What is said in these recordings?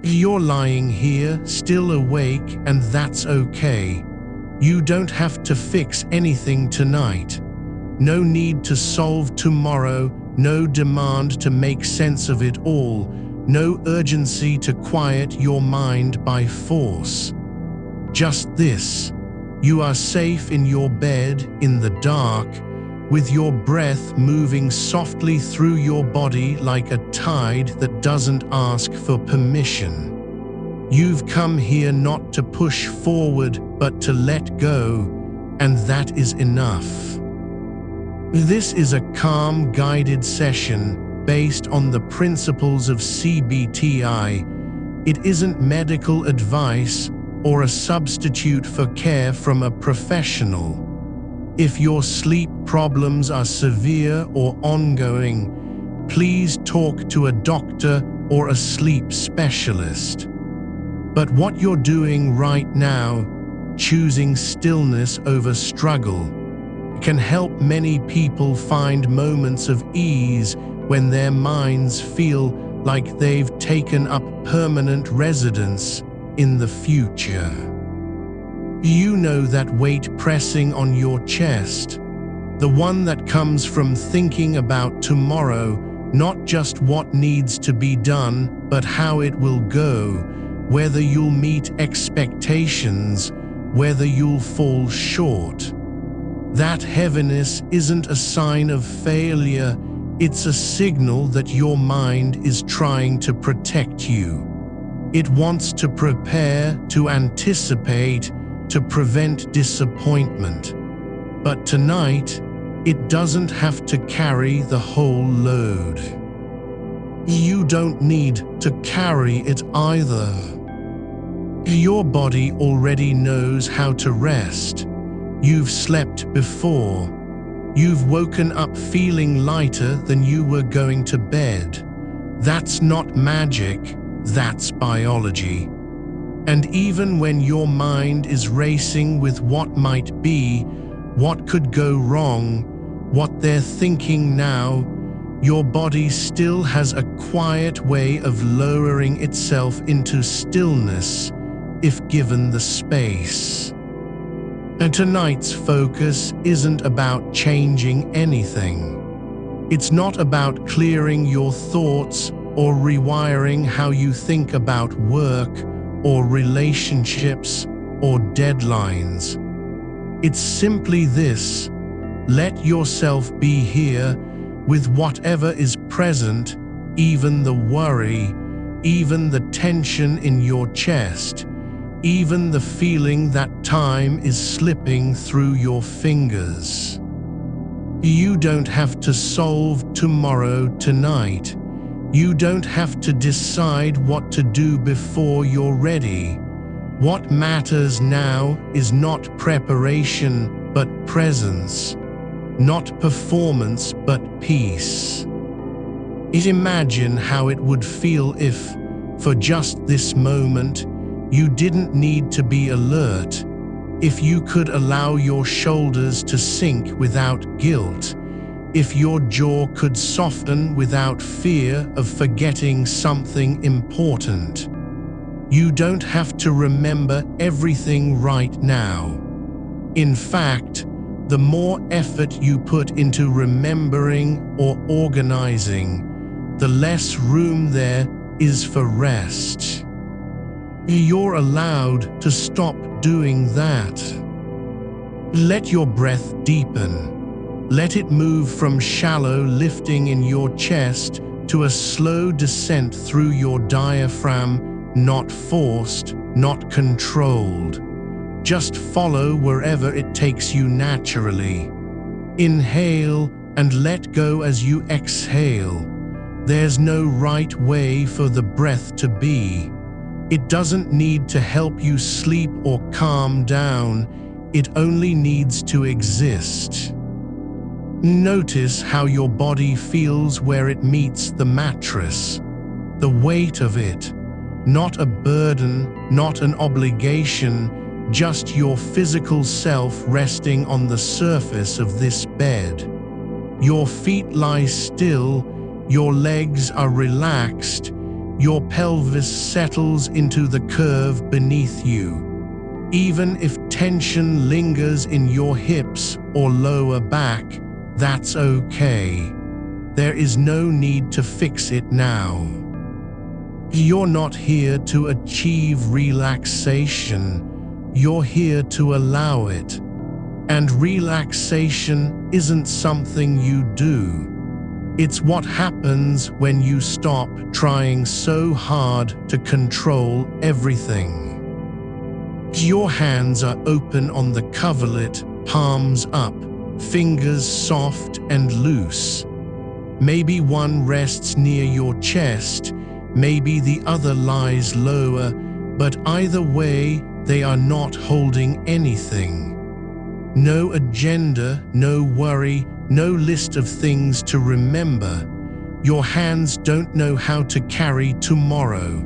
You're lying here, still awake, and that's okay. You don't have to fix anything tonight. No need to solve tomorrow, no demand to make sense of it all, no urgency to quiet your mind by force. Just this: you are safe in your bed, in the dark, with your breath moving softly through your body like a tide that doesn't ask for permission. You've come here not to push forward, but to let go, and that is enough. This is a calm, guided session based on the principles of CBT-I. It isn't medical advice or a substitute for care from a professional. If your sleep problems are severe or ongoing, please talk to a doctor or a sleep specialist. But what you're doing right now, choosing stillness over struggle, can help many people find moments of ease when their minds feel like they've taken up permanent residence in the future. You know that weight pressing on your chest, the one that comes from thinking about tomorrow, not just what needs to be done, but how it will go, whether you'll meet expectations, whether you'll fall short. That heaviness isn't a sign of failure, it's a signal that your mind is trying to protect you. It wants to prepare, to anticipate, to prevent disappointment. But tonight, it doesn't have to carry the whole load. You don't need to carry it either. Your body already knows how to rest. You've slept before. You've woken up feeling lighter than you were going to bed. That's not magic, that's biology. And even when your mind is racing with what might be, what could go wrong, what they're thinking now, your body still has a quiet way of lowering itself into stillness if given the space. And tonight's focus isn't about changing anything. It's not about clearing your thoughts or rewiring how you think about work or relationships or deadlines. It's simply this: let yourself be here with whatever is present, even the worry, even the tension in your chest, even the feeling that time is slipping through your fingers. You don't have to solve tomorrow tonight. You don't have to decide what to do before you're ready. What matters now is not preparation, but presence. Not performance, but peace. Imagine how it would feel if, for just this moment, you didn't need to be alert, if you could allow your shoulders to sink without guilt, if your jaw could soften without fear of forgetting something important. You don't have to remember everything right now. In fact, the more effort you put into remembering or organizing, the less room there is for rest. You're allowed to stop doing that. Let your breath deepen. Let it move from shallow lifting in your chest to a slow descent through your diaphragm, not forced, not controlled. Just follow wherever it takes you naturally. Inhale and let go as you exhale. There's no right way for the breath to be. It doesn't need to help you sleep or calm down. It only needs to exist. Notice how your body feels where it meets the mattress. The weight of it. Not a burden, not an obligation, just your physical self resting on the surface of this bed. Your feet lie still, your legs are relaxed, your pelvis settles into the curve beneath you. Even if tension lingers in your hips or lower back, that's okay. There is no need to fix it now. You're not here to achieve relaxation. You're here to allow it. And relaxation isn't something you do. It's what happens when you stop trying so hard to control everything. Your hands are open on the coverlet, palms up, fingers soft and loose. Maybe one rests near your chest, maybe the other lies lower, but either way, they are not holding anything. No agenda, no worry, no list of things to remember. Your hands don't know how to carry tomorrow.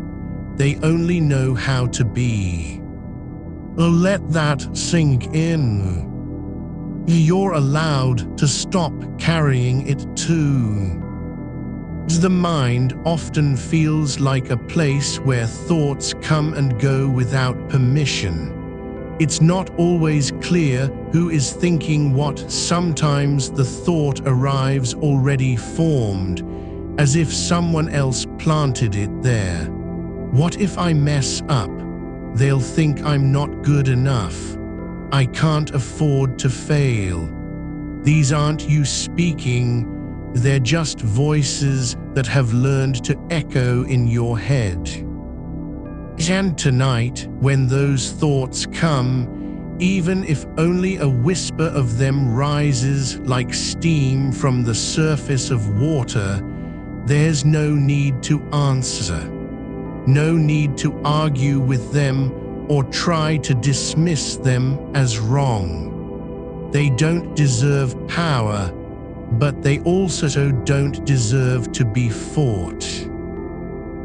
They only know how to be. Let that sink in. You're allowed to stop carrying it too. The mind often feels like a place where thoughts come and go without permission. It's not always clear who is thinking what. Sometimes the thought arrives already formed, as if someone else planted it there. What if I mess up? They'll think I'm not good enough. I can't afford to fail. These aren't you speaking, they're just voices that have learned to echo in your head. And tonight, when those thoughts come, even if only a whisper of them rises like steam from the surface of water, there's no need to answer. No need to argue with them or try to dismiss them as wrong. They don't deserve power, but they also don't deserve to be fought.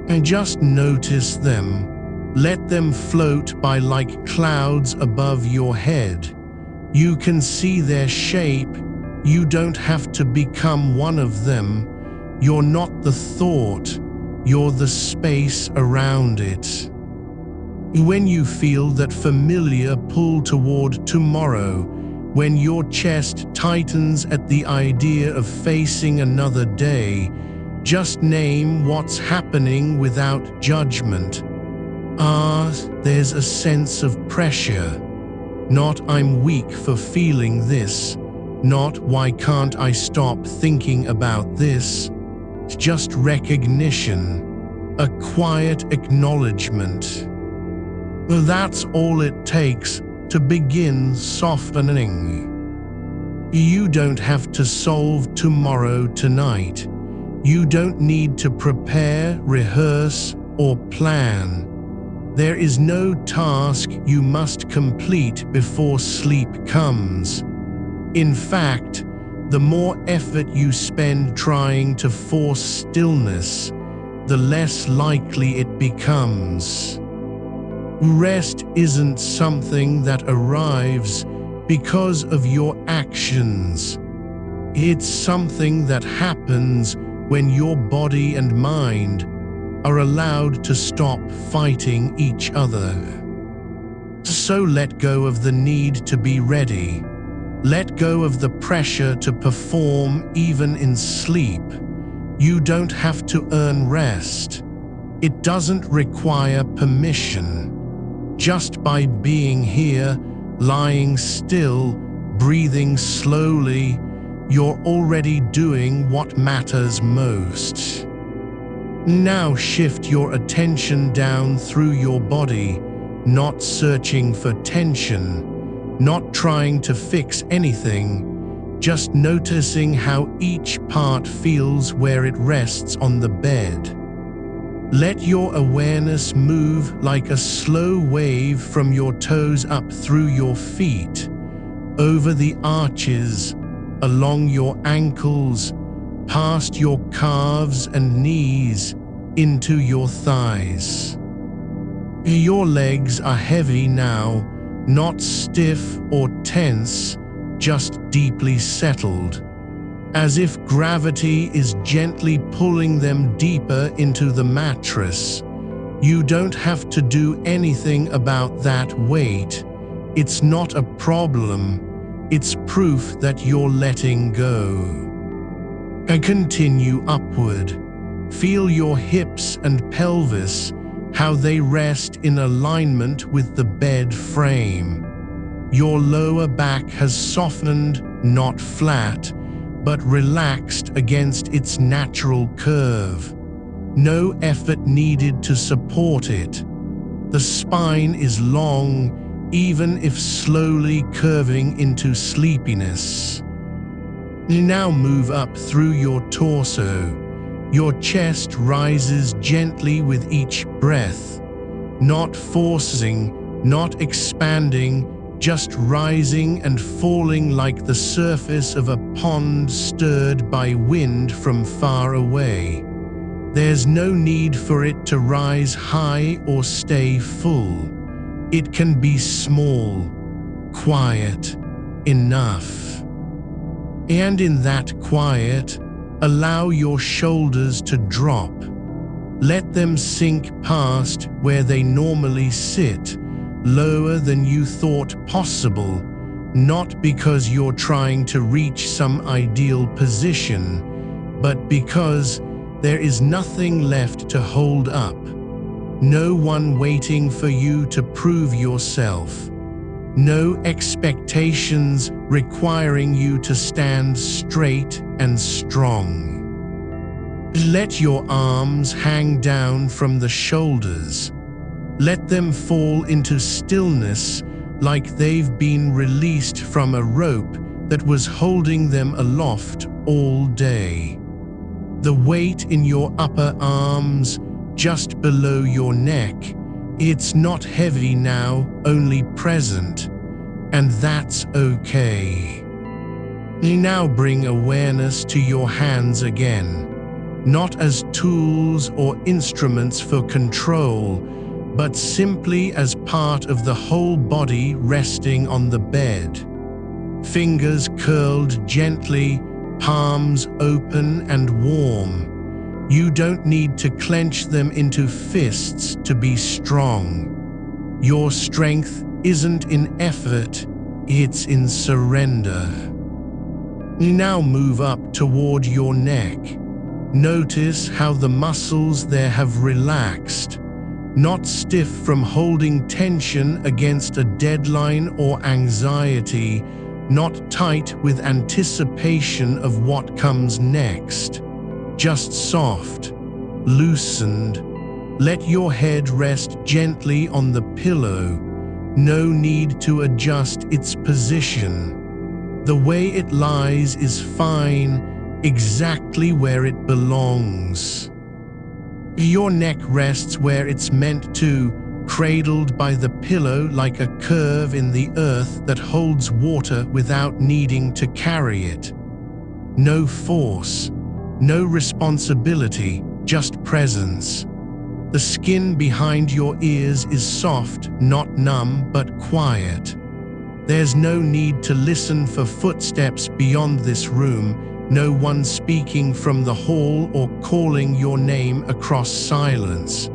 And just notice them. Let them float by like clouds above your head. You can see their shape. You don't have to become one of them. You're not the thought. You're the space around it. When you feel that familiar pull toward tomorrow, when your chest tightens at the idea of facing another day, just name what's happening without judgment. There's a sense of pressure. Not I'm weak for feeling this. Not why can't I stop thinking about this. Just recognition. A quiet acknowledgement. That's all it takes to begin softening. You don't have to solve tomorrow tonight. You don't need to prepare, rehearse, or plan. There is no task you must complete before sleep comes. In fact, the more effort you spend trying to force stillness, the less likely it becomes. Rest isn't something that arrives because of your actions. It's something that happens when your body and mind are allowed to stop fighting each other. So let go of the need to be ready. Let go of the pressure to perform even in sleep. You don't have to earn rest. It doesn't require permission. Just by being here, lying still, breathing slowly, you're already doing what matters most. Now shift your attention down through your body, not searching for tension, not trying to fix anything, just noticing how each part feels where it rests on the bed. Let your awareness move like a slow wave from your toes up through your feet, over the arches, along your ankles, past your calves and knees, into your thighs. Your legs are heavy now, not stiff or tense, just deeply settled. as if gravity is gently pulling them deeper into the mattress. You don't have to do anything about that weight. It's not a problem. It's proof that you're letting go. And continue upward. Feel your hips and pelvis, how they rest in alignment with the bed frame. Your lower back has softened, not flat, but relaxed against its natural curve. No effort needed to support it. The spine is long, even if slowly curving into sleepiness. You now move up through your torso. Your chest rises gently with each breath, not forcing, not expanding, just rising and falling like the surface of a pond stirred by wind from far away. There's no need for it to rise high or stay full. It can be small, quiet, enough. And in that quiet, allow your shoulders to drop. Let them sink past where they normally sit, lower than you thought possible, not because you're trying to reach some ideal position, but because there is nothing left to hold up. No one waiting for you to prove yourself. No expectations requiring you to stand straight and strong. Let your arms hang down from the shoulders. Let them fall into stillness like they've been released from a rope that was holding them aloft all day. The weight in your upper arms, just below your neck, it's not heavy now, only present, and that's okay. You now bring awareness to your hands again, not as tools or instruments for control, but simply as part of the whole body resting on the bed. Fingers curled gently, palms open and warm. You don't need to clench them into fists to be strong. Your strength isn't in effort, it's in surrender. You now move up toward your neck. Notice how the muscles there have relaxed, not stiff from holding tension against a deadline or anxiety, not tight with anticipation of what comes next. Just soft, loosened. Let your head rest gently on the pillow. No need to adjust its position. The way it lies is fine, exactly where it belongs. Your neck rests where it's meant to, cradled by the pillow like a curve in the earth that holds water without needing to carry it. No force, no responsibility, just presence. The skin behind your ears is soft, not numb, but quiet. There's no need to listen for footsteps beyond this room, no one speaking from the hall or calling your name across silence.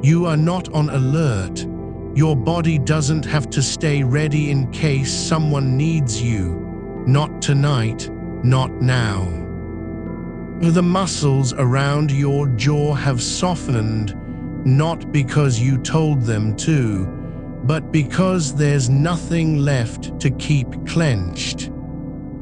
You are not on alert. Your body doesn't have to stay ready in case someone needs you. Not tonight, not now. The muscles around your jaw have softened, not because you told them to, but because there's nothing left to keep clenched.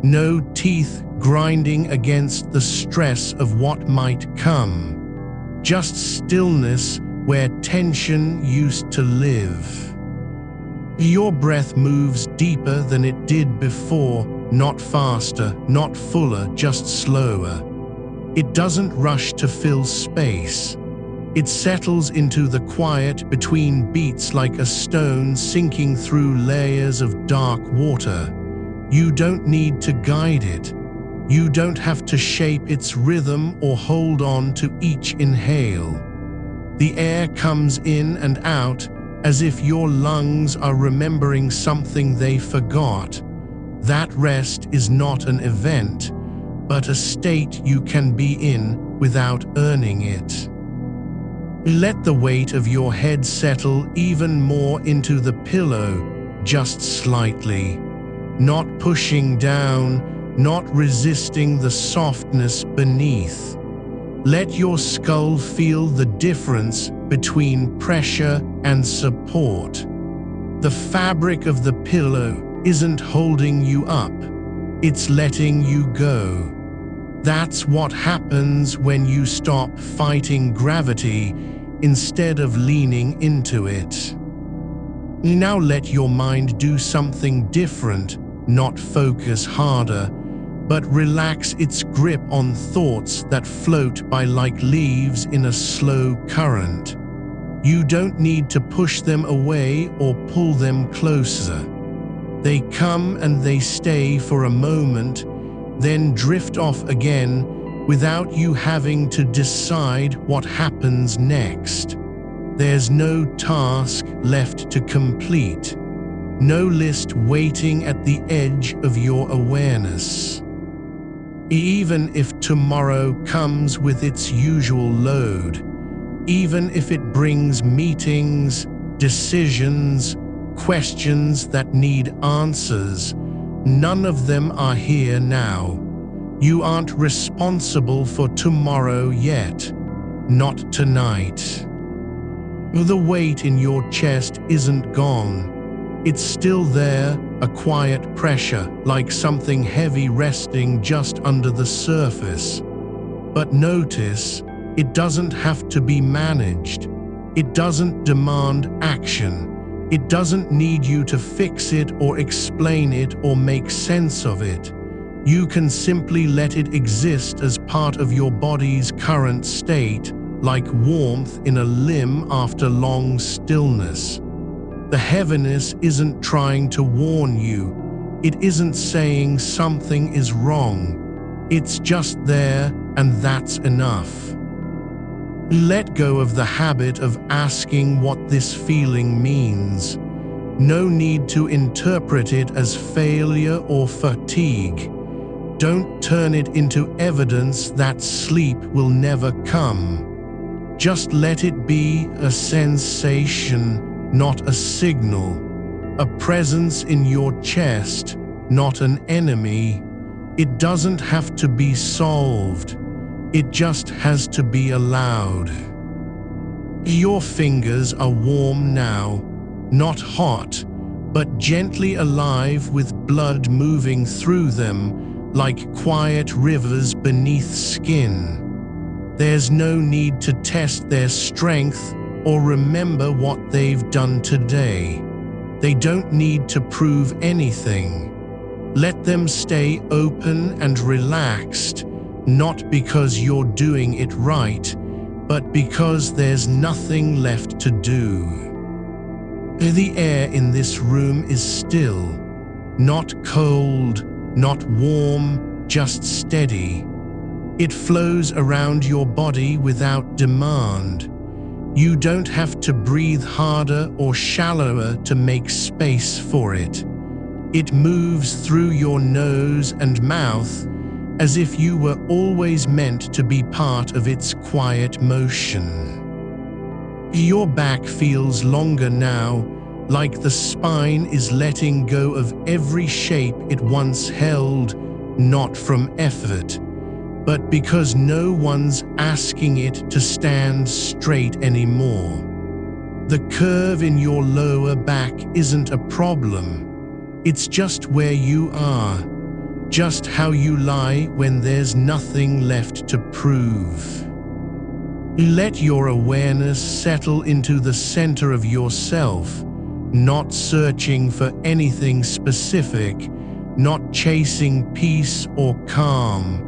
No teeth grinding against the stress of what might come. Just stillness where tension used to live. Your breath moves deeper than it did before, not faster, not fuller, just slower. It doesn't rush to fill space. It settles into the quiet between beats like a stone sinking through layers of dark water. You don't need to guide it. You don't have to shape its rhythm or hold on to each inhale. The air comes in and out as if your lungs are remembering something they forgot. That rest is not an event, but a state you can be in without earning it. Let the weight of your head settle even more into the pillow, just slightly, not pushing down, not resisting the softness beneath. Let your skull feel the difference between pressure and support. The fabric of the pillow isn't holding you up, it's letting you go. That's what happens when you stop fighting gravity instead of leaning into it. Now let your mind do something different, not focus harder, but relax its grip on thoughts that float by like leaves in a slow current. You don't need to push them away or pull them closer. They come and they stay for a moment, then drift off again without you having to decide what happens next. There's no task left to complete, no list waiting at the edge of your awareness. Even if tomorrow comes with its usual load, even if it brings meetings, decisions, questions that need answers, none of them are here now. You aren't responsible for tomorrow yet, not tonight. The weight in your chest isn't gone. It's still there, a quiet pressure, like something heavy resting just under the surface. But notice, it doesn't have to be managed. It doesn't demand action. It doesn't need you to fix it or explain it or make sense of it. You can simply let it exist as part of your body's current state, like warmth in a limb after long stillness. The heaviness isn't trying to warn you. It isn't saying something is wrong. It's just there, and that's enough. Let go of the habit of asking what this feeling means. No need to interpret it as failure or fatigue. Don't turn it into evidence that sleep will never come. Just let it be a sensation, not a signal. A presence in your chest, not an enemy. It doesn't have to be solved. It just has to be allowed. Your fingers are warm now, not hot, but gently alive with blood moving through them like quiet rivers beneath skin. There's no need to test their strength or remember what they've done today. They don't need to prove anything. Let them stay open and relaxed, not because you're doing it right, but because there's nothing left to do. The air in this room is still, not cold, not warm, just steady. It flows around your body without demand. You don't have to breathe harder or shallower to make space for it. It moves through your nose and mouth as if you were always meant to be part of its quiet motion. Your back feels longer now, like the spine is letting go of every shape it once held, not from effort, but because no one's asking it to stand straight anymore. The curve in your lower back isn't a problem. It's just where you are, just how you lie when there's nothing left to prove. Let your awareness settle into the center of yourself, not searching for anything specific, not chasing peace or calm.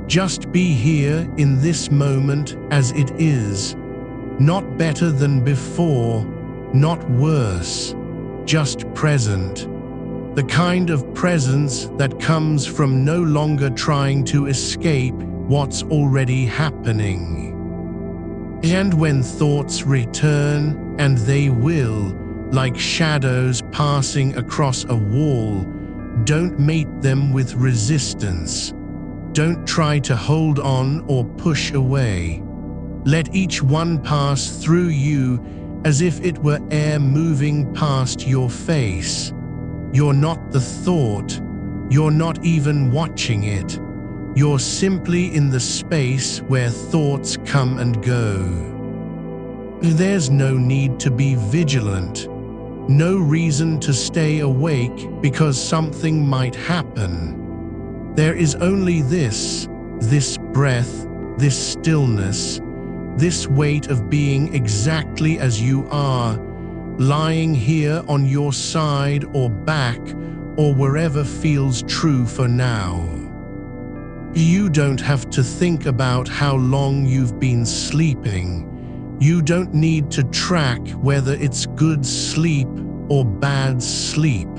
Just be here in this moment as it is, not better than before, not worse, just present. The kind of presence that comes from no longer trying to escape what's already happening. And when thoughts return, and they will, like shadows passing across a wall, don't mate them with resistance. Don't try to hold on or push away. Let each one pass through you as if it were air moving past your face. You're not the thought. You're not even watching it. You're simply in the space where thoughts come and go. There's no need to be vigilant. No reason to stay awake because something might happen. There is only this breath, this stillness, this weight of being exactly as you are, lying here on your side or back or wherever feels true for now. You don't have to think about how long you've been sleeping. You don't need to track whether it's good sleep or bad sleep.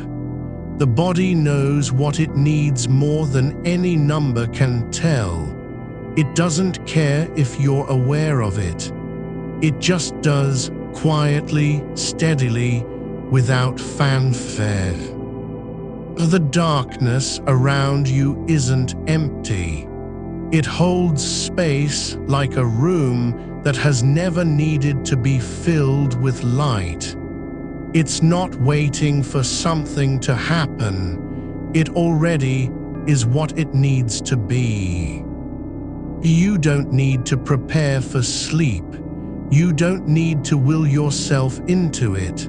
The body knows what it needs more than any number can tell. It doesn't care if you're aware of it. It just does, quietly, steadily, without fanfare. The darkness around you isn't empty. It holds space like a room that has never needed to be filled with light. It's not waiting for something to happen. It already is what it needs to be. You don't need to prepare for sleep. You don't need to will yourself into it.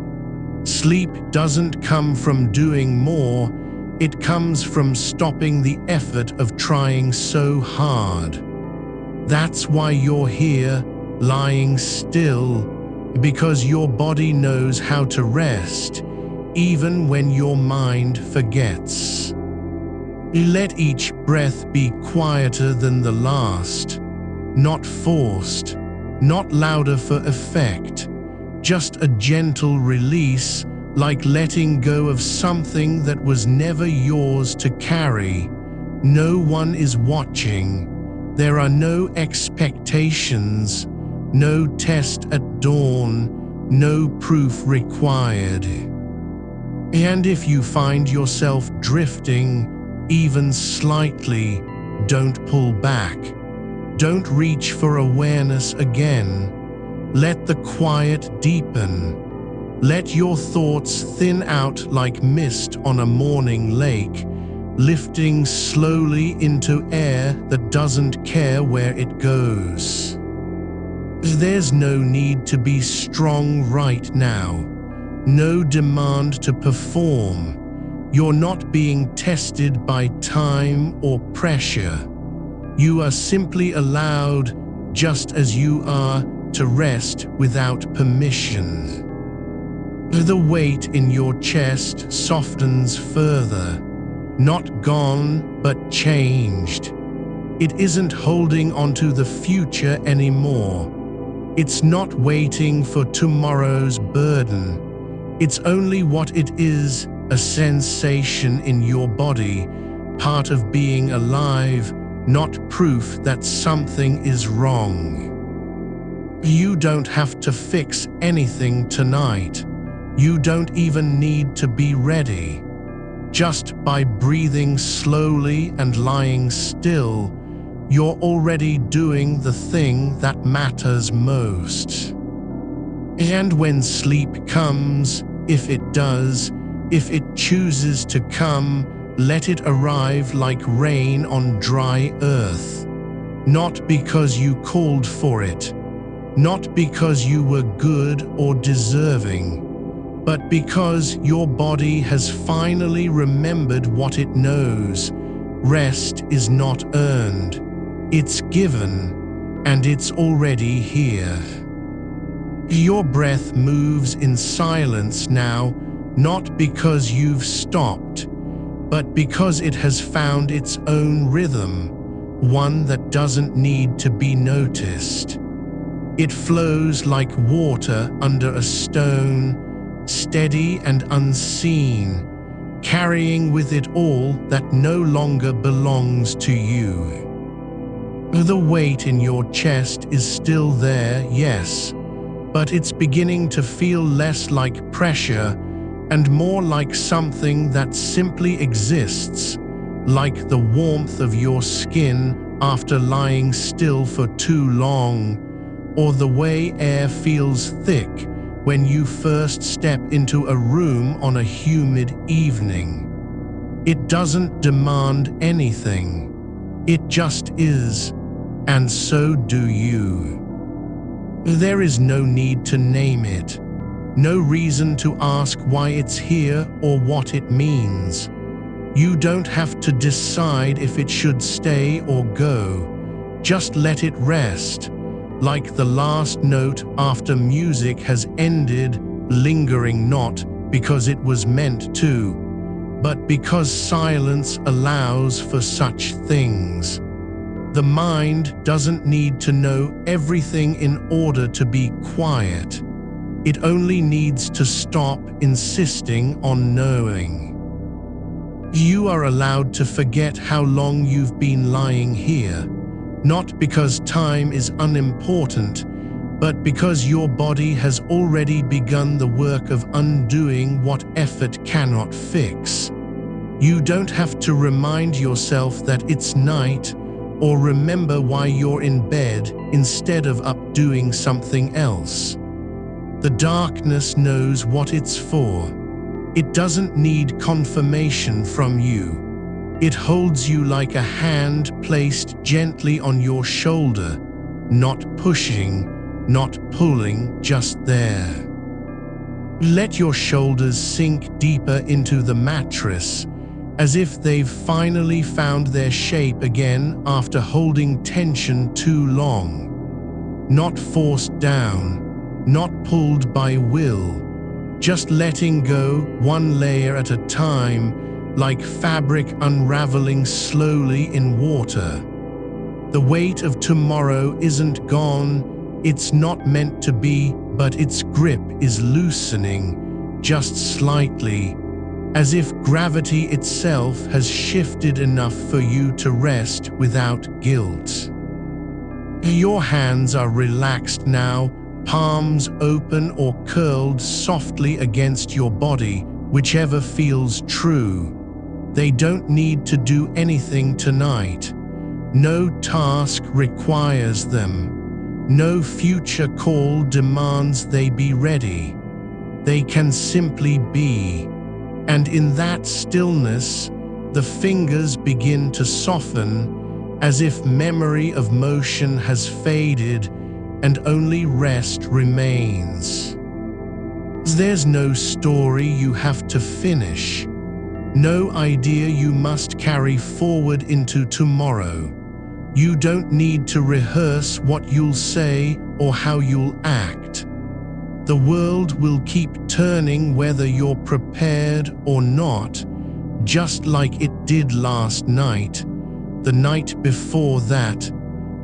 Sleep doesn't come from doing more. It comes from stopping the effort of trying so hard. That's why you're here, lying still, because your body knows how to rest, even when your mind forgets. Let each breath be quieter than the last, not forced, not louder for effect, just a gentle release, like letting go of something that was never yours to carry. No one is watching. There are no expectations, no test at dawn, no proof required. And if you find yourself drifting, even slightly, don't pull back. Don't reach for awareness again. Let the quiet deepen. Let your thoughts thin out like mist on a morning lake, lifting slowly into air that doesn't care where it goes. There's no need to be strong right now. No demand to perform. You're not being tested by time or pressure. You are simply allowed, just as you are, to rest without permission. The weight in your chest softens further, not gone, but changed. It isn't holding onto the future anymore. It's not waiting for tomorrow's burden. It's only what it is, a sensation in your body, part of being alive, not proof that something is wrong. You don't have to fix anything tonight. You don't even need to be ready. Just by breathing slowly and lying still, you're already doing the thing that matters most. And when sleep comes, if it does, if it chooses to come, let it arrive like rain on dry earth. Not because you called for it, not because you were good or deserving, but because your body has finally remembered what it knows. Rest is not earned, it's given, and it's already here. Your breath moves in silence now, not because you've stopped, but because it has found its own rhythm, one that doesn't need to be noticed. It flows like water under a stone, steady and unseen, carrying with it all that no longer belongs to you. The weight in your chest is still there, yes, but it's beginning to feel less like pressure and more like something that simply exists, like the warmth of your skin after lying still for too long, or the way air feels thick when you first step into a room on a humid evening. It doesn't demand anything. It just is, and so do you. There is no need to name it, no reason to ask why it's here or what it means. You don't have to decide if it should stay or go. Just let it rest, like the last note after music has ended, lingering not because it was meant to, but because silence allows for such things. The mind doesn't need to know everything in order to be quiet. It only needs to stop insisting on knowing. You are allowed to forget how long you've been lying here, not because time is unimportant, but because your body has already begun the work of undoing what effort cannot fix. You don't have to remind yourself that it's night or remember why you're in bed instead of up doing something else. The darkness knows what it's for. It doesn't need confirmation from you. It holds you like a hand placed gently on your shoulder, not pushing, not pulling, just there. Let your shoulders sink deeper into the mattress, as if they've finally found their shape again after holding tension too long. Not forced down, not pulled by will, just letting go one layer at a time, like fabric unraveling slowly in water. The weight of tomorrow isn't gone, it's not meant to be, but its grip is loosening, just slightly, as if gravity itself has shifted enough for you to rest without guilt. Your hands are relaxed now, palms open or curled softly against your body, whichever feels true. They don't need to do anything tonight. No task requires them. No future call demands they be ready. They can simply be. And in that stillness, the fingers begin to soften, as if memory of motion has faded and only rest remains. There's no story you have to finish, no idea you must carry forward into tomorrow. You don't need to rehearse what you'll say or how you'll act. The world will keep turning whether you're prepared or not, just like it did last night, the night before that,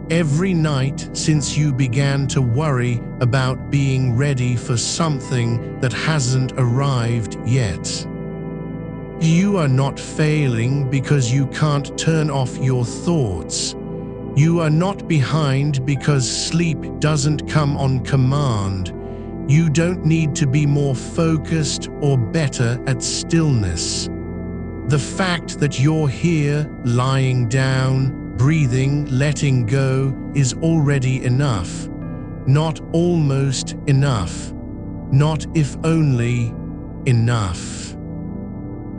every night since you began to worry about being ready for something that hasn't arrived yet. You are not failing because you can't turn off your thoughts. You are not behind because sleep doesn't come on command. You don't need to be more focused or better at stillness. The fact that you're here, lying down, breathing, letting go, is already enough. Not almost enough. Not if only enough.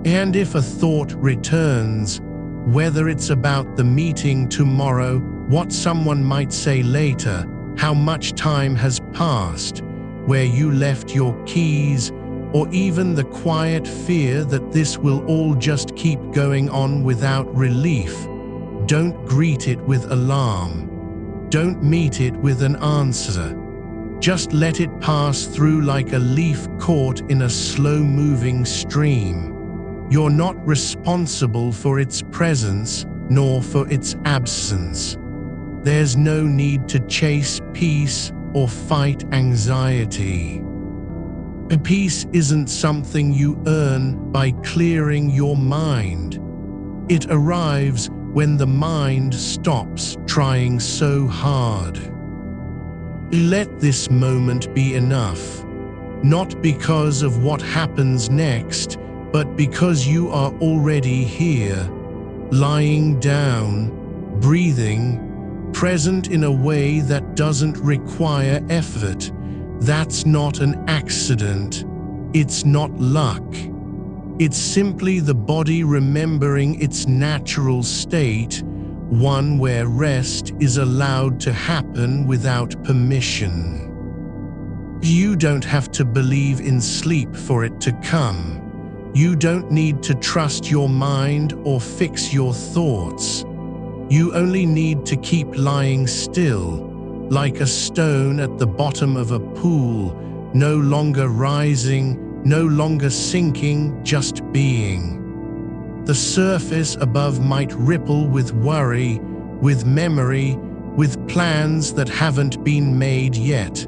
And if a thought returns, whether it's about the meeting tomorrow, what someone might say later, how much time has passed, where you left your keys, or even the quiet fear that this will all just keep going on without relief, don't greet it with alarm. Don't meet it with an answer. Just let it pass through like a leaf caught in a slow-moving stream. You're not responsible for its presence, nor for its absence. There's no need to chase peace or fight anxiety. Peace isn't something you earn by clearing your mind. It arrives when the mind stops trying so hard. Let this moment be enough, not because of what happens next, but because you are already here, lying down, breathing, present in a way that doesn't require effort. That's not an accident. It's not luck. It's simply the body remembering its natural state, one where rest is allowed to happen without permission. You don't have to believe in sleep for it to come. You don't need to trust your mind or fix your thoughts. You only need to keep lying still, like a stone at the bottom of a pool, no longer rising, no longer sinking, just being. The surface above might ripple with worry, with memory, with plans that haven't been made yet.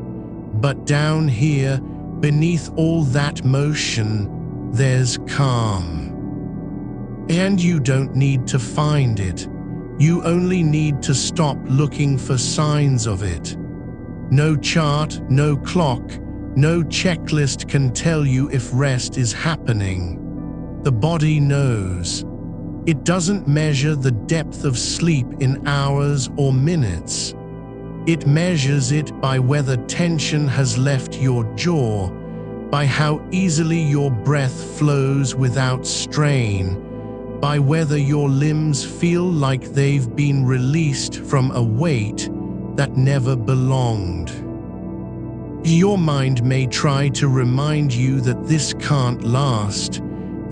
But down here, beneath all that motion, there's calm. And you don't need to find it. You only need to stop looking for signs of it. No chart, no clock, no checklist can tell you if rest is happening. The body knows. It doesn't measure the depth of sleep in hours or minutes. It measures it by whether tension has left your jaw, by how easily your breath flows without strain, by whether your limbs feel like they've been released from a weight that never belonged. Your mind may try to remind you that this can't last,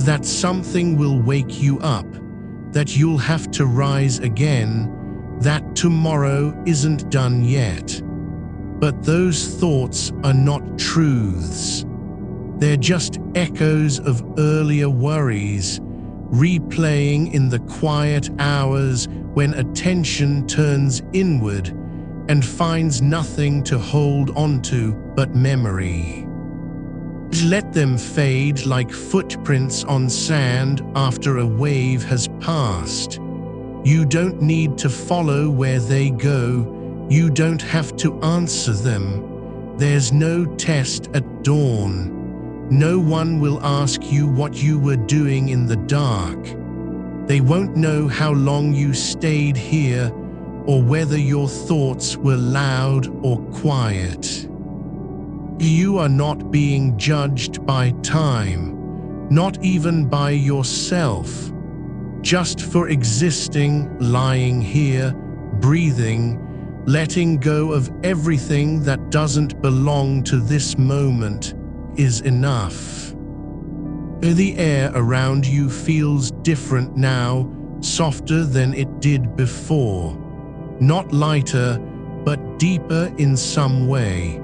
that something will wake you up, that you'll have to rise again, that tomorrow isn't done yet. But those thoughts are not truths. They're just echoes of earlier worries, replaying in the quiet hours when attention turns inward and finds nothing to hold onto but memory. Let them fade like footprints on sand after a wave has passed. You don't need to follow where they go. You don't have to answer them. There's no test at dawn. No one will ask you what you were doing in the dark. They won't know how long you stayed here or whether your thoughts were loud or quiet. You are not being judged by time, not even by yourself, just for existing, lying here, breathing, letting go of everything that doesn't belong to this moment is enough. The air around you feels different now, softer than it did before. Not lighter, but deeper in some way.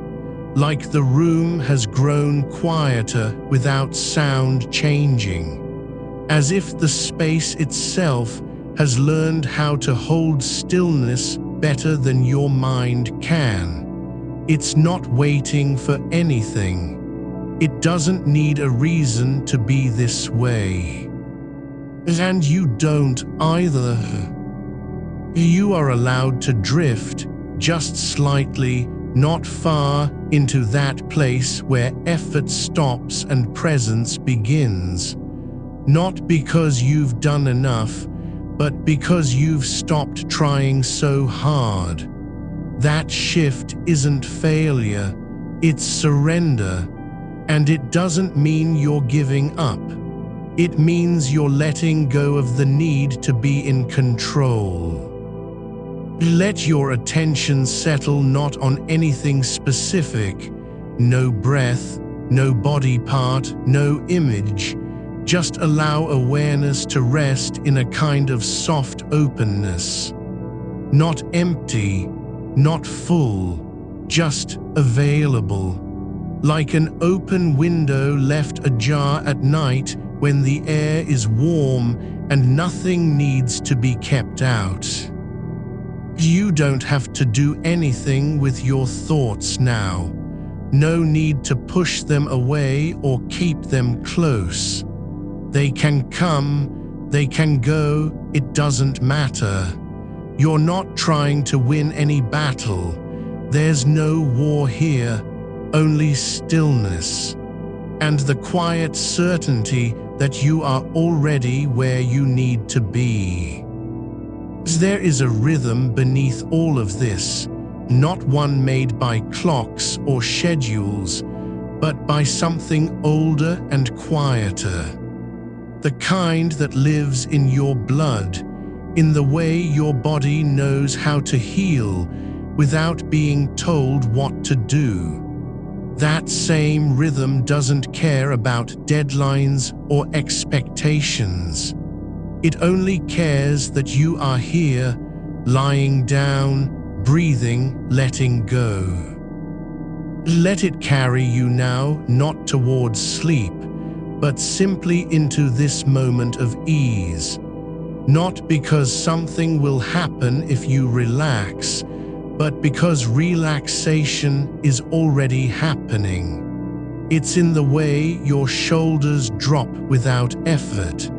Like the room has grown quieter without sound changing. As if the space itself has learned how to hold stillness better than your mind can. It's not waiting for anything. It doesn't need a reason to be this way. And you don't either. You are allowed to drift, just slightly, not far, into that place where effort stops and presence begins. Not because you've done enough, but because you've stopped trying so hard. That shift isn't failure, it's surrender. And it doesn't mean you're giving up. It means you're letting go of the need to be in control. Let your attention settle not on anything specific, no breath, no body part, no image. Just allow awareness to rest in a kind of soft openness. Not empty, not full, just available. Like an open window left ajar at night when the air is warm and nothing needs to be kept out. You don't have to do anything with your thoughts now. No need to push them away or keep them close. They can come, they can go, it doesn't matter. You're not trying to win any battle. There's no war here. Only stillness, and the quiet certainty that you are already where you need to be. There is a rhythm beneath all of this, not one made by clocks or schedules, but by something older and quieter. The kind that lives in your blood, in the way your body knows how to heal without being told what to do. That same rhythm doesn't care about deadlines or expectations. It only cares that you are here, lying down, breathing, letting go. Let it carry you now, not towards sleep, but simply into this moment of ease. Not because something will happen if you relax, but because relaxation is already happening. It's in the way your shoulders drop without effort,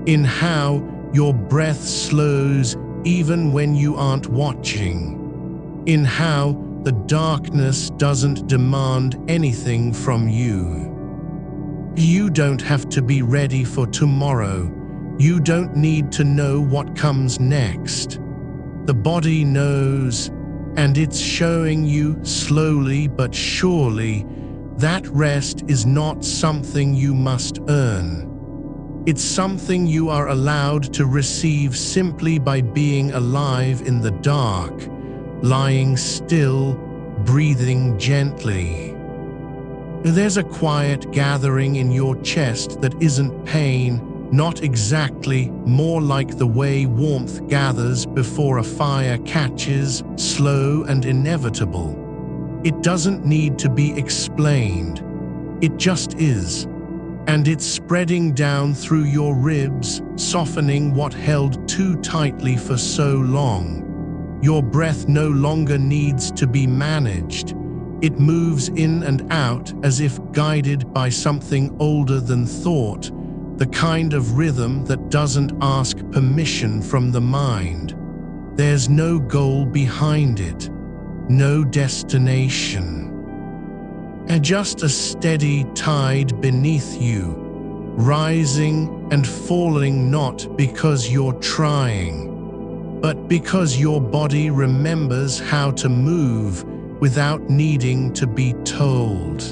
in how your breath slows even when you aren't watching, in how the darkness doesn't demand anything from you. You don't have to be ready for tomorrow. You don't need to know what comes next. The body knows, and it's showing you slowly but surely that rest is not something you must earn. It's something you are allowed to receive simply by being alive in the dark, lying still, breathing gently. There's a quiet gathering in your chest that isn't pain, not exactly, more like the way warmth gathers before a fire catches, slow and inevitable. It doesn't need to be explained. It just is. And it's spreading down through your ribs, softening what held too tightly for so long. Your breath no longer needs to be managed. It moves in and out as if guided by something older than thought, the kind of rhythm that doesn't ask permission from the mind. There's no goal behind it, no destination. And just a steady tide beneath you, rising and falling not because you're trying, but because your body remembers how to move without needing to be told.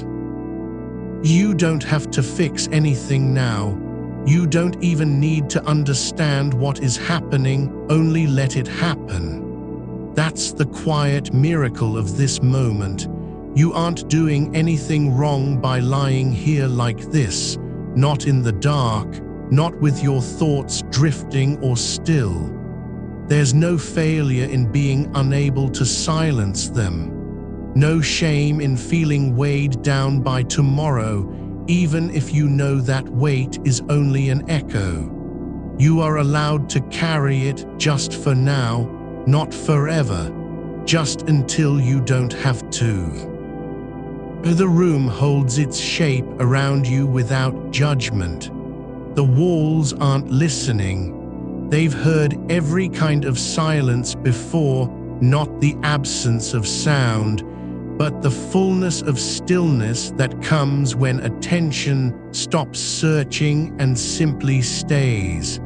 You don't have to fix anything now. You don't even need to understand what is happening, only let it happen. That's the quiet miracle of this moment. You aren't doing anything wrong by lying here like this, not in the dark, not with your thoughts drifting or still. There's no failure in being unable to silence them. No shame in feeling weighed down by tomorrow, even if you know that weight is only an echo. You are allowed to carry it just for now, not forever, just until you don't have to. The room holds its shape around you without judgment. The walls aren't listening. They've heard every kind of silence before, not the absence of sound, but the fullness of stillness that comes when attention stops searching and simply stays.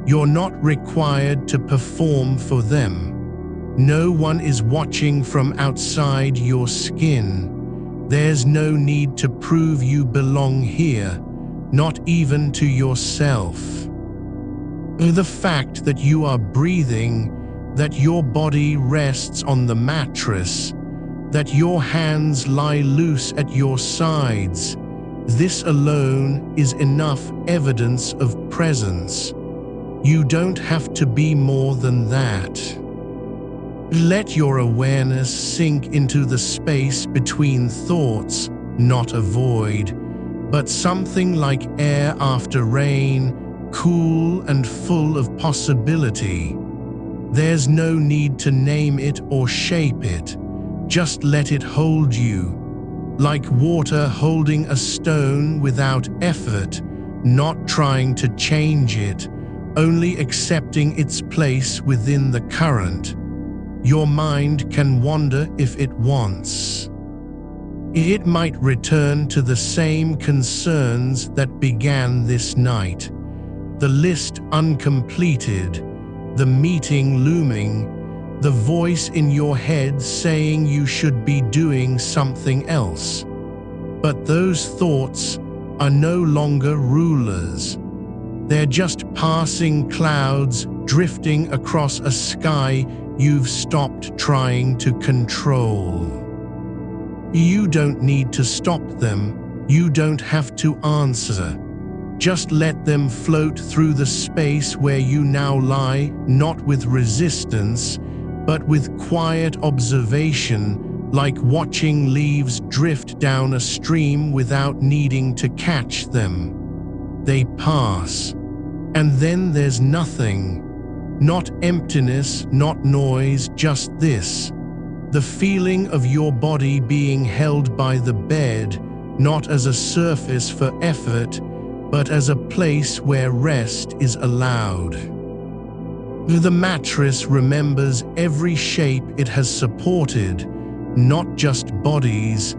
You're not required to perform for them. No one is watching from outside your skin. There's no need to prove you belong here, not even to yourself. The fact that you are breathing, that your body rests on the mattress, that your hands lie loose at your sides, this alone is enough evidence of presence. You don't have to be more than that. Let your awareness sink into the space between thoughts, not a void, but something like air after rain, cool and full of possibility. There's no need to name it or shape it. Just let it hold you, like water holding a stone without effort, not trying to change it, only accepting its place within the current. Your mind can wander if it wants. It might return to the same concerns that began this night. The list uncompleted, the meeting looming, the voice in your head saying you should be doing something else. But those thoughts are no longer rulers. They're just passing clouds drifting across a sky you've stopped trying to control. You don't need to stop them. You don't have to answer. Just let them float through the space where you now lie, not with resistance, but with quiet observation, like watching leaves drift down a stream without needing to catch them. They pass. And then there's nothing. Not emptiness, not noise, just this. The feeling of your body being held by the bed, not as a surface for effort, but as a place where rest is allowed. The mattress remembers every shape it has supported, not just bodies,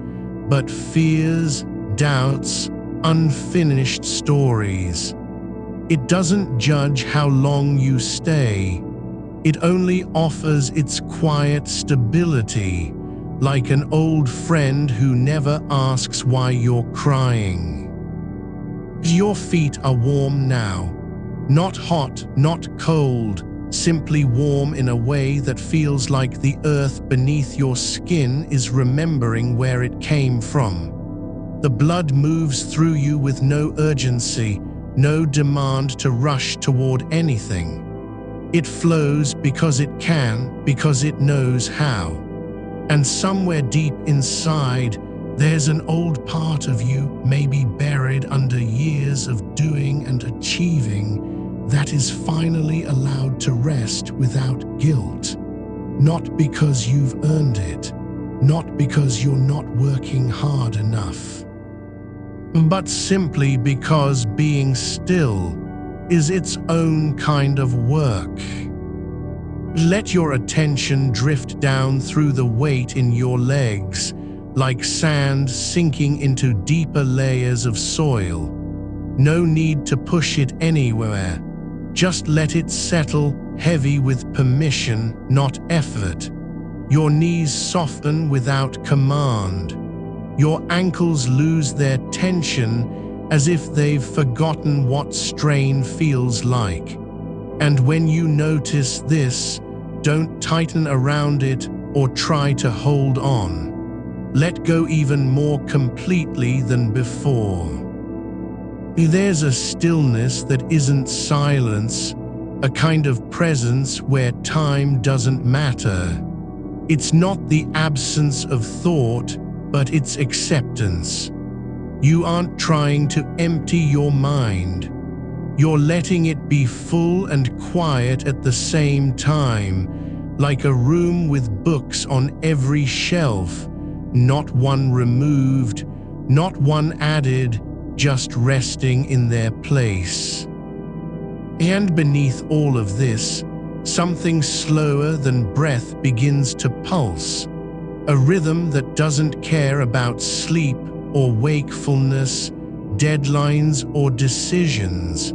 but fears, doubts, unfinished stories. It doesn't judge how long you stay. It only offers its quiet stability, like an old friend who never asks why you're crying. Your feet are warm now. Not hot, not cold, simply warm in a way that feels like the earth beneath your skin is remembering where it came from. The blood moves through you with no urgency, no demand to rush toward anything. It flows because it can, because it knows how. And somewhere deep inside, there's an old part of you, maybe buried under years of doing and achieving, that is finally allowed to rest without guilt. Not because you've earned it, not because you're not working hard enough, but simply because being still is its own kind of work. Let your attention drift down through the weight in your legs, like sand sinking into deeper layers of soil. No need to push it anywhere. Just let it settle, heavy with permission, not effort. Your knees soften without command. Your ankles lose their tension as if they've forgotten what strain feels like. And when you notice this, don't tighten around it or try to hold on. Let go even more completely than before. There's a stillness that isn't silence, a kind of presence where time doesn't matter. It's not the absence of thought, but it's acceptance. You aren't trying to empty your mind. You're letting it be full and quiet at the same time, like a room with books on every shelf, not one removed, not one added, just resting in their place. And beneath all of this, something slower than breath begins to pulse, a rhythm that doesn't care about sleep or wakefulness, deadlines or decisions.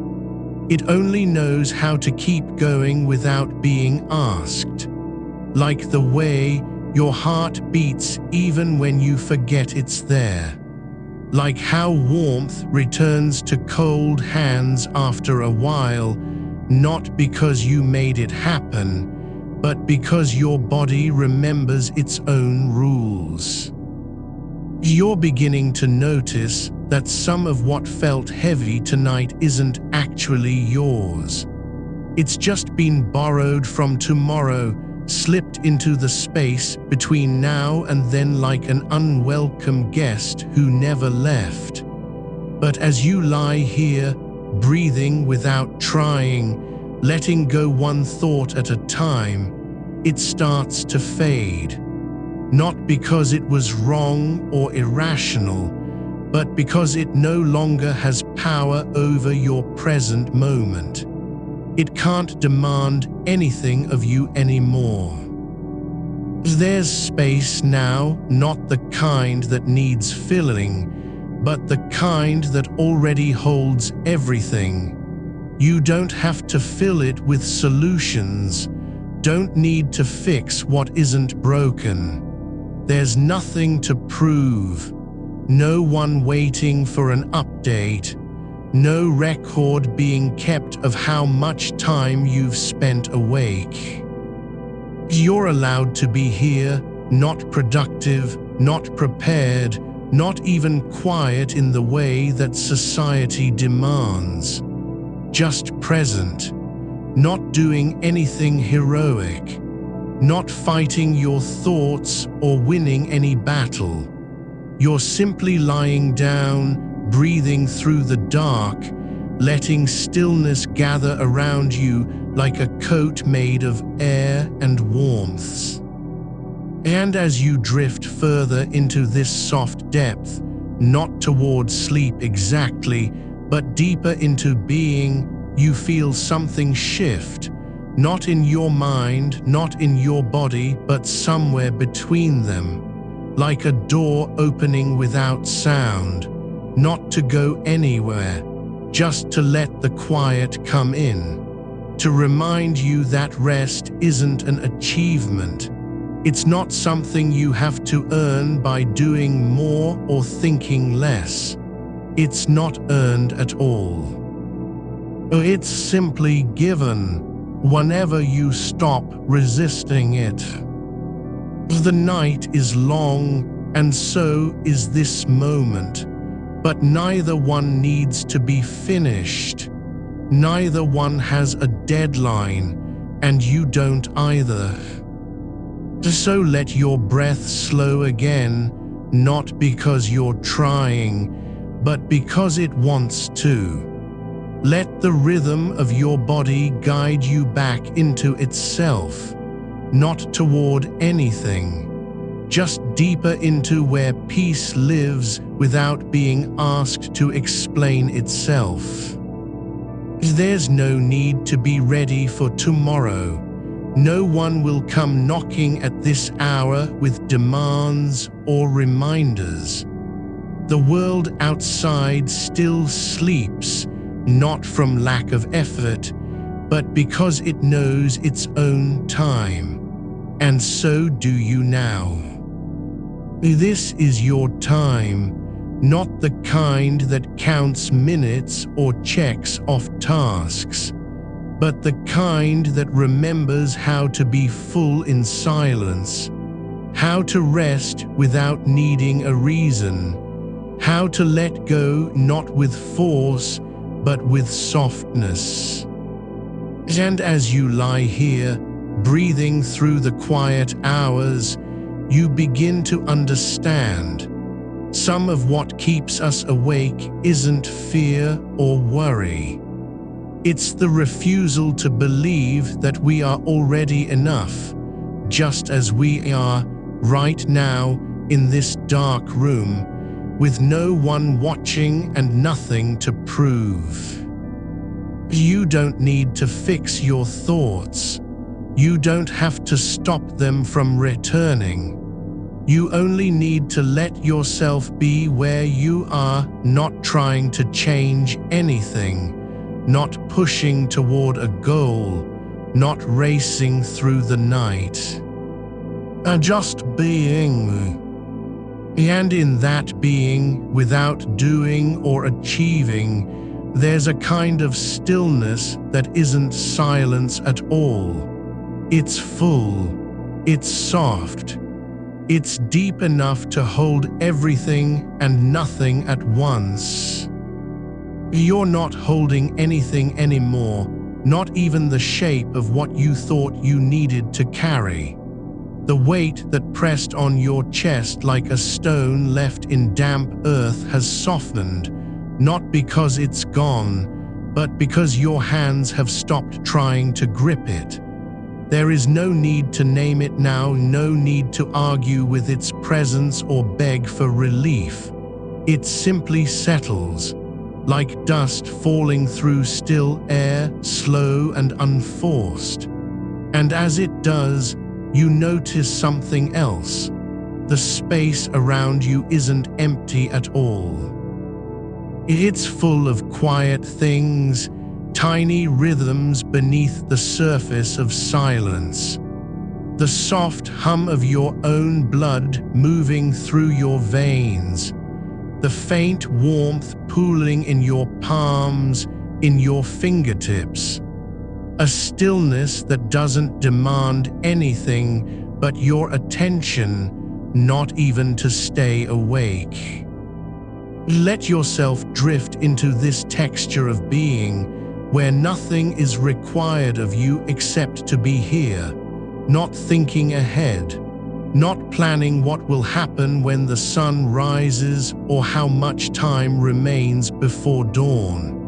It only knows how to keep going without being asked, like the way your heart beats even when you forget it's there. Like how warmth returns to cold hands after a while, not because you made it happen, but because your body remembers its own rules. You're beginning to notice that some of what felt heavy tonight isn't actually yours. It's just been borrowed from tomorrow, slipped into the space between now and then like an unwelcome guest who never left. But as you lie here, breathing without trying, letting go one thought at a time, it starts to fade. Not because it was wrong or irrational, but because it no longer has power over your present moment. It can't demand anything of you anymore. There's space now, not the kind that needs filling, but the kind that already holds everything. You don't have to fill it with solutions, don't need to fix what isn't broken. There's nothing to prove, no one waiting for an update, no record being kept of how much time you've spent awake. You're allowed to be here, not productive, not prepared, not even quiet in the way that society demands. Just present, not doing anything heroic, not fighting your thoughts or winning any battle. You're simply lying down, breathing through the dark, letting stillness gather around you like a coat made of air and warmth. And as you drift further into this soft depth, not towards sleep exactly, but deeper into being, you feel something shift, not in your mind, not in your body, but somewhere between them, like a door opening without sound, not to go anywhere, just to let the quiet come in, to remind you that rest isn't an achievement. It's not something you have to earn by doing more or thinking less. It's not earned at all. It's simply given whenever you stop resisting it. The night is long, and so is this moment, but neither one needs to be finished. Neither one has a deadline, and you don't either. So let your breath slow again, not because you're trying, but because it wants to. Let the rhythm of your body guide you back into itself, not toward anything, just deeper into where peace lives without being asked to explain itself. There's no need to be ready for tomorrow. No one will come knocking at this hour with demands or reminders. The world outside still sleeps, not from lack of effort, but because it knows its own time. And so do you now. This is your time, not the kind that counts minutes or checks off tasks, but the kind that remembers how to be full in silence, how to rest without needing a reason, how to let go not with force, but with softness. And as you lie here, breathing through the quiet hours, you begin to understand. Some of what keeps us awake isn't fear or worry. It's the refusal to believe that we are already enough, just as we are right now in this dark room, with no one watching and nothing to prove. You don't need to fix your thoughts. You don't have to stop them from returning. You only need to let yourself be where you are, not trying to change anything, not pushing toward a goal, not racing through the night. Just being. And in that being, without doing or achieving, there's a kind of stillness that isn't silence at all. It's full, it's soft, it's deep enough to hold everything and nothing at once. You're not holding anything anymore, not even the shape of what you thought you needed to carry. The weight that pressed on your chest like a stone left in damp earth has softened, not because it's gone, but because your hands have stopped trying to grip it. There is no need to name it now, no need to argue with its presence or beg for relief. It simply settles, like dust falling through still air, slow and unforced. And as it does, you notice something else. The space around you isn't empty at all. It's full of quiet things, tiny rhythms beneath the surface of silence. The soft hum of your own blood moving through your veins. The faint warmth pooling in your palms, in your fingertips. A stillness that doesn't demand anything but your attention, not even to stay awake. Let yourself drift into this texture of being, where nothing is required of you except to be here, not thinking ahead, not planning what will happen when the sun rises or how much time remains before dawn.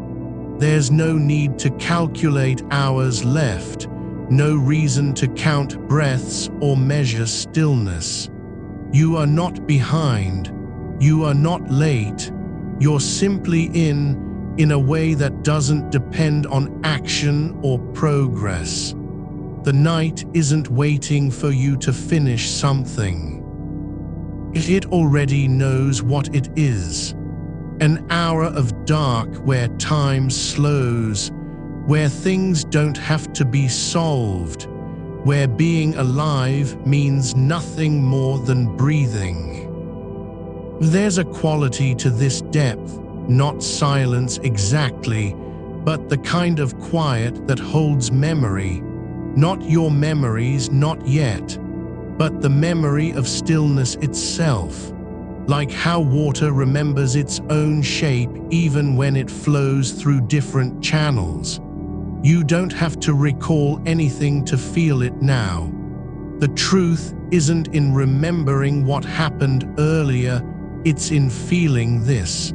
There's no need to calculate hours left, no reason to count breaths or measure stillness. You are not behind, you are not late, you're simply in a way that doesn't depend on action or progress. The night isn't waiting for you to finish something. It already knows what it is. An hour of dark where time slows, where things don't have to be solved, where being alive means nothing more than breathing. There's a quality to this depth, not silence exactly, but the kind of quiet that holds memory. Not your memories, not yet, but the memory of stillness itself, like how water remembers its own shape even when it flows through different channels. You don't have to recall anything to feel it now. The truth isn't in remembering what happened earlier, it's in feeling this.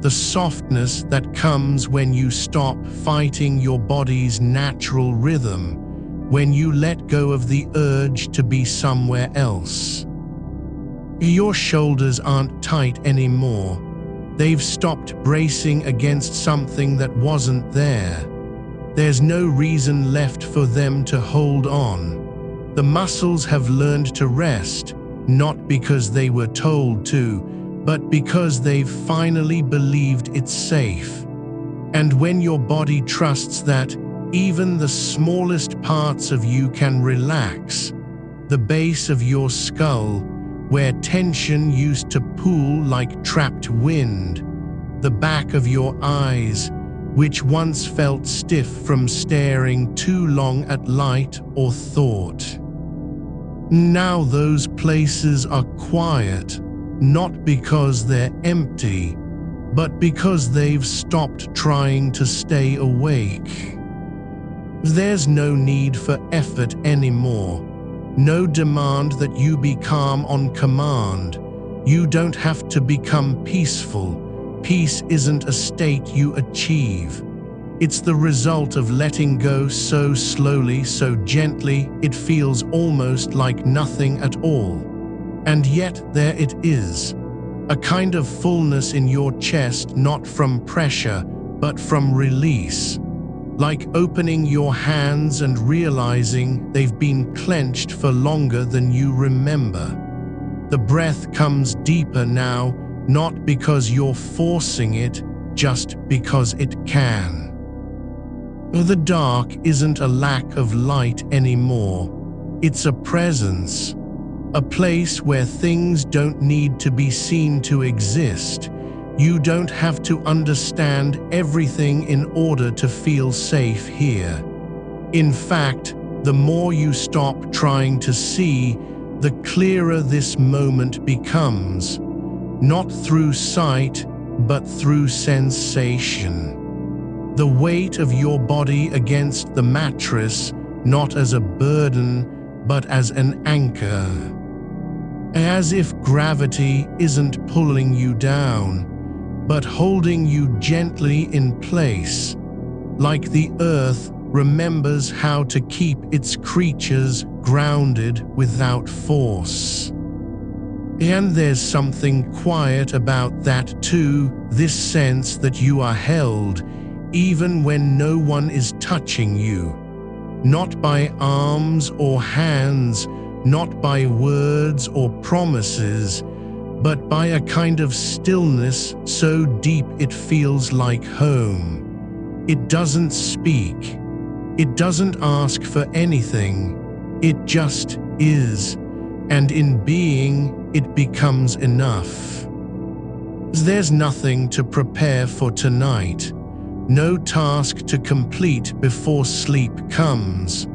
The softness that comes when you stop fighting your body's natural rhythm, when you let go of the urge to be somewhere else. Your shoulders aren't tight anymore. They've stopped bracing against something that wasn't there. There's no reason left for them to hold on. The muscles have learned to rest, not because they were told to, but because they've finally believed it's safe. And when your body trusts that, even the smallest parts of you can relax. The base of your skull, where tension used to pool like trapped wind. The back of your eyes, which once felt stiff from staring too long at light or thought. Now those places are quiet, not because they're empty, but because they've stopped trying to stay awake. There's no need for effort anymore. No demand that you be calm on command. You don't have to become peaceful. Peace isn't a state you achieve. It's the result of letting go so slowly, so gently, it feels almost like nothing at all. And yet there it is. A kind of fullness in your chest, not from pressure, but from release. Like opening your hands and realizing they've been clenched for longer than you remember. The breath comes deeper now, not because you're forcing it, just because it can. The dark isn't a lack of light anymore. It's a presence. A place where things don't need to be seen to exist. You don't have to understand everything in order to feel safe here. In fact, the more you stop trying to see, the clearer this moment becomes. Not through sight, but through sensation. The weight of your body against the mattress, not as a burden, but as an anchor. As if gravity isn't pulling you down, but holding you gently in place, like the earth remembers how to keep its creatures grounded without force. And there's something quiet about that too, this sense that you are held, even when no one is touching you. Not by arms or hands, not by words or promises, but by a kind of stillness so deep it feels like home. It doesn't speak. It doesn't ask for anything. It just is, and in being, it becomes enough. There's nothing to prepare for tonight, no task to complete before sleep comes,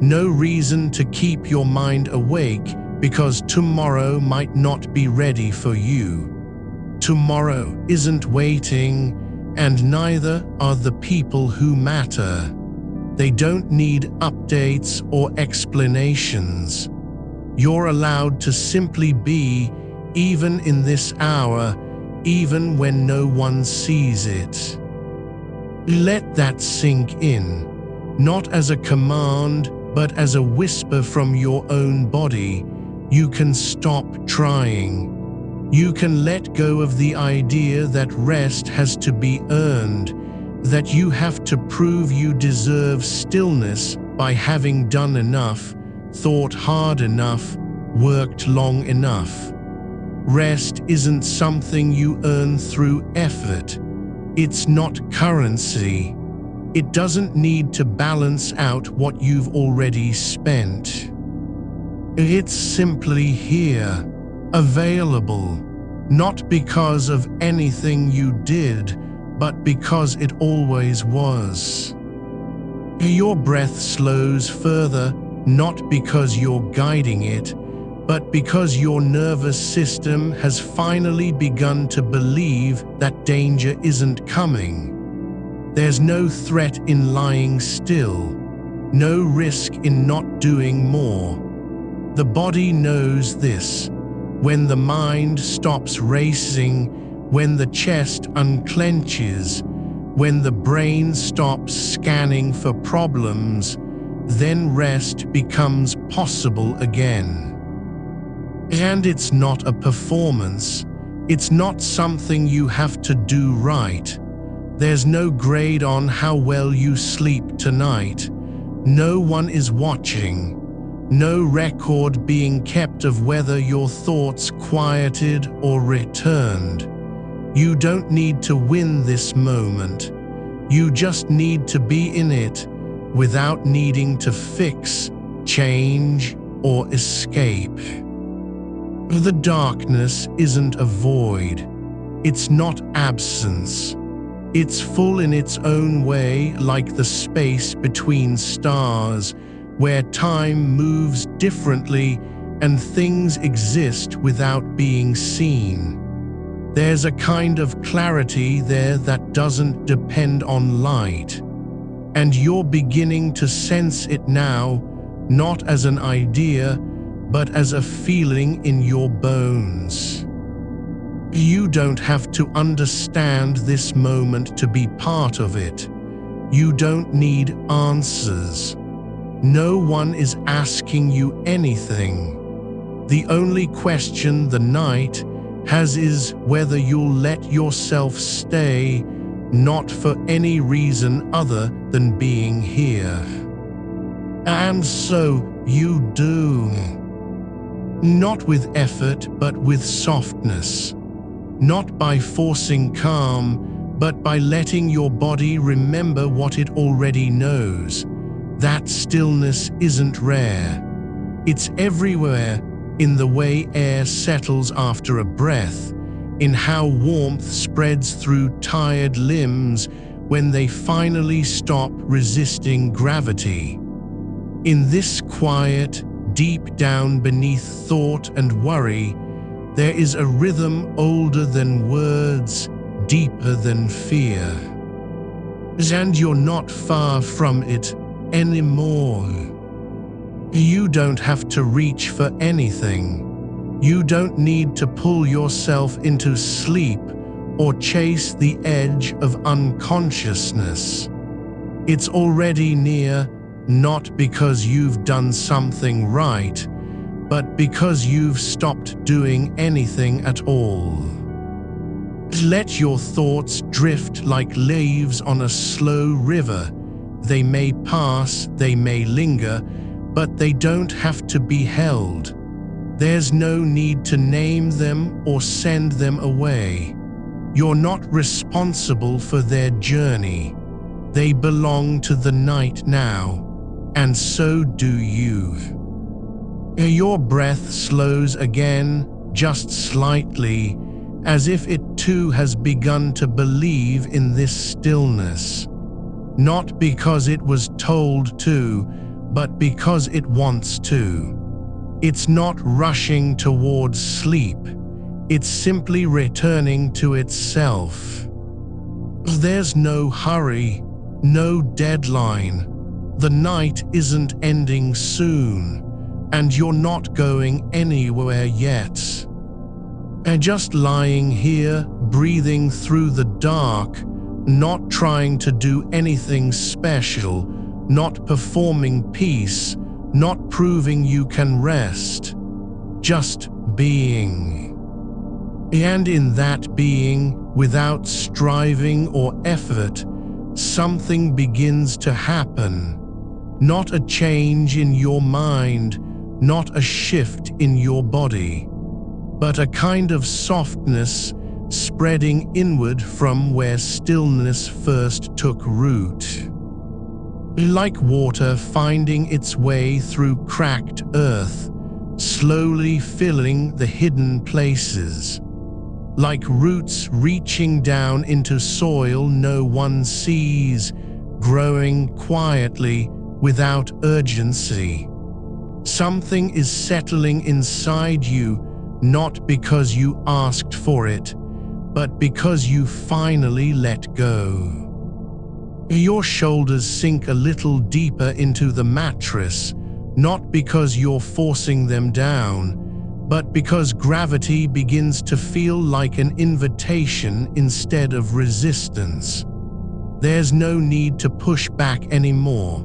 no reason to keep your mind awake because tomorrow might not be ready for you. Tomorrow isn't waiting, and neither are the people who matter. They don't need updates or explanations. You're allowed to simply be, even in this hour, even when no one sees it. Let that sink in, not as a command, but as a whisper from your own body. You can stop trying. You can let go of the idea that rest has to be earned, that you have to prove you deserve stillness by having done enough, thought hard enough, worked long enough. Rest isn't something you earn through effort. It's not currency. It doesn't need to balance out what you've already spent. It's simply here, available, not because of anything you did, but because it always was. Your breath slows further, not because you're guiding it, but because your nervous system has finally begun to believe that danger isn't coming. There's no threat in lying still, no risk in not doing more. The body knows this. When the mind stops racing, when the chest unclenches, when the brain stops scanning for problems, then rest becomes possible again. And it's not a performance. It's not something you have to do right. There's no grade on how well you sleep tonight. No one is watching. No record being kept of whether your thoughts quieted or returned. You don't need to win this moment. You just need to be in it without needing to fix, change, or escape. The darkness isn't a void. It's not absence. It's full in its own way, like the space between stars, where time moves differently and things exist without being seen. There's a kind of clarity there that doesn't depend on light. And you're beginning to sense it now, not as an idea, but as a feeling in your bones. You don't have to understand this moment to be part of it. You don't need answers. No one is asking you anything. The only question the night has is whether you'll let yourself stay, not for any reason other than being here. And so you do. Not with effort, but with softness. Not by forcing calm, but by letting your body remember what it already knows. That stillness isn't rare. It's everywhere, in the way air settles after a breath, in how warmth spreads through tired limbs when they finally stop resisting gravity. In this quiet, deep down beneath thought and worry, there is a rhythm older than words, deeper than fear. And you're not far from it anymore. You don't have to reach for anything. You don't need to pull yourself into sleep or chase the edge of unconsciousness. It's already near, not because you've done something right, but because you've stopped doing anything at all. Let your thoughts drift like leaves on a slow river. They may pass, they may linger, but they don't have to be held. There's no need to name them or send them away. You're not responsible for their journey. They belong to the night now, and so do you. Your breath slows again, just slightly, as if it too has begun to believe in this stillness. Not because it was told to, but because it wants to. It's not rushing towards sleep. It's simply returning to itself. There's no hurry, no deadline. The night isn't ending soon, and you're not going anywhere yet. And just lying here, breathing through the dark, not trying to do anything special, not performing peace, not proving you can rest, just being. And in that being, without striving or effort, something begins to happen. Not a change in your mind, not a shift in your body, but a kind of softness spreading inward from where stillness first took root. Like water finding its way through cracked earth, slowly filling the hidden places. Like roots reaching down into soil no one sees, growing quietly without urgency. Something is settling inside you, not because you asked for it, but because you finally let go. Your shoulders sink a little deeper into the mattress, not because you're forcing them down, but because gravity begins to feel like an invitation instead of resistance. There's no need to push back anymore.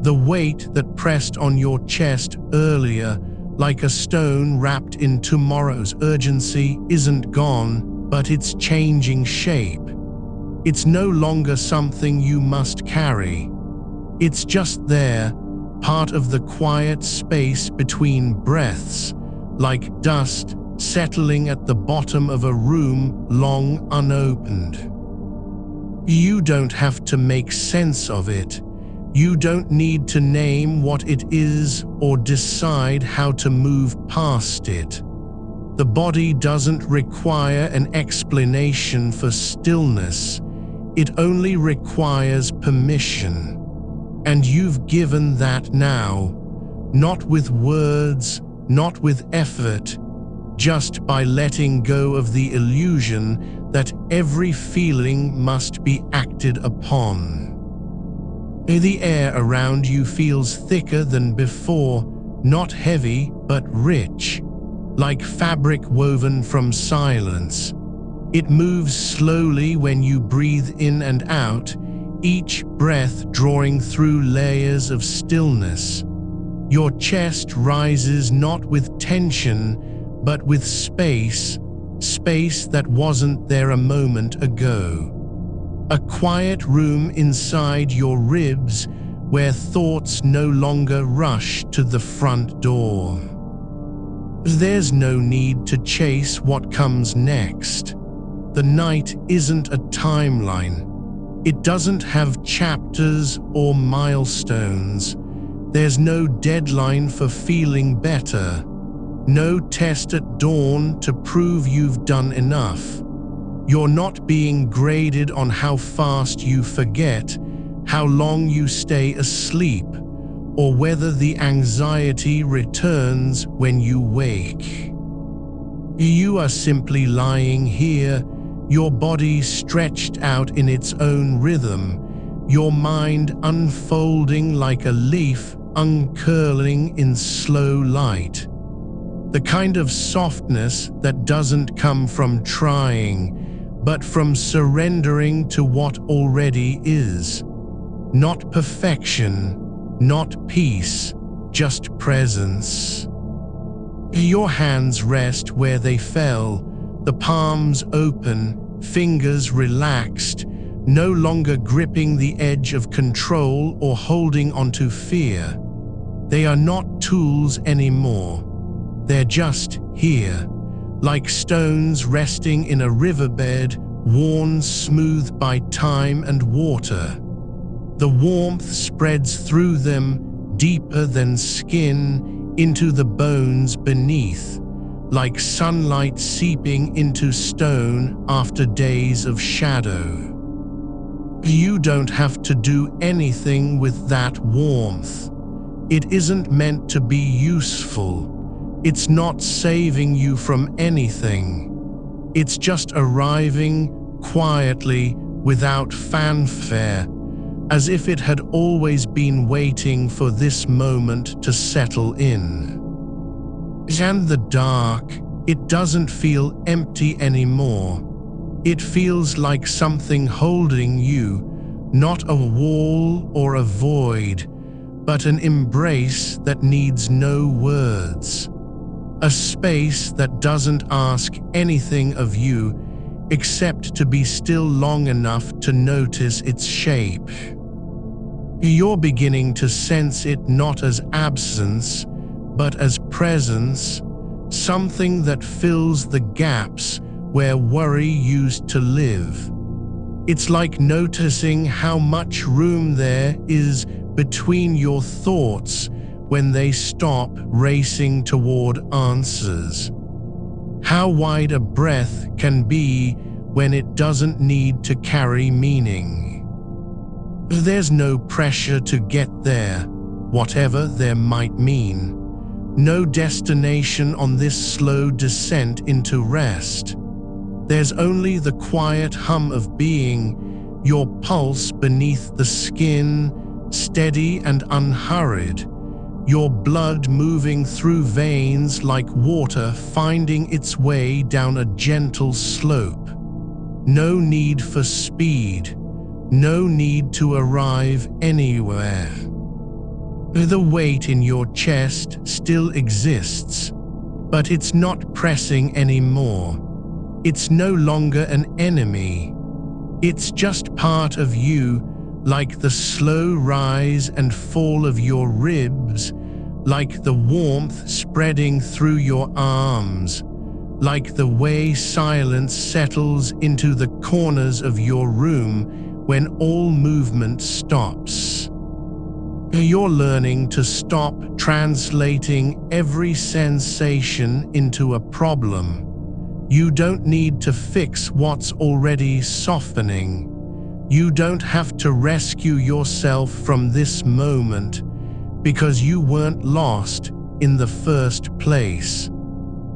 The weight that pressed on your chest earlier, like a stone wrapped in tomorrow's urgency, isn't gone, but it's changing shape. It's no longer something you must carry. It's just there, part of the quiet space between breaths, like dust settling at the bottom of a room long unopened. You don't have to make sense of it. You don't need to name what it is or decide how to move past it. The body doesn't require an explanation for stillness. It only requires permission. And you've given that now, not with words, not with effort, just by letting go of the illusion that every feeling must be acted upon. The air around you feels thicker than before, not heavy but rich, like fabric woven from silence. It moves slowly when you breathe in and out, each breath drawing through layers of stillness. Your chest rises not with tension, but with space, space that wasn't there a moment ago. A quiet room inside your ribs where thoughts no longer rush to the front door. There's no need to chase what comes next. The night isn't a timeline. It doesn't have chapters or milestones. There's no deadline for feeling better. No test at dawn to prove you've done enough. You're not being graded on how fast you forget, how long you stay asleep, or whether the anxiety returns when you wake. You are simply lying here, your body stretched out in its own rhythm, your mind unfolding like a leaf uncurling in slow light. The kind of softness that doesn't come from trying, but from surrendering to what already is. Not perfection, not peace, just presence. Your hands rest where they fell, the palms open, fingers relaxed, no longer gripping the edge of control or holding onto fear. They are not tools anymore. They're just here, like stones resting in a riverbed, worn smooth by time and water. The warmth spreads through them, deeper than skin, into the bones beneath, like sunlight seeping into stone after days of shadow. You don't have to do anything with that warmth. It isn't meant to be useful. It's not saving you from anything. It's just arriving quietly, without fanfare, as if it had always been waiting for this moment to settle in. And the dark, it doesn't feel empty anymore. It feels like something holding you, not a wall or a void, but an embrace that needs no words. A space that doesn't ask anything of you except to be still long enough to notice its shape. You're beginning to sense it not as absence, but as presence, something that fills the gaps where worry used to live. It's like noticing how much room there is between your thoughts when they stop racing toward answers. How wide a breath can be when it doesn't need to carry meaning. There's no pressure to get there, whatever there might mean. No destination on this slow descent into rest. There's only the quiet hum of being, your pulse beneath the skin, steady and unhurried, your blood moving through veins like water finding its way down a gentle slope. No need for speed, no need to arrive anywhere. The weight in your chest still exists, but it's not pressing anymore. It's no longer an enemy. It's just part of you, like the slow rise and fall of your ribs, like the warmth spreading through your arms, like the way silence settles into the corners of your room when all movement stops. You're learning to stop translating every sensation into a problem. You don't need to fix what's already softening. You don't have to rescue yourself from this moment because you weren't lost in the first place.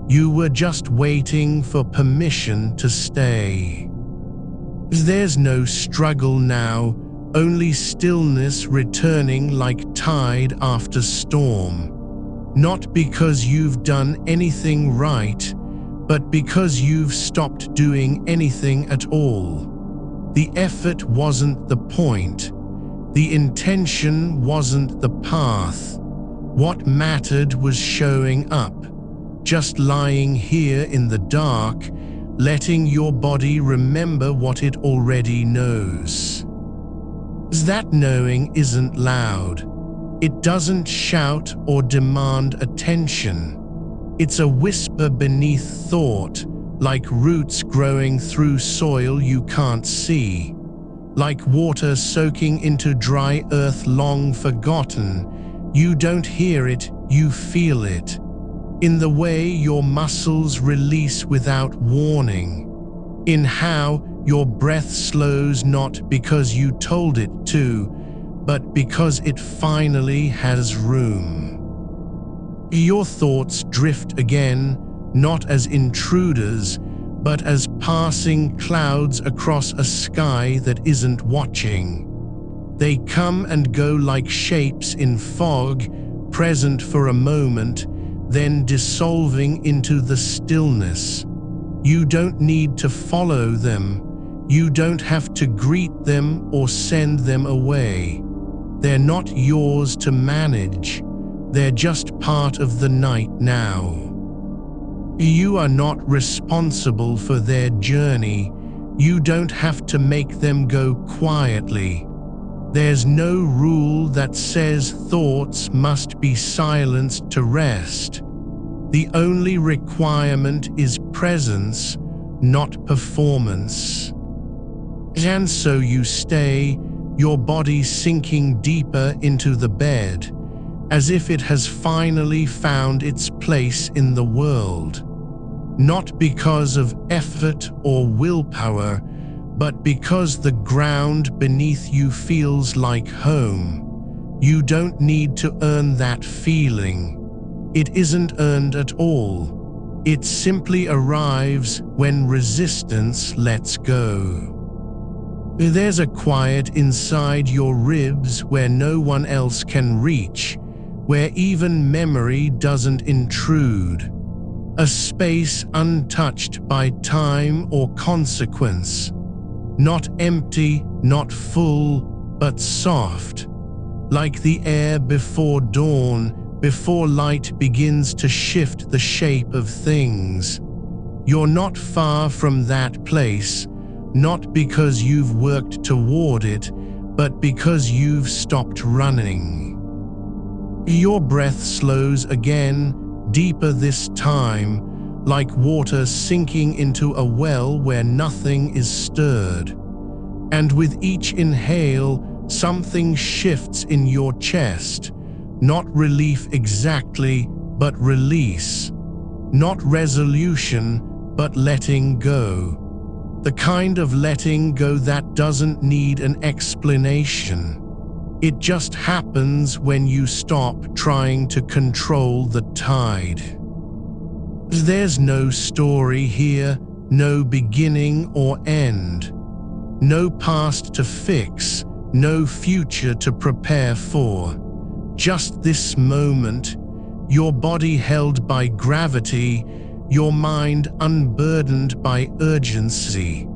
You were just waiting for permission to stay. There's no struggle now, only stillness returning like tide after storm. Not because you've done anything right, but because you've stopped doing anything at all. The effort wasn't the point. The intention wasn't the path. What mattered was showing up, just lying here in the dark, letting your body remember what it already knows. That knowing isn't loud. It doesn't shout or demand attention. It's a whisper beneath thought, like roots growing through soil you can't see, like water soaking into dry earth long forgotten. You don't hear it, you feel it, in the way your muscles release without warning, in how your breath slows not because you told it to, but because it finally has room. Your thoughts drift again, not as intruders, but as passing clouds across a sky that isn't watching. They come and go like shapes in fog, present for a moment, then dissolving into the stillness. You don't need to follow them. You don't have to greet them or send them away. They're not yours to manage. They're just part of the night now. You are not responsible for their journey. You don't have to make them go quietly. There's no rule that says thoughts must be silenced to rest. The only requirement is presence, not performance. And so you stay, your body sinking deeper into the bed, as if it has finally found its place in the world. Not because of effort or willpower, but because the ground beneath you feels like home. You don't need to earn that feeling. It isn't earned at all. It simply arrives when resistance lets go. There's a quiet inside your ribs where no one else can reach, where even memory doesn't intrude. A space untouched by time or consequence. Not empty, not full, but soft. Like the air before dawn, before light begins to shift the shape of things. You're not far from that place, not because you've worked toward it, but because you've stopped running. Your breath slows again, deeper this time, like water sinking into a well where nothing is stirred. And with each inhale, something shifts in your chest. Not relief exactly, but release. Not resolution, but letting go. The kind of letting go that doesn't need an explanation. It just happens when you stop trying to control the tide. There's no story here, no beginning or end. No past to fix, no future to prepare for. Just this moment, your body held by gravity, your mind unburdened by urgency.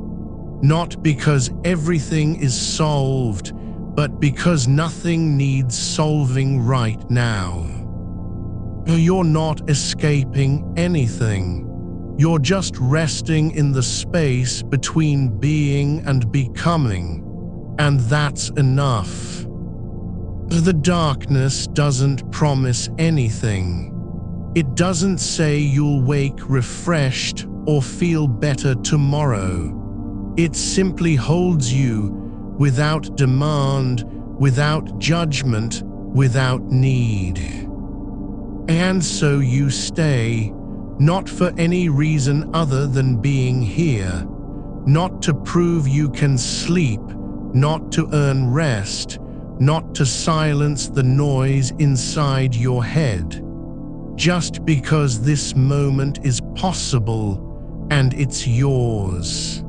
Not because everything is solved, but because nothing needs solving right now. You're not escaping anything. You're just resting in the space between being and becoming, and that's enough. The darkness doesn't promise anything. It doesn't say you'll wake refreshed or feel better tomorrow. It simply holds you without demand, without judgment, without need. And so you stay, not for any reason other than being here, not to prove you can sleep, not to earn rest, not to silence the noise inside your head, just because this moment is possible and it's yours.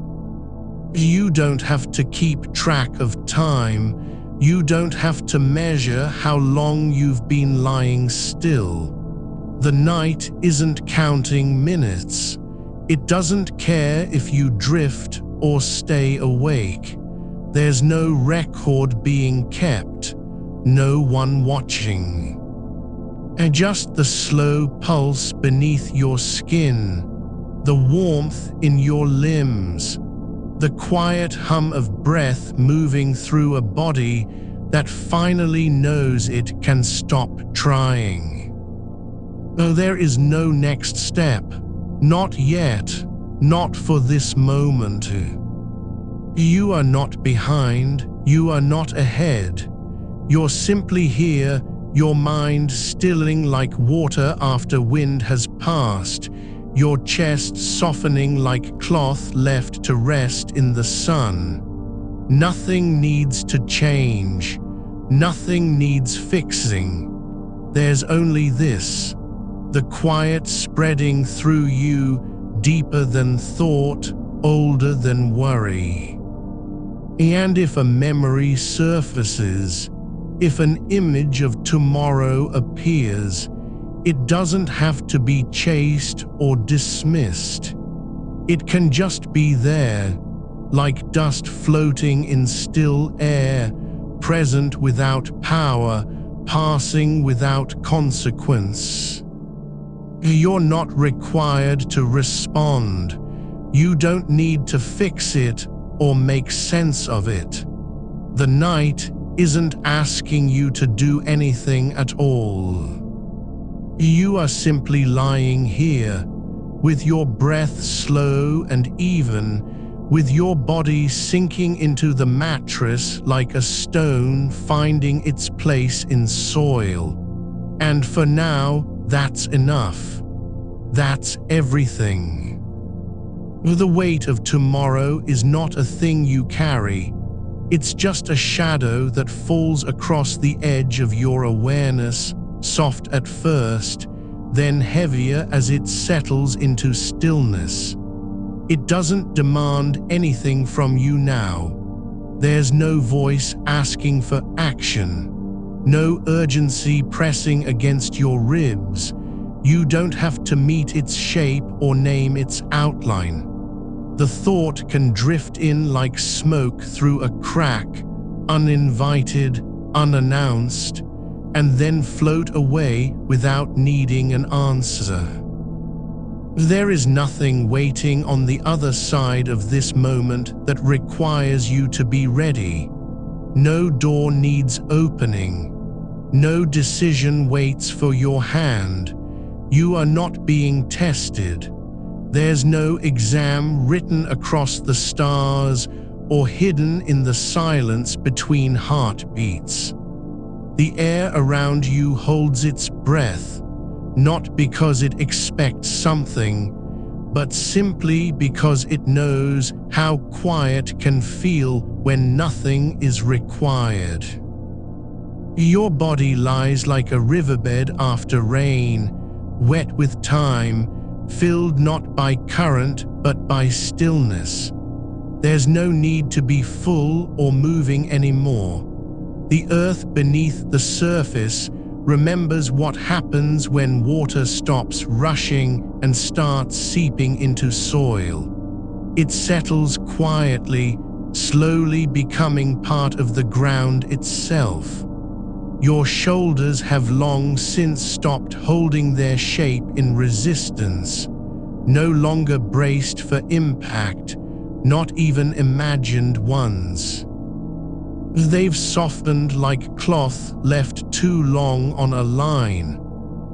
You don't have to keep track of time. You don't have to measure how long you've been lying still. The night isn't counting minutes. It doesn't care if you drift or stay awake. There's no record being kept, no one watching. And just the slow pulse beneath your skin, the warmth in your limbs, the quiet hum of breath moving through a body that finally knows it can stop trying. Though there is no next step, not yet, not for this moment. You are not behind, you are not ahead. You're simply here, your mind stilling like water after wind has passed, your chest softening like cloth left to rest in the sun. Nothing needs to change. Nothing needs fixing. There's only this, the quiet spreading through you, deeper than thought, older than worry. And if a memory surfaces, if an image of tomorrow appears, it doesn't have to be chased or dismissed. It can just be there, like dust floating in still air, present without power, passing without consequence. You're not required to respond. You don't need to fix it or make sense of it. The night isn't asking you to do anything at all. You are simply lying here, with your breath slow and even, with your body sinking into the mattress like a stone finding its place in soil. And for now, that's enough. That's everything. The weight of tomorrow is not a thing you carry. It's just a shadow that falls across the edge of your awareness, soft at first, then heavier as it settles into stillness. It doesn't demand anything from you now. There's no voice asking for action, no urgency pressing against your ribs. You don't have to meet its shape or name its outline. The thought can drift in like smoke through a crack, uninvited, unannounced, and then float away without needing an answer. There is nothing waiting on the other side of this moment that requires you to be ready. No door needs opening. No decision waits for your hand. You are not being tested. There's no exam written across the stars or hidden in the silence between heartbeats. The air around you holds its breath, not because it expects something, but simply because it knows how quiet can feel when nothing is required. Your body lies like a riverbed after rain, wet with time, filled not by current but by stillness. There's no need to be full or moving anymore. The earth beneath the surface remembers what happens when water stops rushing and starts seeping into soil. It settles quietly, slowly becoming part of the ground itself. Your shoulders have long since stopped holding their shape in resistance, no longer braced for impact, not even imagined ones. They've softened like cloth left too long on a line,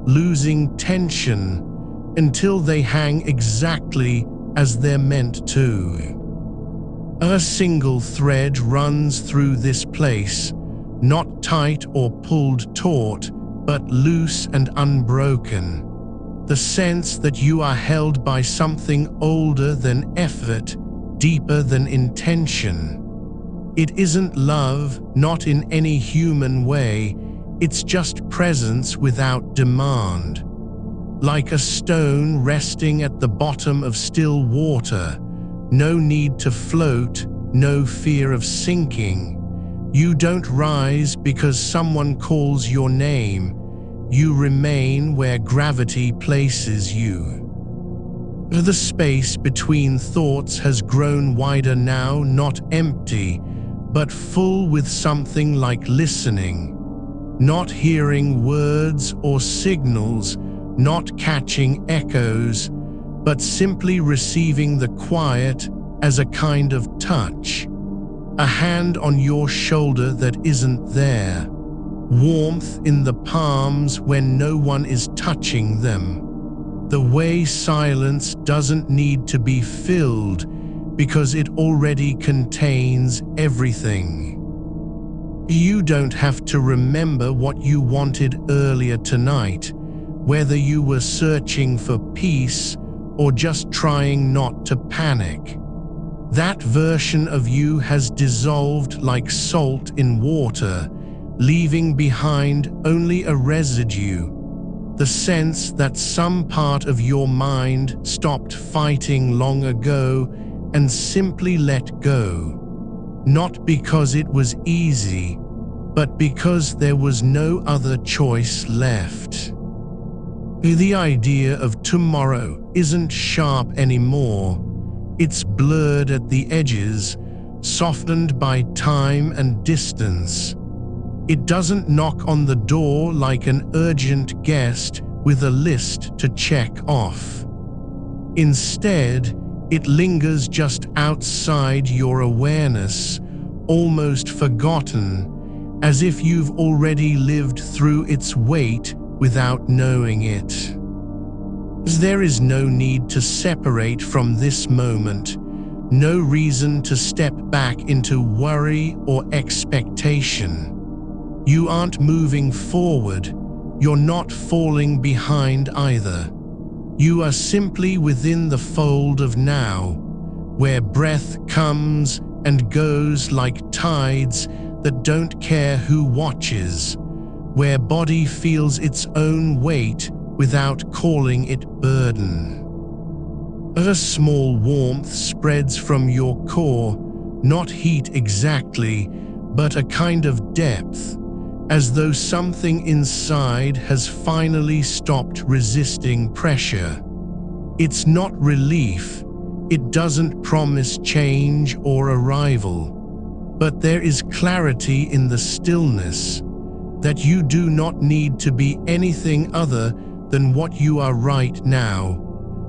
losing tension until they hang exactly as they're meant to. A single thread runs through this place, not tight or pulled taut, but loose and unbroken. The sense that you are held by something older than effort, deeper than intention. It isn't love, not in any human way. It's just presence without demand. Like a stone resting at the bottom of still water, no need to float, no fear of sinking. You don't rise because someone calls your name. You remain where gravity places you. The space between thoughts has grown wider now, not empty, but full with something like listening. Not hearing words or signals, not catching echoes, but simply receiving the quiet as a kind of touch. A hand on your shoulder that isn't there. Warmth in the palms when no one is touching them. The way silence doesn't need to be filled because it already contains everything. You don't have to remember what you wanted earlier tonight, whether you were searching for peace or just trying not to panic. That version of you has dissolved like salt in water, leaving behind only a residue, the sense that some part of your mind stopped fighting long ago and simply let go. Not because it was easy, but because there was no other choice left. The idea of tomorrow isn't sharp anymore. It's blurred at the edges, softened by time and distance. It doesn't knock on the door like an urgent guest with a list to check off. Instead, it lingers just outside your awareness, almost forgotten, as if you've already lived through its weight witut knowing it. There is no need to separate from this moment, no reason to step back into worry or expectation. You aren't moving forward, you're not falling behind either. You are simply within the fold of now, where breath comes and goes like tides that don't care who watches, where body feels its own weight without calling it burden. A small warmth spreads from your core, not heat exactly, but a kind of depth, as though something inside has finally stopped resisting pressure. It's not relief, it doesn't promise change or arrival, but there is clarity in the stillness, that you do not need to be anything other than what you are right now,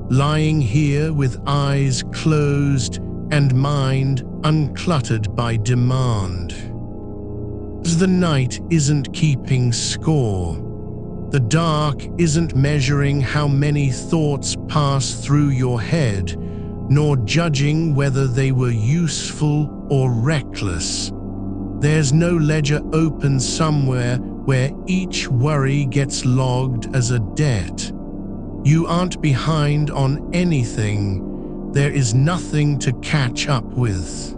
lying here with eyes closed and mind uncluttered by demand. The night isn't keeping score. The dark isn't measuring how many thoughts pass through your head, nor judging whether they were useful or reckless. There's no ledger open somewhere where each worry gets logged as a debt. You aren't behind on anything. There is nothing to catch up with.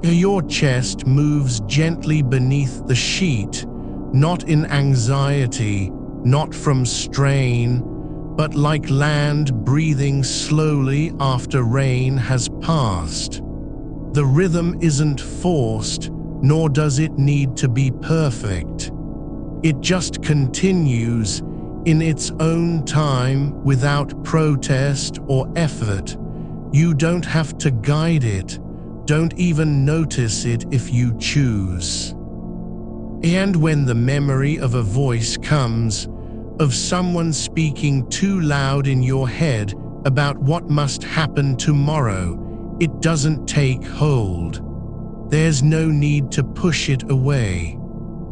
Your chest moves gently beneath the sheet, not in anxiety, not from strain, but like land breathing slowly after rain has passed. The rhythm isn't forced, nor does it need to be perfect. It just continues in its own time without protest or effort. You don't have to guide it, don't even notice it if you choose. And when the memory of a voice comes, of someone speaking too loud in your head about what must happen tomorrow, it doesn't take hold. There's no need to push it away.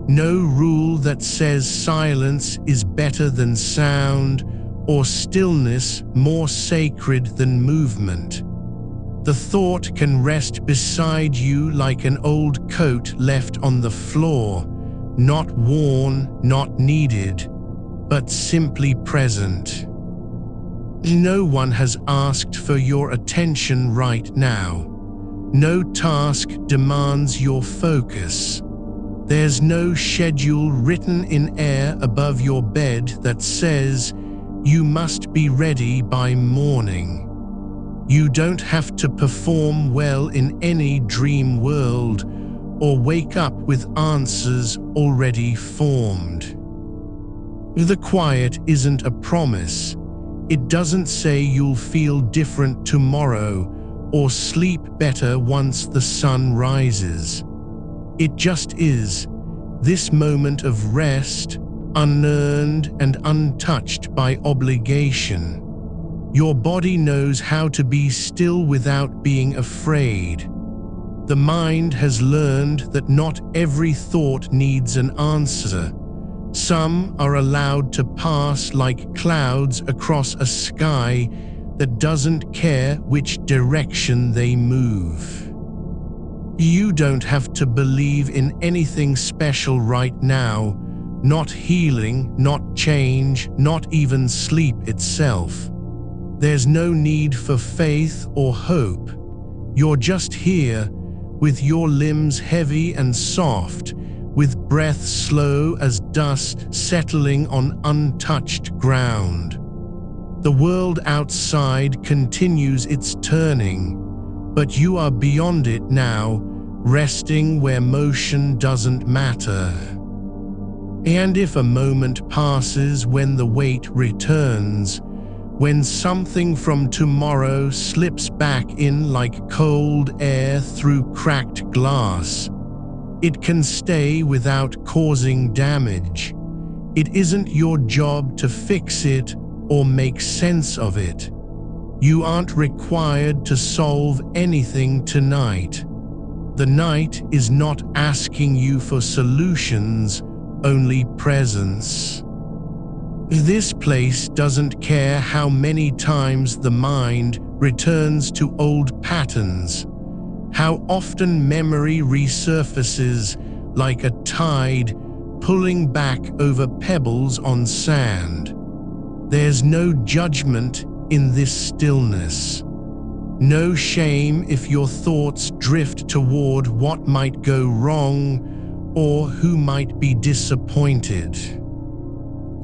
No rule that says silence is better than sound or stillness more sacred than movement. The thought can rest beside you like an old coat left on the floor, not worn, not needed, but simply present. No one has asked for your attention right now. No task demands your focus. There's no schedule written in air above your bed that says you must be ready by morning. You don't have to perform well in any dream world or wake up with answers already formed. The quiet isn't a promise. It doesn't say you'll feel different tomorrow or sleep better once the sun rises. It just is, this moment of rest, unearned and untouched by obligation. Your body knows how to be still without being afraid. The mind has learned that not every thought needs an answer. Some are allowed to pass like clouds across a sky that doesn't care which direction they move. You don't have to believe in anything special right now, not healing, not change, not even sleep itself. There's no need for faith or hope. You're just here, with your limbs heavy and soft, with breath slow as dust settling on untouched ground. The world outside continues its turning, but you are beyond it now, resting where motion doesn't matter. And if a moment passes when the weight returns, when something from tomorrow slips back in like cold air through cracked glass, it can stay without causing damage. It isn't your job to fix it or make sense of it. You aren't required to solve anything tonight. The night is not asking you for solutions, only presence. This place doesn't care how many times the mind returns to old patterns, how often memory resurfaces like a tide pulling back over pebbles on sand. There's no judgment in this stillness. No shame if your thoughts drift toward what might go wrong or who might be disappointed.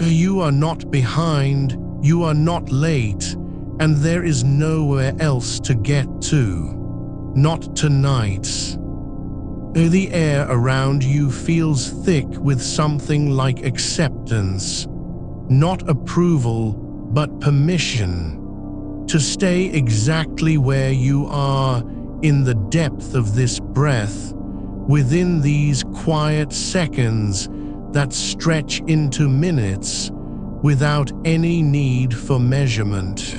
You are not behind, you are not late, and there is nowhere else to get to. Not tonight. The air around you feels thick with something like acceptance, not approval, but permission. To stay exactly where you are in the depth of this breath, within these quiet seconds that stretch into minutes without any need for measurement.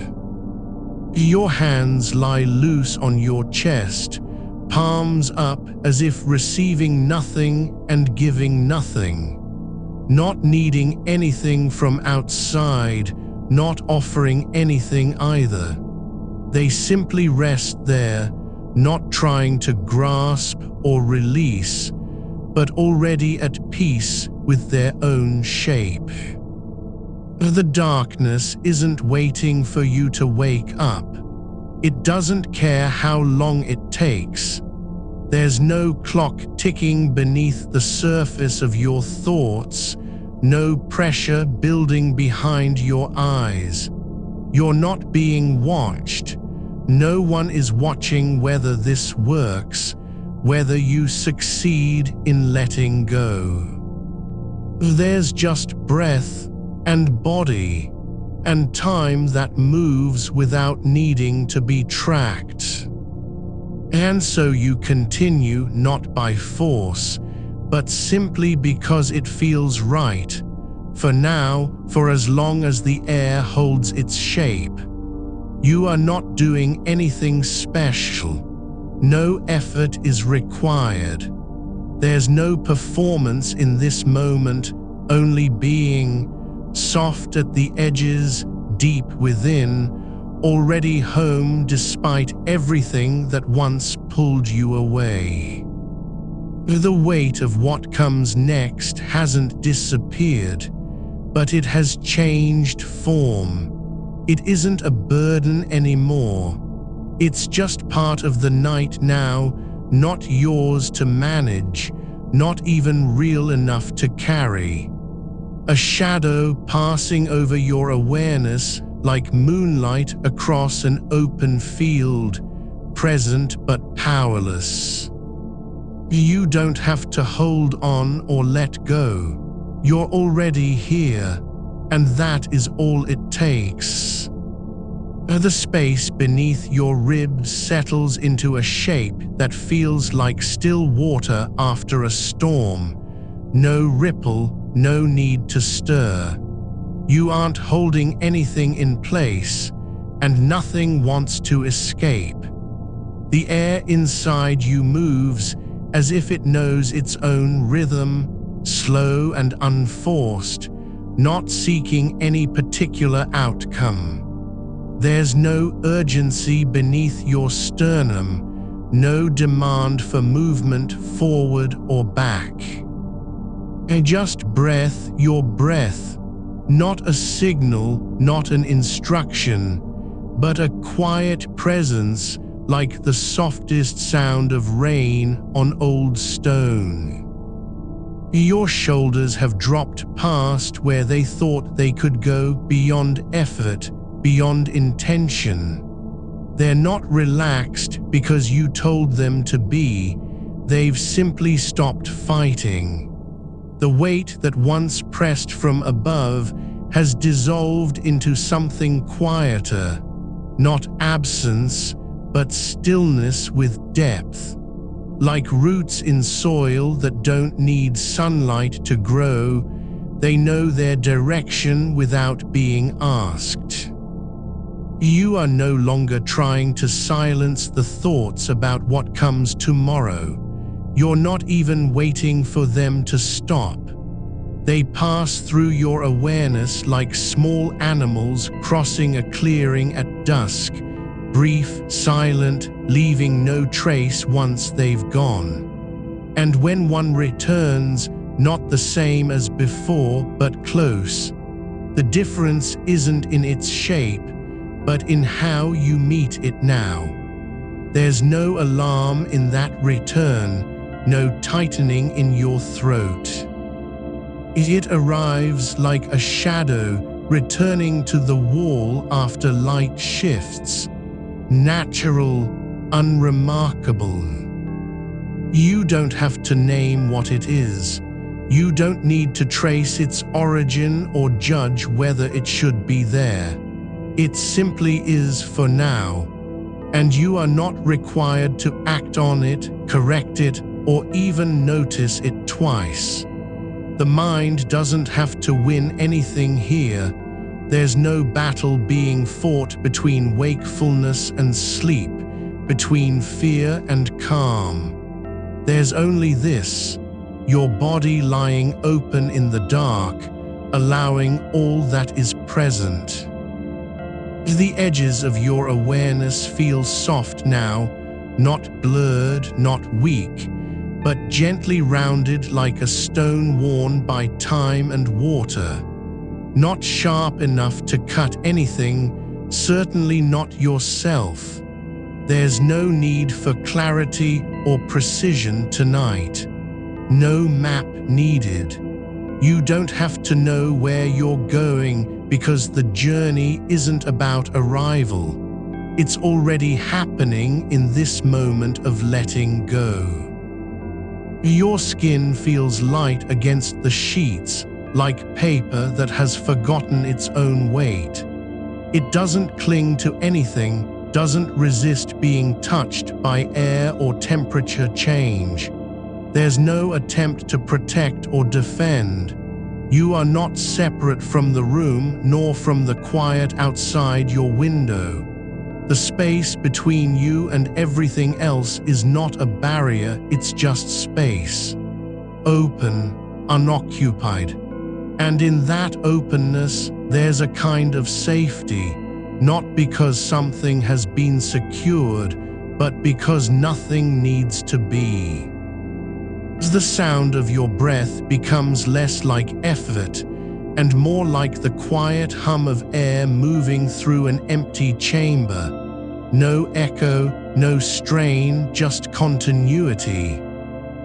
Your hands lie loose on your chest, palms up as if receiving nothing and giving nothing. Not needing anything from outside, not offering anything either. They simply rest there, not trying to grasp or release, but already at peace with their own shape. The darkness isn't waiting for you to wake up. It doesn't care how long it takes. There's no clock ticking beneath the surface of your thoughts, no pressure building behind your eyes. You're not being watched. No one is watching whether this works, whether you succeed in letting go. There's just breath and body and time that moves without needing to be tracked. And so you continue not by force, but simply because it feels right. For now, for as long as the air holds its shape. You are not doing anything special. No effort is required. There's no performance in this moment, only being, soft at the edges, deep within, already home despite everything that once pulled you away. The weight of what comes next hasn't disappeared, but it has changed form. It isn't a burden anymore. It's just part of the night now, not yours to manage, not even real enough to carry. A shadow passing over your awareness like moonlight across an open field, present but powerless. You don't have to hold on or let go. You're already here, and that is all it takes. The space beneath your ribs settles into a shape that feels like still water after a storm. No ripple, no need to stir. You aren't holding anything in place, and nothing wants to escape. The air inside you moves as if it knows its own rhythm, slow and unforced, not seeking any particular outcome. There's no urgency beneath your sternum, no demand for movement forward or back. Just breath, your breath, not a signal, not an instruction, but a quiet presence like the softest sound of rain on old stone. Your shoulders have dropped past where they thought they could go, beyond effort, beyond intention. They're not relaxed because you told them to be. They've simply stopped fighting. The weight that once pressed from above has dissolved into something quieter, not absence, but stillness with depth. Like roots in soil that don't need sunlight to grow, they know their direction without being asked. You are no longer trying to silence the thoughts about what comes tomorrow. You're not even waiting for them to stop. They pass through your awareness like small animals crossing a clearing at dusk, brief, silent, leaving no trace once they've gone. And when one returns, not the same as before, but close. The difference isn't in its shape, but in how you meet it now. There's no alarm in that return, no tightening in your throat. It arrives like a shadow returning to the wall after light shifts. Natural, unremarkable. You don't have to name what it is. You don't need to trace its origin or judge whether it should be there. It simply is for now, and you are not required to act on it, correct it, or even notice it twice. The mind doesn't have to win anything here. There's no battle being fought between wakefulness and sleep, between fear and calm. There's only this: your body lying open in the dark, allowing all that is present. The edges of your awareness feel soft now, not blurred, not weak, but gently rounded like a stone worn by time and water. Not sharp enough to cut anything, certainly not yourself. There's no need for clarity or precision tonight. No map needed. You don't have to know where you're going because the journey isn't about arrival. It's already happening in this moment of letting go. Your skin feels light against the sheets, like paper that has forgotten its own weight. It doesn't cling to anything, doesn't resist being touched by air or temperature change. There's no attempt to protect or defend. You are not separate from the room nor from the quiet outside your window. The space between you and everything else is not a barrier, it's just space. Open, unoccupied. And in that openness, there's a kind of safety, not because something has been secured, but because nothing needs to be. The sound of your breath becomes less like effort and more like the quiet hum of air moving through an empty chamber. No echo, no strain, just continuity.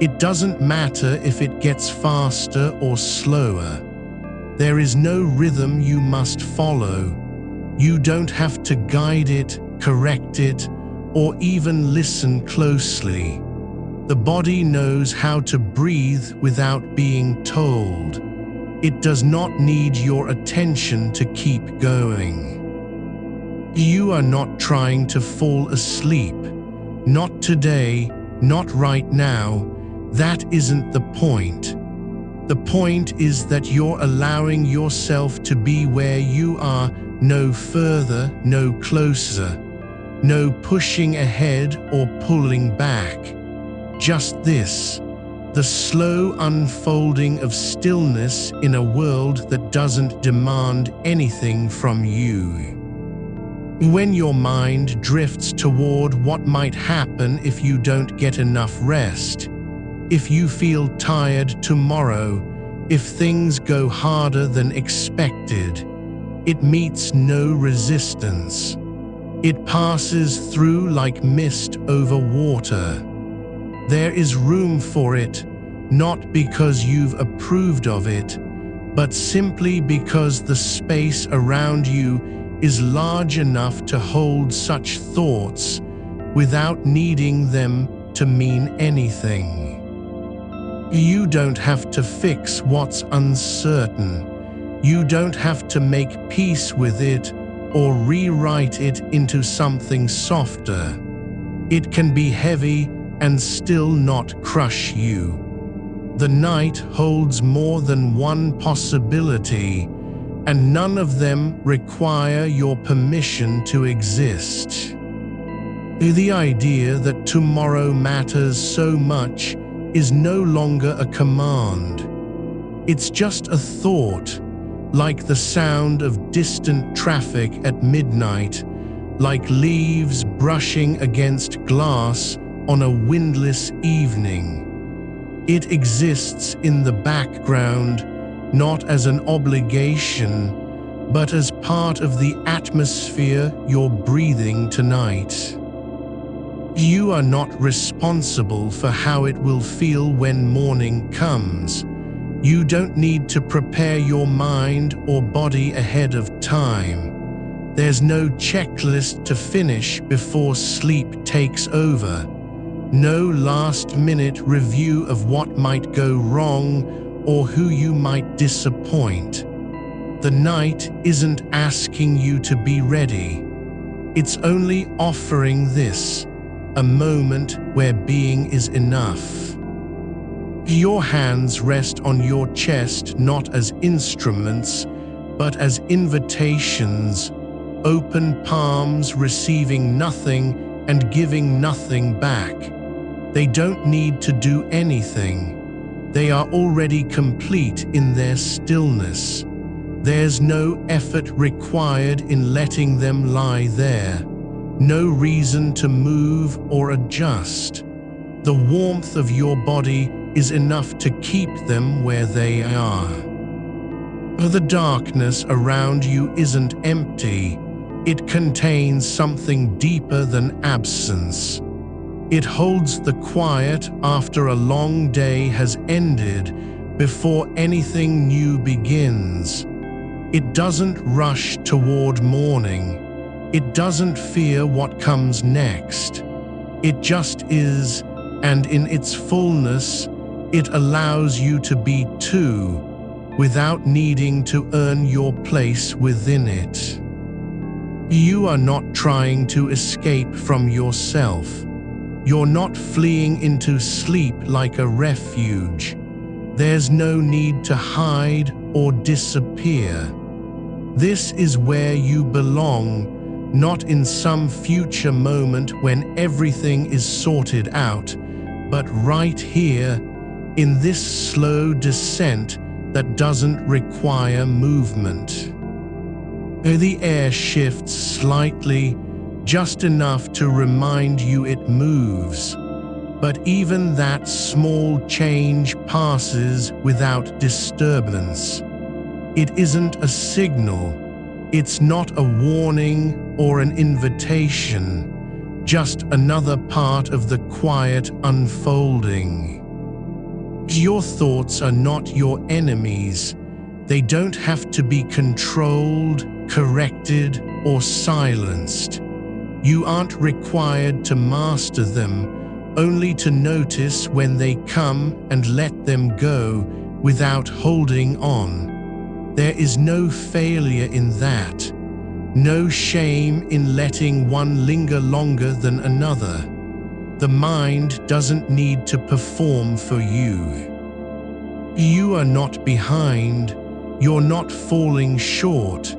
It doesn't matter if it gets faster or slower. There is no rhythm you must follow. You don't have to guide it, correct it, or even listen closely. The body knows how to breathe without being told. It does not need your attention to keep going. You are not trying to fall asleep. Not today, not right now. That isn't the point. The point is that you're allowing yourself to be where you are, no further, no closer, no pushing ahead or pulling back. Just this, the slow unfolding of stillness in a world that doesn't demand anything from you. When your mind drifts toward what might happen if you don't get enough rest, if you feel tired tomorrow, if things go harder than expected, it meets no resistance. It passes through like mist over water. There is room for it, not because you've approved of it, but simply because the space around you is large enough to hold such thoughts without needing them to mean anything. You don't have to fix what's uncertain. You don't have to make peace with it or rewrite it into something softer. It can be heavy and still not crush you. The night holds more than one possibility, and none of them require your permission to exist. The idea that tomorrow matters so much is no longer a command. It's just a thought, like the sound of distant traffic at midnight, like leaves brushing against glass on a windless evening. It exists in the background, not as an obligation, but as part of the atmosphere you're breathing tonight. You are not responsible for how it will feel when morning comes. You don't need to prepare your mind or body ahead of time. There's no checklist to finish before sleep takes over. No last-minute review of what might go wrong or who you might disappoint. The night isn't asking you to be ready. It's only offering this, a moment where being is enough. Your hands rest on your chest not as instruments, but as invitations, open palms receiving nothing and giving nothing back. They don't need to do anything. They are already complete in their stillness. There's no effort required in letting them lie there. No reason to move or adjust. The warmth of your body is enough to keep them where they are. The darkness around you isn't empty. It contains something deeper than absence. It holds the quiet after a long day has ended, before anything new begins. It doesn't rush toward morning. It doesn't fear what comes next. It just is, and in its fullness, it allows you to be too, without needing to earn your place within it. You are not trying to escape from yourself. You're not fleeing into sleep like a refuge. There's no need to hide or disappear. This is where you belong, not in some future moment when everything is sorted out, but right here, in this slow descent that doesn't require movement. The air shifts slightly, just enough to remind you it moves, but even that small change passes without disturbance. It isn't a signal, it's not a warning or an invitation, just another part of the quiet unfolding. Your thoughts are not your enemies. They don't have to be controlled, corrected, or silenced. You aren't required to master them, only to notice when they come and let them go without holding on. There is no failure in that, no shame in letting one linger longer than another. The mind doesn't need to perform for you. You are not behind, you're not falling short.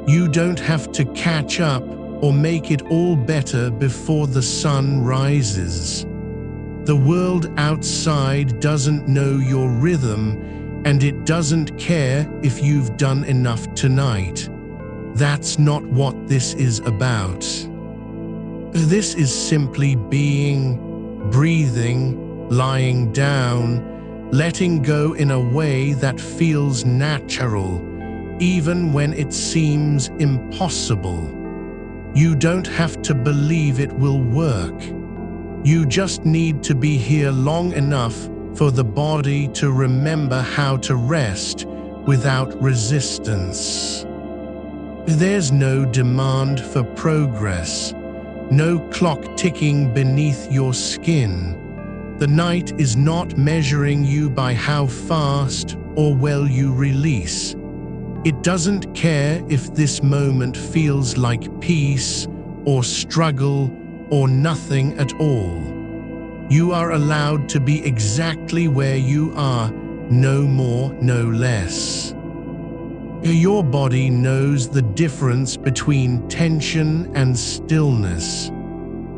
You don't have to catch up or make it all better before the sun rises. The world outside doesn't know your rhythm, and it doesn't care if you've done enough tonight. That's not what this is about. This is simply being, breathing, lying down, letting go in a way that feels natural, even when it seems impossible. You don't have to believe it will work. You just need to be here long enough for the body to remember how to rest without resistance. There's no demand for progress, no clock ticking beneath your skin. The night is not measuring you by how fast or well you release. It doesn't care if this moment feels like peace or struggle or nothing at all. You are allowed to be exactly where you are, no more, no less. Your body knows the difference between tension and stillness.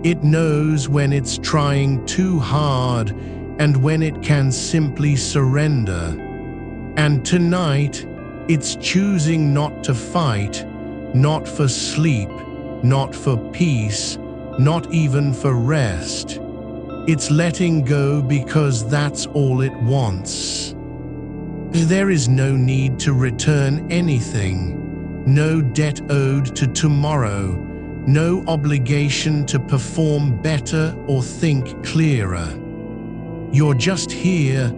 It knows when it's trying too hard and when it can simply surrender. And tonight, it's choosing not to fight, not for sleep, not for peace, not even for rest. It's letting go because that's all it wants. There is no need to return anything, no debt owed to tomorrow, no obligation to perform better or think clearer. You're just here,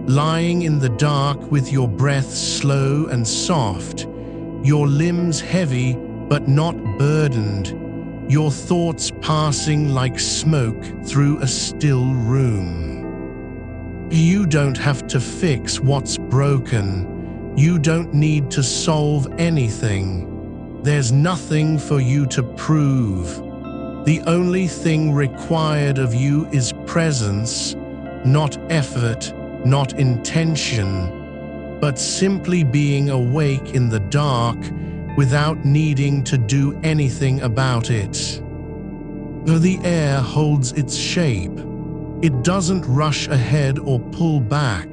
lying in the dark with your breath slow and soft, your limbs heavy but not burdened, your thoughts passing like smoke through a still room. You don't have to fix what's broken. You don't need to solve anything. There's nothing for you to prove. The only thing required of you is presence, not effort, not intention, but simply being awake in the dark without needing to do anything about it. The air holds its shape. It doesn't rush ahead or pull back.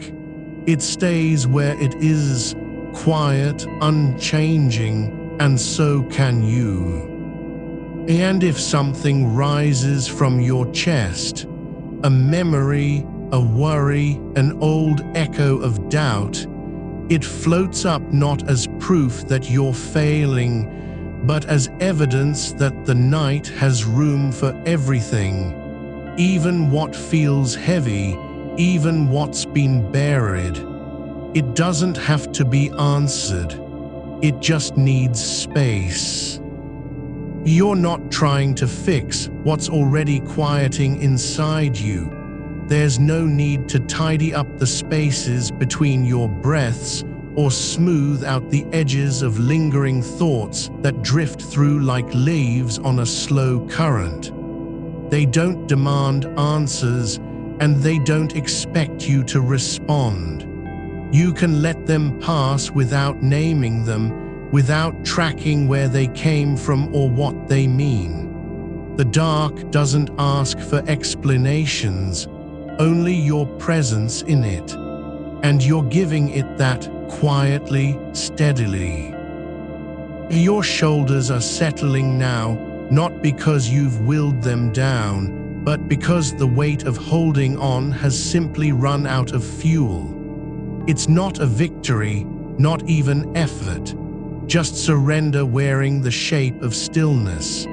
It stays where it is, quiet, unchanging, and so can you. And if something rises from your chest, a memory, a worry, an old echo of doubt, it floats up not as proof that you're failing, but as evidence that the night has room for everything. Even what feels heavy, even what's been buried. It doesn't have to be answered. It just needs space. You're not trying to fix what's already quieting inside you. There's no need to tidy up the spaces between your breaths or smooth out the edges of lingering thoughts that drift through like leaves on a slow current. They don't demand answers, and they don't expect you to respond. You can let them pass without naming them, without tracking where they came from or what they mean. The dark doesn't ask for explanations, only your presence in it. And you're giving it that quietly, steadily. Your shoulders are settling now, not because you've willed them down, but because the weight of holding on has simply run out of fuel. It's not a victory, not even effort, just surrender wearing the shape of stillness.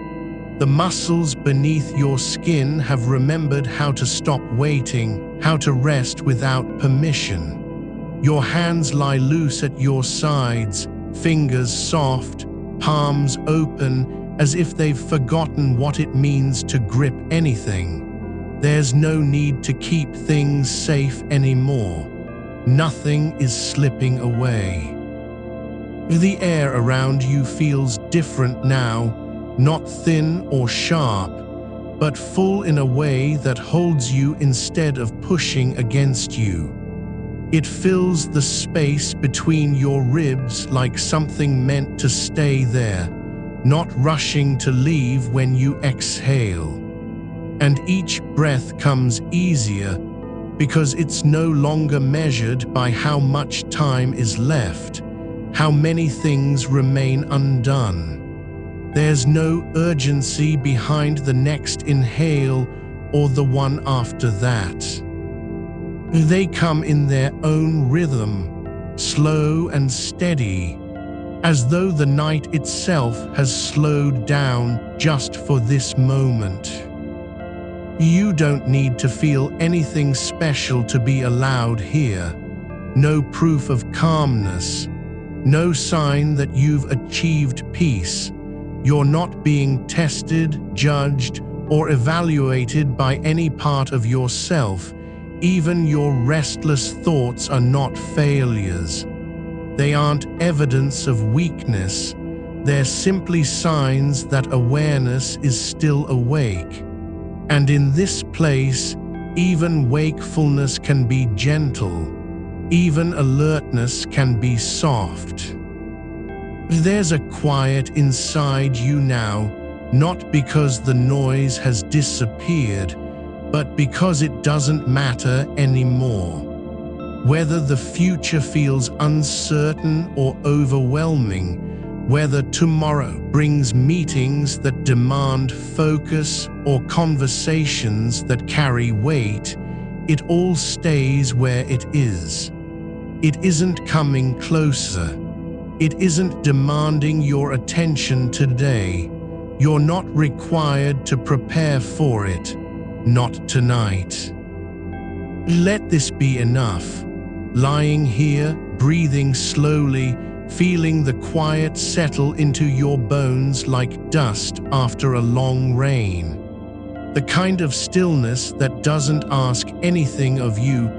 The muscles beneath your skin have remembered how to stop waiting, how to rest without permission. Your hands lie loose at your sides, fingers soft, palms open, as if they've forgotten what it means to grip anything. There's no need to keep things safe anymore. Nothing is slipping away. The air around you feels different now, not thin or sharp, but full in a way that holds you instead of pushing against you. It fills the space between your ribs like something meant to stay there, not rushing to leave when you exhale. And each breath comes easier because it's no longer measured by how much time is left, how many things remain undone. There's no urgency behind the next inhale or the one after that. They come in their own rhythm, slow and steady, as though the night itself has slowed down just for this moment. You don't need to feel anything special to be allowed here. No proof of calmness, no sign that you've achieved peace. You're not being tested, judged, or evaluated by any part of yourself. Even your restless thoughts are not failures. They aren't evidence of weakness. They're simply signs that awareness is still awake. And in this place, even wakefulness can be gentle. Even alertness can be soft. There's a quiet inside you now, not because the noise has disappeared, but because it doesn't matter anymore. Whether the future feels uncertain or overwhelming, whether tomorrow brings meetings that demand focus or conversations that carry weight, it all stays where it is. It isn't coming closer. It isn't demanding your attention today. You're not required to prepare for it. Not tonight. Let this be enough. Lying here, breathing slowly, feeling the quiet settle into your bones like dust after a long rain. The kind of stillness that doesn't ask anything of you,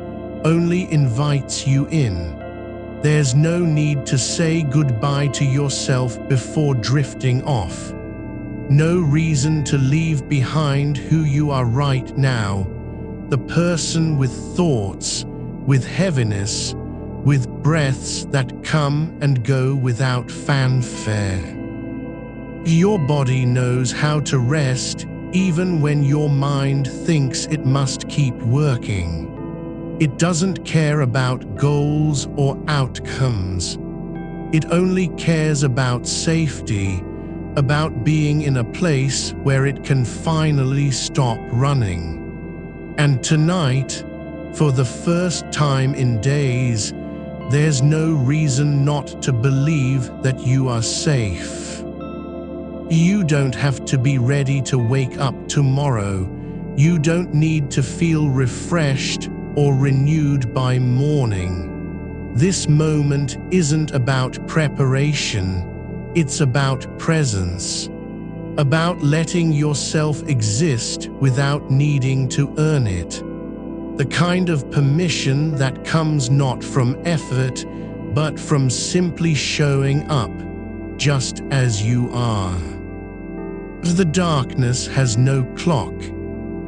only invites you in. There's no need to say goodbye to yourself before drifting off. No reason to leave behind who you are right now, the person with thoughts, with heaviness, with breaths that come and go without fanfare. Your body knows how to rest even when your mind thinks it must keep working. It doesn't care about goals or outcomes. It only cares about safety, about being in a place where it can finally stop running. And tonight, for the first time in days, there's no reason not to believe that you are safe. You don't have to be ready to wake up tomorrow. You don't need to feel refreshed or renewed by morning. This moment isn't about preparation, it's about presence, about letting yourself exist without needing to earn it. The kind of permission that comes not from effort, but from simply showing up, just as you are. The darkness has no clock.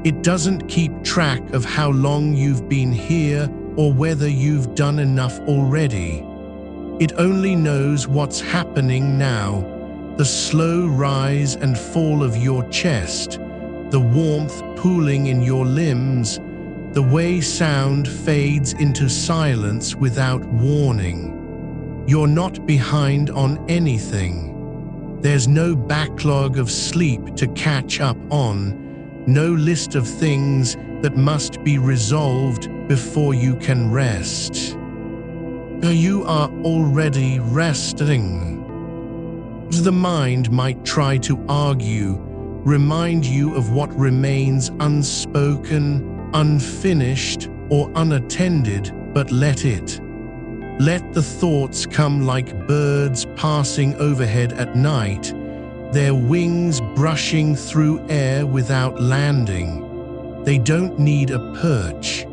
It doesn't keep track of how long you've been here or whether you've done enough already. It only knows what's happening now, the slow rise and fall of your chest, the warmth pooling in your limbs, the way sound fades into silence without warning. You're not behind on anything. There's no backlog of sleep to catch up on, no list of things that must be resolved before you can rest. You are already resting. The mind might try to argue, remind you of what remains unspoken, unfinished, or unattended, but let it. Let the thoughts come like birds passing overhead at night, their wings brushing through air without landing. They don't need a perch.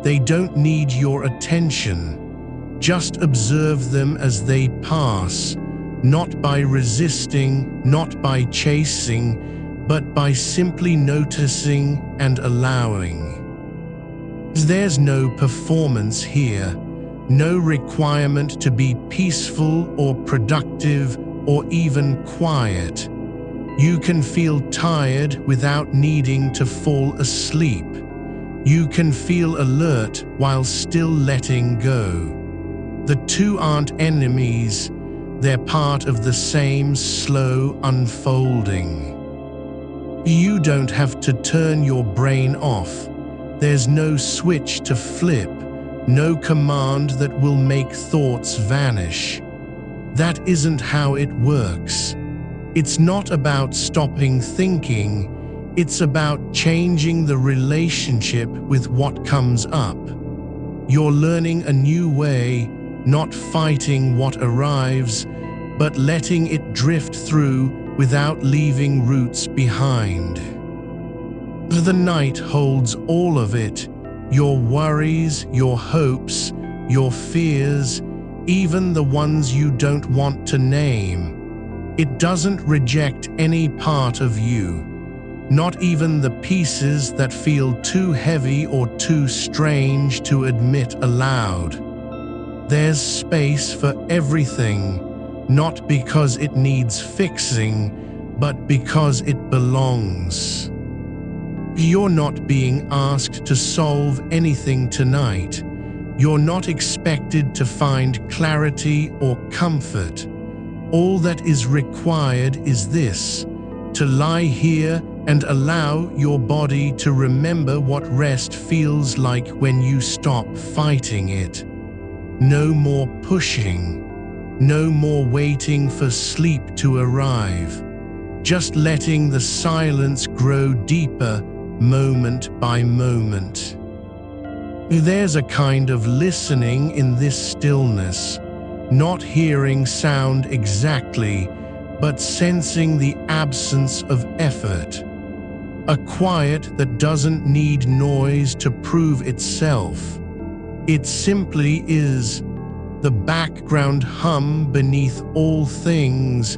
They don't need your attention. Just observe them as they pass, not by resisting, not by chasing, but by simply noticing and allowing. There's no performance here, no requirement to be peaceful or productive or even quiet. You can feel tired without needing to fall asleep. You can feel alert while still letting go. The two aren't enemies, they're part of the same slow unfolding. You don't have to turn your brain off. There's no switch to flip, no command that will make thoughts vanish. That isn't how it works. It's not about stopping thinking, it's about changing the relationship with what comes up. You're learning a new way, not fighting what arrives, but letting it drift through without leaving roots behind. The night holds all of it, your worries, your hopes, your fears, even the ones you don't want to name. It doesn't reject any part of you, not even the pieces that feel too heavy or too strange to admit aloud. There's space for everything, not because it needs fixing, but because it belongs. You're not being asked to solve anything tonight. You're not expected to find clarity or comfort. All that is required is this: to lie here and allow your body to remember what rest feels like when you stop fighting it. No more pushing. No more waiting for sleep to arrive. Just letting the silence grow deeper moment by moment. There's a kind of listening in this stillness, not hearing sound exactly, but sensing the absence of effort. A quiet that doesn't need noise to prove itself. It simply is, the background hum beneath all things,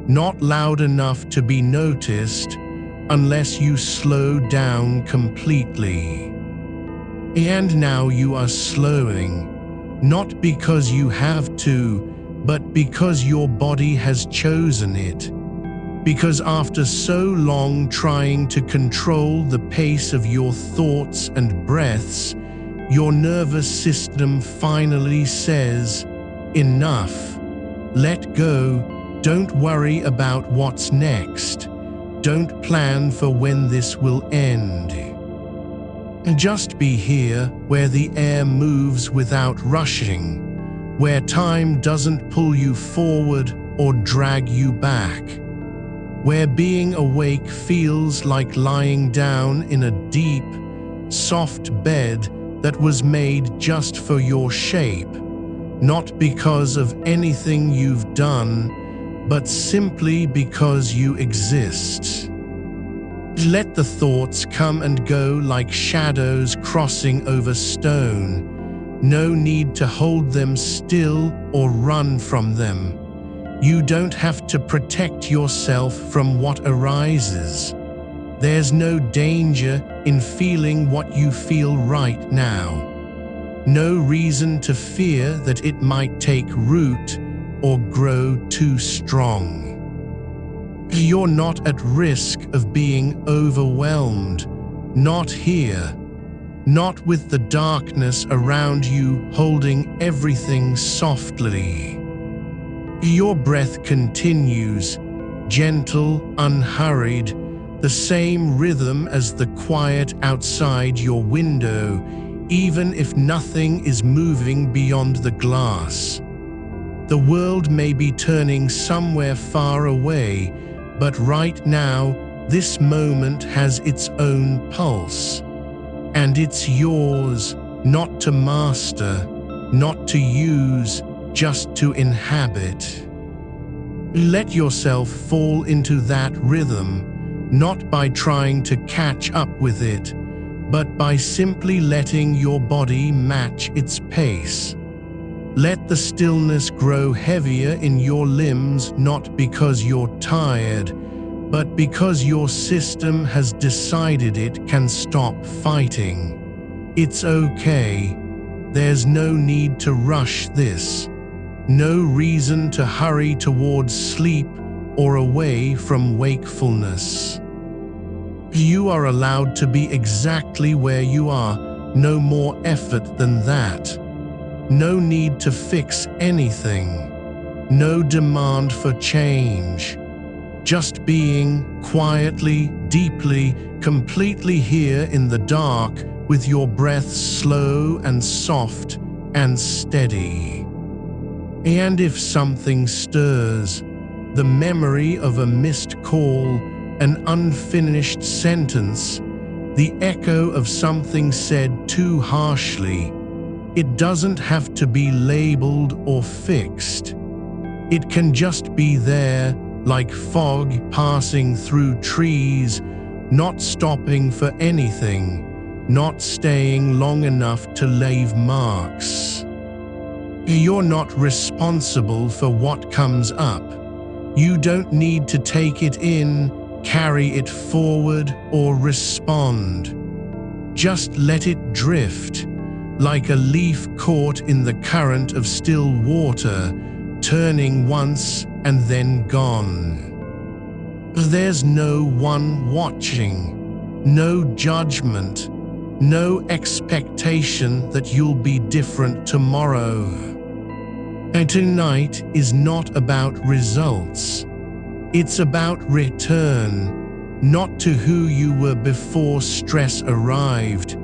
not loud enough to be noticed unless you slow down completely. And now you are slowing, not because you have to, but because your body has chosen it. Because after so long trying to control the pace of your thoughts and breaths, your nervous system finally says, enough. Let go. Don't worry about what's next. Don't plan for when this will end. Just be here, where the air moves without rushing, where time doesn't pull you forward or drag you back, where being awake feels like lying down in a deep, soft bed that was made just for your shape, not because of anything you've done, but simply because you exist. Let the thoughts come and go like shadows crossing over stone. No need to hold them still or run from them. You don't have to protect yourself from what arises. There's no danger in feeling what you feel right now. No reason to fear that it might take root or grow too strong. You're not at risk of being overwhelmed, not here, not with the darkness around you holding everything softly. Your breath continues, gentle, unhurried, the same rhythm as the quiet outside your window, even if nothing is moving beyond the glass. The world may be turning somewhere far away, but right now, this moment has its own pulse. And it's yours, not to master, not to use, just to inhabit. Let yourself fall into that rhythm, not by trying to catch up with it, but by simply letting your body match its pace. Let the stillness grow heavier in your limbs, not because you're tired, but because your system has decided it can stop fighting. It's okay. There's no need to rush this. No reason to hurry towards sleep or away from wakefulness. You are allowed to be exactly where you are, no more effort than that. No need to fix anything. No demand for change. Just being quietly, deeply, completely here in the dark with your breath slow and soft and steady. And if something stirs, the memory of a missed call, an unfinished sentence, the echo of something said too harshly, it doesn't have to be labeled or fixed. It can just be there, like fog passing through trees, not stopping for anything, not staying long enough to leave marks. You're not responsible for what comes up. You don't need to take it in, carry it forward, or respond. Just let it drift, like a leaf caught in the current of still water, returning once and then gone. There's no one watching, no judgment, no expectation that you'll be different tomorrow. And tonight is not about results. It's about return, not to who you were before stress arrived,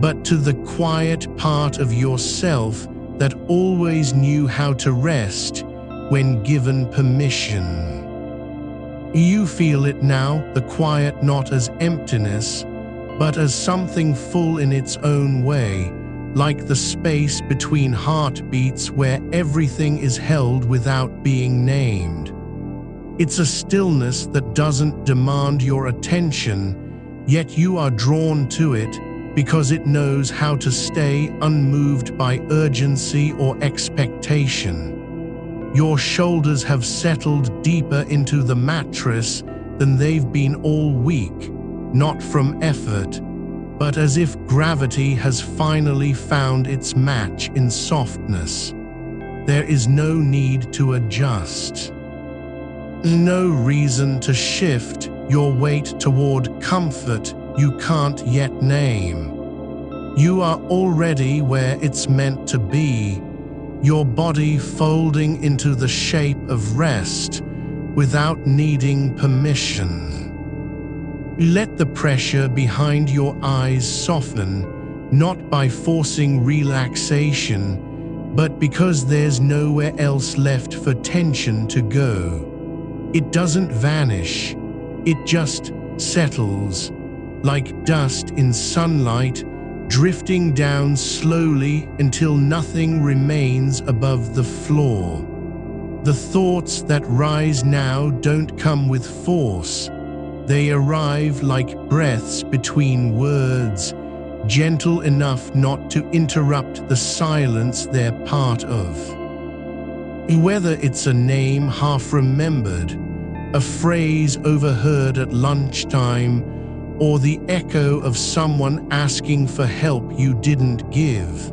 but to the quiet part of yourself that always knew how to rest when given permission. You feel it now, the quiet not as emptiness, but as something full in its own way, like the space between heartbeats where everything is held without being named. It's a stillness that doesn't demand your attention, yet you are drawn to it because it knows how to stay unmoved by urgency or expectation. Your shoulders have settled deeper into the mattress than they've been all week, not from effort, but as if gravity has finally found its match in softness. There is no need to adjust. No reason to shift your weight toward comfort you can't yet name. You are already where it's meant to be, your body folding into the shape of rest without needing permission. Let the pressure behind your eyes soften, not by forcing relaxation, but because there's nowhere else left for tension to go. It doesn't vanish, it just settles, like dust in sunlight, drifting down slowly until nothing remains above the floor. The thoughts that rise now don't come with force. They arrive like breaths between words, gentle enough not to interrupt the silence they're part of. Whether it's a name half remembered, a phrase overheard at lunchtime, or the echo of someone asking for help you didn't give,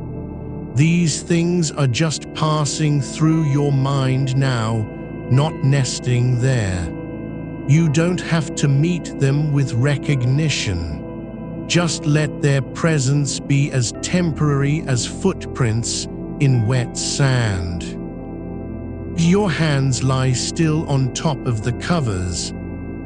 these things are just passing through your mind now, not nesting there. You don't have to meet them with recognition. Just let their presence be as temporary as footprints in wet sand. Your hands lie still on top of the covers,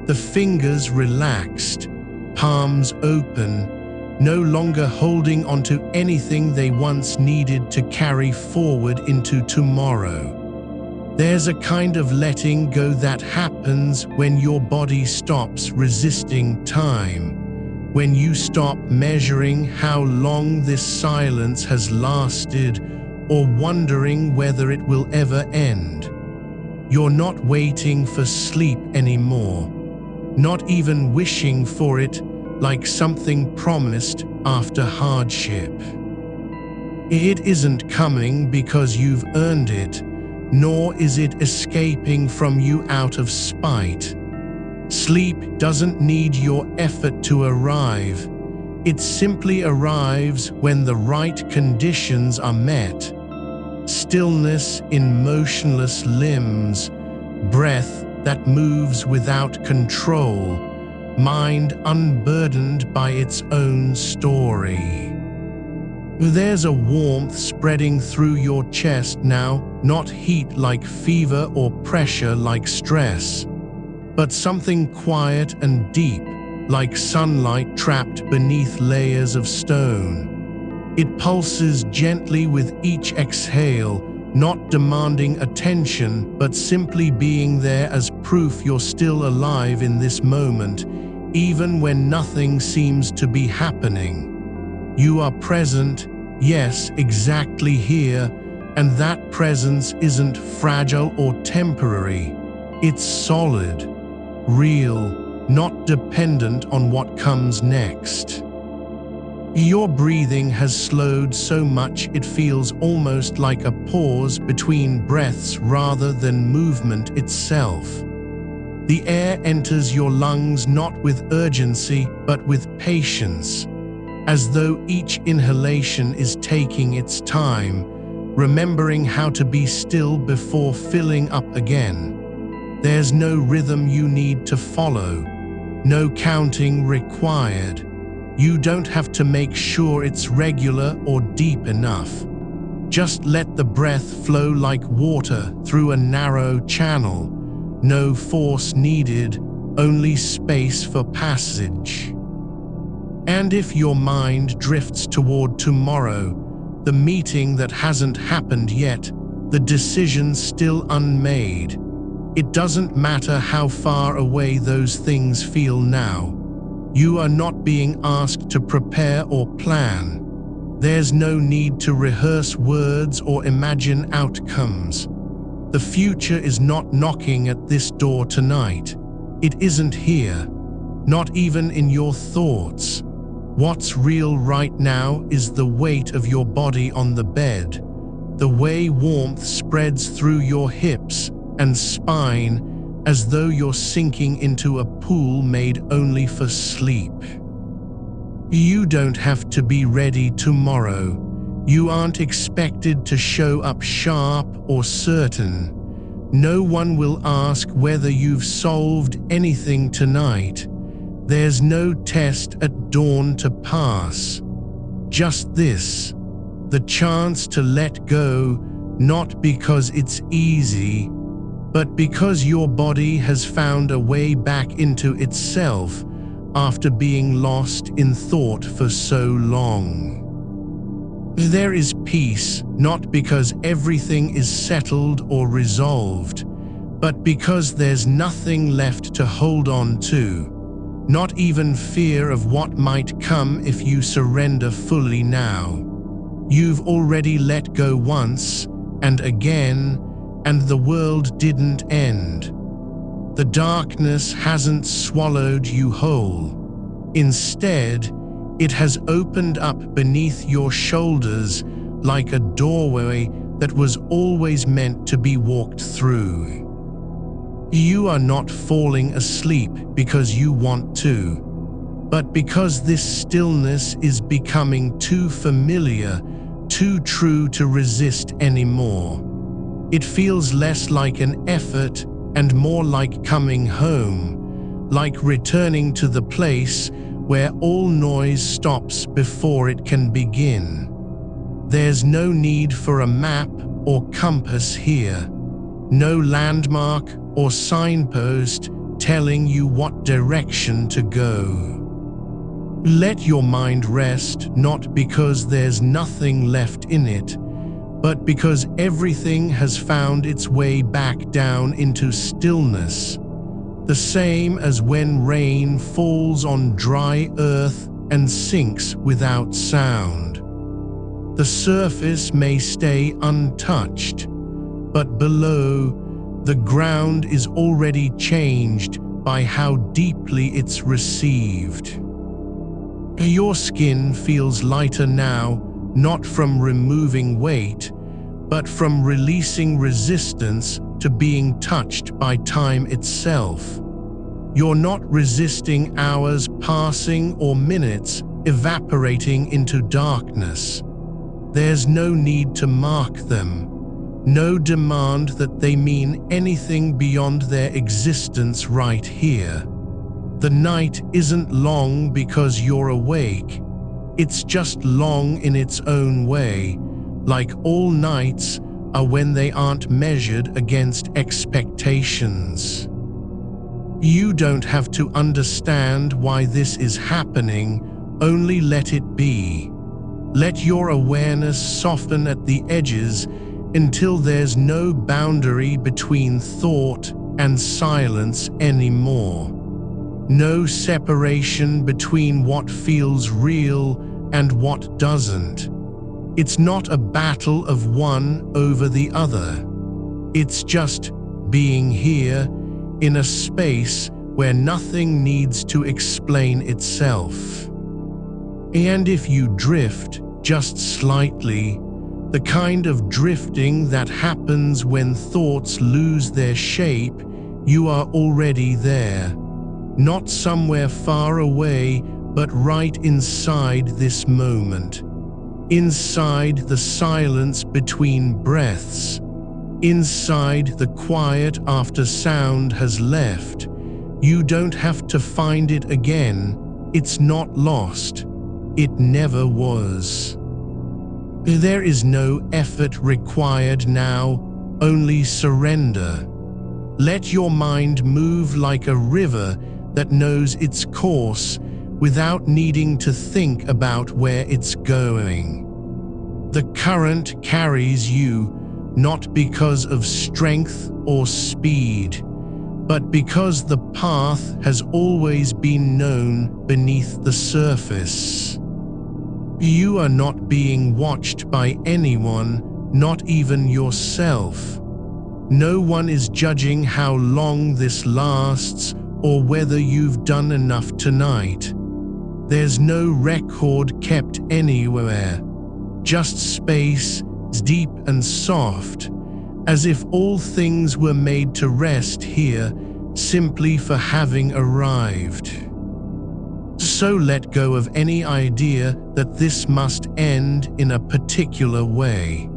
the fingers relaxed, palms open, no longer holding onto anything they once needed to carry forward into tomorrow. There's a kind of letting go that happens when your body stops resisting time, when you stop measuring how long this silence has lasted or wondering whether it will ever end. You're not waiting for sleep anymore, not even wishing for it like something promised after hardship. It isn't coming because you've earned it, nor is it escaping from you out of spite. Sleep doesn't need your effort to arrive. It simply arrives when the right conditions are met. Stillness in motionless limbs, breath that moves without control, mind unburdened by its own story. There's a warmth spreading through your chest now, not heat like fever or pressure like stress, but something quiet and deep, like sunlight trapped beneath layers of stone. It pulses gently with each exhale, not demanding attention, but simply being there as proof you're still alive in this moment, even when nothing seems to be happening. You are present, yes, exactly here, and that presence isn't fragile or temporary. It's solid, real, not dependent on what comes next. Your breathing has slowed so much it feels almost like a pause between breaths rather than movement itself. The air enters your lungs not with urgency but with patience, as though each inhalation is taking its time, remembering how to be still before filling up again. There's no rhythm you need to follow, no counting required. You don't have to make sure it's regular or deep enough. Just let the breath flow like water through a narrow channel. No force needed, only space for passage. And if your mind drifts toward tomorrow, the meeting that hasn't happened yet, the decision still unmade, it doesn't matter how far away those things feel now. You are not being asked to prepare or plan. There's no need to rehearse words or imagine outcomes. The future is not knocking at this door tonight. It isn't here, not even in your thoughts. What's real right now is the weight of your body on the bed, the way warmth spreads through your hips and spine as though you're sinking into a pool made only for sleep. You don't have to be ready tomorrow. You aren't expected to show up sharp or certain. No one will ask whether you've solved anything tonight. There's no test at dawn to pass. Just this, the chance to let go, not because it's easy, but because your body has found a way back into itself after being lost in thought for so long. There is peace, not because everything is settled or resolved, but because there's nothing left to hold on to. Not even fear of what might come if you surrender fully now. You've already let go once, and again, and the world didn't end. The darkness hasn't swallowed you whole. Instead, it has opened up beneath your shoulders like a doorway that was always meant to be walked through. You are not falling asleep because you want to, but because this stillness is becoming too familiar, too true to resist anymore. It feels less like an effort and more like coming home, like returning to the place where all noise stops before it can begin. There's no need for a map or compass here, no landmark or signpost telling you what direction to go. Let your mind rest, not because there's nothing left in it, but because everything has found its way back down into stillness, the same as when rain falls on dry earth and sinks without sound. The surface may stay untouched, but below, the ground is already changed by how deeply it's received. Your skin feels lighter now, not from removing weight, but from releasing resistance to being touched by time itself. You're not resisting hours passing or minutes evaporating into darkness. There's no need to mark them. No demand that they mean anything beyond their existence right here. The night isn't long because you're awake. It's just long in its own way, like all nights are when they aren't measured against expectations. You don't have to understand why this is happening, only let it be. Let your awareness soften at the edges until there's no boundary between thought and silence anymore. No separation between what feels real and what doesn't. It's not a battle of one over the other. It's just being here in a space where nothing needs to explain itself. And if you drift just slightly, the kind of drifting that happens when thoughts lose their shape, you are already there. Not somewhere far away, but right inside this moment. inside the silence between breaths, inside the quiet after sound has left. You don't have to find it again. It's not lost. It never was. There is no effort required now, only surrender. Let your mind move like a river that knows its course without needing to think about where it's going. The current carries you not because of strength or speed, but because the path has always been known beneath the surface. You are not being watched by anyone, not even yourself. No one is judging how long this lasts or whether you've done enough tonight. There's no record kept anywhere, just space, deep and soft, as if all things were made to rest here simply for having arrived. So let go of any idea that this must end in a particular way.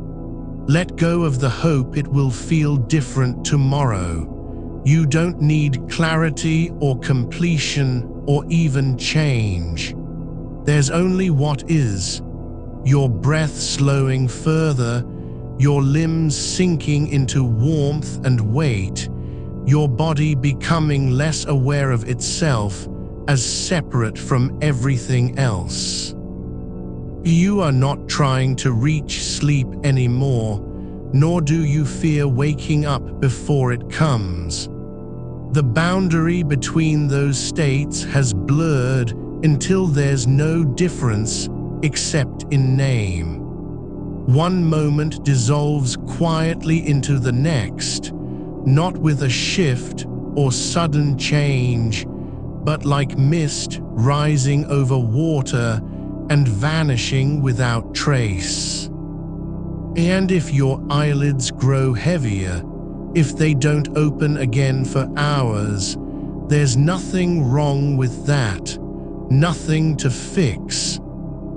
Let go of the hope it will feel different tomorrow. You don't need clarity or completion or even change. There's only what is. Your breath slowing further, your limbs sinking into warmth and weight, your body becoming less aware of itself as separate from everything else. You are not trying to reach sleep anymore, nor do you fear waking up before it comes. The boundary between those states has blurred until there's no difference except in name. One moment dissolves quietly into the next, not with a shift or sudden change, but like mist rising over water and vanishing without trace. And if your eyelids grow heavier, if they don't open again for hours, there's nothing wrong with that, nothing to fix.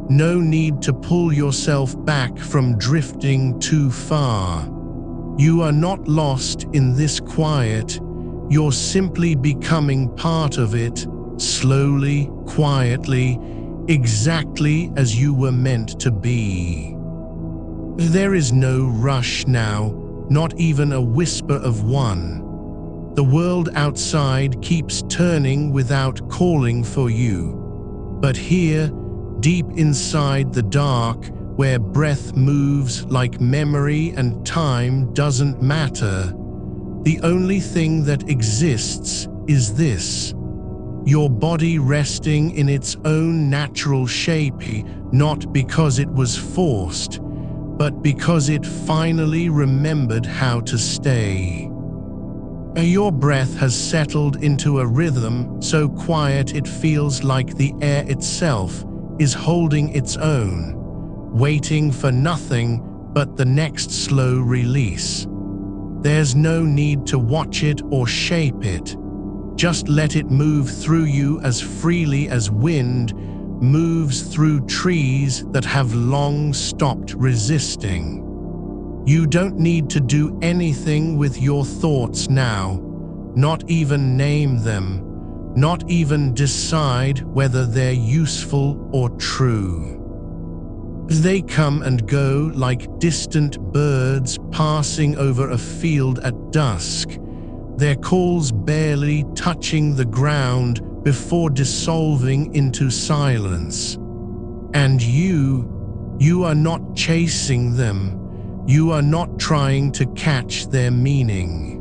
No need to pull yourself back from drifting too far. You are not lost in this quiet, you're simply becoming part of it, slowly, quietly, exactly as you were meant to be. There is no rush now, not even a whisper of one. The world outside keeps turning without calling for you. But here, deep inside the dark, where breath moves like memory and time doesn't matter, the only thing that exists is this. Your body resting in its own natural shape, not because it was forced, but because it finally remembered how to stay. Your breath has settled into a rhythm so quiet it feels like the air itself is holding its own, waiting for nothing but the next slow release. There's no need to watch it or shape it. Just let it move through you as freely as wind moves through trees that have long stopped resisting. You don't need to do anything with your thoughts now, not even name them, not even decide whether they're useful or true. They come and go like distant birds passing over a field at dusk, their calls barely touching the ground before dissolving into silence. And you are not chasing them, you are not trying to catch their meaning.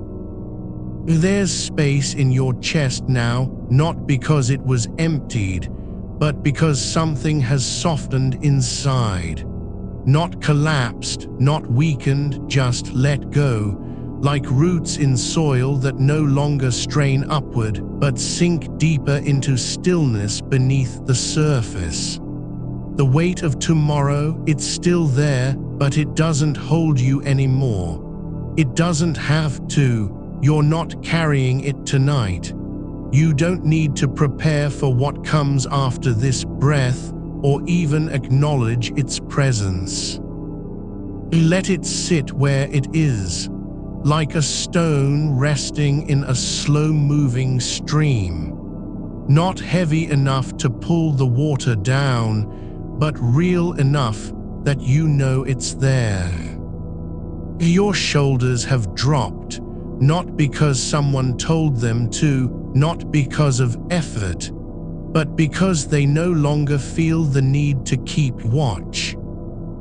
There's space in your chest now, not because it was emptied, but because something has softened inside. Not collapsed, not weakened, just let go, like roots in soil that no longer strain upward, but sink deeper into stillness beneath the surface. The weight of tomorrow, it's still there, but it doesn't hold you anymore. It doesn't have to. You're not carrying it tonight. You don't need to prepare for what comes after this breath or even acknowledge its presence. Let it sit where it is, like a stone resting in a slow-moving stream. Not heavy enough to pull the water down, but real enough that you know it's there. Your shoulders have dropped, not because someone told them to, not because of effort, but because they no longer feel the need to keep watch.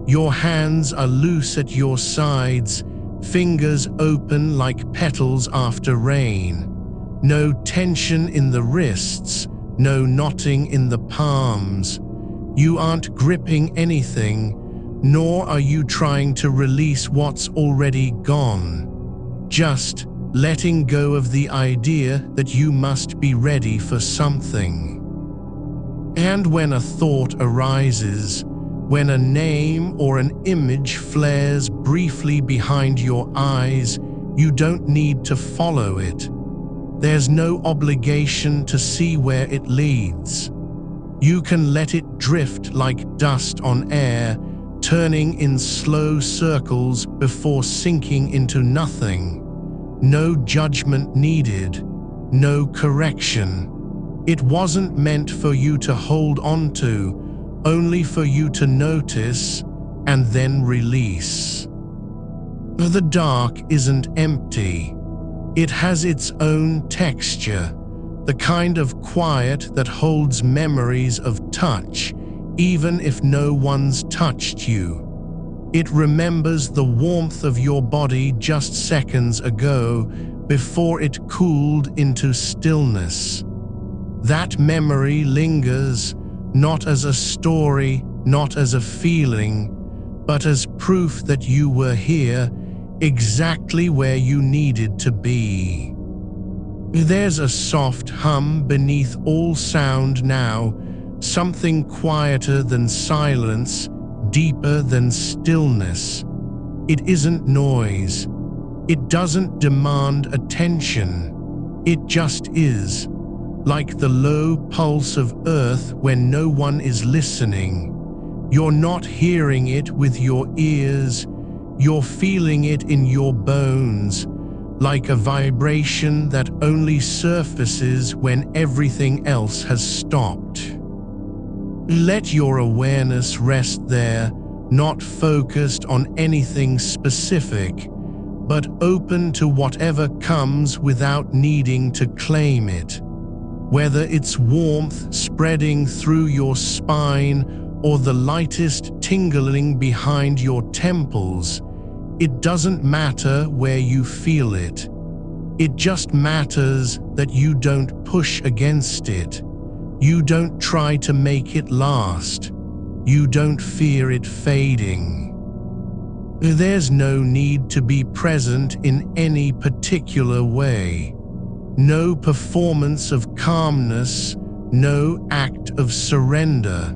Your hands are loose at your sides, fingers open like petals after rain. No tension in the wrists, no knotting in the palms. You aren't gripping anything, nor are you trying to release what's already gone. Just letting go of the idea that you must be ready for something. And when a thought arises, when a name or an image flares briefly behind your eyes, you don't need to follow it. There's no obligation to see where it leads. You can let it drift like dust on air, turning in slow circles before sinking into nothing. No judgment needed, no correction. It wasn't meant for you to hold on to, only for you to notice and then release. The dark isn't empty. It has its own texture, the kind of quiet that holds memories of touch, even if no one's touched you. It remembers the warmth of your body just seconds ago, before it cooled into stillness. That memory lingers, not as a story, not as a feeling, but as proof that you were here, exactly where you needed to be. There's a soft hum beneath all sound now, something quieter than silence, deeper than stillness. It isn't noise. It doesn't demand attention. It just is, like the low pulse of earth when no one is listening. You're not hearing it with your ears, you're feeling it in your bones, like a vibration that only surfaces when everything else has stopped. Let your awareness rest there, not focused on anything specific, but open to whatever comes without needing to claim it. Whether it's warmth spreading through your spine or the lightest tingling behind your temples, it doesn't matter where you feel it. It just matters that you don't push against it. You don't try to make it last. You don't fear it fading. There's no need to be present in any particular way. No performance of calmness, no act of surrender.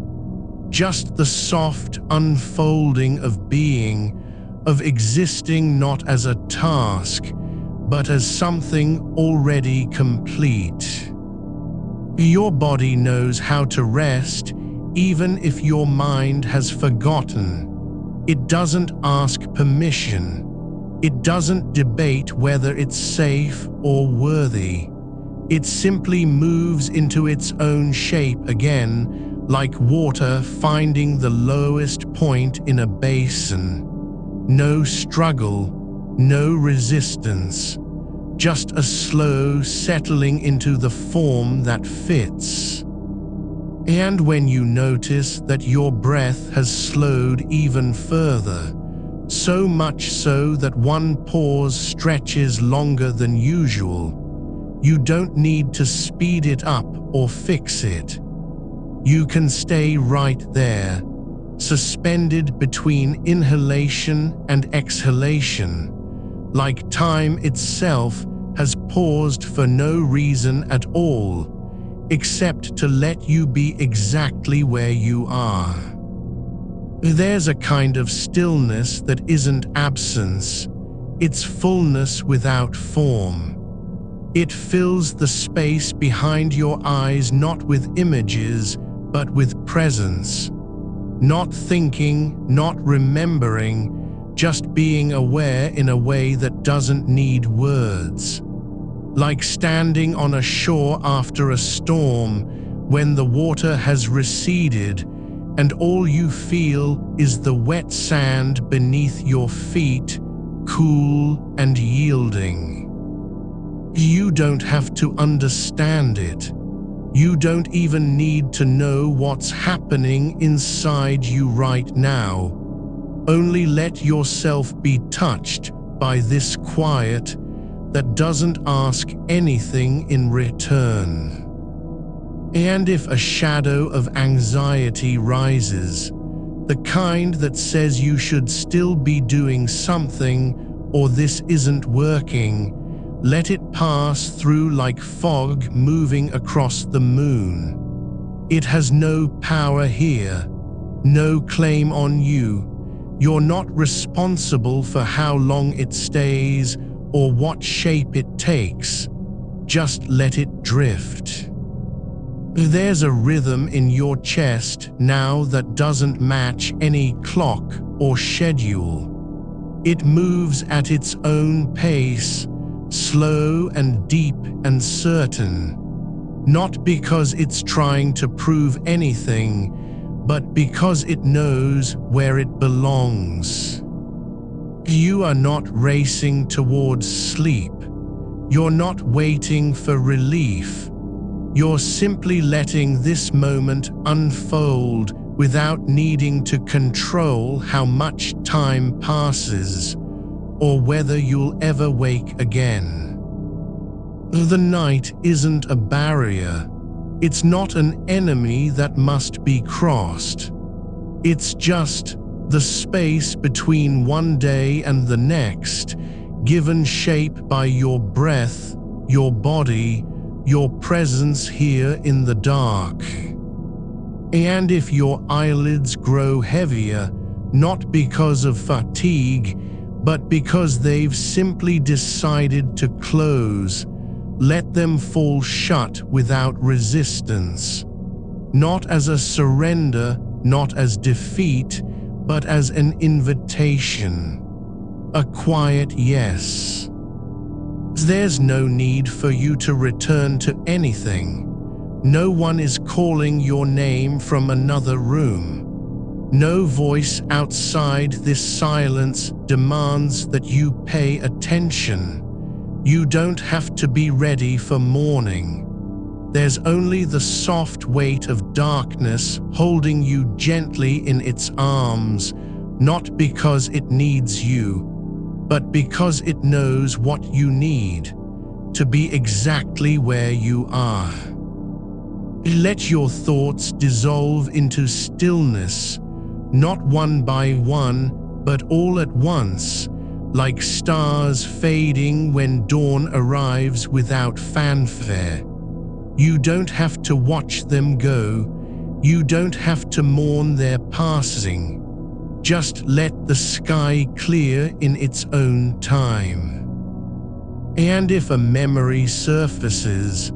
Just the soft unfolding of being, of existing not as a task, but as something already complete. Your body knows how to rest, even if your mind has forgotten. It doesn't ask permission. It doesn't debate whether it's safe or worthy. It simply moves into its own shape again, like water finding the lowest point in a basin. No struggle, no resistance, just a slow settling into the form that fits. And when you notice that your breath has slowed even further, so much so that one pause stretches longer than usual, you don't need to speed it up or fix it. You can stay right there, suspended between inhalation and exhalation, like time itself has paused for no reason at all, except to let you be exactly where you are. There's a kind of stillness that isn't absence, it's fullness without form. It fills the space behind your eyes not with images, but with presence. Not thinking, not remembering, just being aware in a way that doesn't need words. Like standing on a shore after a storm, when the water has receded, and all you feel is the wet sand beneath your feet, cool and yielding. You don't have to understand it. You don't even need to know what's happening inside you right now. Only let yourself be touched by this quiet that doesn't ask anything in return. And if a shadow of anxiety rises, the kind that says you should still be doing something or this isn't working, let it pass through like fog moving across the moon. It has no power here, no claim on you. You're not responsible for how long it stays or what shape it takes. Just let it drift. There's a rhythm in your chest now that doesn't match any clock or schedule. It moves at its own pace, slow and deep and certain, not because it's trying to prove anything, but because it knows where it belongs. You are not racing towards sleep. You're not waiting for relief. You're simply letting this moment unfold without needing to control how much time passes or whether you'll ever wake again. The night isn't a barrier. It's not an enemy that must be crossed. It's just the space between one day and the next, given shape by your breath, your body, your presence here in the dark. And if your eyelids grow heavier, not because of fatigue, but because they've simply decided to close, let them fall shut without resistance. Not as a surrender, not as defeat, but as an invitation. A quiet yes. There's no need for you to return to anything. No one is calling your name from another room. No voice outside this silence demands that you pay attention. You don't have to be ready for morning. There's only the soft weight of darkness holding you gently in its arms, not because it needs you, but because it knows what you need, to be exactly where you are. Let your thoughts dissolve into stillness, not one by one, but all at once, like stars fading when dawn arrives without fanfare. You don't have to watch them go. You don't have to mourn their passing. Just let the sky clear in its own time. And if a memory surfaces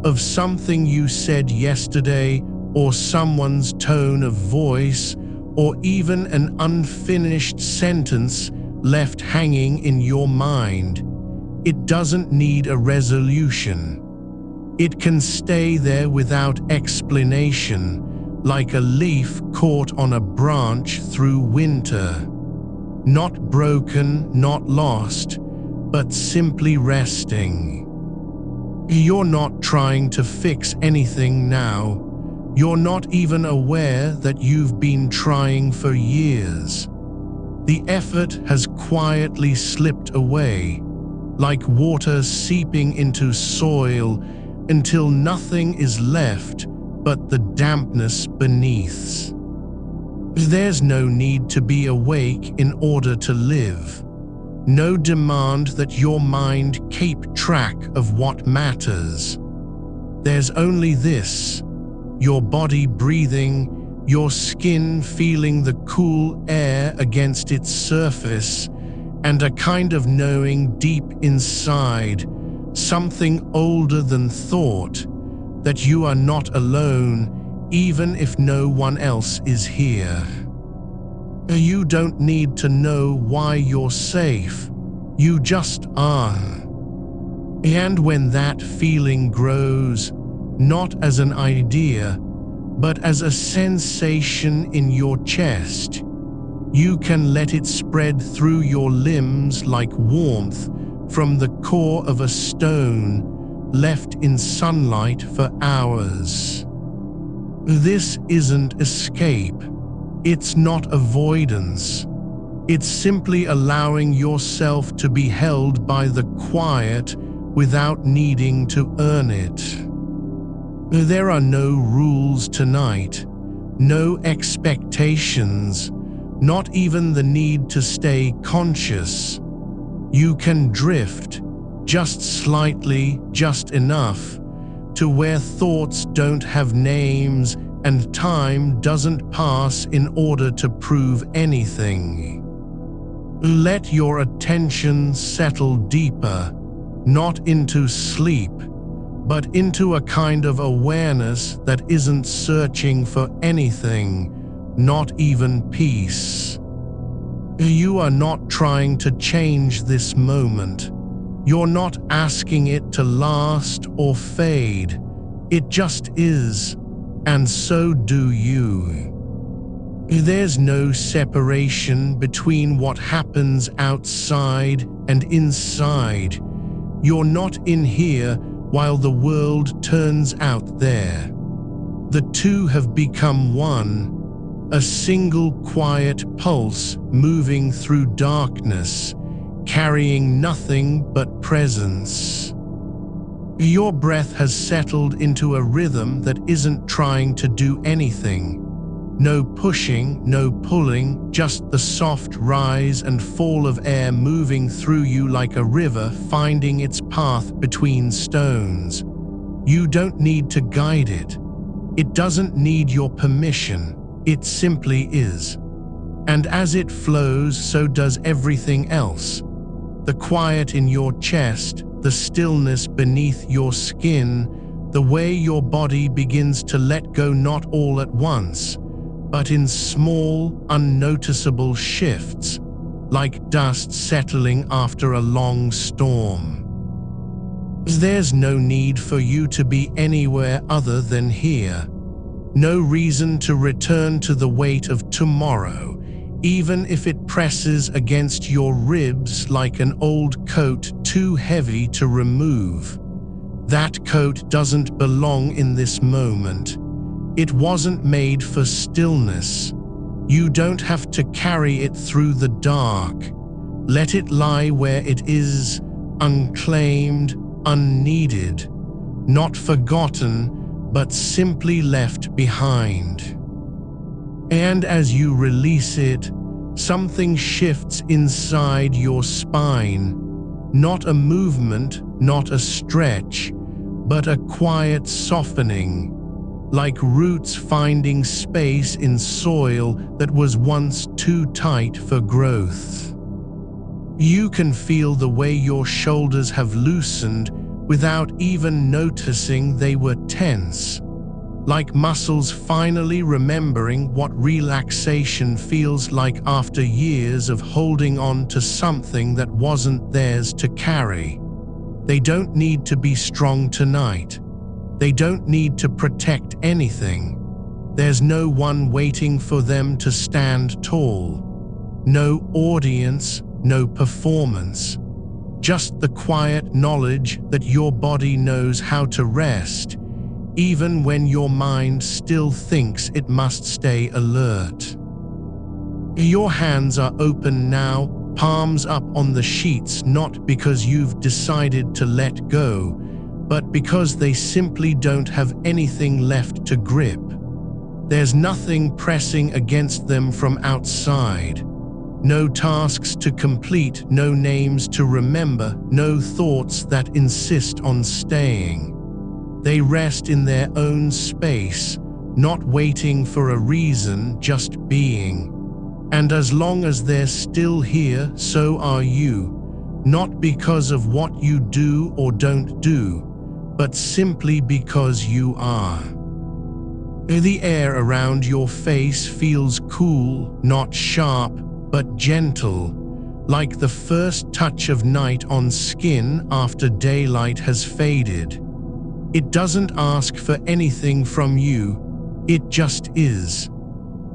of something you said yesterday, or someone's tone of voice, or even an unfinished sentence left hanging in your mind, it doesn't need a resolution. It can stay there without explanation, like a leaf caught on a branch through winter. Not broken, not lost, but simply resting. You're not trying to fix anything now. You're not even aware that you've been trying for years. The effort has quietly slipped away, like water seeping into soil until nothing is left but the dampness beneath. There's no need to be awake in order to live. No demand that your mind keep track of what matters. There's only this: your body breathing, your skin feeling the cool air against its surface, and a kind of knowing deep inside, something older than thought, that you are not alone, even if no one else is here. You don't need to know why you're safe. You just are. And when that feeling grows, not as an idea, but as a sensation in your chest, you can let it spread through your limbs like warmth from the core of a stone left in sunlight for hours. This isn't escape. It's not avoidance. It's simply allowing yourself to be held by the quiet without needing to earn it. There are no rules tonight, no expectations, not even the need to stay conscious. You can drift, just slightly, just enough, to where thoughts don't have names and time doesn't pass in order to prove anything. Let your attention settle deeper, not into sleep, but into a kind of awareness that isn't searching for anything, not even peace. You are not trying to change this moment. You're not asking it to last or fade. It just is, and so do you. There's no separation between what happens outside and inside. You're not in here while the world turns out there. The two have become one, a single quiet pulse moving through darkness, carrying nothing but presence. Your breath has settled into a rhythm that isn't trying to do anything. No pushing, no pulling, just the soft rise and fall of air moving through you like a river finding its path between stones. You don't need to guide it. It doesn't need your permission. It simply is. And as it flows, so does everything else. The quiet in your chest, the stillness beneath your skin, the way your body begins to let go not all at once, but in small, unnoticeable shifts, like dust settling after a long storm. There's no need for you to be anywhere other than here. No reason to return to the weight of tomorrow, even if it presses against your ribs like an old coat too heavy to remove. That coat doesn't belong in this moment. It wasn't made for stillness. You don't have to carry it through the dark. Let it lie where it is, unclaimed, unneeded, not forgotten, but simply left behind. And as you release it, something shifts inside your spine. Not a movement, not a stretch, but a quiet softening, like roots finding space in soil that was once too tight for growth. You can feel the way your shoulders have loosened without even noticing they were tense, like muscles finally remembering what relaxation feels like after years of holding on to something that wasn't theirs to carry. They don't need to be strong tonight. They don't need to protect anything. There's no one waiting for them to stand tall. No audience, no performance. Just the quiet knowledge that your body knows how to rest, even when your mind still thinks it must stay alert. Your hands are open now, palms up on the sheets, not because you've decided to let go, but because they simply don't have anything left to grip. There's nothing pressing against them from outside. No tasks to complete, no names to remember, no thoughts that insist on staying. They rest in their own space, not waiting for a reason, just being. And as long as they're still here, so are you, not because of what you do or don't do, but simply because you are. The air around your face feels cool, not sharp, but gentle, like the first touch of night on skin after daylight has faded. It doesn't ask for anything from you, it just is.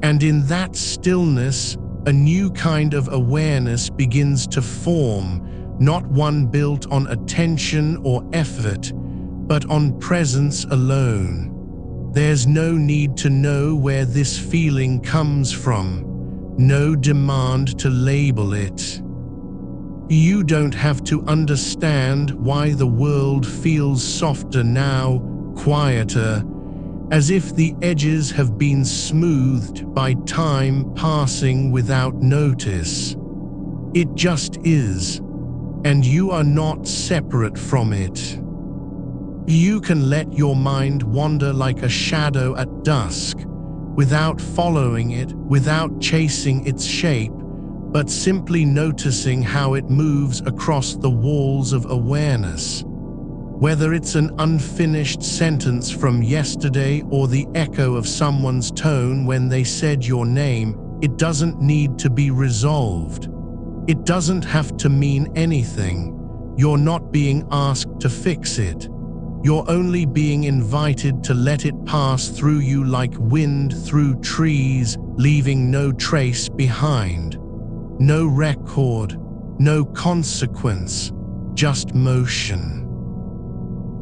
And in that stillness, a new kind of awareness begins to form, not one built on attention or effort, but on presence alone. There's no need to know where this feeling comes from, no demand to label it. You don't have to understand why the world feels softer now, quieter, as if the edges have been smoothed by time passing without notice. It just is, and you are not separate from it. You can let your mind wander like a shadow at dusk, without following it, without chasing its shape, but simply noticing how it moves across the walls of awareness. Whether it's an unfinished sentence from yesterday or the echo of someone's tone when they said your name, it doesn't need to be resolved. It doesn't have to mean anything. You're not being asked to fix it. You're only being invited to let it pass through you like wind through trees, leaving no trace behind. No record, no consequence, just motion.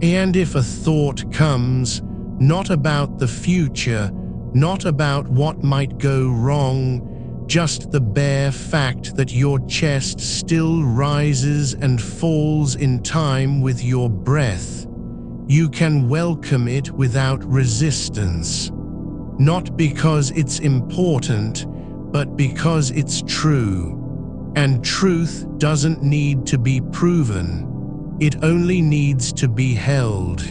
And if a thought comes, not about the future, not about what might go wrong, just the bare fact that your chest still rises and falls in time with your breath, you can welcome it without resistance. Not because it's important, but because it's true. And truth doesn't need to be proven. It only needs to be held.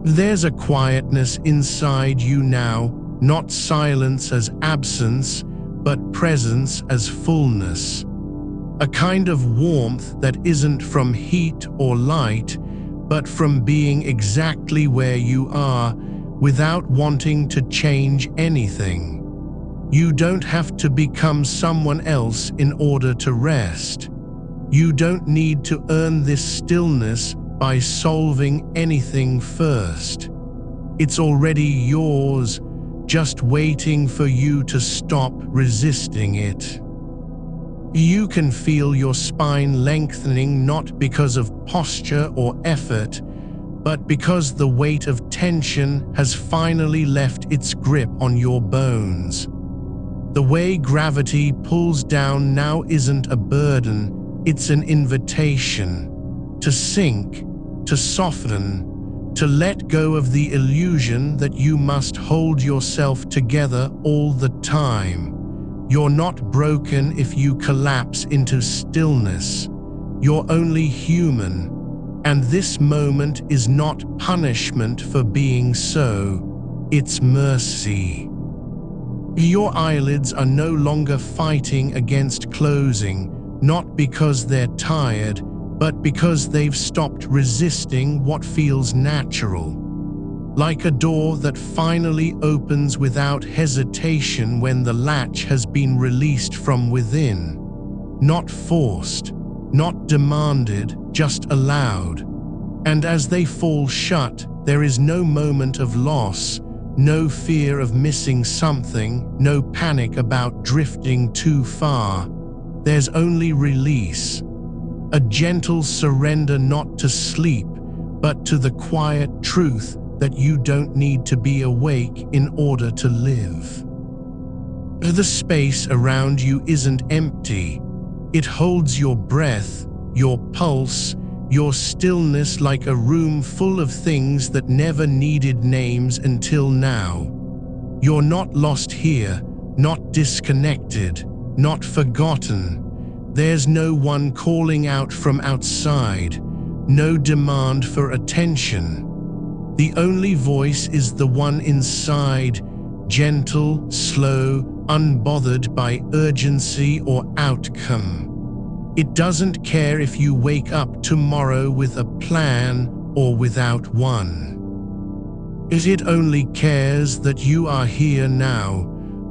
There's a quietness inside you now, not silence as absence, but presence as fullness. A kind of warmth that isn't from heat or light, but from being exactly where you are, without wanting to change anything. You don't have to become someone else in order to rest. You don't need to earn this stillness by solving anything first. It's already yours, just waiting for you to stop resisting it. You can feel your spine lengthening not because of posture or effort, but because the weight of tension has finally left its grip on your bones. The way gravity pulls down now isn't a burden, it's an invitation to sink, to soften, to let go of the illusion that you must hold yourself together all the time. You're not broken if you collapse into stillness. You're only human, and this moment is not punishment for being so, it's mercy. Your eyelids are no longer fighting against closing, not because they're tired, but because they've stopped resisting what feels natural. Like a door that finally opens without hesitation when the latch has been released from within. Not forced, not demanded, just allowed. And as they fall shut, there is no moment of loss, no fear of missing something, no panic about drifting too far. There's only release. A gentle surrender not to sleep, but to the quiet truth that you don't need to be awake in order to live. The space around you isn't empty. It holds your breath, your pulse, your stillness like a room full of things that never needed names until now. You're not lost here, not disconnected, not forgotten. There's no one calling out from outside, no demand for attention. The only voice is the one inside, gentle, slow, unbothered by urgency or outcome. It doesn't care if you wake up tomorrow with a plan or without one. It only cares that you are here now,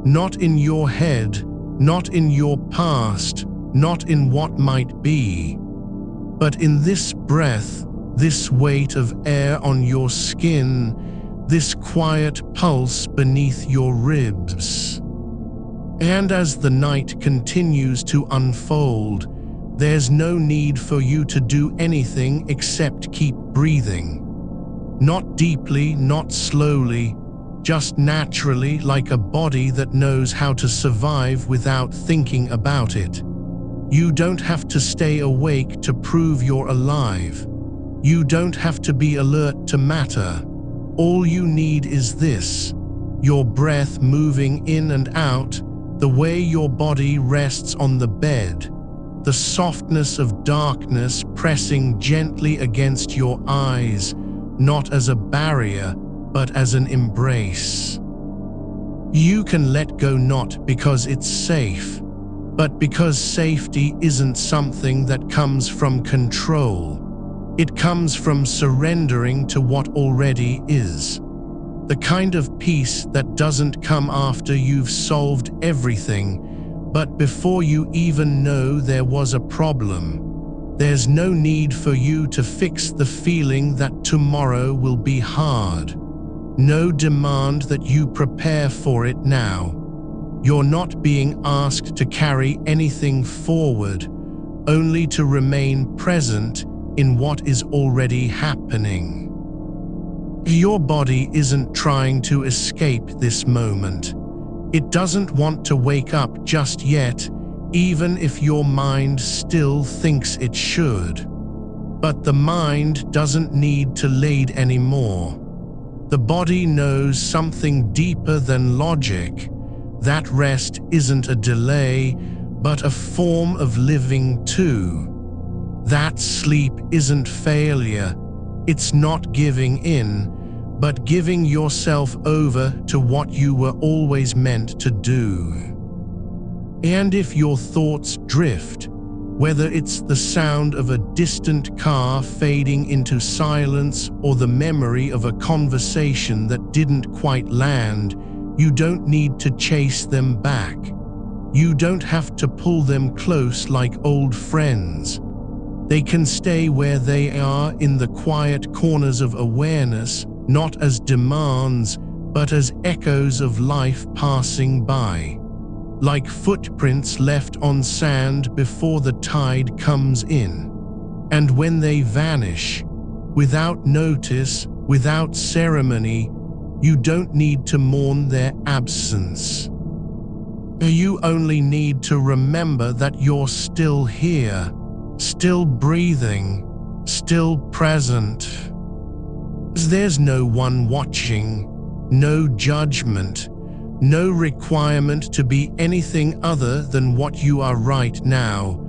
not in your head, not in your past, not in what might be, but in this breath, this weight of air on your skin, this quiet pulse beneath your ribs. And as the night continues to unfold, there's no need for you to do anything except keep breathing. Not deeply, not slowly, just naturally, like a body that knows how to survive without thinking about it. You don't have to stay awake to prove you're alive. You don't have to be alert to matter. All you need is this: your breath moving in and out, the way your body rests on the bed, the softness of darkness pressing gently against your eyes, not as a barrier, but as an embrace. You can let go not because it's safe, but because safety isn't something that comes from control. It comes from surrendering to what already is. The kind of peace that doesn't come after you've solved everything, but before you even know there was a problem. There's no need for you to fix the feeling that tomorrow will be hard. No demand that you prepare for it now. You're not being asked to carry anything forward, only to remain present in what is already happening. Your body isn't trying to escape this moment. It doesn't want to wake up just yet, even if your mind still thinks it should. But the mind doesn't need to lead anymore. The body knows something deeper than logic. That rest isn't a delay, but a form of living too. That sleep isn't failure. It's not giving in, but giving yourself over to what you were always meant to do. And if your thoughts drift, whether it's the sound of a distant car fading into silence or the memory of a conversation that didn't quite land, you don't need to chase them back. You don't have to pull them close like old friends. They can stay where they are in the quiet corners of awareness, not as demands, but as echoes of life passing by. Like footprints left on sand before the tide comes in. And when they vanish, without notice, without ceremony, you don't need to mourn their absence. You only need to remember that you're still here, still breathing, still present. There's no one watching, no judgment, no requirement to be anything other than what you are right now.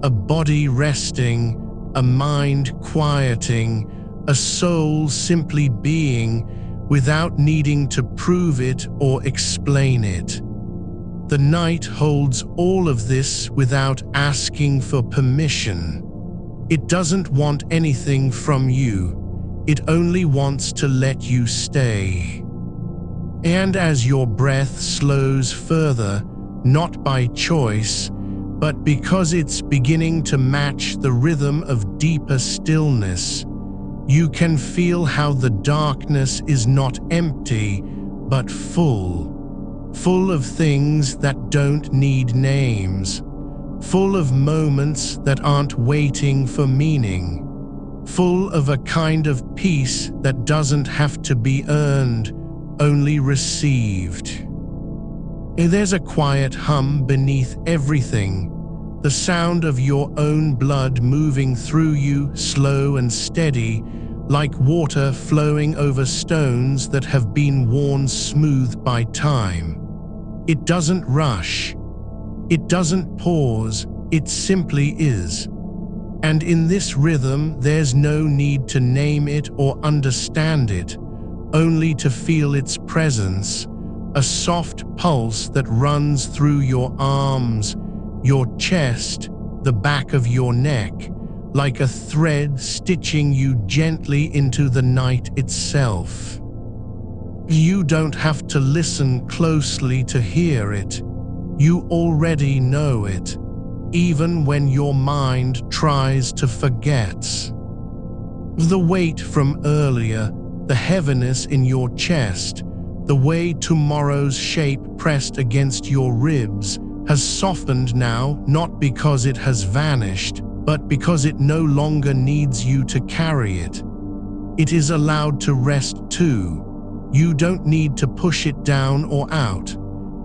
A body resting, a mind quieting, a soul simply being, without needing to prove it or explain it. The night holds all of this without asking for permission. It doesn't want anything from you. It only wants to let you stay. And as your breath slows further, not by choice, but because it's beginning to match the rhythm of deeper stillness, you can feel how the darkness is not empty, but full of things that don't need names, full of moments that aren't waiting for meaning, full of a kind of peace that doesn't have to be earned, only received. There's a quiet hum beneath everything, the sound of your own blood moving through you, slow and steady, like water flowing over stones that have been worn smooth by time. It doesn't rush. It doesn't pause. It simply is. And in this rhythm, there's no need to name it or understand it, only to feel its presence, a soft pulse that runs through your arms, your chest, the back of your neck, like a thread stitching you gently into the night itself. You don't have to listen closely to hear it. You already know it, even when your mind tries to forget. The weight from earlier, the heaviness in your chest, the way tomorrow's shape pressed against your ribs has softened now, not because it has vanished, but because it no longer needs you to carry it. It is allowed to rest too. You don't need to push it down or out.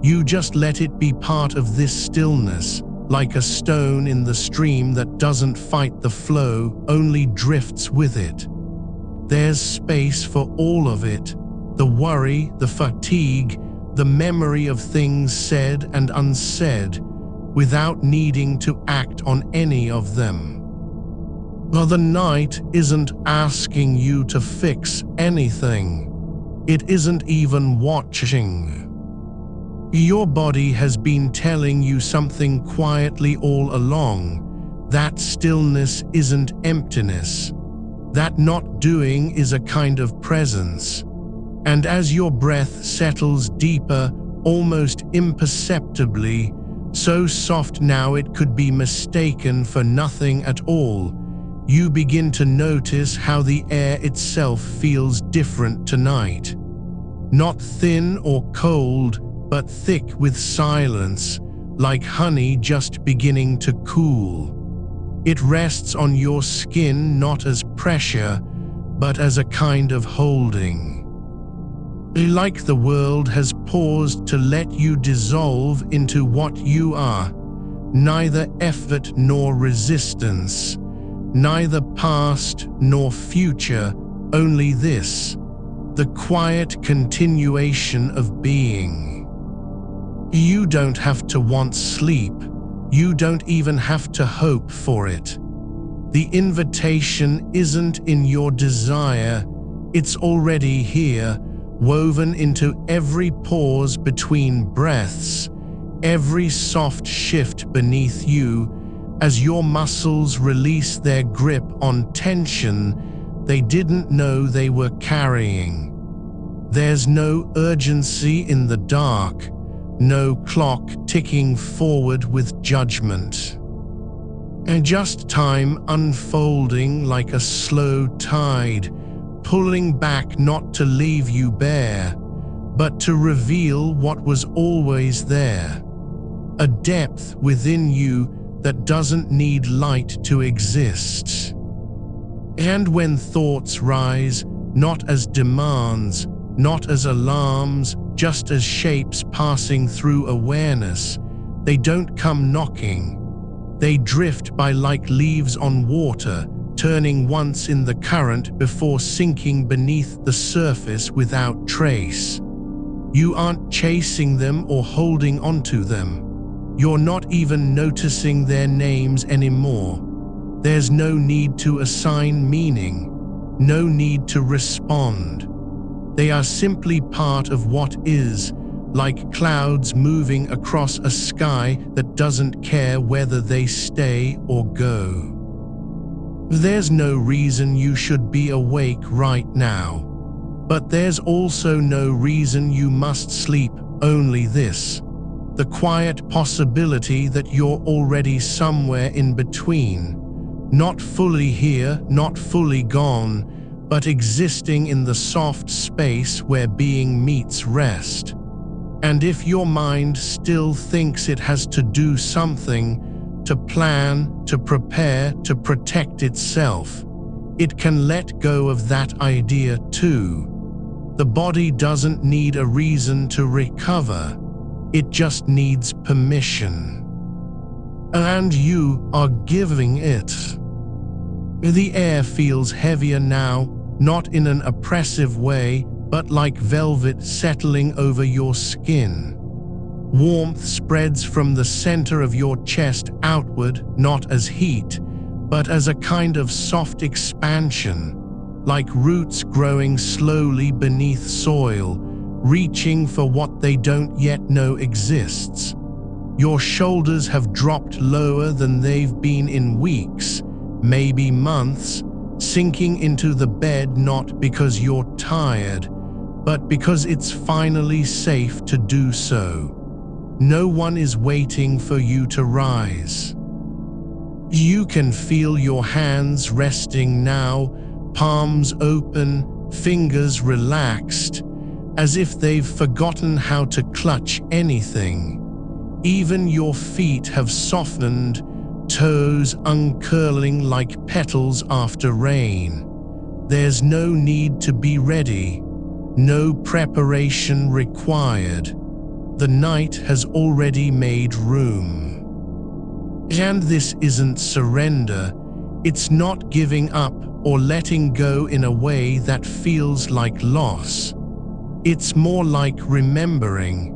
You just let it be part of this stillness, like a stone in the stream that doesn't fight the flow, only drifts with it. There's space for all of it, the worry, the fatigue, the memory of things said and unsaid, without needing to act on any of them. Well, the night isn't asking you to fix anything. It isn't even watching. Your body has been telling you something quietly all along. That stillness isn't emptiness. That not doing is a kind of presence. And as your breath settles deeper, almost imperceptibly, so soft now it could be mistaken for nothing at all, you begin to notice how the air itself feels different tonight. Not thin or cold, but thick with silence, like honey just beginning to cool. It rests on your skin not as pressure, but as a kind of holding. Like the world has paused to let you dissolve into what you are, neither effort nor resistance, neither past nor future, only this, the quiet continuation of being. You don't have to want sleep. You don't even have to hope for it. The invitation isn't in your desire. It's already here, woven into every pause between breaths, every soft shift beneath you, as your muscles release their grip on tension they didn't know they were carrying. There's no urgency in the dark, no clock ticking forward with judgment. And just time unfolding like a slow tide, pulling back not to leave you bare, but to reveal what was always there. A depth within you that doesn't need light to exist. And when thoughts rise, not as demands, not as alarms, just as shapes passing through awareness, they don't come knocking. They drift by like leaves on water, turning once in the current before sinking beneath the surface without trace. You aren't chasing them or holding onto them. You're not even noticing their names anymore. There's no need to assign meaning, no need to respond. They are simply part of what is, like clouds moving across a sky that doesn't care whether they stay or go. There's no reason you should be awake right now, but there's also no reason you must sleep, only this, the quiet possibility that you're already somewhere in between, not fully here, not fully gone, but existing in the soft space where being meets rest. And if your mind still thinks it has to do something, to plan, to prepare, to protect itself, it can let go of that idea too. The body doesn't need a reason to recover, it just needs permission. And you are giving it. The air feels heavier now, not in an oppressive way, but like velvet settling over your skin. Warmth spreads from the center of your chest outward, not as heat, but as a kind of soft expansion, like roots growing slowly beneath soil, reaching for what they don't yet know exists. Your shoulders have dropped lower than they've been in weeks, maybe months, sinking into the bed not because you're tired, but because it's finally safe to do so. No one is waiting for you to rise. You can feel your hands resting now, palms open, fingers relaxed, as if they've forgotten how to clutch anything. Even your feet have softened, toes uncurling like petals after rain. There's no need to be ready, no preparation required. The night has already made room. And this isn't surrender, it's not giving up or letting go in a way that feels like loss. It's more like remembering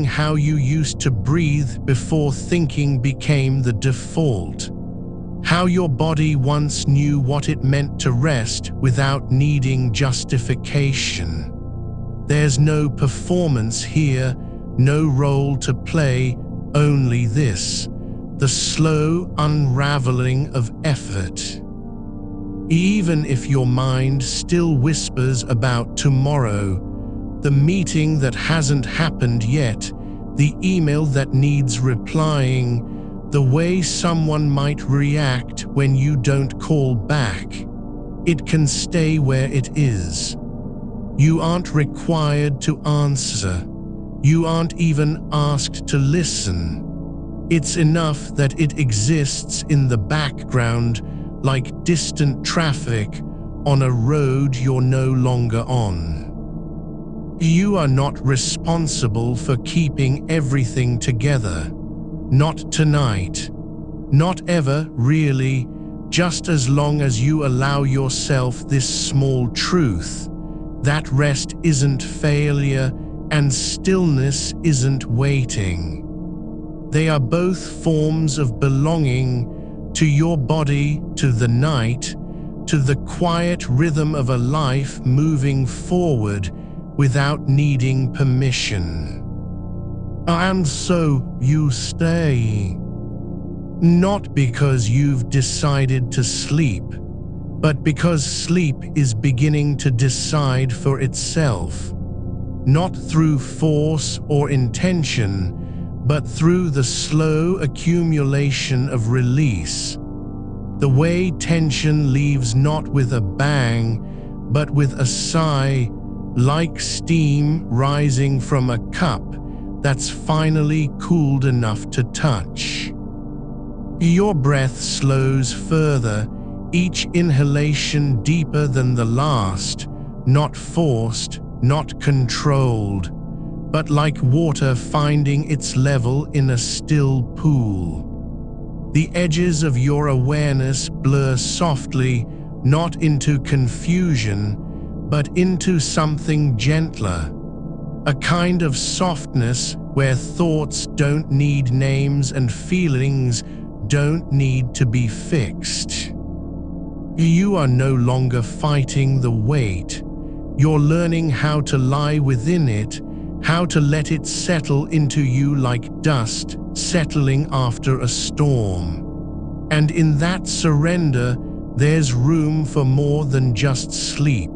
how you used to breathe before thinking became the default. How your body once knew what it meant to rest without needing justification. There's no performance here, no role to play, only this, the slow unraveling of effort. Even if your mind still whispers about tomorrow, the meeting that hasn't happened yet, the email that needs replying, the way someone might react when you don't call back, it can stay where it is. You aren't required to answer. You aren't even asked to listen. It's enough that it exists in the background like distant traffic on a road you're no longer on. You are not responsible for keeping everything together. Not tonight. Not ever, really, just as long as you allow yourself this small truth, that rest isn't failure and stillness isn't waiting. They are both forms of belonging to your body, to the night, to the quiet rhythm of a life moving forward without needing permission. And so you stay. Not because you've decided to sleep, but because sleep is beginning to decide for itself. Not through force or intention, but through the slow accumulation of release. The way tension leaves not with a bang, but with a sigh, like steam rising from a cup that's finally cooled enough to touch. Your breath slows further, each inhalation deeper than the last, not forced, not controlled, but like water finding its level in a still pool. The edges of your awareness blur softly, not into confusion, but into something gentler. A kind of softness where thoughts don't need names and feelings don't need to be fixed. You are no longer fighting the weight. You're learning how to lie within it, how to let it settle into you like dust settling after a storm. And in that surrender, there's room for more than just sleep.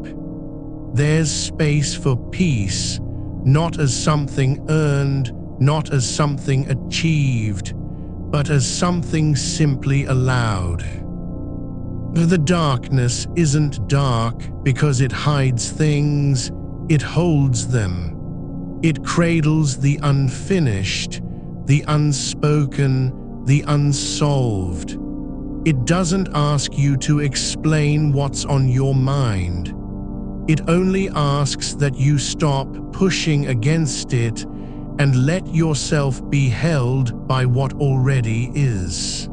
There's space for peace, not as something earned, not as something achieved, but as something simply allowed. The darkness isn't dark because it hides things, it holds them. It cradles the unfinished, the unspoken, the unsolved. It doesn't ask you to explain what's on your mind. It only asks that you stop pushing against it and let yourself be held by what already is.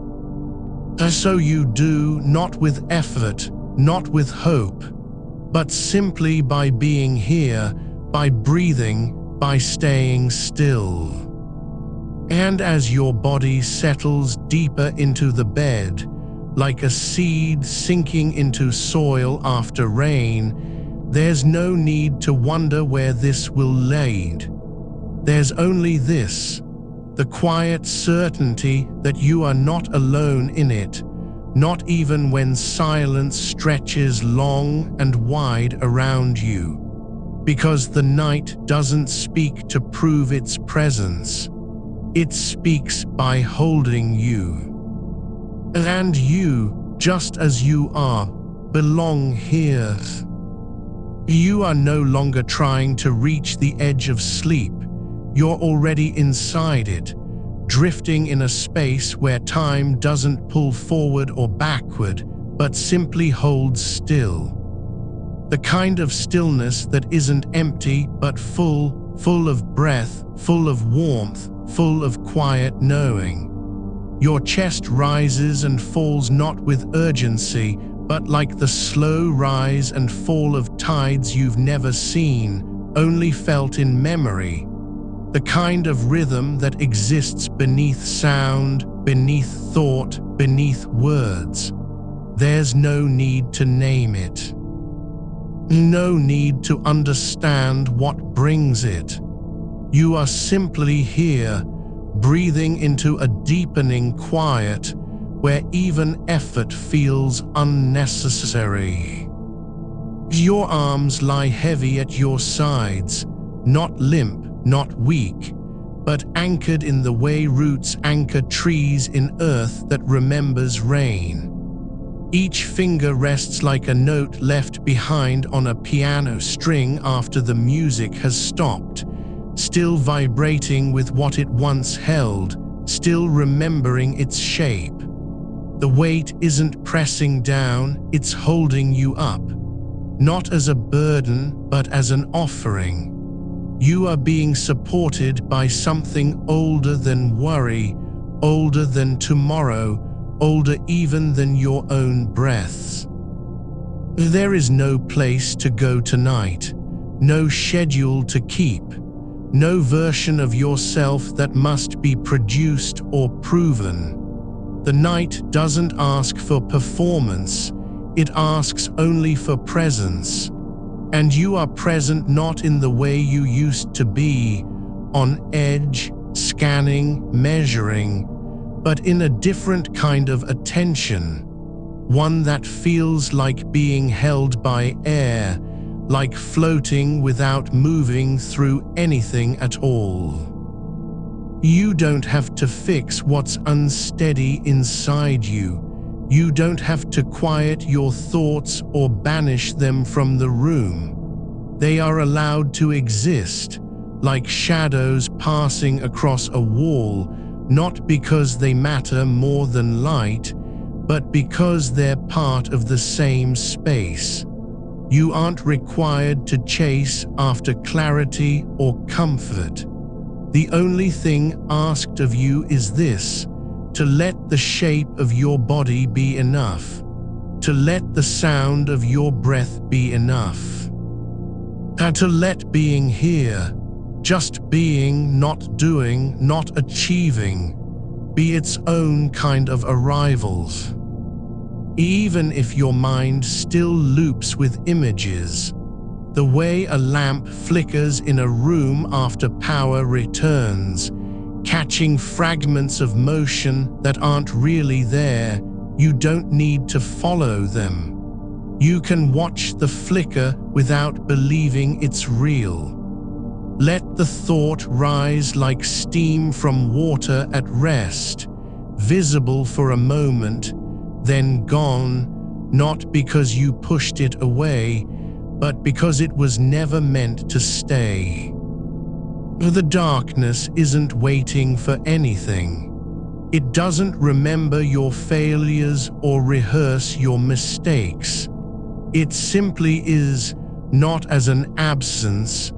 So you do, not with effort, not with hope, but simply by being here, by breathing, by staying still. And as your body settles deeper into the bed, like a seed sinking into soil after rain, there's no need to wonder where this will lead. There's only this, the quiet certainty that you are not alone in it, not even when silence stretches long and wide around you. Because the night doesn't speak to prove its presence. It speaks by holding you. And you, just as you are, belong here. You are no longer trying to reach the edge of sleep. You're already inside it, drifting in a space where time doesn't pull forward or backward, but simply holds still. The kind of stillness that isn't empty but full of breath, full of warmth, full of quiet knowing. Your chest rises and falls not with urgency, but like the slow rise and fall of tides you've never seen, only felt in memory. The kind of rhythm that exists beneath sound, beneath thought, beneath words. There's no need to name it. No need to understand what brings it. You are simply here, breathing into a deepening quiet where even effort feels unnecessary. Your arms lie heavy at your sides, not limp, not weak, but anchored in the way roots anchor trees in earth that remembers rain. Each finger rests like a note left behind on a piano string after the music has stopped, still vibrating with what it once held, still remembering its shape. The weight isn't pressing down, it's holding you up, not as a burden, but as an offering. You are being supported by something older than worry, older than tomorrow, older even than your own breaths. There is no place to go tonight, no schedule to keep, no version of yourself that must be produced or proven. The night doesn't ask for performance, it asks only for presence. And you are present not in the way you used to be, on edge, scanning, measuring, but in a different kind of attention, one that feels like being held by air, like floating without moving through anything at all. You don't have to fix what's unsteady inside you. You don't have to quiet your thoughts or banish them from the room. They are allowed to exist, like shadows passing across a wall, not because they matter more than light, but because they're part of the same space. You aren't required to chase after clarity or comfort. The only thing asked of you is this: to let the shape of your body be enough, to let the sound of your breath be enough, and to let being here, just being, not doing, not achieving, be its own kind of arrivals. Even if your mind still loops with images, the way a lamp flickers in a room after power returns, catching fragments of motion that aren't really there, you don't need to follow them. You can watch the flicker without believing it's real. Let the thought rise like steam from water at rest, visible for a moment, then gone, not because you pushed it away, but because it was never meant to stay. The darkness isn't waiting for anything. It doesn't remember your failures or rehearse your mistakes. It simply is, not as an absence,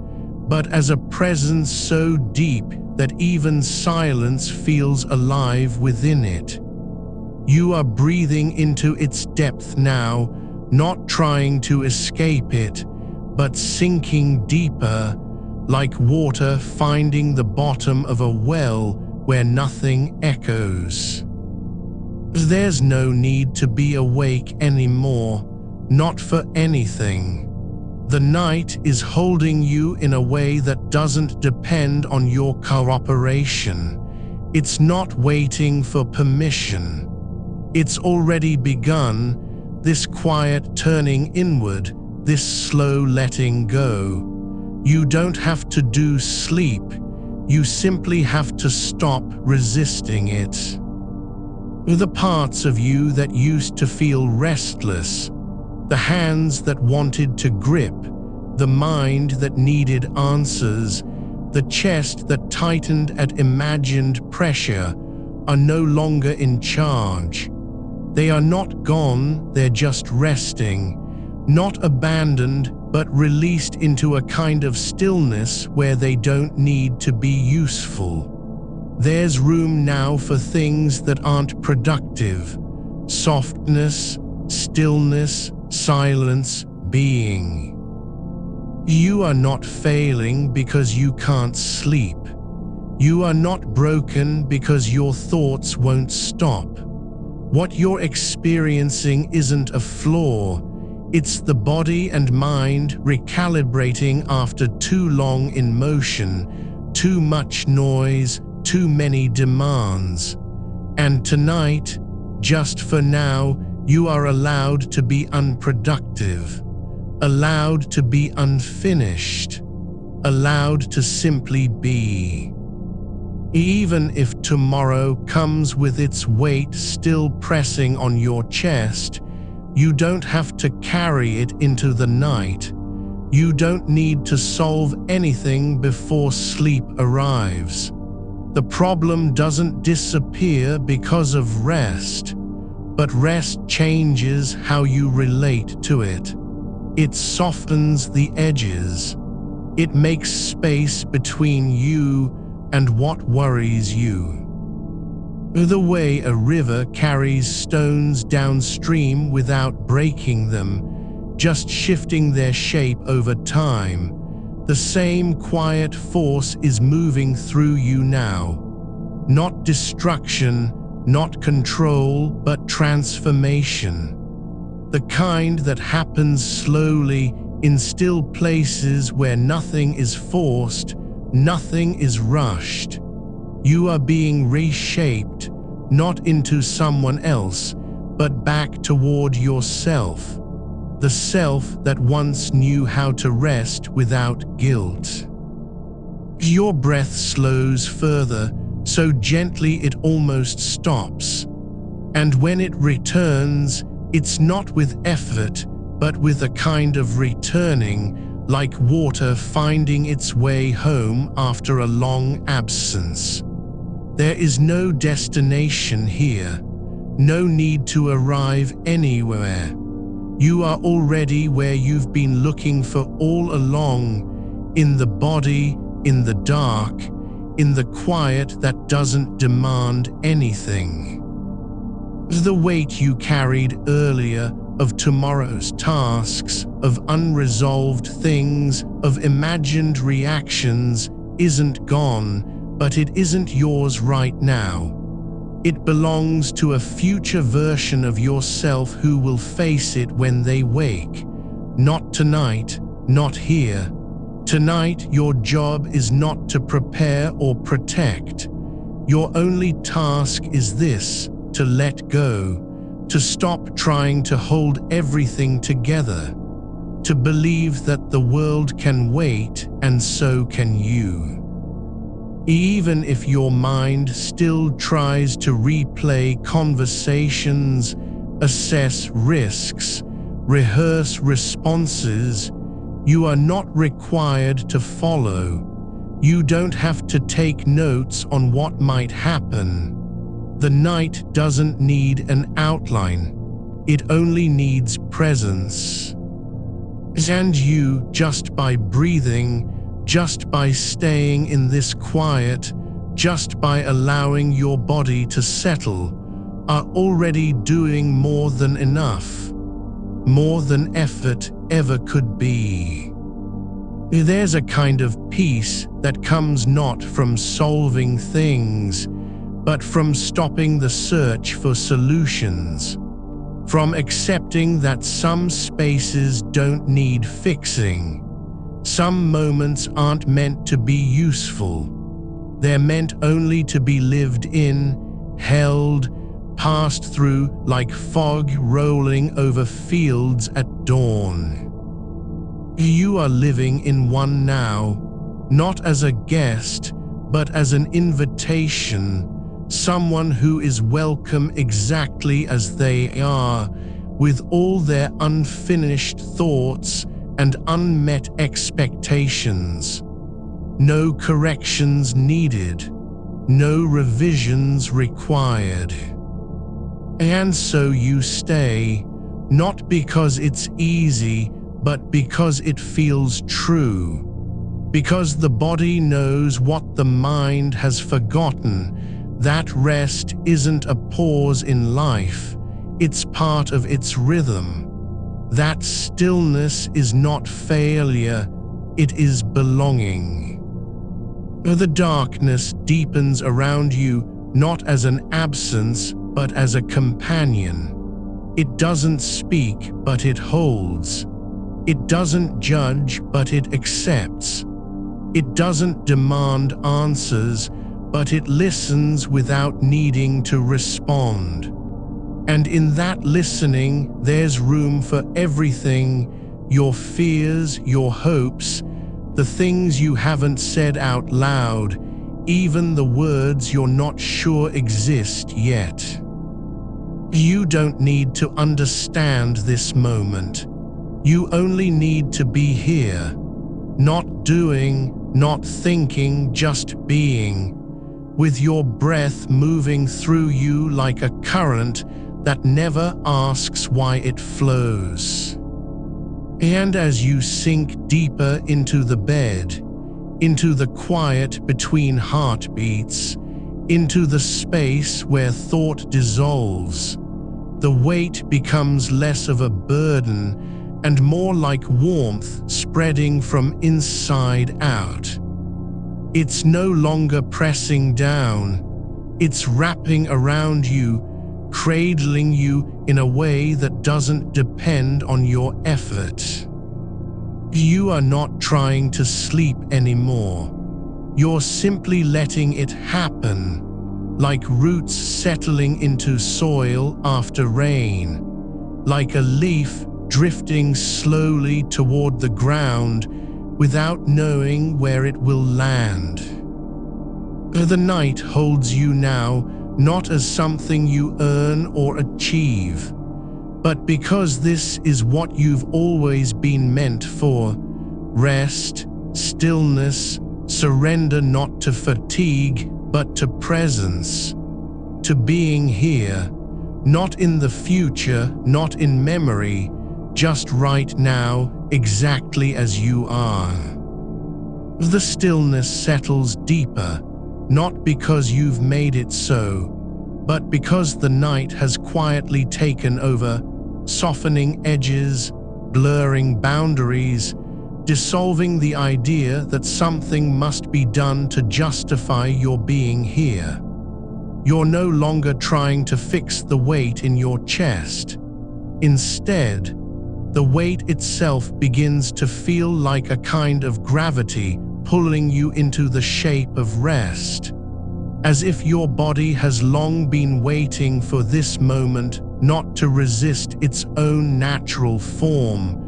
but as a presence so deep that even silence feels alive within it. You are breathing into its depth now, not trying to escape it, but sinking deeper, like water finding the bottom of a well where nothing echoes. There's no need to be awake anymore, not for anything. The night is holding you in a way that doesn't depend on your cooperation. It's not waiting for permission. It's already begun, this quiet turning inward, this slow letting go. You don't have to do sleep, you simply have to stop resisting it. The parts of you that used to feel restless, the hands that wanted to grip, the mind that needed answers, the chest that tightened at imagined pressure, are no longer in charge. They are not gone, they're just resting, not abandoned, but released into a kind of stillness where they don't need to be useful. There's room now for things that aren't productive: softness, stillness, silence, being. You are not failing because you can't sleep. You are not broken because your thoughts won't stop. What you're experiencing isn't a flaw. It's the body and mind recalibrating after too long in motion, too much noise, too many demands. And tonight, just for now, you are allowed to be unproductive, allowed to be unfinished, allowed to simply be. Even if tomorrow comes with its weight still pressing on your chest, you don't have to carry it into the night. You don't need to solve anything before sleep arrives. The problem doesn't disappear because of rest, but rest changes how you relate to it. It softens the edges. It makes space between you and what worries you. The way a river carries stones downstream without breaking them, just shifting their shape over time, the same quiet force is moving through you now. Not destruction, not control, but transformation. The kind that happens slowly in still places where nothing is forced, nothing is rushed. You are being reshaped, not into someone else, but back toward yourself, the self that once knew how to rest without guilt. Your breath slows further, so gently it almost stops. And when it returns, it's not with effort, but with a kind of returning, like water finding its way home after a long absence. There is no destination here, no need to arrive anywhere. You are already where you've been looking for all along, in the body, in the dark, in the quiet that doesn't demand anything. The weight you carried earlier of tomorrow's tasks, of unresolved things, of imagined reactions isn't gone, but it isn't yours right now. It belongs to a future version of yourself who will face it when they wake. Not tonight, not here. Tonight, your job is not to prepare or protect. Your only task is this: to let go, to stop trying to hold everything together, to believe that the world can wait and so can you. Even if your mind still tries to replay conversations, assess risks, rehearse responses, you are not required to follow. You don't have to take notes on what might happen. The night doesn't need an outline. It only needs presence. And you, just by breathing, just by staying in this quiet, just by allowing your body to settle, are already doing more than enough, more than effort ever could be. There's a kind of peace that comes not from solving things, but from stopping the search for solutions, from accepting that some spaces don't need fixing. Some moments aren't meant to be useful. They're meant only to be lived in, held, passed through like fog rolling over fields at dawn. You are living in one now, not as a guest, but as an invitation, someone who is welcome exactly as they are, with all their unfinished thoughts and unmet expectations. No corrections needed, no revisions required. And so you stay, not because it's easy, but because it feels true. Because the body knows what the mind has forgotten, that rest isn't a pause in life, it's part of its rhythm. That stillness is not failure, it is belonging. The darkness deepens around you not as an absence, but as a companion. It doesn't speak, but it holds. It doesn't judge, but it accepts. It doesn't demand answers, but it listens without needing to respond. And in that listening, there's room for everything: your fears, your hopes, the things you haven't said out loud, even the words you're not sure exist yet. You don't need to understand this moment. You only need to be here. Not doing, not thinking, just being, with your breath moving through you like a current that never asks why it flows. And as you sink deeper into the bed, into the quiet between heartbeats, into the space where thought dissolves, the weight becomes less of a burden and more like warmth spreading from inside out. It's no longer pressing down, it's wrapping around you, cradling you in a way that doesn't depend on your effort. You are not trying to sleep anymore. You're simply letting it happen, like roots settling into soil after rain, like a leaf drifting slowly toward the ground without knowing where it will land. The night holds you now, not as something you earn or achieve, but because this is what you've always been meant for: rest, stillness, surrender, not to fatigue, but to presence, to being here, not in the future, not in memory, just right now, exactly as you are. The stillness settles deeper, not because you've made it so, but because the night has quietly taken over, softening edges, blurring boundaries, dissolving the idea that something must be done to justify your being here. You're no longer trying to fix the weight in your chest. Instead, the weight itself begins to feel like a kind of gravity pulling you into the shape of rest, as if your body has long been waiting for this moment, not to resist its own natural form,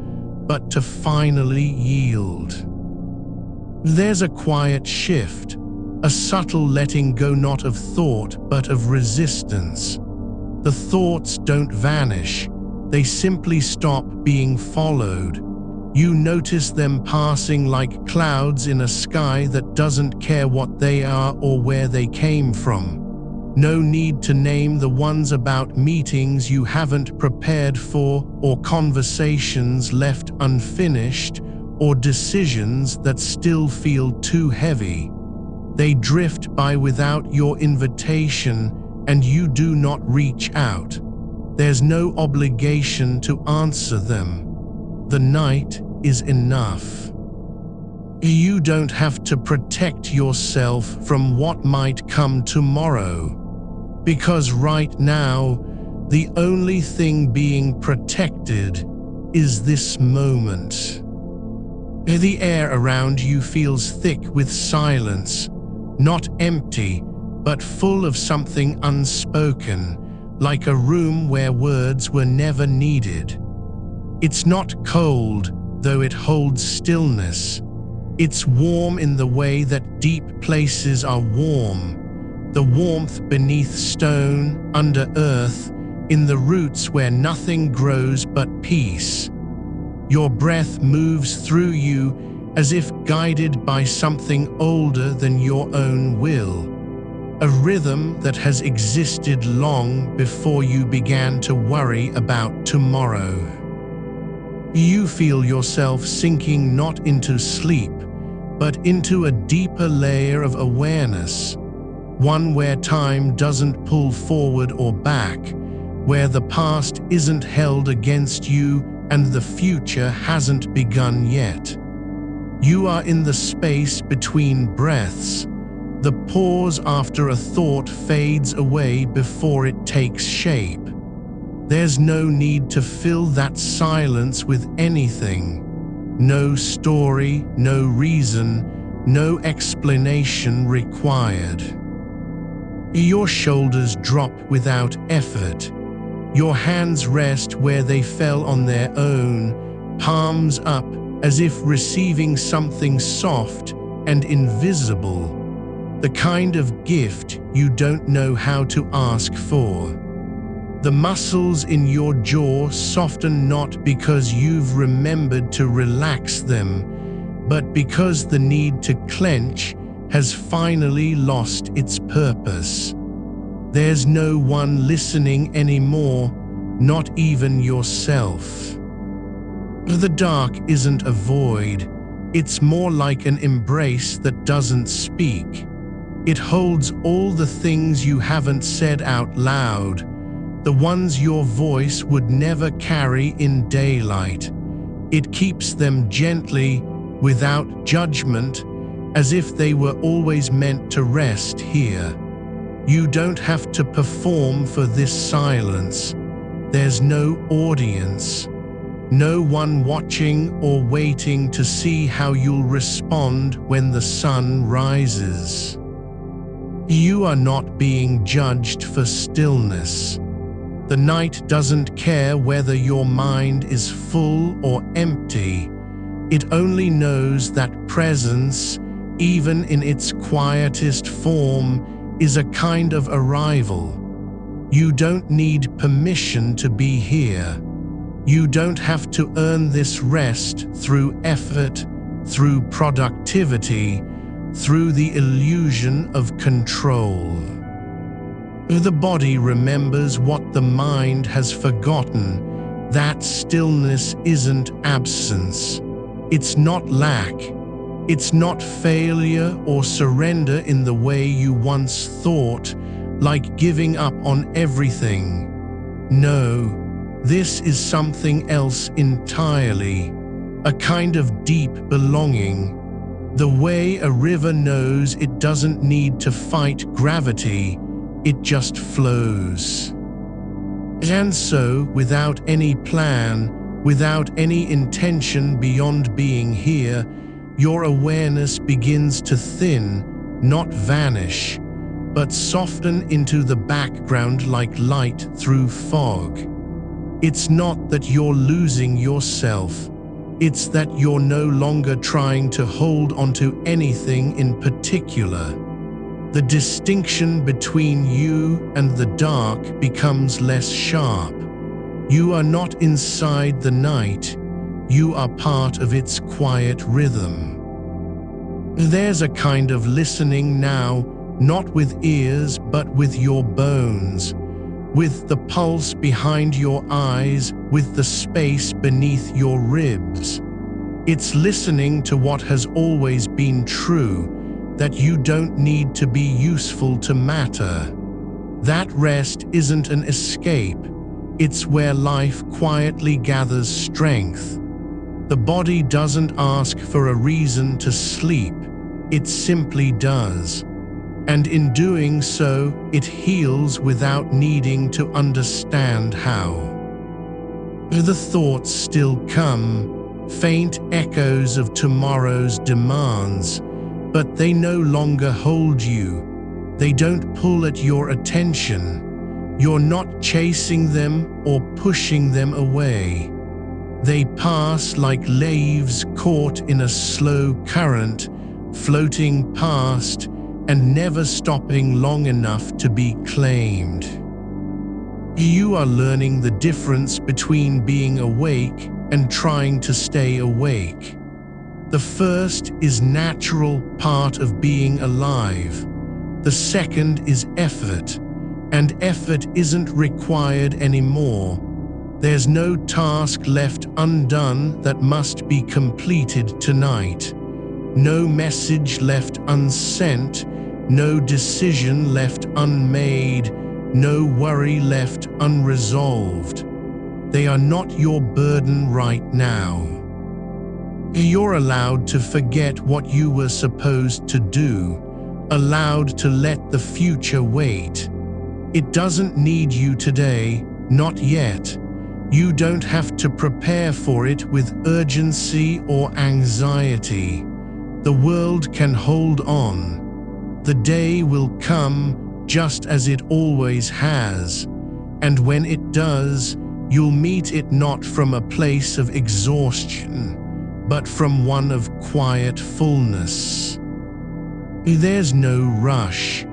but to finally yield. There's a quiet shift, a subtle letting go, not of thought, but of resistance. The thoughts don't vanish, they simply stop being followed. You notice them passing like clouds in a sky that doesn't care what they are or where they came from. No need to name the ones about meetings you haven't prepared for, or conversations left unfinished, or decisions that still feel too heavy. They drift by without your invitation, and you do not reach out. There's no obligation to answer them. The night is enough. You don't have to protect yourself from what might come tomorrow, because right now, the only thing being protected is this moment. The air around you feels thick with silence, not empty, but full of something unspoken, like a room where words were never needed. It's not cold, though it holds stillness. It's warm in the way that deep places are warm, the warmth beneath stone, under earth, in the roots where nothing grows but peace. Your breath moves through you as if guided by something older than your own will, a rhythm that has existed long before you began to worry about tomorrow. You feel yourself sinking not into sleep, but into a deeper layer of awareness, one where time doesn't pull forward or back, where the past isn't held against you and the future hasn't begun yet. You are in the space between breaths, the pause after a thought fades away before it takes shape. There's no need to fill that silence with anything. No story, no reason, no explanation required. Your shoulders drop without effort. Your hands rest where they fell on their own, palms up as if receiving something soft and invisible, the kind of gift you don't know how to ask for. The muscles in your jaw soften not because you've remembered to relax them, but because the need to clench has finally lost its purpose. There's no one listening anymore, not even yourself. The dark isn't a void, it's more like an embrace that doesn't speak. It holds all the things you haven't said out loud, the ones your voice would never carry in daylight. It keeps them gently, without judgment, as if they were always meant to rest here. You don't have to perform for this silence. There's no audience, no one watching or waiting to see how you'll respond when the sun rises. You are not being judged for stillness. The night doesn't care whether your mind is full or empty. It only knows that presence, even in its quietest form, is a kind of arrival. You don't need permission to be here. You don't have to earn this rest through effort, through productivity, through the illusion of control. The body remembers what the mind has forgotten. That stillness isn't absence. It's not lack. It's not failure or surrender in the way you once thought, like giving up on everything. No, this is something else entirely, a kind of deep belonging. The way a river knows it doesn't need to fight gravity, it just flows. And so, without any plan, without any intention beyond being here, your awareness begins to thin, not vanish, but soften into the background like light through fog. It's not that you're losing yourself, it's that you're no longer trying to hold onto anything in particular. The distinction between you and the dark becomes less sharp. You are not inside the night, you are part of its quiet rhythm. There's a kind of listening now, not with ears but with your bones, with the pulse behind your eyes, with the space beneath your ribs. It's listening to what has always been true, that you don't need to be useful to matter. That rest isn't an escape, it's where life quietly gathers strength. The body doesn't ask for a reason to sleep, it simply does. And in doing so, it heals without needing to understand how. The thoughts still come, faint echoes of tomorrow's demands, but they no longer hold you. They don't pull at your attention. You're not chasing them or pushing them away. They pass like leaves caught in a slow current, floating past and never stopping long enough to be claimed. You are learning the difference between being awake and trying to stay awake. The first is natural part of being alive. The second is effort, and effort isn't required anymore. There's no task left undone that must be completed tonight. No message left unsent, no decision left unmade, no worry left unresolved. They are not your burden right now. You're allowed to forget what you were supposed to do, allowed to let the future wait. It doesn't need you today, not yet. You don't have to prepare for it with urgency or anxiety. The world can hold on. The day will come just as it always has, and when it does, you'll meet it not from a place of exhaustion, but from one of quiet fullness. There's no rush.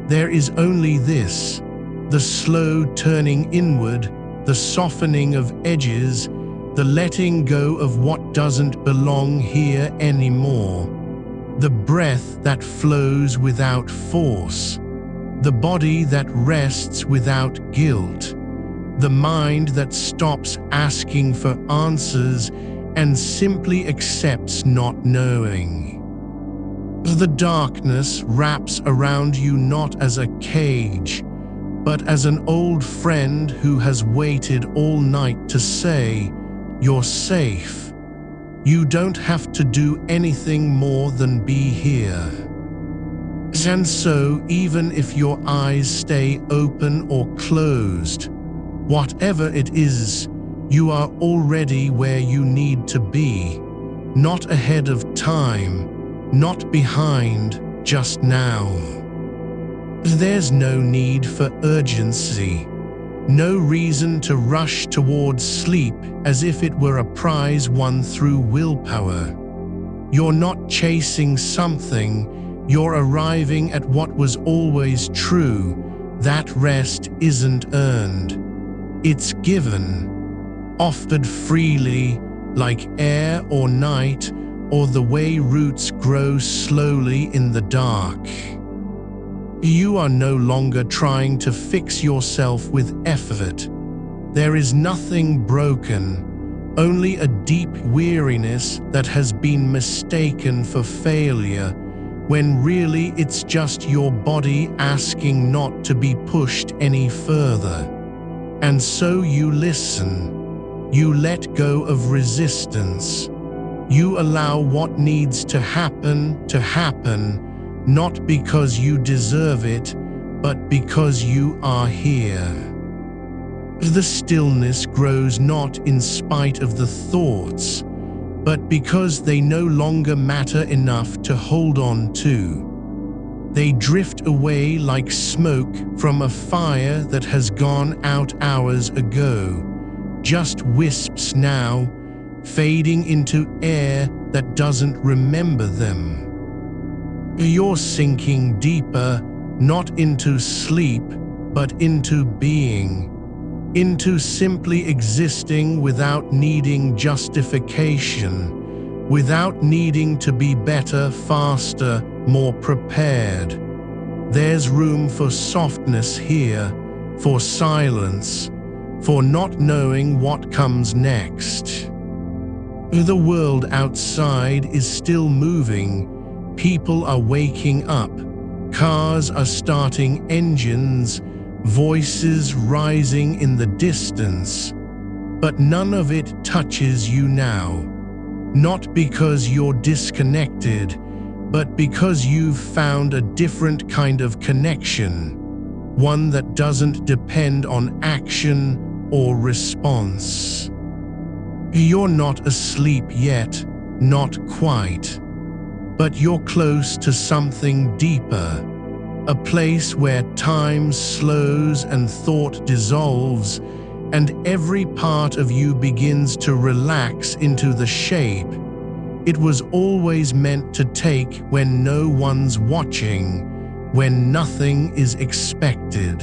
There is only this, the slow turning inward, the softening of edges, the letting go of what doesn't belong here anymore. The breath that flows without force, the body that rests without guilt, the mind that stops asking for answers and simply accepts not knowing. The darkness wraps around you not as a cage, but as an old friend who has waited all night to say, "You're safe. You don't have to do anything more than be here." And so, even if your eyes stay open or closed, whatever it is, you are already where you need to be, not ahead of time, not behind, just now. There's no need for urgency, no reason to rush towards sleep as if it were a prize won through willpower. You're not chasing something, you're arriving at what was always true. That rest isn't earned. It's given, offered freely, like air or night, or the way roots grow slowly in the dark. You are no longer trying to fix yourself with effort. There is nothing broken, only a deep weariness that has been mistaken for failure, when really it's just your body asking not to be pushed any further. And so you listen. You let go of resistance. You allow what needs to happen, not because you deserve it, but because you are here. The stillness grows not in spite of the thoughts, but because they no longer matter enough to hold on to. They drift away like smoke from a fire that has gone out hours ago, just wisps now, fading into air that doesn't remember them. You're sinking deeper, not into sleep, but into being, into simply existing without needing justification, without needing to be better, faster, more prepared. There's room for softness here, for silence, for not knowing what comes next. The world outside is still moving. People are waking up. Cars are starting engines, voices rising in the distance. But none of it touches you now. Not because you're disconnected, but because you've found a different kind of connection, one that doesn't depend on action or response. You're not asleep yet, not quite, but you're close to something deeper, a place where time slows and thought dissolves, and every part of you begins to relax into the shape it was always meant to take when no one's watching, when nothing is expected.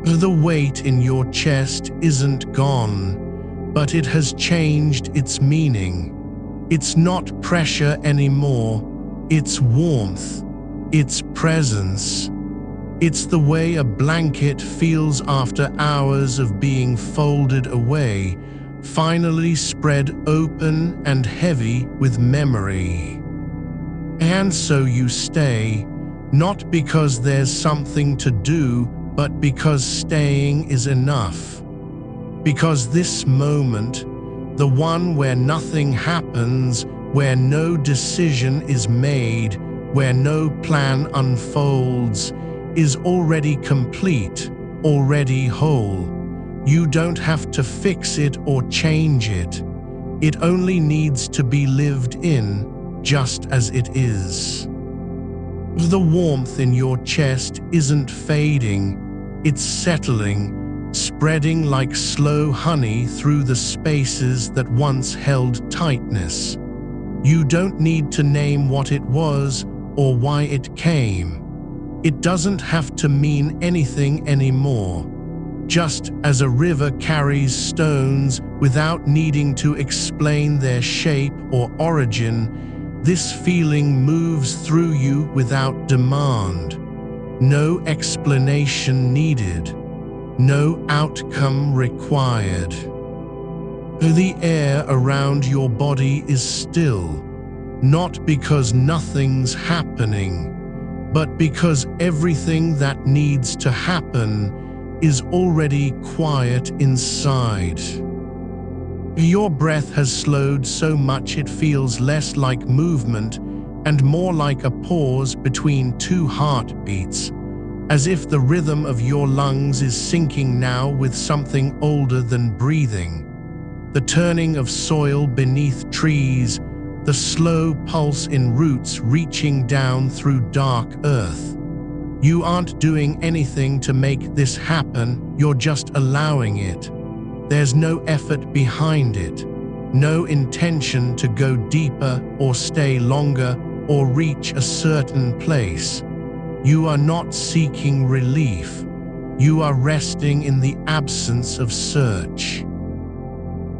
The weight in your chest isn't gone, but it has changed its meaning. It's not pressure anymore, it's warmth, it's presence. It's the way a blanket feels after hours of being folded away, finally spread open and heavy with memory. And so you stay, not because there's something to do, but because staying is enough. Because this moment, the one where nothing happens, where no decision is made, where no plan unfolds, is already complete, already whole. You don't have to fix it or change it. It only needs to be lived in, just as it is. The warmth in your chest isn't fading, it's settling, spreading like slow honey through the spaces that once held tightness. You don't need to name what it was or why it came. It doesn't have to mean anything anymore. Just as a river carries stones without needing to explain their shape or origin, this feeling moves through you without demand. No explanation needed, no outcome required. The air around your body is still, not because nothing's happening, but because everything that needs to happen is already quiet inside. Your breath has slowed so much it feels less like movement and more like a pause between two heartbeats, as if the rhythm of your lungs is syncing now with something older than breathing. The turning of soil beneath trees, the slow pulse in roots reaching down through dark earth. You aren't doing anything to make this happen, you're just allowing it. There's no effort behind it, no intention to go deeper or stay longer or reach a certain place. You are not seeking relief. You are resting in the absence of search.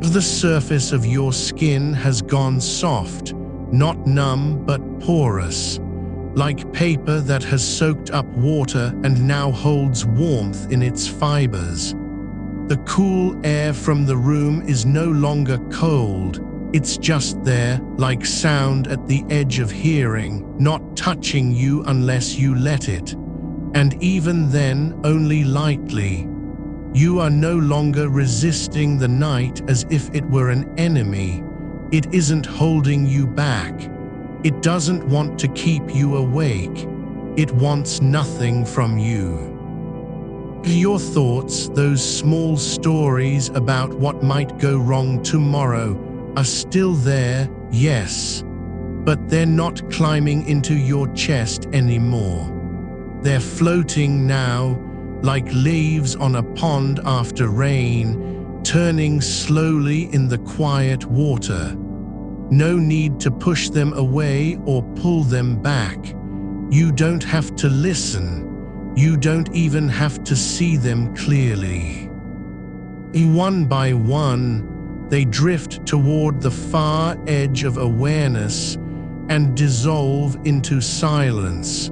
The surface of your skin has gone soft, not numb but porous, like paper that has soaked up water and now holds warmth in its fibers. The cool air from the room is no longer cold, it's just there, like sound at the edge of hearing, not touching you unless you let it, and even then only lightly. You are no longer resisting the night as if it were an enemy. It isn't holding you back. It doesn't want to keep you awake. It wants nothing from you. Your thoughts, those small stories about what might go wrong tomorrow, are still there, yes, but they're not climbing into your chest anymore. They're floating now, like leaves on a pond after rain, turning slowly in the quiet water. No need to push them away or pull them back. You don't have to listen. You don't even have to see them clearly. One by one, they drift toward the far edge of awareness and dissolve into silence,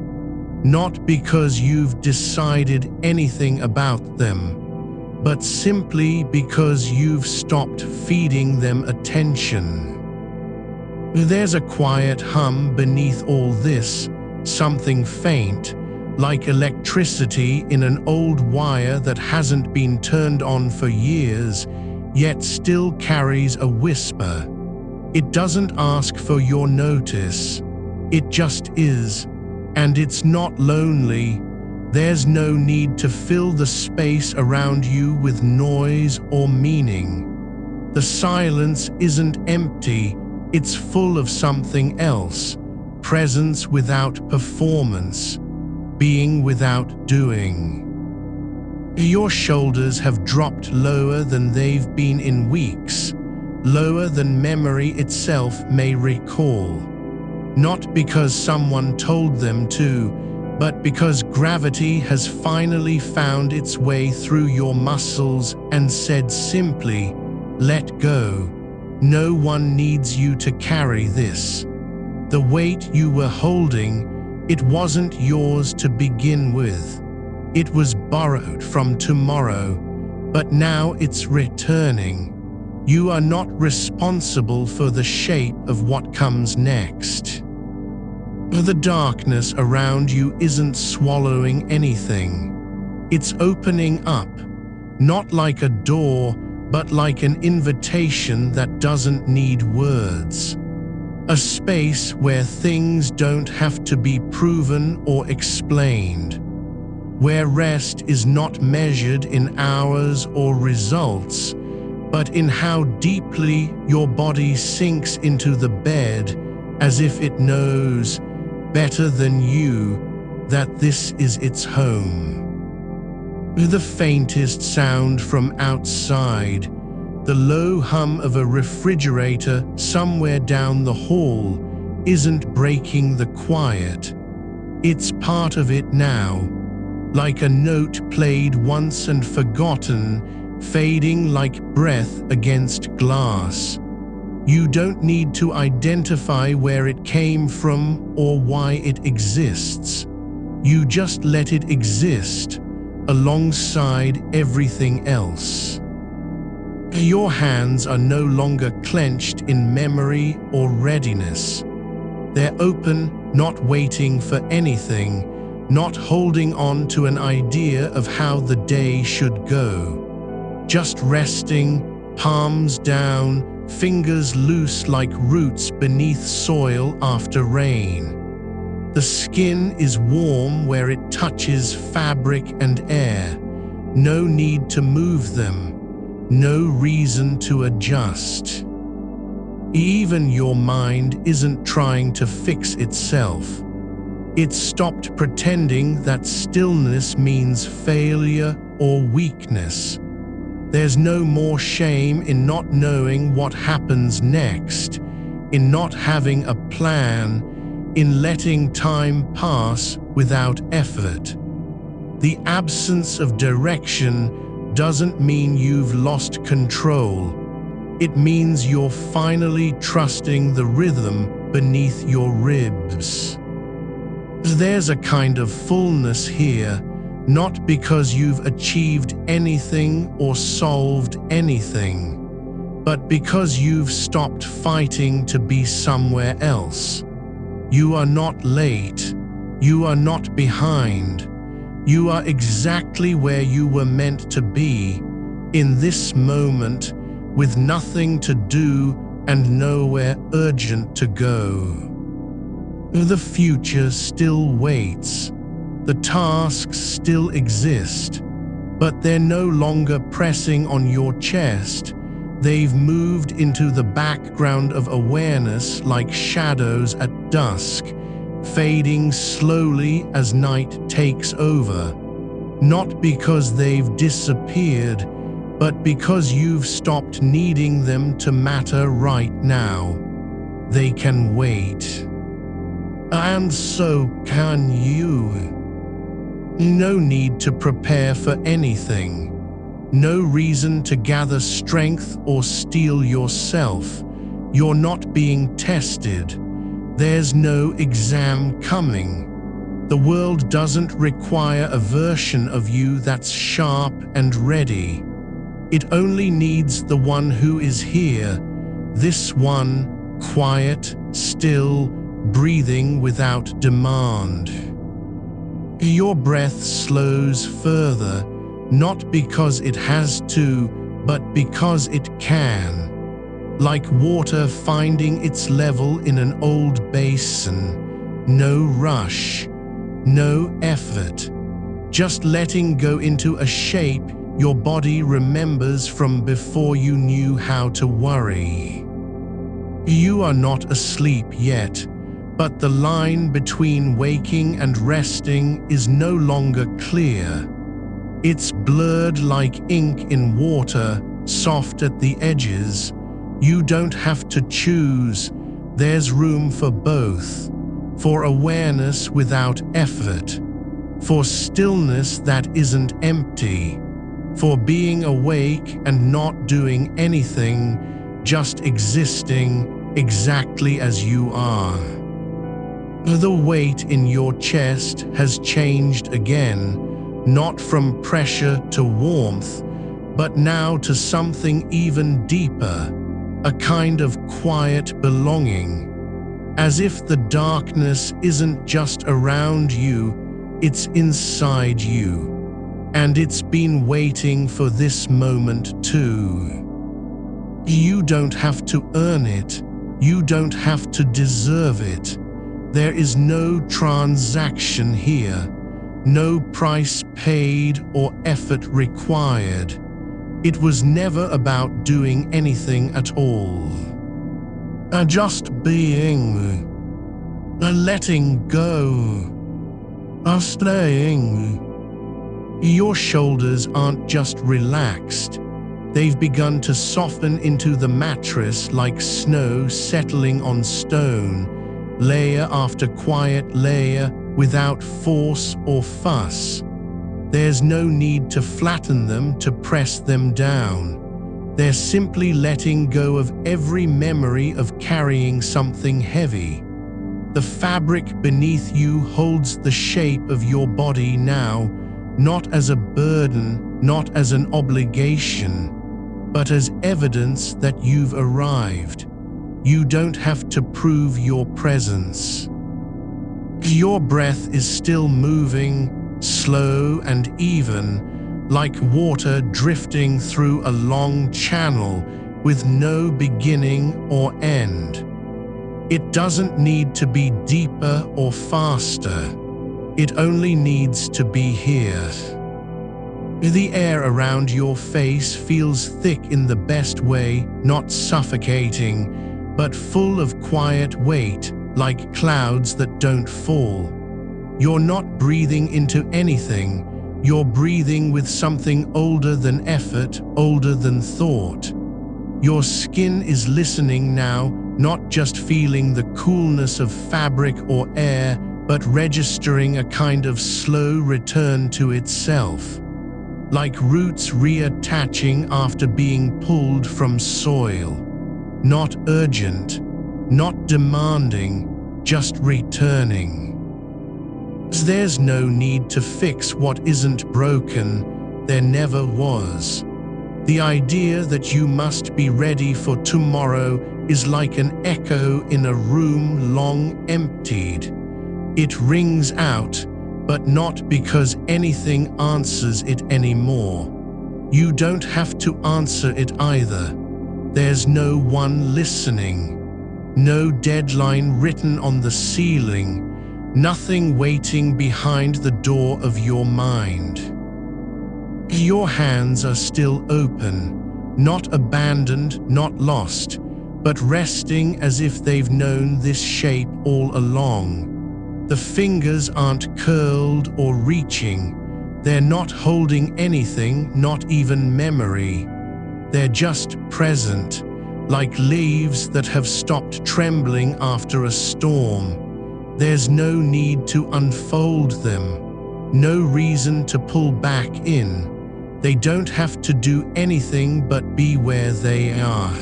not because you've decided anything about them, but simply because you've stopped feeding them attention. There's a quiet hum beneath all this, something faint, like electricity in an old wire that hasn't been turned on for years, yet still carries a whisper. It doesn't ask for your notice. It just is, and it's not lonely. There's no need to fill the space around you with noise or meaning. The silence isn't empty. It's full of something else, presence without performance, being without doing. Your shoulders have dropped lower than they've been in weeks, lower than memory itself may recall. Not because someone told them to, but because gravity has finally found its way through your muscles and said simply, "Let go. No one needs you to carry this." The weight you were holding, it wasn't yours to begin with. It was borrowed from tomorrow, but now it's returning. You are not responsible for the shape of what comes next. The darkness around you isn't swallowing anything. It's opening up, not like a door, but like an invitation that doesn't need words. A space where things don't have to be proven or explained. Where rest is not measured in hours or results, but in how deeply your body sinks into the bed, as if it knows, better than you, that this is its home. The faintest sound from outside, the low hum of a refrigerator somewhere down the hall, isn't breaking the quiet. It's part of it now. Like a note played once and forgotten, fading like breath against glass. You don't need to identify where it came from or why it exists. You just let it exist, alongside everything else. Your hands are no longer clenched in memory or readiness. They're open, not waiting for anything, not holding on to an idea of how the day should go. Just resting, palms down, fingers loose like roots beneath soil after rain. The skin is warm where it touches fabric and air. No need to move them. No reason to adjust. Even your mind isn't trying to fix itself. It stopped pretending that stillness means failure or weakness. There's no more shame in not knowing what happens next, in not having a plan, in letting time pass without effort. The absence of direction doesn't mean you've lost control. It means you're finally trusting the rhythm beneath your ribs. There's a kind of fullness here, not because you've achieved anything or solved anything, but because you've stopped fighting to be somewhere else. You are not late. You are not behind. You are exactly where you were meant to be, in this moment, with nothing to do and nowhere urgent to go. The future still waits. The tasks still exist, but they're no longer pressing on your chest. They've moved into the background of awareness like shadows at dusk, fading slowly as night takes over. Not because they've disappeared, but because you've stopped needing them to matter right now. They can wait. And so can you. No need to prepare for anything. No reason to gather strength or steel yourself. You're not being tested. There's no exam coming. The world doesn't require a version of you that's sharp and ready. It only needs the one who is here, this one, quiet, still, breathing without demand. Your breath slows further, not because it has to, but because it can. Like water finding its level in an old basin. No rush, no effort. Just letting go into a shape your body remembers from before you knew how to worry. You are not asleep yet, but the line between waking and resting is no longer clear. It's blurred like ink in water, soft at the edges. You don't have to choose. There's room for both. For awareness without effort. For stillness that isn't empty. For being awake and not doing anything, just existing exactly as you are. The weight in your chest has changed again. Not from pressure to warmth, but now to something even deeper, a kind of quiet belonging, as if the darkness isn't just around you, it's inside you, and it's been waiting for this moment too. You don't have to earn it, you don't have to deserve it. There is no transaction here. No price paid or effort required. It was never about doing anything at all. Just being. Letting go. Staying. Your shoulders aren't just relaxed. They've begun to soften into the mattress like snow settling on stone, layer after quiet layer, without force or fuss. There's no need to flatten them, to press them down. They're simply letting go of every memory of carrying something heavy. The fabric beneath you holds the shape of your body now, not as a burden, not as an obligation, but as evidence that you've arrived. You don't have to prove your presence. Your breath is still moving, slow and even, like water drifting through a long channel with no beginning or end. It doesn't need to be deeper or faster. It only needs to be here. The air around your face feels thick in the best way, not suffocating, but full of quiet weight, like clouds that don't fall. You're not breathing into anything. You're breathing with something older than effort, older than thought. Your skin is listening now, not just feeling the coolness of fabric or air, but registering a kind of slow return to itself. Like roots reattaching after being pulled from soil. Not urgent, not demanding, just returning. There's no need to fix what isn't broken. There never was. The idea that you must be ready for tomorrow is like an echo in a room long emptied. It rings out, but not because anything answers it anymore. You don't have to answer it either. There's no one listening. No deadline written on the ceiling. Nothing waiting behind the door of your mind. Your hands are still open, not abandoned, not lost, but resting as if they've known this shape all along. The fingers aren't curled or reaching. They're not holding anything, not even memory. They're just present, like leaves that have stopped trembling after a storm. There's no need to unfold them, no reason to pull back in. They don't have to do anything but be where they are.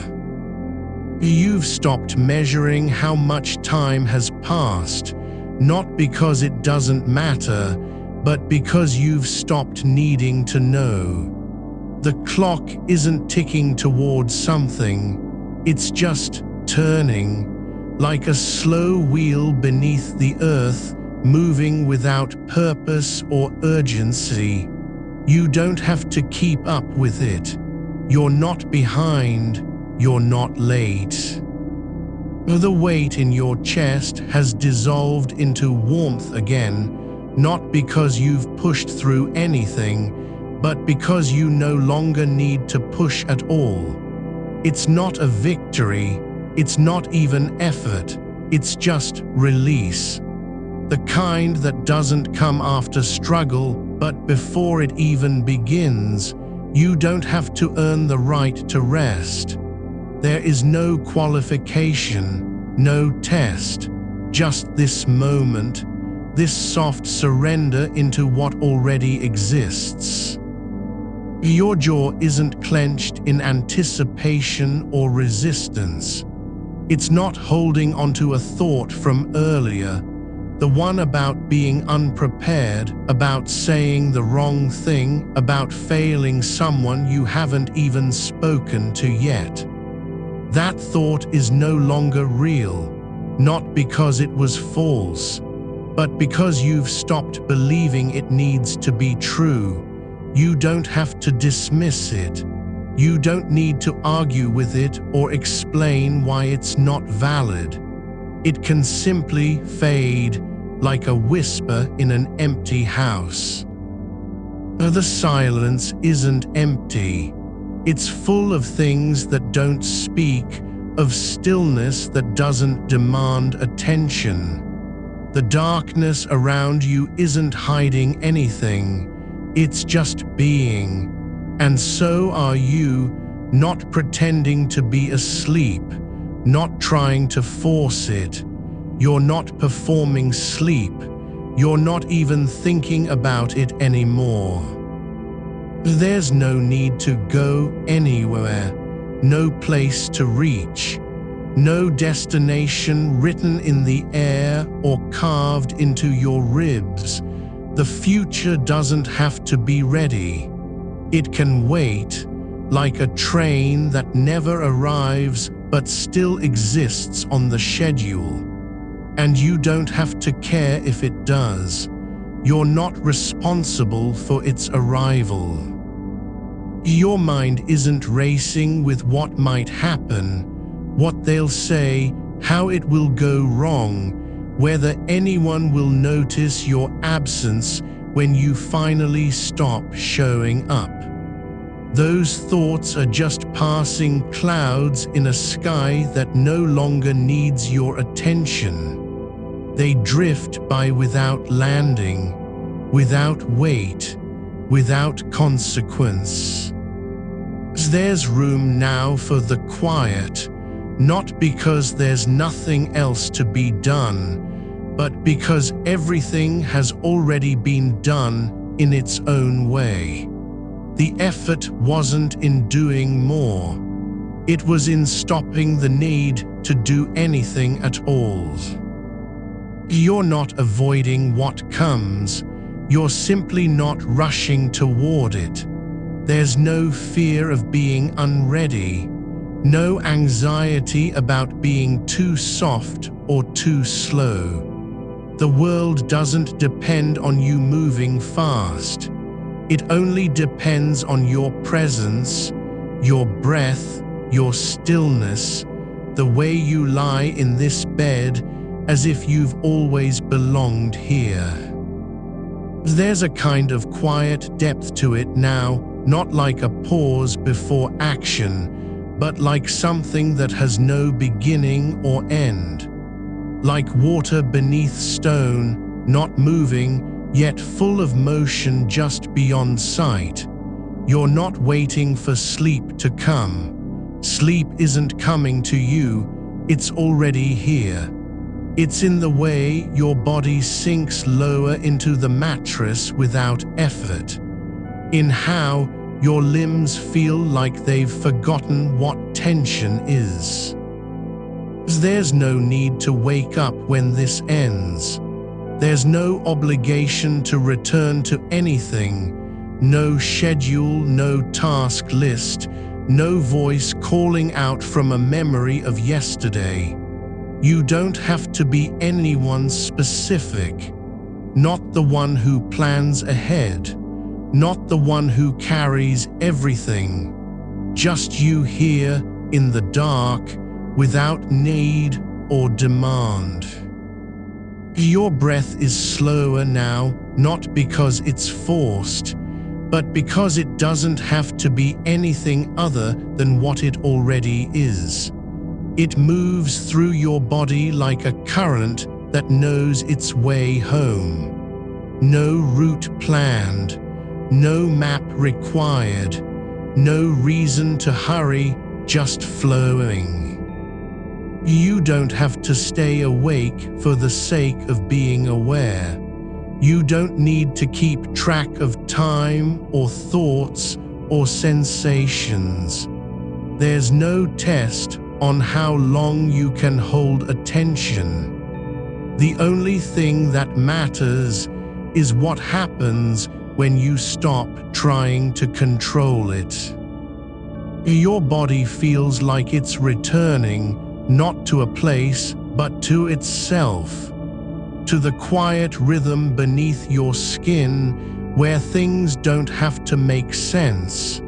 You've stopped measuring how much time has passed, not because it doesn't matter, but because you've stopped needing to know. The clock isn't ticking towards something, it's just turning, like a slow wheel beneath the earth, moving without purpose or urgency. You don't have to keep up with it. You're not behind, you're not late. The weight in your chest has dissolved into warmth again, not because you've pushed through anything, but because you no longer need to push at all. It's not a victory, it's not even effort, it's just release. The kind that doesn't come after struggle, But before it even begins, you don't have to earn the right to rest. There is no qualification, no test, just this moment, this soft surrender into what already exists. Your jaw isn't clenched in anticipation or resistance. It's not holding onto a thought from earlier, the one about being unprepared, about saying the wrong thing, about failing someone you haven't even spoken to yet. That thought is no longer real, not because it was false, but because you've stopped believing it needs to be true. You don't have to dismiss it. You don't need to argue with it or explain why it's not valid. It can simply fade like a whisper in an empty house. The silence isn't empty. It's full of things that don't speak, of stillness that doesn't demand attention. The darkness around you isn't hiding anything. It's just being. And so are you, not pretending to be asleep, not trying to force it. You're not performing sleep. You're not even thinking about it anymore. There's no need to go anywhere, no place to reach, no destination written in the air or carved into your ribs. The future doesn't have to be ready. It can wait, like a train that never arrives but still exists on the schedule. And you don't have to care if it does. You're not responsible for its arrival. Your mind isn't racing with what might happen, what they'll say, how it will go wrong, whether anyone will notice your absence when you finally stop showing up. Those thoughts are just passing clouds in a sky that no longer needs your attention. They drift by without landing, without weight, without consequence. There's room now for the quiet, not because there's nothing else to be done, but because everything has already been done in its own way. The effort wasn't in doing more. It was in stopping the need to do anything at all. You're not avoiding what comes. You're simply not rushing toward it. There's no fear of being unready, no anxiety about being too soft or too slow. The world doesn't depend on you moving fast. It only depends on your presence, your breath, your stillness, the way you lie in this bed as if you've always belonged here. There's a kind of quiet depth to it now, not like a pause before action, but like something that has no beginning or end. Like water beneath stone, not moving, yet full of motion just beyond sight. You're not waiting for sleep to come. Sleep isn't coming to you, it's already here. It's in the way your body sinks lower into the mattress without effort. In how your limbs feel like they've forgotten what tension is. There's no need to wake up when this ends. There's no obligation to return to anything, no schedule, no task list, no voice calling out from a memory of yesterday. You don't have to be anyone specific, not the one who plans ahead, not the one who carries everything, just you here in the dark, without need or demand. Your breath is slower now, not because it's forced, but because it doesn't have to be anything other than what it already is. It moves through your body like a current that knows its way home. no route planned, no map required, no reason to hurry, just flowing. You don't have to stay awake for the sake of being aware. You don't need to keep track of time or thoughts or sensations. There's no test on how long you can hold attention. The only thing that matters is what happens when you stop trying to control it. Your body feels like it's returning, not to a place, but to itself, to the quiet rhythm beneath your skin, where things don't have to make sense,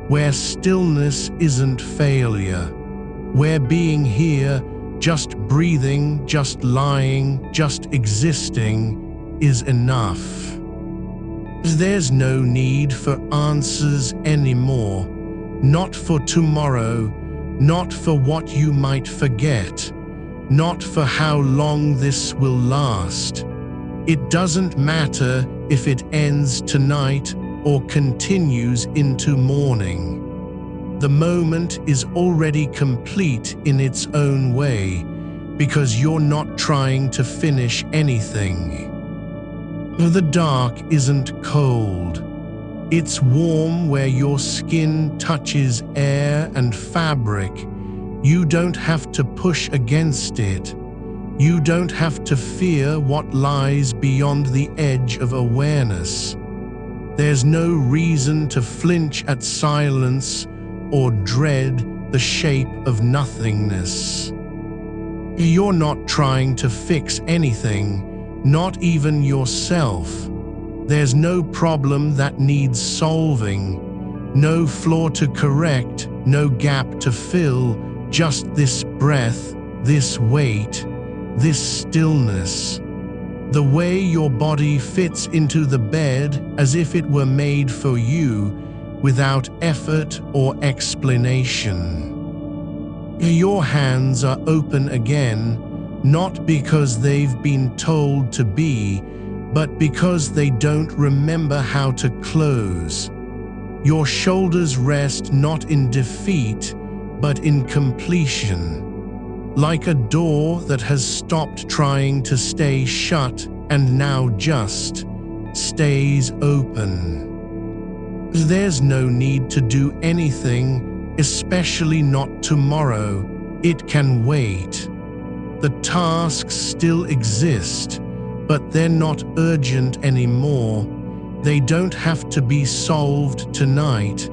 where stillness isn't failure, where being here, just breathing, just lying, just existing, is enough. There's no need for answers anymore, not for tomorrow, not for what you might forget, not for how long this will last. It doesn't matter if it ends tonight or continues into morning. The moment is already complete in its own way, because you're not trying to finish anything. The dark isn't cold. It's warm where your skin touches air and fabric. You don't have to push against it. You don't have to fear what lies beyond the edge of awareness. There's no reason to flinch at silence or dread the shape of nothingness. You're not trying to fix anything, not even yourself. There's no problem that needs solving, no flaw to correct, no gap to fill, just this breath, this weight, this stillness. The way your body fits into the bed as if it were made for you, without effort or explanation. Your hands are open again, not because they've been told to be, but because they don't remember how to close. Your shoulders rest not in defeat, but in completion. Like a door that has stopped trying to stay shut and now just stays open. There's no need to do anything, especially not tomorrow. It can wait. The tasks still exist, but they're not urgent anymore. They don't have to be solved tonight.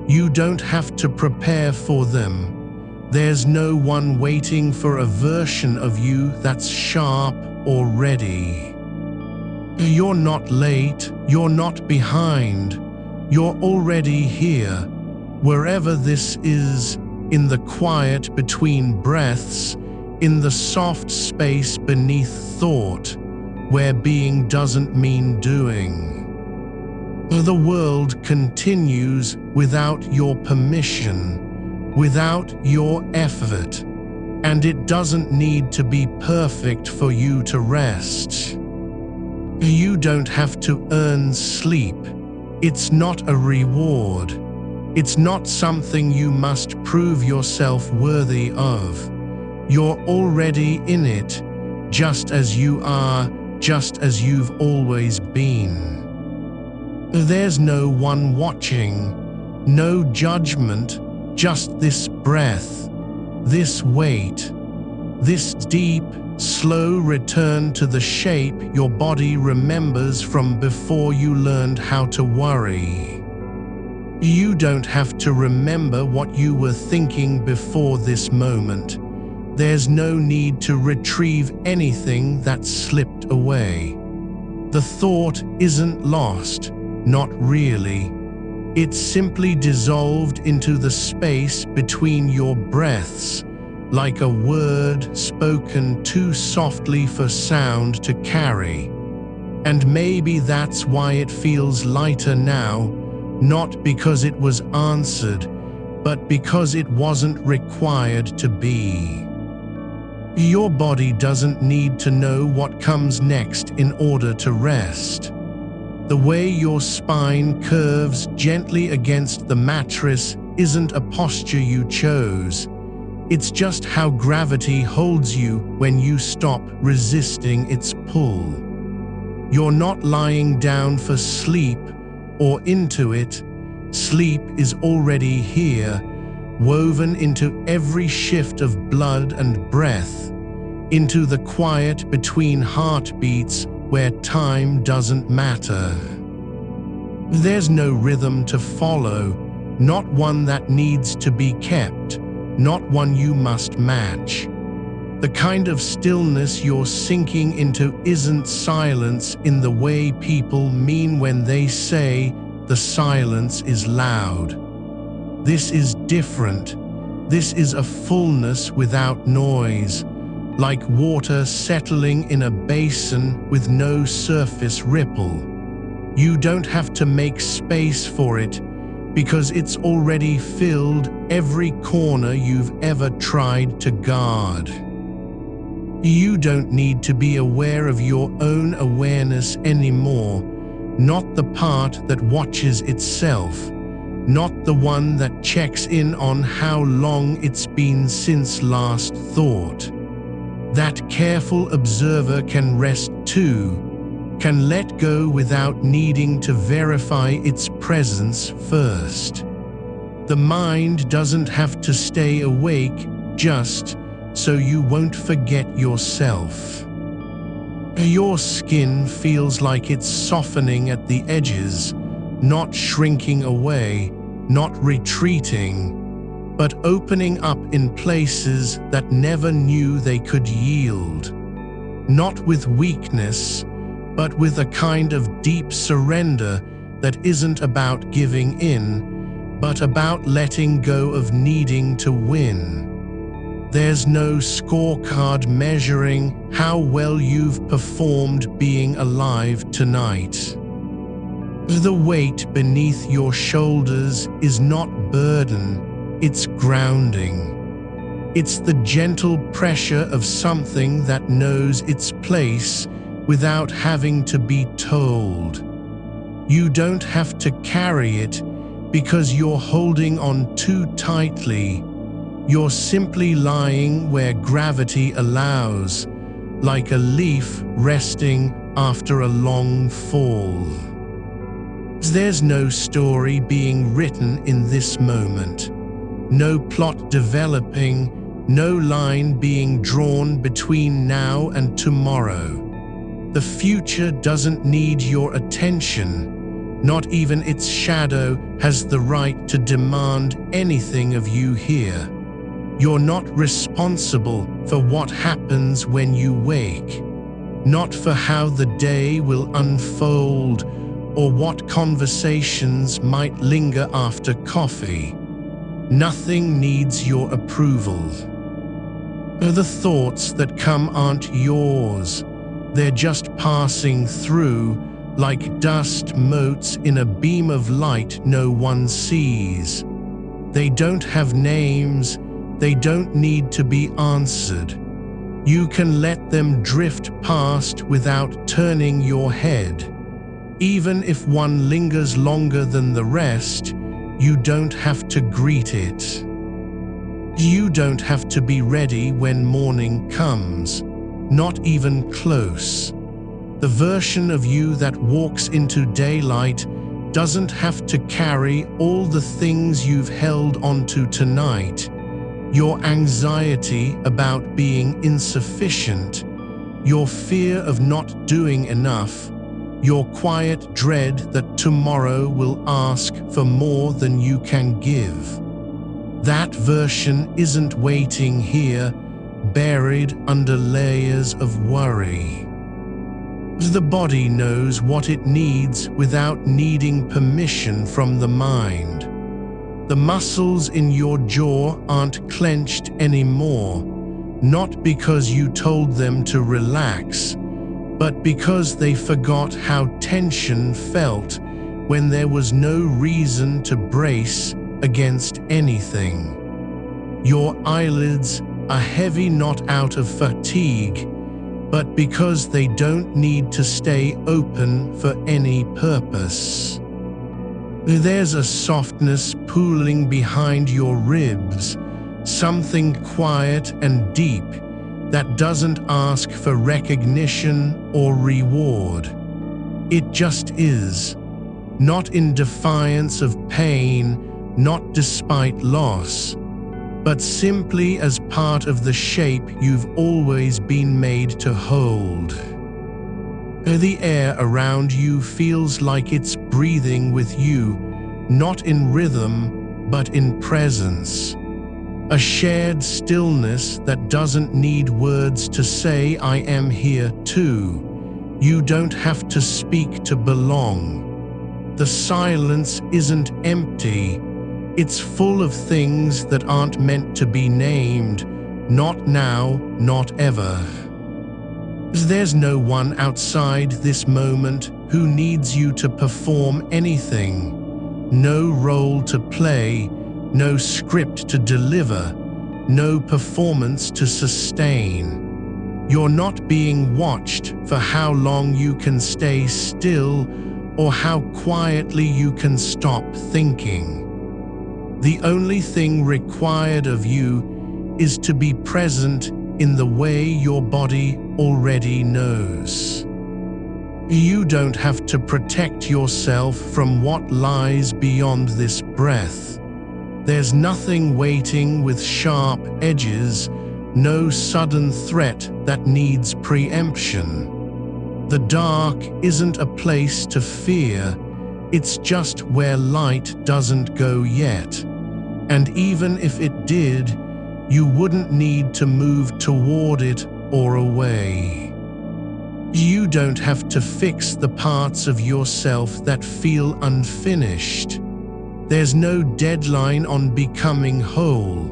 You don't have to prepare for them. There's no one waiting for a version of you that's sharp or ready. You're not late, you're not behind. You're already here, wherever this is, in the quiet between breaths, in the soft space beneath thought, where being doesn't mean doing. The world continues without your permission, without your effort, and it doesn't need to be perfect for you to rest. You don't have to earn sleep. It's not a reward. It's not something you must prove yourself worthy of. You're already in it, just as you are, just as you've always been. There's no one watching, no judgment, just this breath, this weight, this deep, slow return to the shape your body remembers from before you learned how to worry. You don't have to remember what you were thinking before this moment. There's no need to retrieve anything that slipped away. The thought isn't lost, not really. It's simply dissolved into the space between your breaths, like a word spoken too softly for sound to carry. And maybe that's why it feels lighter now, not because it was answered, but because it wasn't required to be. Your body doesn't need to know what comes next in order to rest. The way your spine curves gently against the mattress isn't a posture you chose. It's just how gravity holds you when you stop resisting its pull. You're not lying down for sleep or into it. Sleep is already here, woven into every shift of blood and breath, into the quiet between heartbeats where time doesn't matter. There's no rhythm to follow, not one that needs to be kept, not one you must match. The kind of stillness you're sinking into isn't silence in the way people mean when they say the silence is loud. This is different. This is a fullness without noise, like water settling in a basin with no surface ripple. You don't have to make space for it because it's already filled every corner you've ever tried to guard. You don't need to be aware of your own awareness anymore, not the part that watches itself, not the one that checks in on how long it's been since last thought. That careful observer can rest too, can let go without needing to verify its presence first. The mind doesn't have to stay awake just so you won't forget yourself. Your skin feels like it's softening at the edges, not shrinking away, not retreating, but opening up in places that never knew they could yield. Not with weakness, but with a kind of deep surrender that isn't about giving in, but about letting go of needing to win. There's no scorecard measuring how well you've performed being alive tonight. The weight beneath your shoulders is not burden, it's grounding. It's the gentle pressure of something that knows its place without having to be told. You don't have to carry it because you're holding on too tightly. You're simply lying where gravity allows, like a leaf resting after a long fall. There's no story being written in this moment, no plot developing, no line being drawn between now and tomorrow. The future doesn't need your attention. Not even its shadow has the right to demand anything of you here. You're not responsible for what happens when you wake, not for how the day will unfold or what conversations might linger after coffee. Nothing needs your approval. The thoughts that come aren't yours. They're just passing through, like dust motes in a beam of light no one sees. They don't have names. They don't need to be answered. You can let them drift past without turning your head. Even if one lingers longer than the rest, you don't have to greet it. You don't have to be ready when morning comes, not even close. The version of you that walks into daylight doesn't have to carry all the things you've held onto tonight. Your anxiety about being insufficient, your fear of not doing enough, your quiet dread that tomorrow will ask for more than you can give. That version isn't waiting here, buried under layers of worry. The body knows what it needs without needing permission from the mind. The muscles in your jaw aren't clenched anymore, not because you told them to relax, but because they forgot how tension felt when there was no reason to brace against anything. Your eyelids are heavy not out of fatigue, but because they don't need to stay open for any purpose. There's a softness pooling behind your ribs, something quiet and deep that doesn't ask for recognition or reward. It just is, not in defiance of pain, not despite loss, but simply as part of the shape you've always been made to hold. The air around you feels like it's breathing with you, not in rhythm, but in presence. A shared stillness that doesn't need words to say, "I am here too." You don't have to speak to belong. The silence isn't empty. It's full of things that aren't meant to be named. Not now, not ever. There's no one outside this moment who needs you to perform anything. No role to play, no script to deliver, no performance to sustain. You're not being watched for how long you can stay still or how quietly you can stop thinking. The only thing required of you is to be present in the way your body already knows. You don't have to protect yourself from what lies beyond this breath. There's nothing waiting with sharp edges, no sudden threat that needs preemption. The dark isn't a place to fear, it's just where light doesn't go yet. And even if it did, you wouldn't need to move toward it or away. You don't have to fix the parts of yourself that feel unfinished. There's no deadline on becoming whole.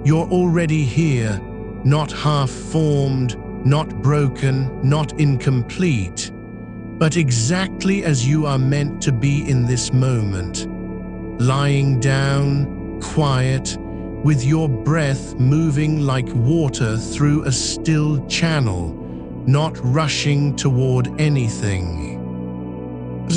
You're already here, not half-formed, not broken, not incomplete, but exactly as you are meant to be in this moment. Lying down, quiet, with your breath moving like water through a still channel, not rushing toward anything.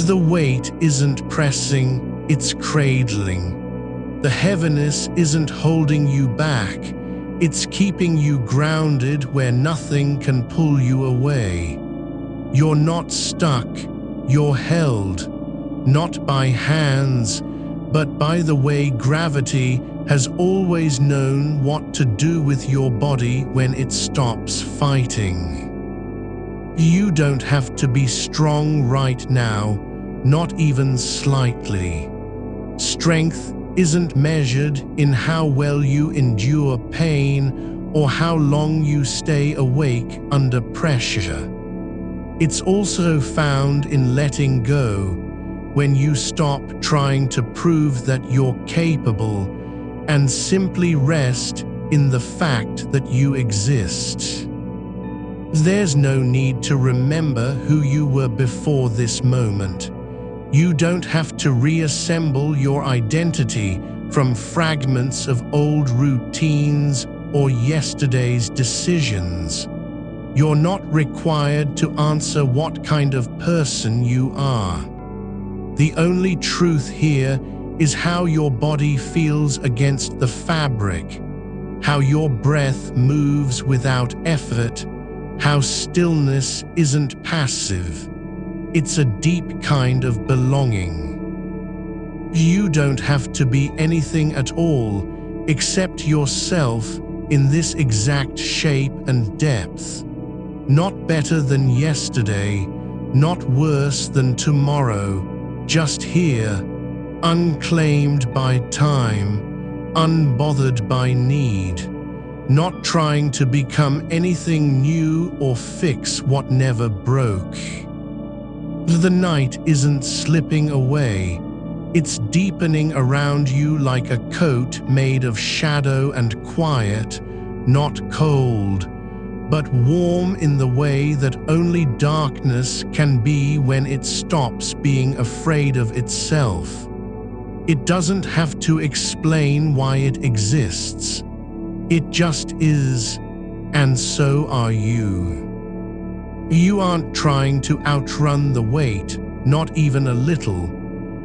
The weight isn't pressing, it's cradling. The heaviness isn't holding you back, it's keeping you grounded where nothing can pull you away. You're not stuck, you're held, not by hands, but by the way gravity has always known what to do with your body when it stops fighting. You don't have to be strong right now, not even slightly. Strength isn't measured in how well you endure pain or how long you stay awake under pressure. It's also found in letting go, when you stop trying to prove that you're capable and simply rest in the fact that you exist. There's no need to remember who you were before this moment. You don't have to reassemble your identity from fragments of old routines or yesterday's decisions. You're not required to answer what kind of person you are. The only truth here is how your body feels against the fabric, how your breath moves without effort, how stillness isn't passive. It's a deep kind of belonging. You don't have to be anything at all except yourself in this exact shape and depth. Not better than yesterday, not worse than tomorrow, just here, unclaimed by time, unbothered by need, not trying to become anything new or fix what never broke. The night isn't slipping away, it's deepening around you like a coat made of shadow and quiet, not cold, but warm in the way that only darkness can be when it stops being afraid of itself. It doesn't have to explain why it exists. It just is, and so are you. You aren't trying to outrun the weight, not even a little.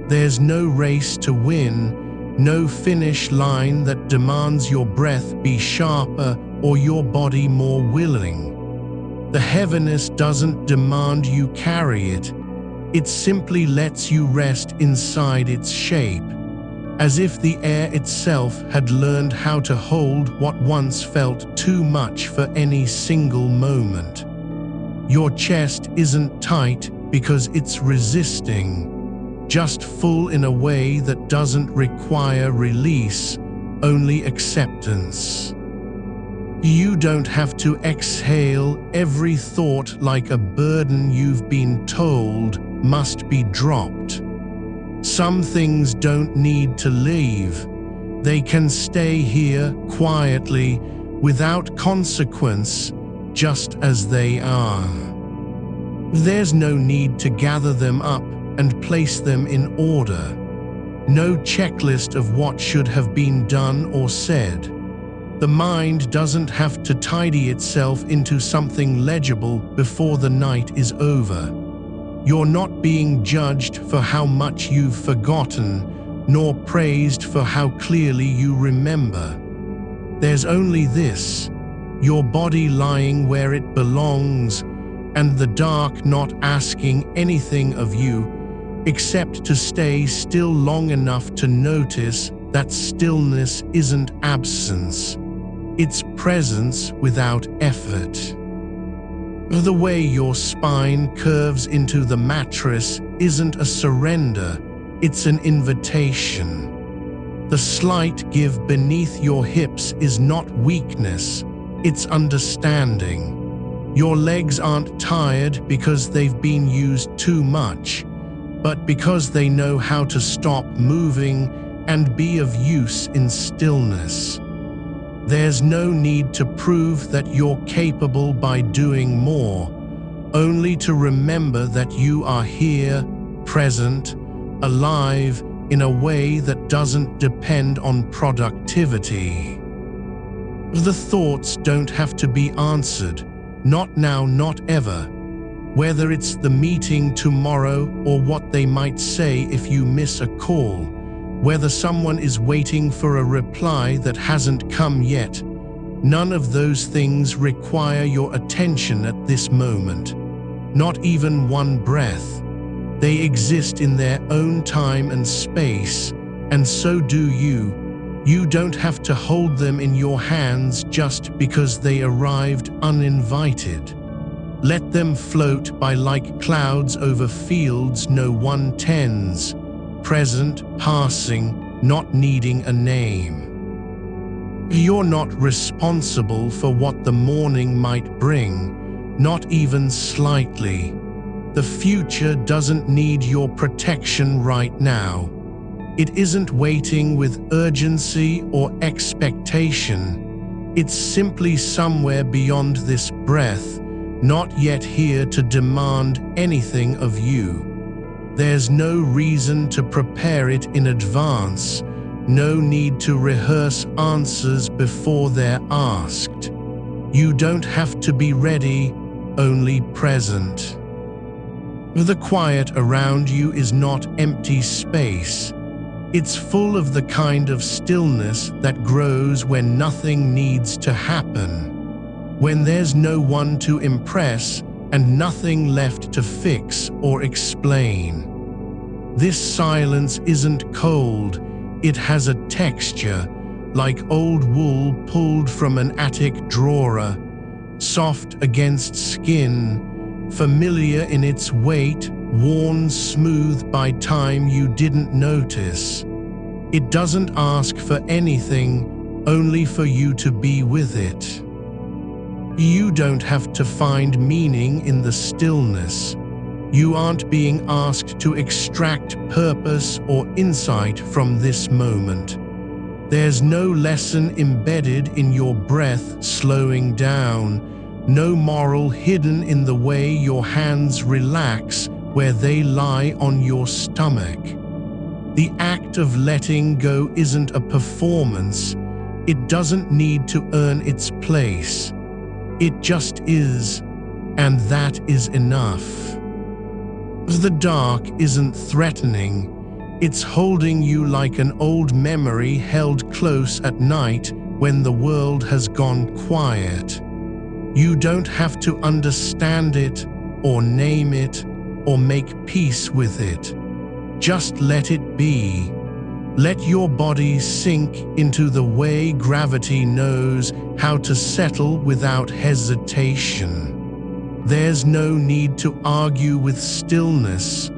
There's no race to win, no finish line that demands your breath be sharper or your body more willing. The heaviness doesn't demand you carry it. It simply lets you rest inside its shape, as if the air itself had learned how to hold what once felt too much for any single moment. Your chest isn't tight because it's resisting, just full in a way that doesn't require release, only acceptance. You don't have to exhale every thought like a burden you've been told must be dropped. Some things don't need to leave. They can stay here quietly, without consequence, just as they are. There's no need to gather them up and place them in order. No checklist of what should have been done or said. The mind doesn't have to tidy itself into something legible before the night is over. You're not being judged for how much you've forgotten, nor praised for how clearly you remember. There's only this: your body lying where it belongs, and the dark not asking anything of you except to stay still long enough to notice that stillness isn't absence. It's presence without effort. The way your spine curves into the mattress isn't a surrender, it's an invitation. The slight give beneath your hips is not weakness, it's understanding. Your legs aren't tired because they've been used too much, but because they know how to stop moving and be of use in stillness. There's no need to prove that you're capable by doing more, only to remember that you are here, present, alive in a way that doesn't depend on productivity. The thoughts don't have to be answered, not now, not ever. Whether it's the meeting tomorrow or what they might say if you miss a call, whether someone is waiting for a reply that hasn't come yet, none of those things require your attention at this moment. Not even one breath. They exist in their own time and space, and so do you. You don't have to hold them in your hands just because they arrived uninvited. Let them float by like clouds over fields no one tends, present, passing, not needing a name. You're not responsible for what the morning might bring, not even slightly. The future doesn't need your protection right now. It isn't waiting with urgency or expectation. It's simply somewhere beyond this breath, not yet here to demand anything of you. There's no reason to prepare it in advance, no need to rehearse answers before they're asked. You don't have to be ready, only present. The quiet around you is not empty space. It's full of the kind of stillness that grows when nothing needs to happen, when there's no one to impress and nothing left to fix or explain. This silence isn't cold, it has a texture, like old wool pulled from an attic drawer, soft against skin, familiar in its weight, worn smooth by time you didn't notice. It doesn't ask for anything, only for you to be with it. You don't have to find meaning in the stillness. You aren't being asked to extract purpose or insight from this moment. There's no lesson embedded in your breath slowing down, no moral hidden in the way your hands relax where they lie on your stomach. The act of letting go isn't a performance, It doesn't need to earn its place. It just is, and that is enough. The dark isn't threatening. It's holding you like an old memory held close at night when the world has gone quiet. You don't have to understand it, or name it, or make peace with it. Just let it be. Let your body sink into the way gravity knows how to settle without hesitation. There's no need to argue with stillness,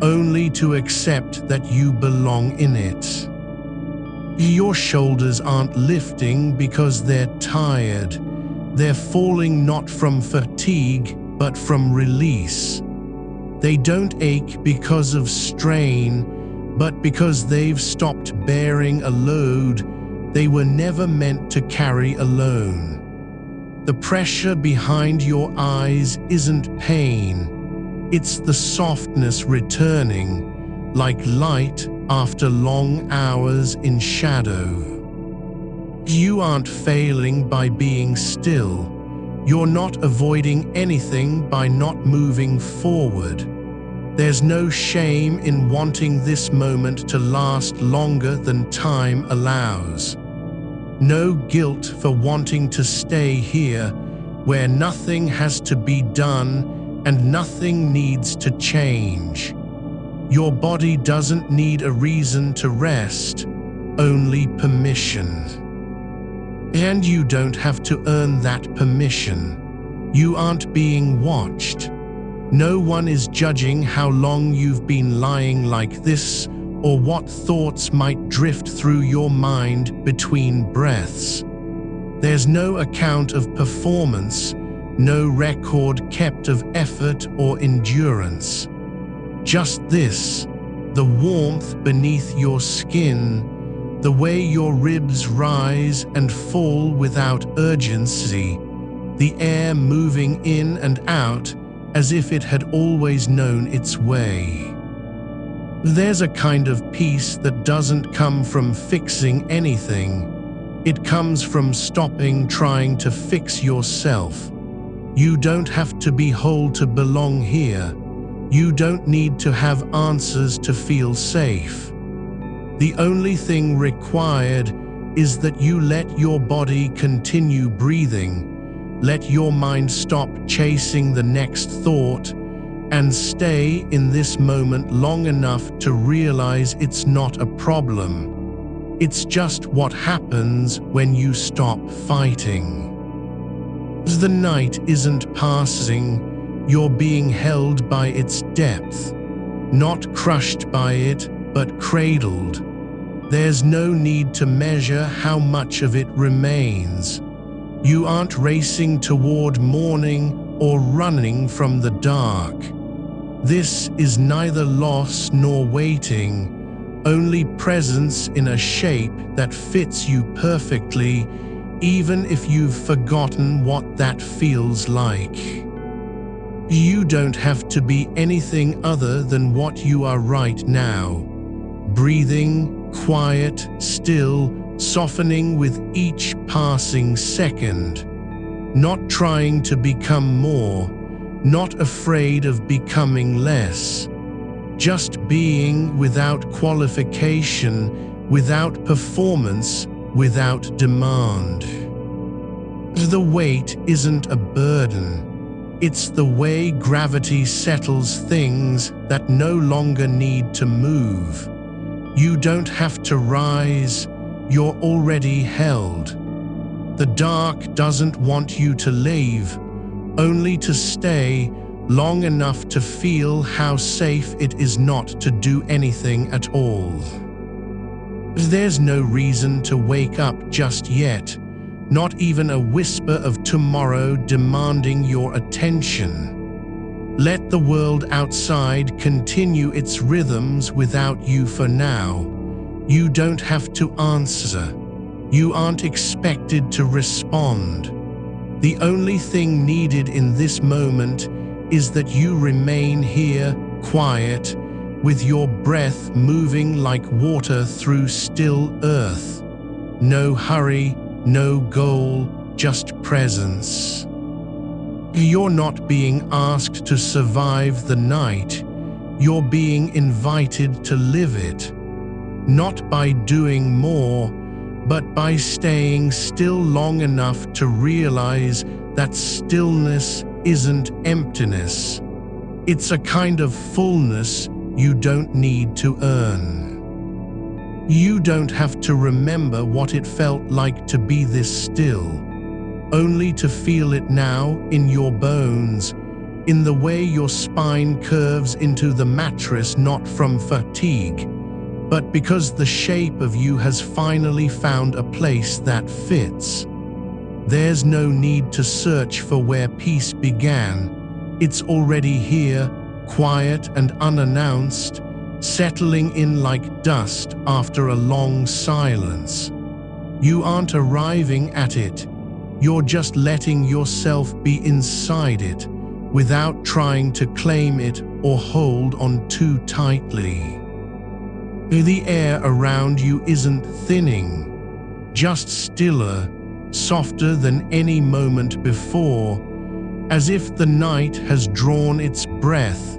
only to accept that you belong in it. Your shoulders aren't lifting because they're tired. They're falling not from fatigue, but from release. They don't ache because of strain, but because they've stopped bearing a load they were never meant to carry alone. The pressure behind your eyes isn't pain. It's the softness returning, like light after long hours in shadow. You aren't failing by being still. You're not avoiding anything by not moving forward. There's no shame in wanting this moment to last longer than time allows. No guilt for wanting to stay here, where nothing has to be done and nothing needs to change. Your body doesn't need a reason to rest, only permission. And you don't have to earn that permission. You aren't being watched. No one is judging how long you've been lying like this or what thoughts might drift through your mind between breaths. There's no account of performance, no record kept of effort or endurance. Just this, the warmth beneath your skin, the way your ribs rise and fall without urgency, the air moving in and out as if it had always known its way. There's a kind of peace that doesn't come from fixing anything. It comes from stopping trying to fix yourself. You don't have to be whole to belong here. You don't need to have answers to feel safe. The only thing required is that you let your body continue breathing, let your mind stop chasing the next thought, and stay in this moment long enough to realize it's not a problem. It's just what happens when you stop fighting. The night isn't passing, you're being held by its depth, not crushed by it, but cradled. There's no need to measure how much of it remains. You aren't racing toward morning or running from the dark. This is neither loss nor waiting, only presence in a shape that fits you perfectly, even if you've forgotten what that feels like. You don't have to be anything other than what you are right now. Breathing, quiet, still, softening with each passing second. Not trying to become more, not afraid of becoming less. Just being without qualification, without performance, without demand. The weight isn't a burden. It's the way gravity settles things that no longer need to move. You don't have to rise, you're already held. The dark doesn't want you to leave, only to stay long enough to feel how safe it is not to do anything at all. There's no reason to wake up just yet, not even a whisper of tomorrow demanding your attention. Let the world outside continue its rhythms without you for now. You don't have to answer. You aren't expected to respond. The only thing needed in this moment is that you remain here, quiet, with your breath moving like water through still earth. No hurry, no goal, just presence. You're not being asked to survive the night. You're being invited to live it. Not by doing more, but by staying still long enough to realize that stillness isn't emptiness. It's a kind of fullness you don't need to earn. You don't have to remember what it felt like to be this still, only to feel it now in your bones, in the way your spine curves into the mattress, not from fatigue, but because the shape of you has finally found a place that fits. There's no need to search for where peace began. It's already here, quiet and unannounced, settling in like dust after a long silence. You aren't arriving at it. You're just letting yourself be inside it, without trying to claim it or hold on too tightly. The air around you isn't thinning, just stiller, softer than any moment before, as if the night has drawn its breath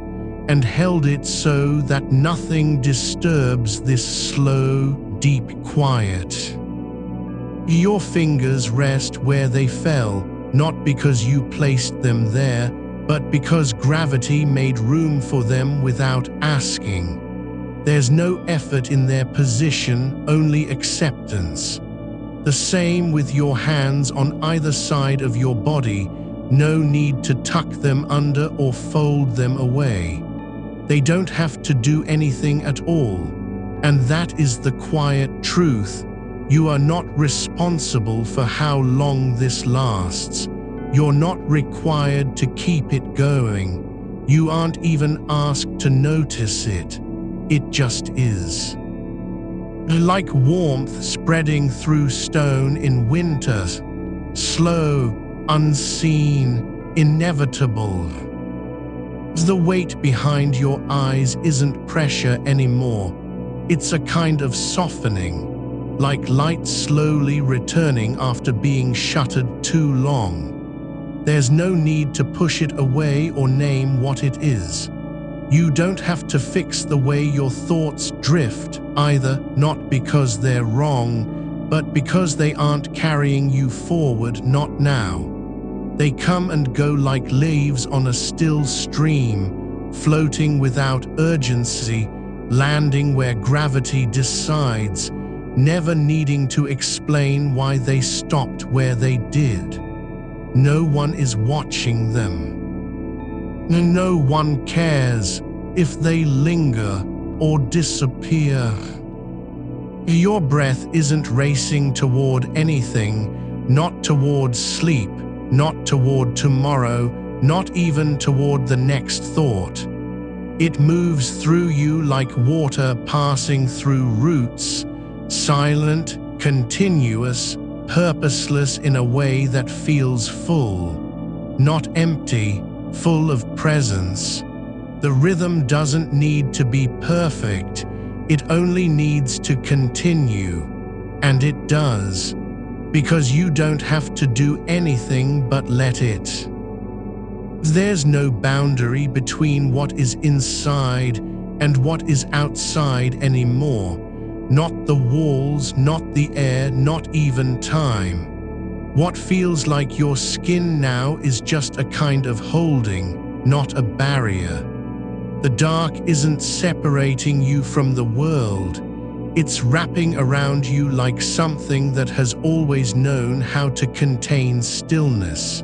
and held it so that nothing disturbs this slow, deep quiet. Your fingers rest where they fell, not because you placed them there, but because gravity made room for them without asking. There's no effort in their position, only acceptance. The same with your hands on either side of your body, no need to tuck them under or fold them away. They don't have to do anything at all, and that is the quiet truth. You are not responsible for how long this lasts. You're not required to keep it going. You aren't even asked to notice it. It just is. Like warmth spreading through stone in winter, slow, unseen, inevitable. The weight behind your eyes isn't pressure anymore. It's a kind of softening, like light slowly returning after being shuttered too long. There's no need to push it away or name what it is. You don't have to fix the way your thoughts drift either, not because they're wrong, but because they aren't carrying you forward, not now. They come and go like leaves on a still stream, floating without urgency, landing where gravity decides, never needing to explain why they stopped where they did. No one is watching them. No one cares if they linger or disappear. Your breath isn't racing toward anything, not toward sleep, not toward tomorrow, not even toward the next thought. It moves through you like water passing through roots, silent, continuous, purposeless in a way that feels full, not empty, full of presence. The rhythm doesn't need to be perfect, it only needs to continue, and it does, because you don't have to do anything but let it. There's no boundary between what is inside and what is outside anymore, not the walls, not the air, not even time. What feels like your skin now is just a kind of holding, not a barrier. The dark isn't separating you from the world. It's wrapping around you like something that has always known how to contain stillness.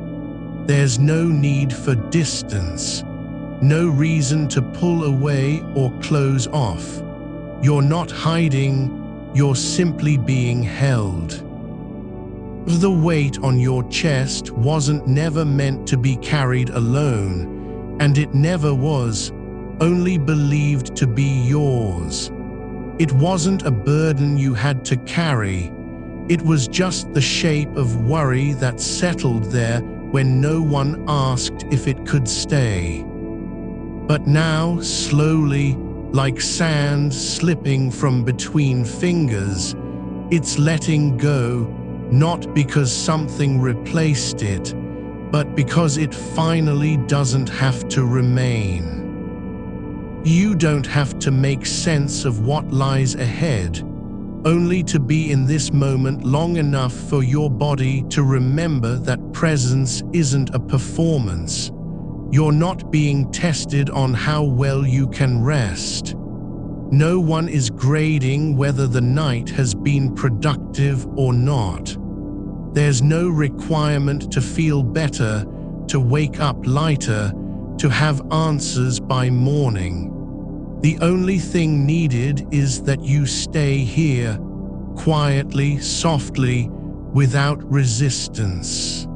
There's no need for distance, no reason to pull away or close off. You're not hiding, you're simply being held. The weight on your chest wasn't never meant to be carried alone, and it never was, only believed to be yours. It wasn't a burden you had to carry. It was just the shape of worry that settled there when no one asked if it could stay. But now, slowly, like sand slipping from between fingers, It's letting go, not because something replaced it, but because it finally doesn't have to remain. You don't have to make sense of what lies ahead, only to be in this moment long enough for your body to remember that presence isn't a performance. You're not being tested on how well you can rest. No one is grading whether the night has been productive or not. There's no requirement to feel better, to wake up lighter, to have answers by morning. The only thing needed is that you stay here, quietly, softly, without resistance.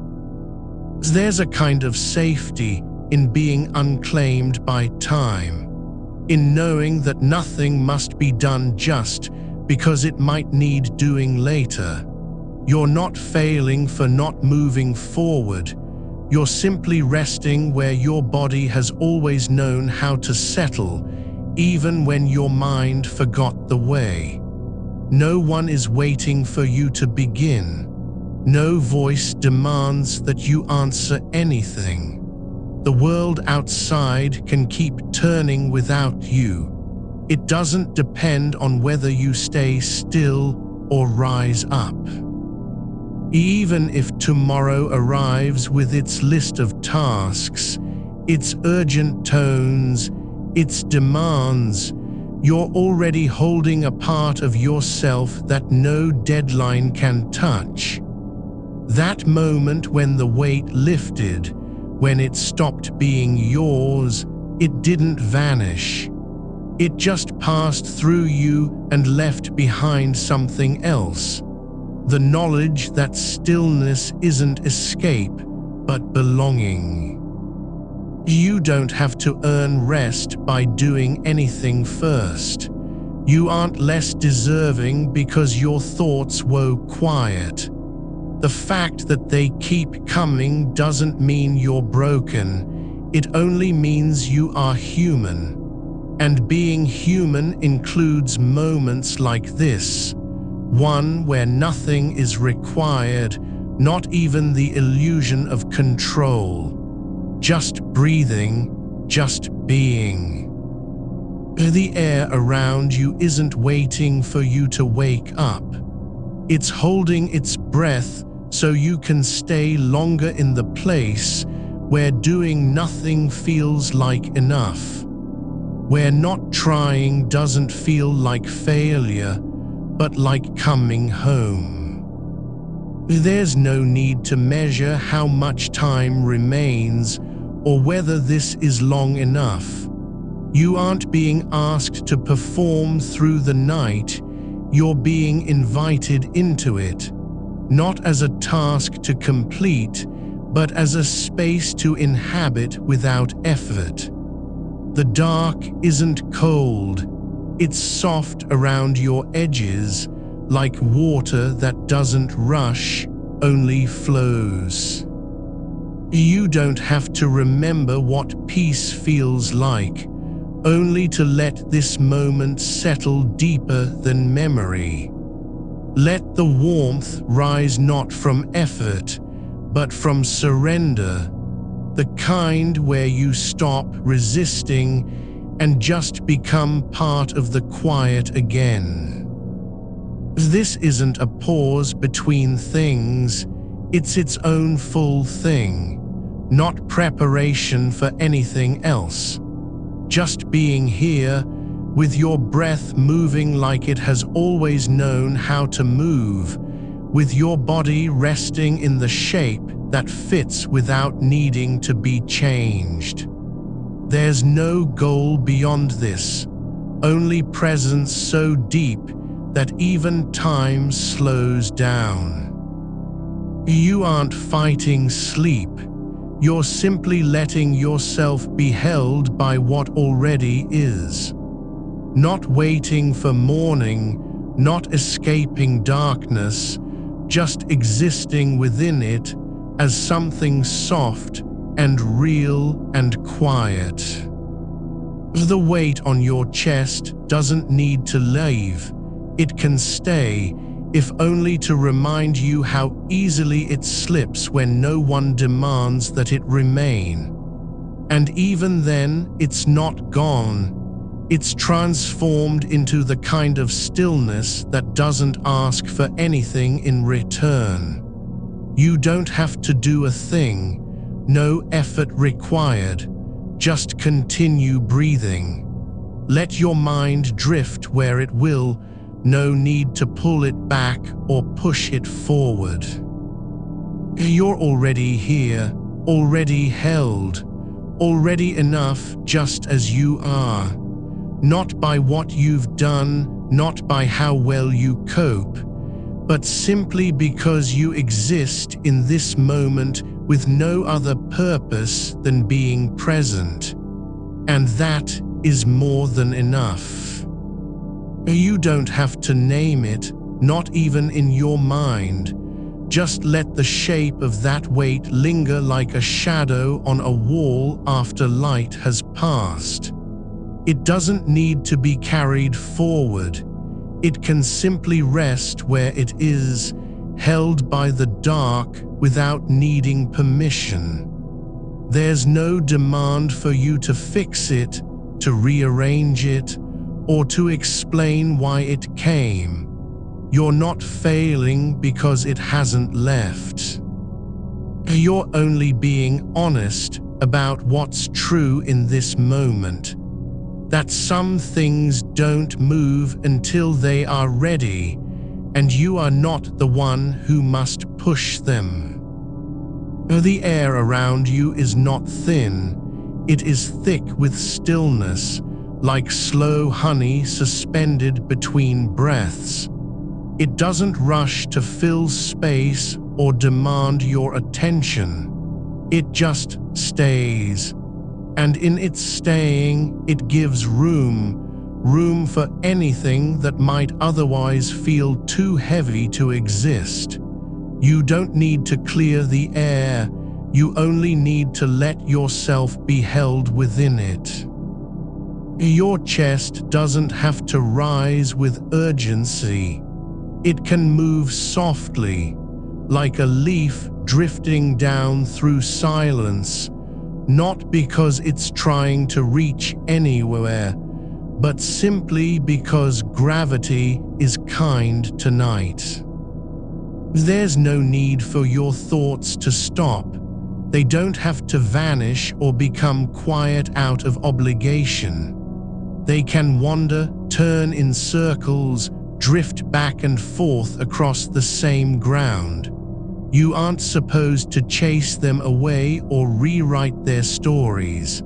There's a kind of safety in being unclaimed by time, in knowing that nothing must be done just because it might need doing later. You're not failing for not moving forward. You're simply resting where your body has always known how to settle, even when your mind forgot the way. No one is waiting for you to begin. No voice demands that you answer anything. The world outside can keep turning without you. It doesn't depend on whether you stay still or rise up. Even if tomorrow arrives with its list of tasks, its urgent tones, its demands, you're already holding a part of yourself that no deadline can touch. That moment when the weight lifted, when it stopped being yours, it didn't vanish. It just passed through you and left behind something else. The knowledge that stillness isn't escape, but belonging. You don't have to earn rest by doing anything first. You aren't less deserving because your thoughts were quiet. The fact that they keep coming doesn't mean you're broken. It only means you are human. And being human includes moments like this, one where nothing is required, not even the illusion of control. Just breathing, just being. The air around you isn't waiting for you to wake up. It's holding its breath so you can stay longer in the place where doing nothing feels like enough, where not trying doesn't feel like failure, but like coming home. There's no need to measure how much time remains or whether this is long enough. You aren't being asked to perform through the night, you're being invited into it. Not as a task to complete, but as a space to inhabit without effort. The dark isn't cold, it's soft around your edges, like water that doesn't rush, only flows. You don't have to remember what peace feels like, only to let this moment settle deeper than memory. Let the warmth rise not from effort, but from surrender, the kind where you stop resisting and just become part of the quiet again. This isn't a pause between things, it's its own full thing, not preparation for anything else. Just being here, with your breath moving like it has always known how to move, with your body resting in the shape that fits without needing to be changed. There's no goal beyond this, only presence so deep that even time slows down. You aren't fighting sleep, you're simply letting yourself be held by what already is. Not waiting for morning, not escaping darkness, just existing within it as something soft and real and quiet. The weight on your chest doesn't need to leave, it can stay if only to remind you how easily it slips when no one demands that it remain. And even then, it's not gone. It's transformed into the kind of stillness that doesn't ask for anything in return. You don't have to do a thing, no effort required, just continue breathing. Let your mind drift where it will, no need to pull it back or push it forward. You're already here, already held, already enough just as you are. Not by what you've done, not by how well you cope, but simply because you exist in this moment with no other purpose than being present. And that is more than enough. You don't have to name it, not even in your mind. Just let the shape of that weight linger like a shadow on a wall after light has passed. It doesn't need to be carried forward. It can simply rest where it is, held by the dark without needing permission. There's no demand for you to fix it, to rearrange it, or to explain why it came. You're not failing because it hasn't left. You're only being honest about what's true in this moment. That some things don't move until they are ready, and you are not the one who must push them. The air around you is not thin, it is thick with stillness, like slow honey suspended between breaths. It doesn't rush to fill space or demand your attention. It just stays. And in its staying, it gives room for anything that might otherwise feel too heavy to exist. You don't need to clear the air, you only need to let yourself be held within it. Your chest doesn't have to rise with urgency. It can move softly, like a leaf drifting down through silence, not because it's trying to reach anywhere, but simply because gravity is kind tonight. There's no need for your thoughts to stop. They don't have to vanish or become quiet out of obligation. They can wander, turn in circles, drift back and forth across the same ground. You aren't supposed to chase them away or rewrite their stories.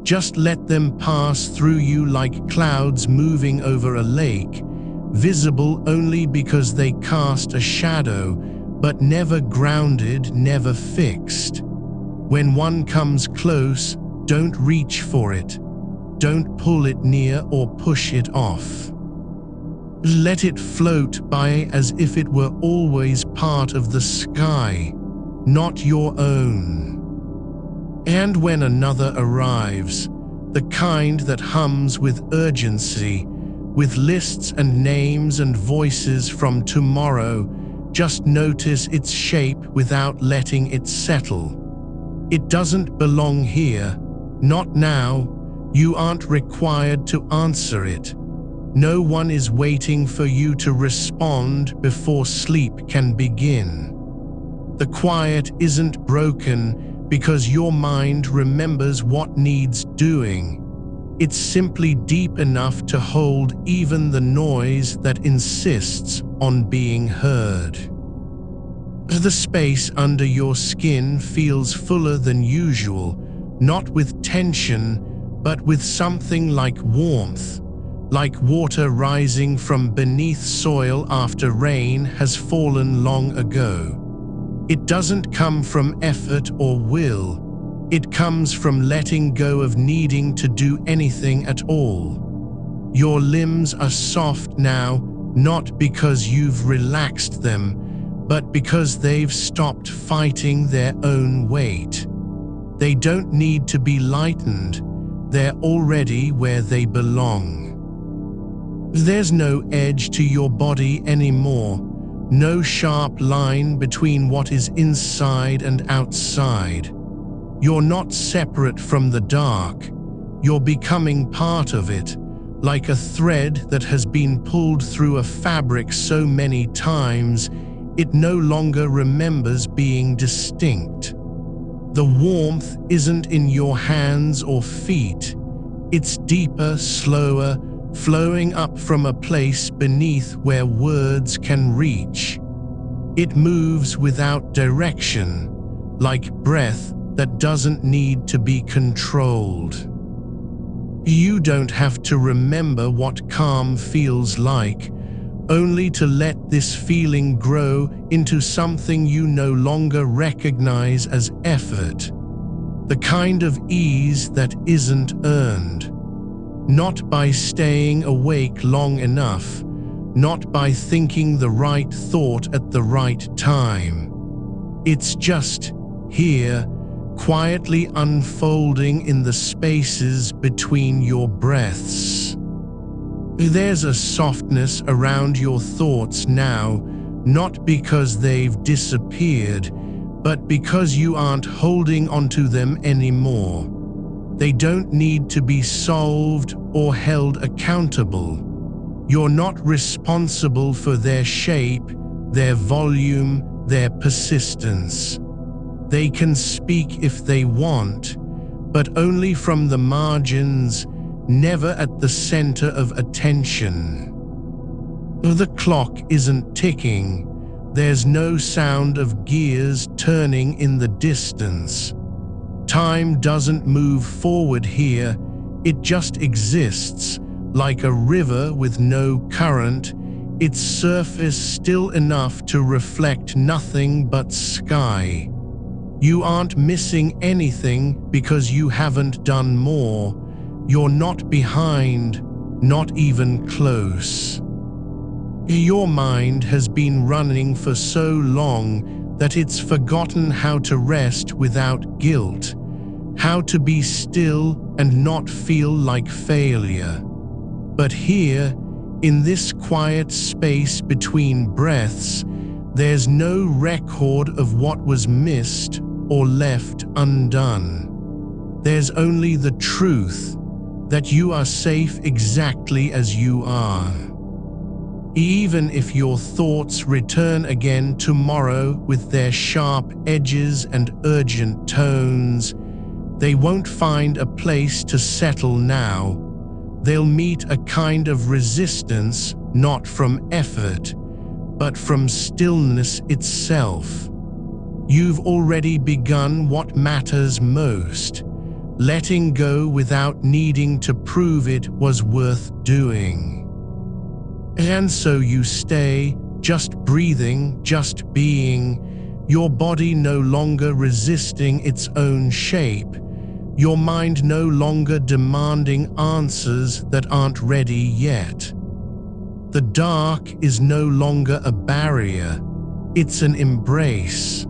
Just let them pass through you like clouds moving over a lake, visible only because they cast a shadow, but never grounded, never fixed. When one comes close, don't reach for it. Don't pull it near or push it off. Let it float by as if it were always part of the sky, not your own. And when another arrives, the kind that hums with urgency, with lists and names and voices from tomorrow, just notice its shape without letting it settle. It doesn't belong here, not now. You aren't required to answer it. No one is waiting for you to respond before sleep can begin. The quiet isn't broken because your mind remembers what needs doing. It's simply deep enough to hold even the noise that insists on being heard. The space under your skin feels fuller than usual, not with tension, but with something like warmth. Like water rising from beneath soil after rain has fallen long ago. It doesn't come from effort or will. It comes from letting go of needing to do anything at all. Your limbs are soft now, not because you've relaxed them, but because they've stopped fighting their own weight. They don't need to be lightened. They're already where they belong. There's no edge to your body anymore, No sharp line between what is inside and outside. You're not separate from the dark. You're becoming part of it, like a thread that has been pulled through a fabric so many times it no longer remembers being distinct. The warmth isn't in your hands or feet. It's deeper, slower, flowing up from a place beneath where words can reach. It moves without direction, like breath that doesn't need to be controlled. You don't have to remember what calm feels like, only to let this feeling grow into something you no longer recognize as effort. The kind of ease that isn't earned. Not by staying awake long enough, not by thinking the right thought at the right time. It's just here, quietly unfolding in the spaces between your breaths. There's a softness around your thoughts now, not because they've disappeared, but because you aren't holding onto them anymore. They don't need to be solved or held accountable. You're not responsible for their shape, their volume, their persistence. They can speak if they want, but only from the margins, never at the center of attention. The clock isn't ticking. There's no sound of gears turning in the distance. Time doesn't move forward here, it just exists, like a river with no current, its surface still enough to reflect nothing but sky. You aren't missing anything because you haven't done more. You're not behind, not even close. Your mind has been running for so long that it's forgotten how to rest without guilt, how to be still and not feel like failure. But here, in this quiet space between breaths, there's no record of what was missed or left undone. There's only the truth that you are safe exactly as you are. Even if your thoughts return again tomorrow with their sharp edges and urgent tones, they won't find a place to settle now. They'll meet a kind of resistance, not from effort, but from stillness itself. You've already begun what matters most, letting go without needing to prove it was worth doing. And so you stay, just breathing, just being, your body no longer resisting its own shape, your mind no longer demanding answers that aren't ready yet. The dark is no longer a barrier, it's an embrace,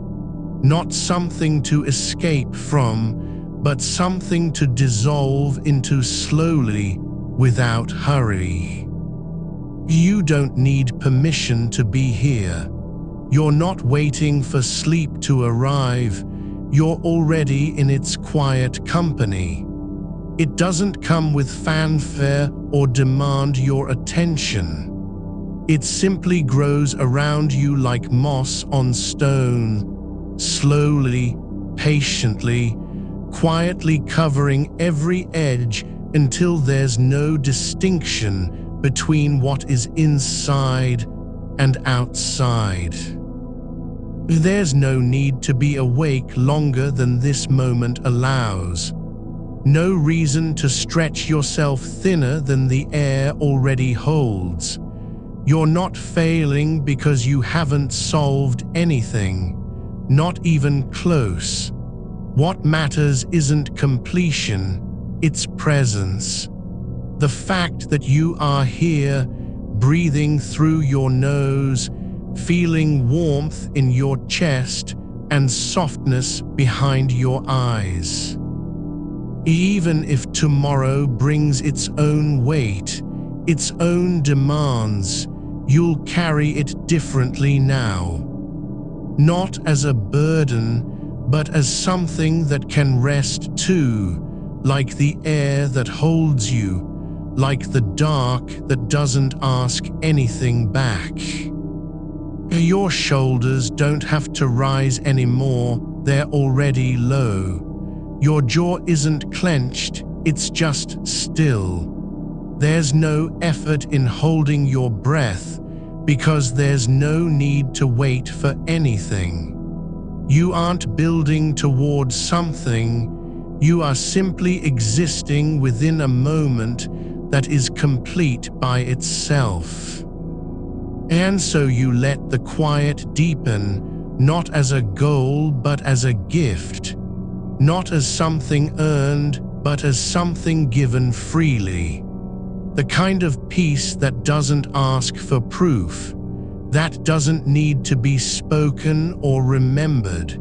not something to escape from, but something to dissolve into slowly, without hurry. You don't need permission to be here. You're not waiting for sleep to arrive. You're already in its quiet company. It doesn't come with fanfare or demand your attention. It simply grows around you like moss on stone, slowly, patiently, quietly covering every edge until there's no distinction between what is inside and outside. There's no need to be awake longer than this moment allows. No reason to stretch yourself thinner than the air already holds. You're not failing because you haven't solved anything, not even close. What matters isn't completion, it's presence. The fact that you are here, breathing through your nose, feeling warmth in your chest and softness behind your eyes. Even if tomorrow brings its own weight, its own demands, you'll carry it differently now. Not as a burden, but as something that can rest too, like the air that holds you, like the dark that doesn't ask anything back. Your shoulders don't have to rise anymore, they're already low. Your jaw isn't clenched, it's just still. There's no effort in holding your breath because there's no need to wait for anything. You aren't building towards something, you are simply existing within a moment that is complete by itself. And so you let the quiet deepen, not as a goal but as a gift, not as something earned but as something given freely. The kind of peace that doesn't ask for proof, that doesn't need to be spoken or remembered.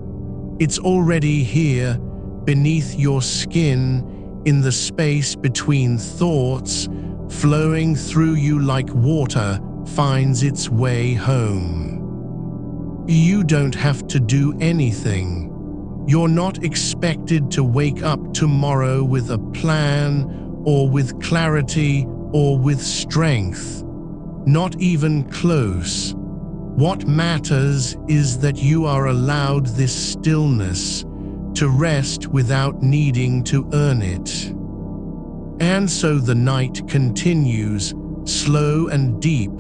It's already here, beneath your skin, in the space between thoughts, flowing through you like water finds its way home. You don't have to do anything. You're not expected to wake up tomorrow with a plan, or with clarity, or with strength. Not even close. What matters is that you are allowed this stillness, to rest without needing to earn it. And so the night continues, slow and deep,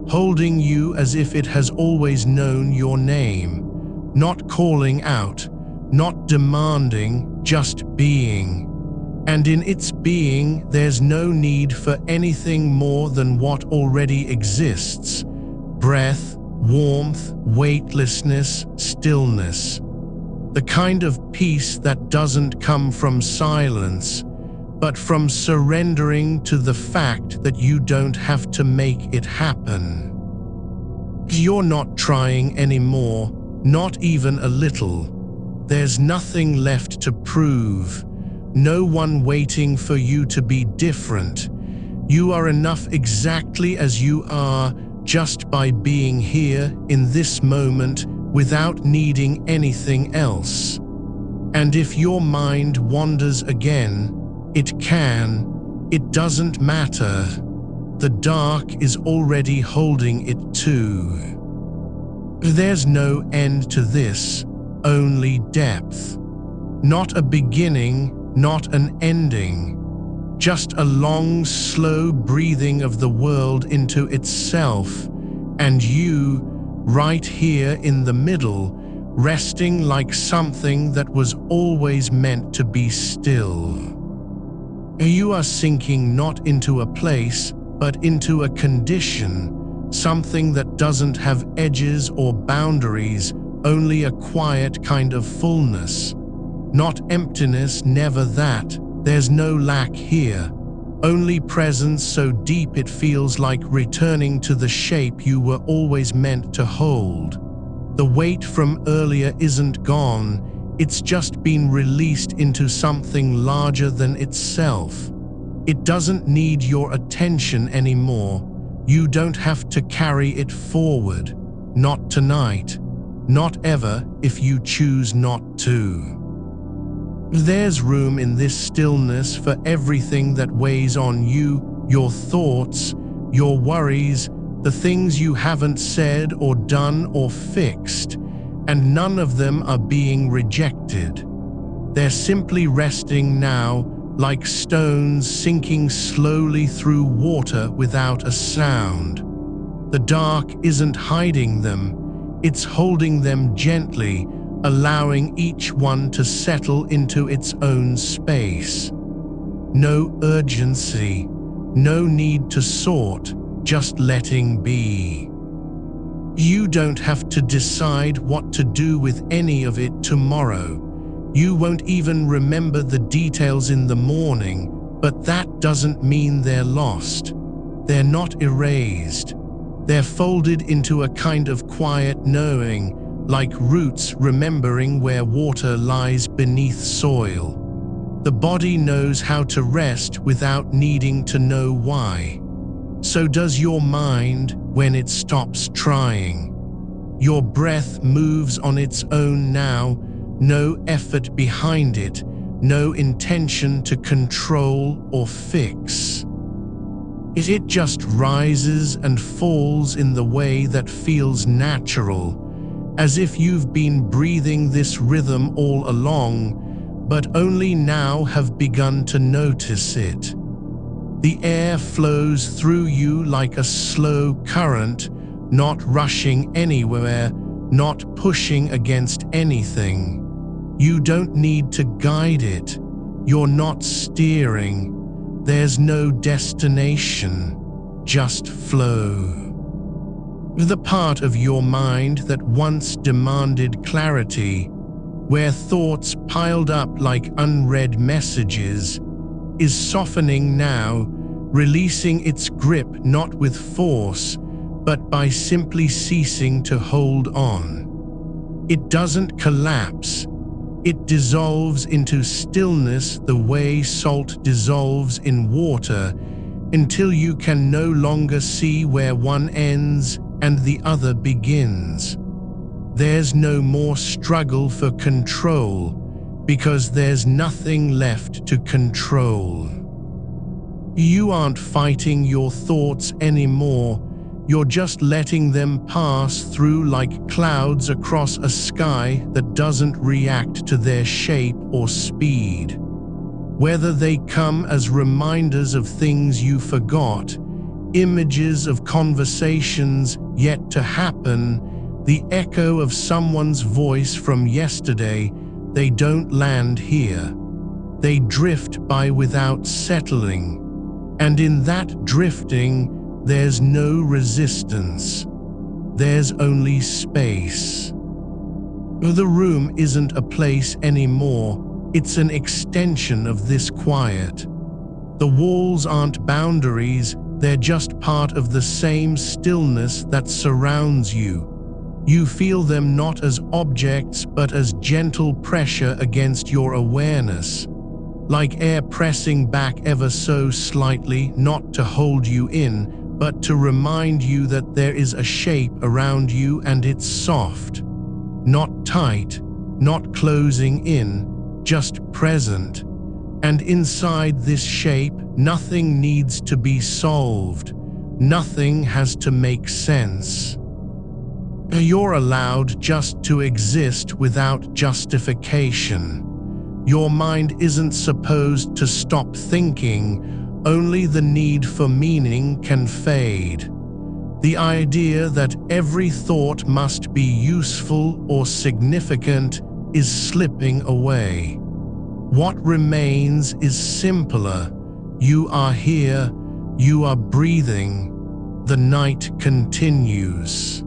holding you as if it has always known your name, not calling out, not demanding, just being. And in its being, there's no need for anything more than what already exists: breath, warmth, weightlessness, stillness. The kind of peace that doesn't come from silence, but from surrendering to the fact that you don't have to make it happen. You're not trying anymore, not even a little. There's nothing left to prove, no one waiting for you to be different. You are enough exactly as you are, just by being here in this moment without needing anything else. And if your mind wanders again, it can. It doesn't matter. The dark is already holding it too. There's no end to this, only depth. Not a beginning, not an ending. Just a long, slow breathing of the world into itself, and you, right here in the middle, resting like something that was always meant to be still. You are sinking not into a place, but into a condition, something that doesn't have edges or boundaries, only a quiet kind of fullness. Not emptiness, never that. There's no lack here. Only presence so deep it feels like returning to the shape you were always meant to hold. The weight from earlier isn't gone, it's just been released into something larger than itself. It doesn't need your attention anymore. You don't have to carry it forward. Not tonight. Not ever, if you choose not to. There's room in this stillness for everything that weighs on you, your thoughts, your worries, the things you haven't said or done or fixed, and none of them are being rejected. They're simply resting now, like stones sinking slowly through water without a sound. The dark isn't hiding them, it's holding them gently, allowing each one to settle into its own space. No urgency, no need to sort, just letting be. You don't have to decide what to do with any of it tomorrow. You won't even remember the details in the morning, but that doesn't mean they're lost. They're not erased. They're folded into a kind of quiet knowing, like roots remembering where water lies beneath soil. The body knows how to rest without needing to know why. So does your mind when it stops trying. Your breath moves on its own now, no effort behind it, no intention to control or fix. It just rises and falls in the way that feels natural, as if you've been breathing this rhythm all along, but only now have begun to notice it. The air flows through you like a slow current, not rushing anywhere, not pushing against anything. You don't need to guide it. You're not steering. There's no destination, just flow. The part of your mind that once demanded clarity, where thoughts piled up like unread messages, is softening now, releasing its grip not with force, but by simply ceasing to hold on. It doesn't collapse. It dissolves into stillness the way salt dissolves in water, until you can no longer see where one ends and the other begins. There's no more struggle for control, because there's nothing left to control. You aren't fighting your thoughts anymore. You're just letting them pass through like clouds across a sky that doesn't react to their shape or speed. Whether they come as reminders of things you forgot, images of conversations yet to happen, the echo of someone's voice from yesterday, they don't land here. They drift by without settling. And in that drifting, there's no resistance. There's only space. The room isn't a place anymore. It's an extension of this quiet. The walls aren't boundaries. They're just part of the same stillness that surrounds you. You feel them not as objects, but as gentle pressure against your awareness. Like air pressing back ever so slightly, not to hold you in, but to remind you that there is a shape around you and it's soft. Not tight, not closing in, just present. And inside this shape, nothing needs to be solved. Nothing has to make sense. You're allowed just to exist without justification. Your mind isn't supposed to stop thinking. Only the need for meaning can fade. The idea that every thought must be useful or significant is slipping away. What remains is simpler. You are here, you are breathing. The night continues.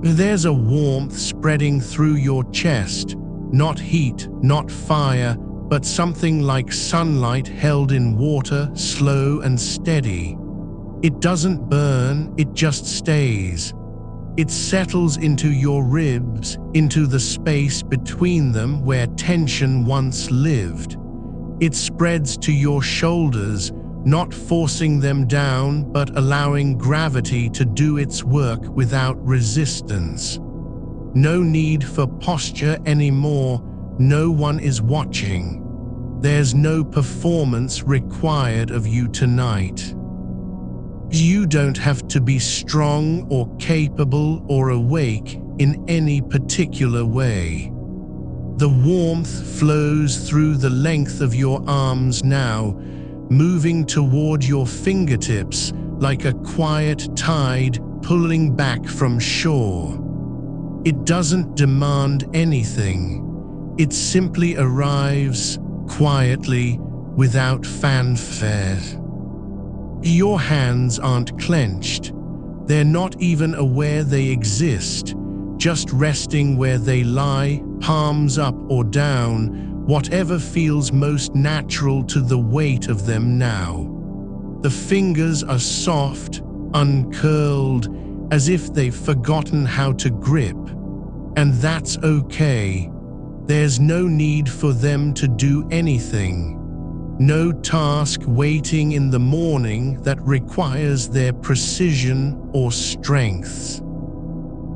There's a warmth spreading through your chest, not heat, not fire, but something like sunlight held in water, slow and steady. It doesn't burn, it just stays. It settles into your ribs, into the space between them where tension once lived. It spreads to your shoulders, not forcing them down, but allowing gravity to do its work without resistance. No need for posture anymore. No one is watching. There's no performance required of you tonight. You don't have to be strong or capable or awake in any particular way. The warmth flows through the length of your arms now, moving toward your fingertips like a quiet tide pulling back from shore. It doesn't demand anything. It simply arrives quietly, without fanfare. Your hands aren't clenched. They're not even aware they exist, just resting where they lie, palms up or down, whatever feels most natural to the weight of them now. The fingers are soft, uncurled, as if they've forgotten how to grip. And that's okay. There's no need for them to do anything. No task waiting in the morning that requires their precision or strength.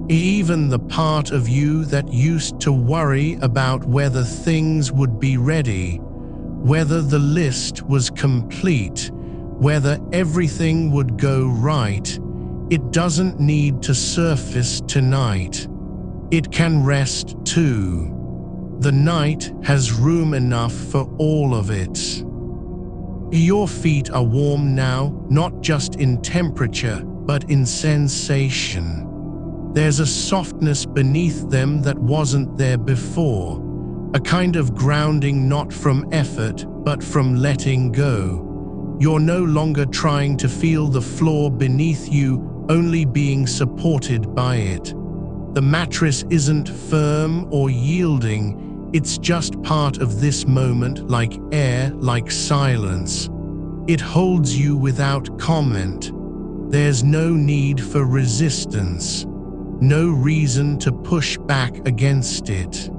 Even the part of you that used to worry about whether things would be ready, whether the list was complete, whether everything would go right, it doesn't need to surface tonight. It can rest too. The night has room enough for all of it. Your feet are warm now, not just in temperature, but in sensation. There's a softness beneath them that wasn't there before, a kind of grounding not from effort, but from letting go. You're no longer trying to feel the floor beneath you, only being supported by it. The mattress isn't firm or yielding, it's just part of this moment, like air, like silence. It holds you without comment. There's no need for resistance. No reason to push back against it.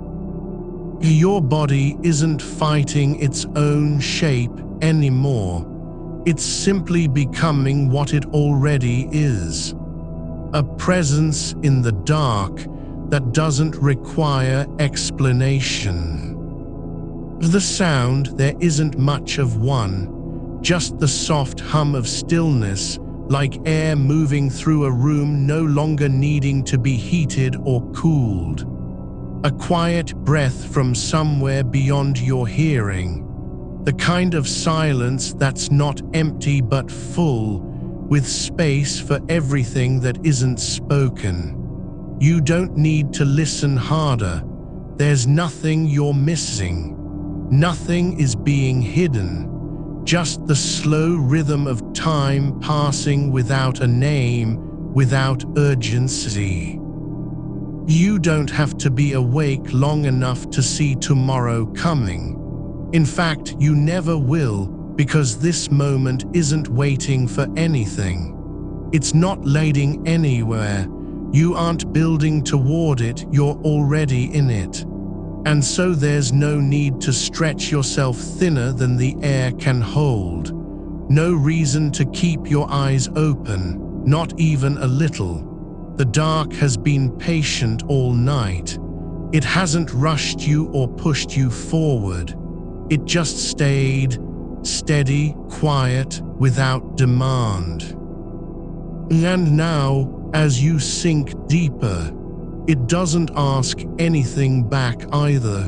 Your body isn't fighting its own shape anymore. It's simply becoming what it already is. A presence in the dark that doesn't require explanation. The sound, there isn't much of one, just the soft hum of stillness, like air moving through a room no longer needing to be heated or cooled. A quiet breath from somewhere beyond your hearing. The kind of silence that's not empty but full, with space for everything that isn't spoken. You don't need to listen harder. There's nothing you're missing. Nothing is being hidden. Just the slow rhythm of time passing without a name, without urgency. You don't have to be awake long enough to see tomorrow coming. In fact, you never will, because this moment isn't waiting for anything. It's not leading anywhere. You aren't building toward it, you're already in it. And so there's no need to stretch yourself thinner than the air can hold. No reason to keep your eyes open, not even a little. The dark has been patient all night. It hasn't rushed you or pushed you forward. It just stayed, steady, quiet, without demand. And now, as you sink deeper, it doesn't ask anything back either.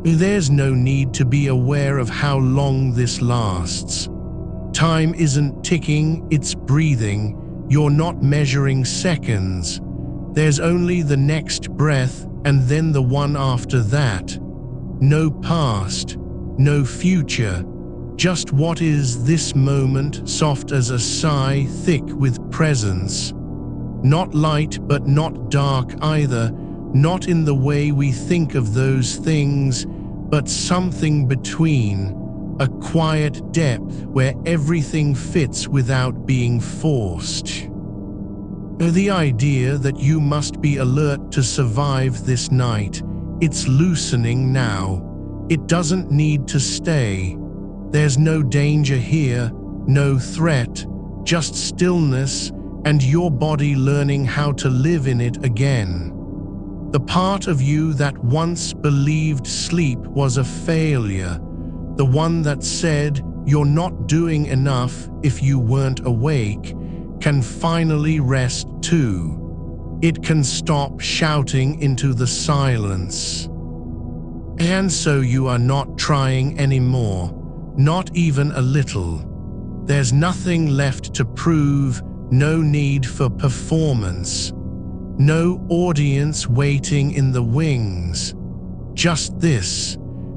There's no need to be aware of how long this lasts. Time isn't ticking, it's breathing. You're not measuring seconds. There's only the next breath and then the one after that. No past, no future. Just what is this moment, soft as a sigh, thick with presence. Not light but not dark either, not in the way we think of those things, but something between, a quiet depth where everything fits without being forced. The idea that you must be alert to survive this night, it's loosening now. It doesn't need to stay. There's no danger here, no threat, just stillness, and your body learning how to live in it again. The part of you that once believed sleep was a failure, the one that said you're not doing enough if you weren't awake, can finally rest too. It can stop shouting into the silence. And so you are not trying anymore, not even a little. There's nothing left to prove. No need for performance. No audience waiting in the wings. Just this,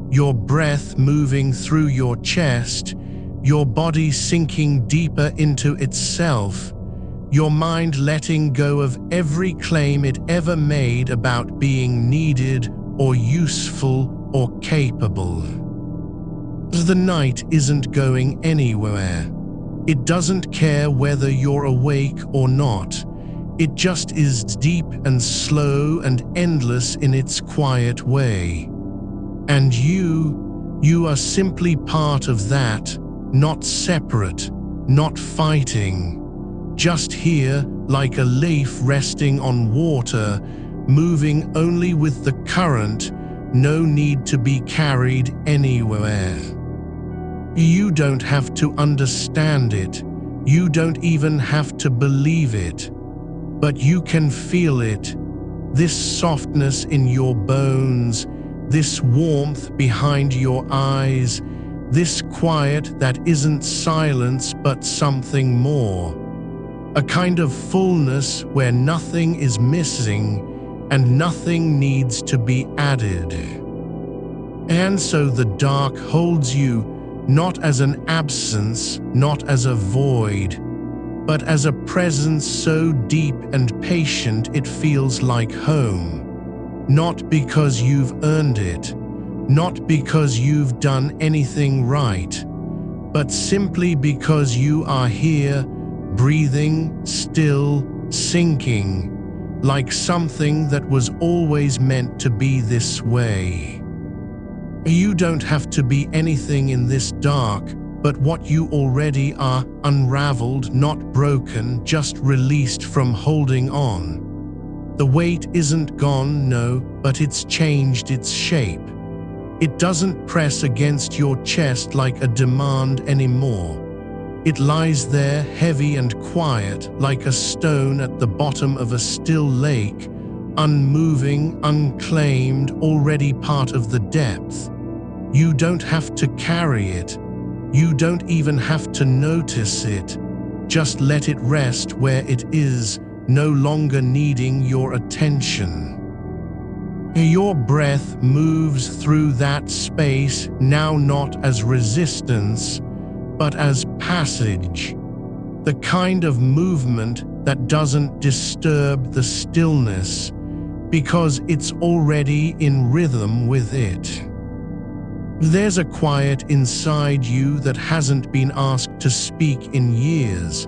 your breath moving through your chest, your body sinking deeper into itself, your mind letting go of every claim it ever made about being needed or useful or capable. The night isn't going anywhere. It doesn't care whether you're awake or not. It just is deep and slow and endless in its quiet way. And you, You are simply part of that, not separate, not fighting. Just here, like a leaf resting on water, moving only with the current, no need to be carried anywhere. You don't have to understand it. You don't even have to believe it. But you can feel it. This softness in your bones, this warmth behind your eyes, this quiet that isn't silence but something more. A kind of fullness where nothing is missing and nothing needs to be added. And so the dark holds you not as an absence, not as a void, but as a presence so deep and patient it feels like home. Not because you've earned it, not because you've done anything right, but simply because you are here, breathing, still, sinking, like something that was always meant to be this way. You don't have to be anything in this dark, but what you already are, unraveled, not broken, just released from holding on. The weight isn't gone, no, but it's changed its shape. It doesn't press against your chest like a demand anymore. It lies there, heavy and quiet, like a stone at the bottom of a still lake, unmoving, unclaimed, already part of the depth. You don't have to carry it. You don't even have to notice it. Just let it rest where it is, no longer needing your attention. Your breath moves through that space, now not as resistance, but as passage. The kind of movement that doesn't disturb the stillness, because it's already in rhythm with it. There's a quiet inside you that hasn't been asked to speak in years,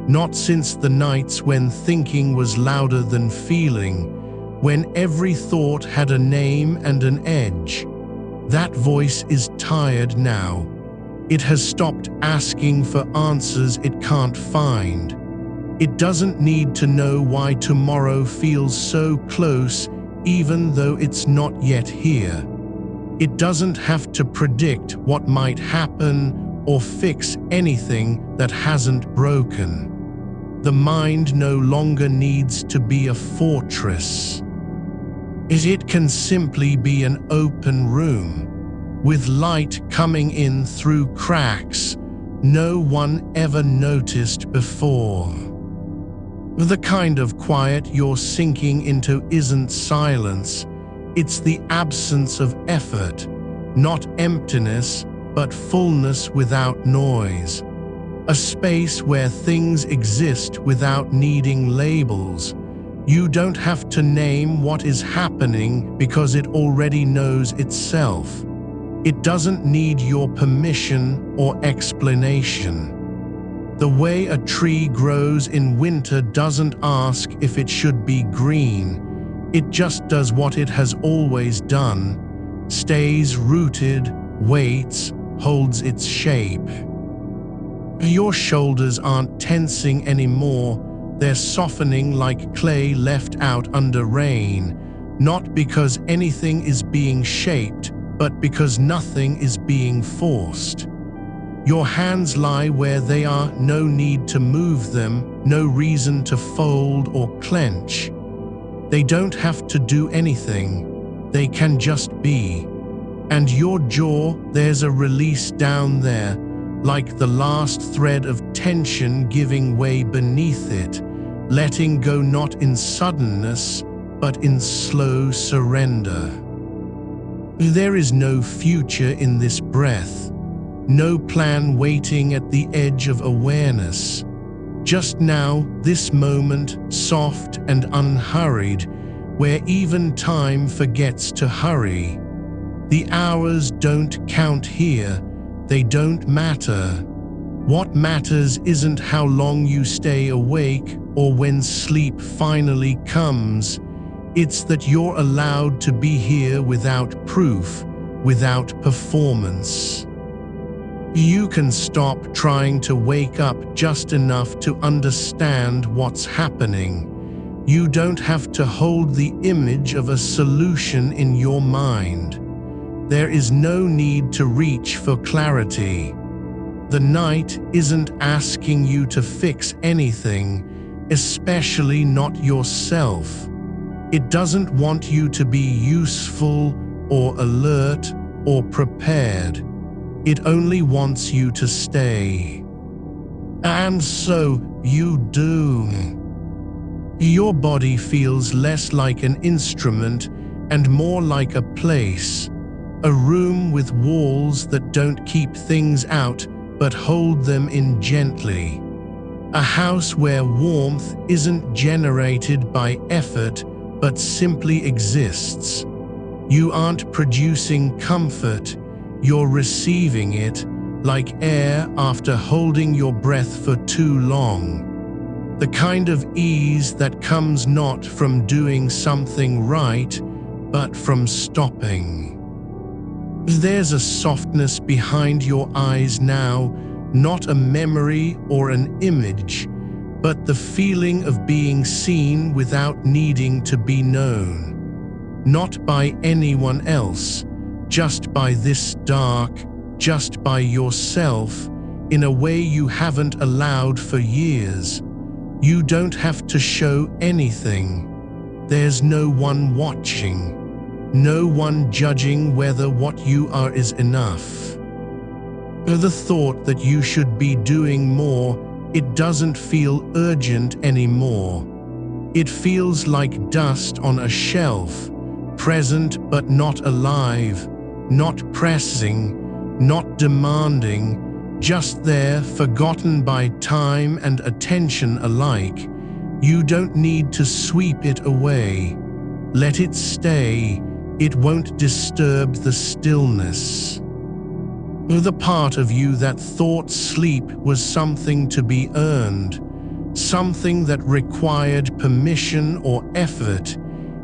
not since the nights when thinking was louder than feeling, when every thought had a name and an edge. That voice is tired now. It has stopped asking for answers it can't find. It doesn't need to know why tomorrow feels so close, even though it's not yet here. It doesn't have to predict what might happen or fix anything that hasn't broken. The mind no longer needs to be a fortress. It can simply be an open room, with light coming in through cracks no one ever noticed before. The kind of quiet you're sinking into isn't silence. It's the absence of effort, not emptiness, but fullness without noise. A space where things exist without needing labels. You don't have to name what is happening because it already knows itself. It doesn't need your permission or explanation. The way a tree grows in winter doesn't ask if it should be green. It just does what it has always done, stays rooted, waits, holds its shape. Your shoulders aren't tensing anymore, they're softening like clay left out under rain, not because anything is being shaped, but because nothing is being forced. Your hands lie where they are, no need to move them, no reason to fold or clench. They don't have to do anything, they can just be. And your jaw, there's a release down there, like the last thread of tension giving way beneath it, letting go not in suddenness, but in slow surrender. There is no future in this breath, no plan waiting at the edge of awareness. Just now, this moment, soft and unhurried, where even time forgets to hurry. The hours don't count here, they don't matter. What matters isn't how long you stay awake or when sleep finally comes. It's that you're allowed to be here without proof, without performance. You can stop trying to wake up just enough to understand what's happening. You don't have to hold the image of a solution in your mind. There is no need to reach for clarity. The night isn't asking you to fix anything, especially not yourself. It doesn't want you to be useful or alert or prepared. It only wants you to stay. And so you do. Your body feels less like an instrument and more like a place, a room with walls that don't keep things out but hold them in gently. A house where warmth isn't generated by effort but simply exists. You aren't producing comfort, you're receiving it, like air after holding your breath for too long. The kind of ease that comes not from doing something right, but from stopping. There's a softness behind your eyes now, not a memory or an image, but the feeling of being seen without needing to be known. Not by anyone else, just by this dark, just by yourself, in a way you haven't allowed for years. You don't have to show anything. There's no one watching. No one judging whether what you are is enough. The thought that you should be doing more, it doesn't feel urgent anymore. It feels like dust on a shelf, present but not alive, not pressing, not demanding, just there, forgotten by time and attention alike. You don't need to sweep it away. Let it stay. It won't disturb the stillness. The part of you that thought sleep was something to be earned, something that required permission or effort,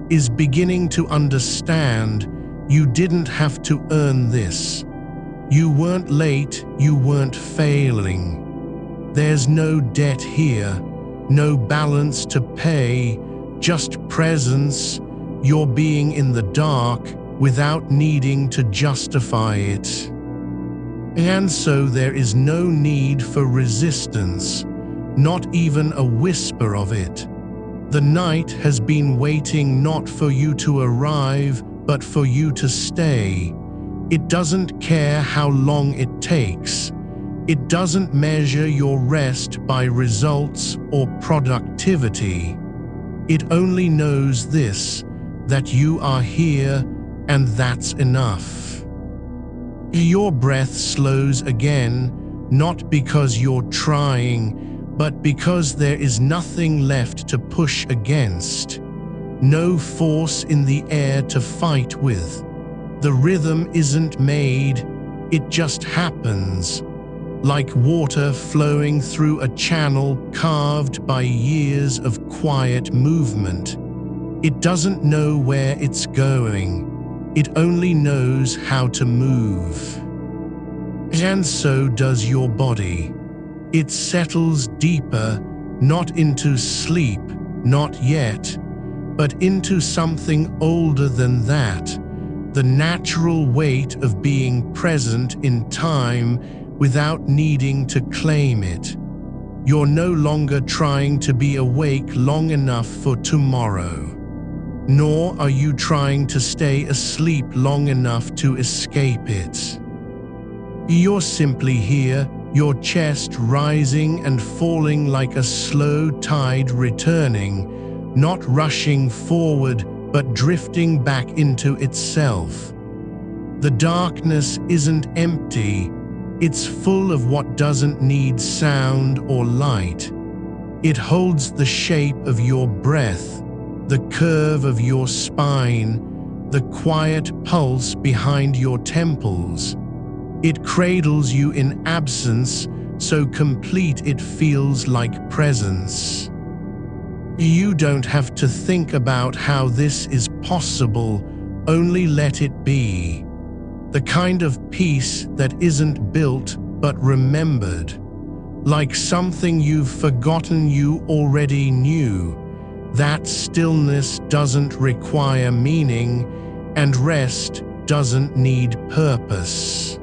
is beginning to understand you didn't have to earn this. You weren't late, you weren't failing. There's no debt here, no balance to pay, just presence. You're being in the dark without needing to justify it. And so there is no need for resistance, not even a whisper of it. The night has been waiting not for you to arrive, but for you to stay. It doesn't care how long it takes. It doesn't measure your rest by results or productivity. It only knows this, that you are here, and that's enough. Your breath slows again, not because you're trying, but because there is nothing left to push against. No force in the air to fight with. The rhythm isn't made, it just happens. Like water flowing through a channel carved by years of quiet movement. It doesn't know where it's going. It only knows how to move. And so does your body. It settles deeper, not into sleep, not yet, but into something older than that, the natural weight of being present in time without needing to claim it. You're no longer trying to be awake long enough for tomorrow. Nor are you trying to stay asleep long enough to escape it. You're simply here, your chest rising and falling like a slow tide returning, not rushing forward but drifting back into itself. The darkness isn't empty, it's full of what doesn't need sound or light. It holds the shape of your breath, the curve of your spine, the quiet pulse behind your temples. It cradles you in absence, so complete it feels like presence. You don't have to think about how this is possible, only let it be. The kind of peace that isn't built but remembered, like something you've forgotten you already knew. That stillness doesn't require meaning, and rest doesn't need purpose.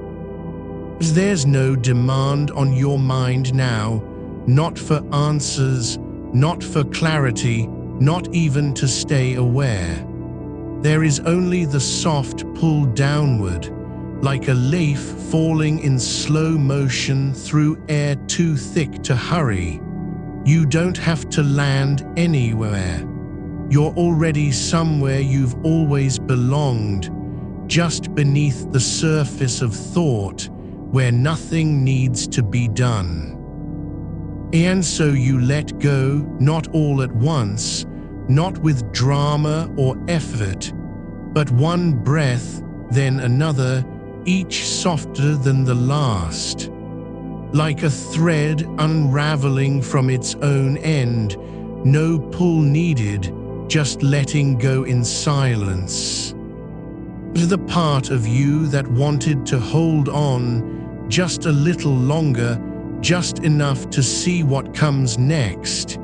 There's no demand on your mind now, not for answers, not for clarity, not even to stay aware. There is only the soft pull downward, like a leaf falling in slow motion through air too thick to hurry. You don't have to land anywhere. You're already somewhere you've always belonged, just beneath the surface of thought, where nothing needs to be done. And so you let go, not all at once, not with drama or effort, but one breath, then another, each softer than the last. Like a thread unraveling from its own end, no pull needed, just letting go in silence. The part of you that wanted to hold on just a little longer, just enough to see what comes next,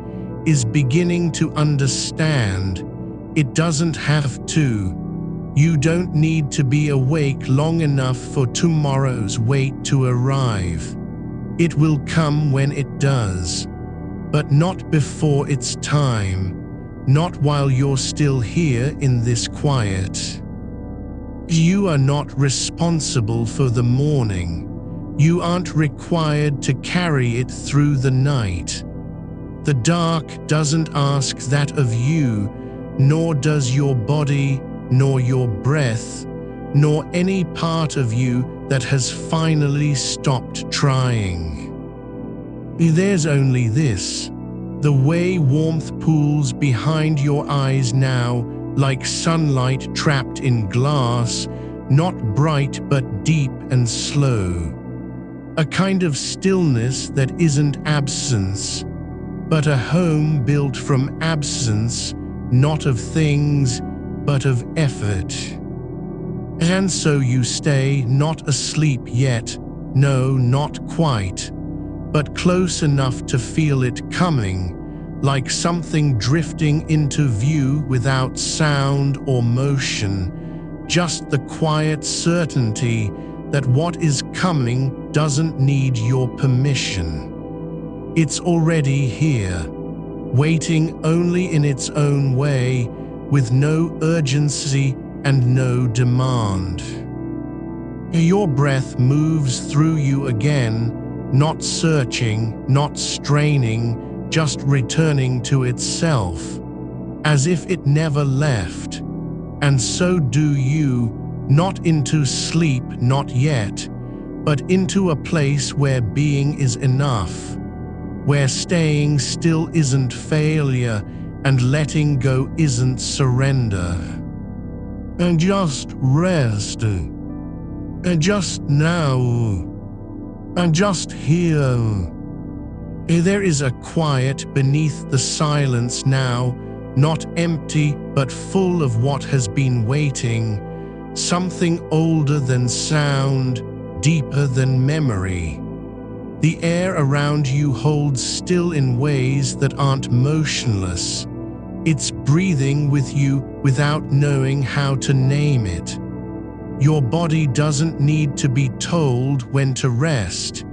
is beginning to understand. It doesn't have to. You don't need to be awake long enough for tomorrow's wait to arrive. It will come when it does, but not before its time, not while you're still here in this quiet. You are not responsible for the morning. You aren't required to carry it through the night. The dark doesn't ask that of you, nor does your body, nor your breath, nor any part of you that has finally stopped trying. There's only this, the way warmth pools behind your eyes now, like sunlight trapped in glass, not bright but deep and slow. A kind of stillness that isn't absence, but a home built from absence, not of things, but of effort. And so you stay, not asleep yet, no, not quite, but close enough to feel it coming, like something drifting into view without sound or motion, just the quiet certainty that what is coming doesn't need your permission. It's already here, waiting only in its own way, with no urgency and no demand. Your breath moves through you again, not searching, not straining, just returning to itself, as if it never left. And so do you, not into sleep, not yet, but into a place where being is enough, where staying still isn't failure and letting go isn't surrender. And just rest, and just now, and just here. There is a quiet beneath the silence now, not empty but full of what has been waiting, something older than sound, deeper than memory. The air around you holds still in ways that aren't motionless. It's breathing with you without knowing how to name it. Your body doesn't need to be told when to rest.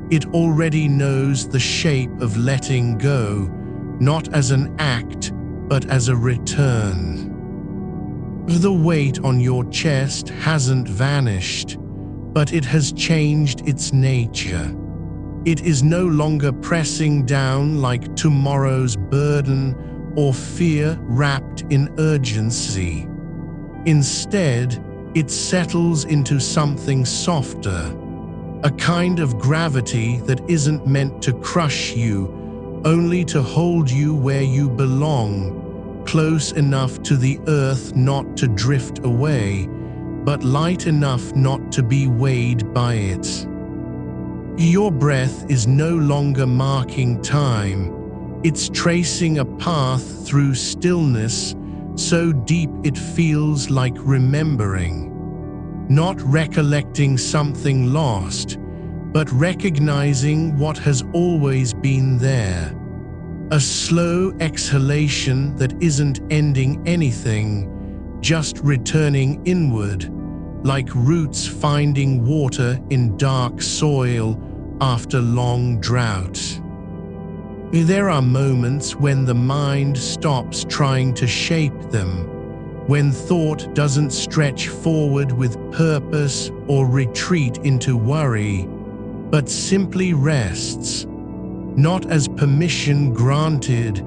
It already knows the shape of letting go, not as an act, but as a return. The weight on your chest hasn't vanished, but it has changed its nature. It is no longer pressing down like tomorrow's burden or fear wrapped in urgency. Instead, it settles into something softer, a kind of gravity that isn't meant to crush you, only to hold you where you belong, close enough to the earth not to drift away, but light enough not to be weighed by it. Your breath is no longer marking time. It's tracing a path through stillness, so deep it feels like remembering. not recollecting something lost, but recognizing what has always been there. A slow exhalation that isn't ending anything, just returning inward, like roots finding water in dark soil after long drought. There are moments when the mind stops trying to shape them, when thought doesn't stretch forward with purpose or retreat into worry, but simply rests, not as permission granted,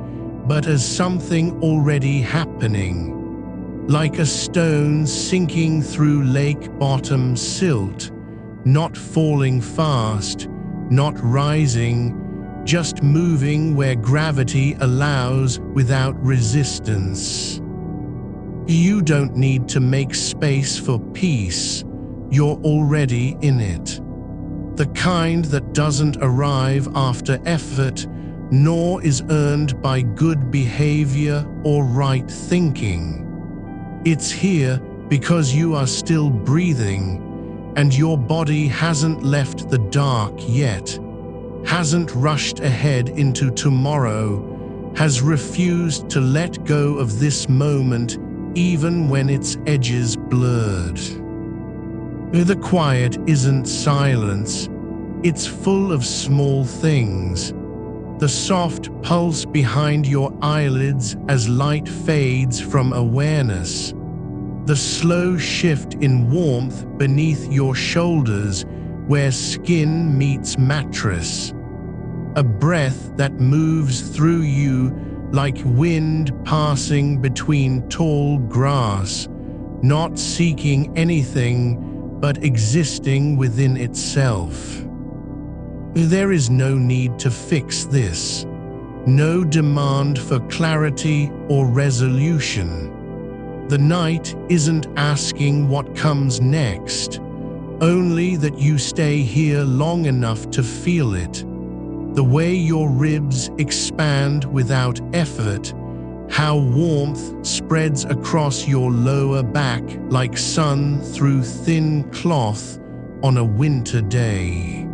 but as something already happening, like a stone sinking through lake bottom silt, not falling fast, not rising, just moving where gravity allows without resistance. You don't need to make space for peace, you're already in it. The kind that doesn't arrive after effort, nor is earned by good behavior or right thinking. It's here because you are still breathing, and your body hasn't left the dark yet, hasn't rushed ahead into tomorrow, has refused to let go of this moment even when its edges blurred. The quiet isn't silence, it's full of small things. The soft pulse behind your eyelids as light fades from awareness. The slow shift in warmth beneath your shoulders where skin meets mattress. A breath that moves through you like wind passing between tall grass, not seeking anything but existing within itself. There is no need to fix this, no demand for clarity or resolution. The night isn't asking what comes next, only that you stay here long enough to feel it. The way your ribs expand without effort, how warmth spreads across your lower back like sun through thin cloth on a winter day.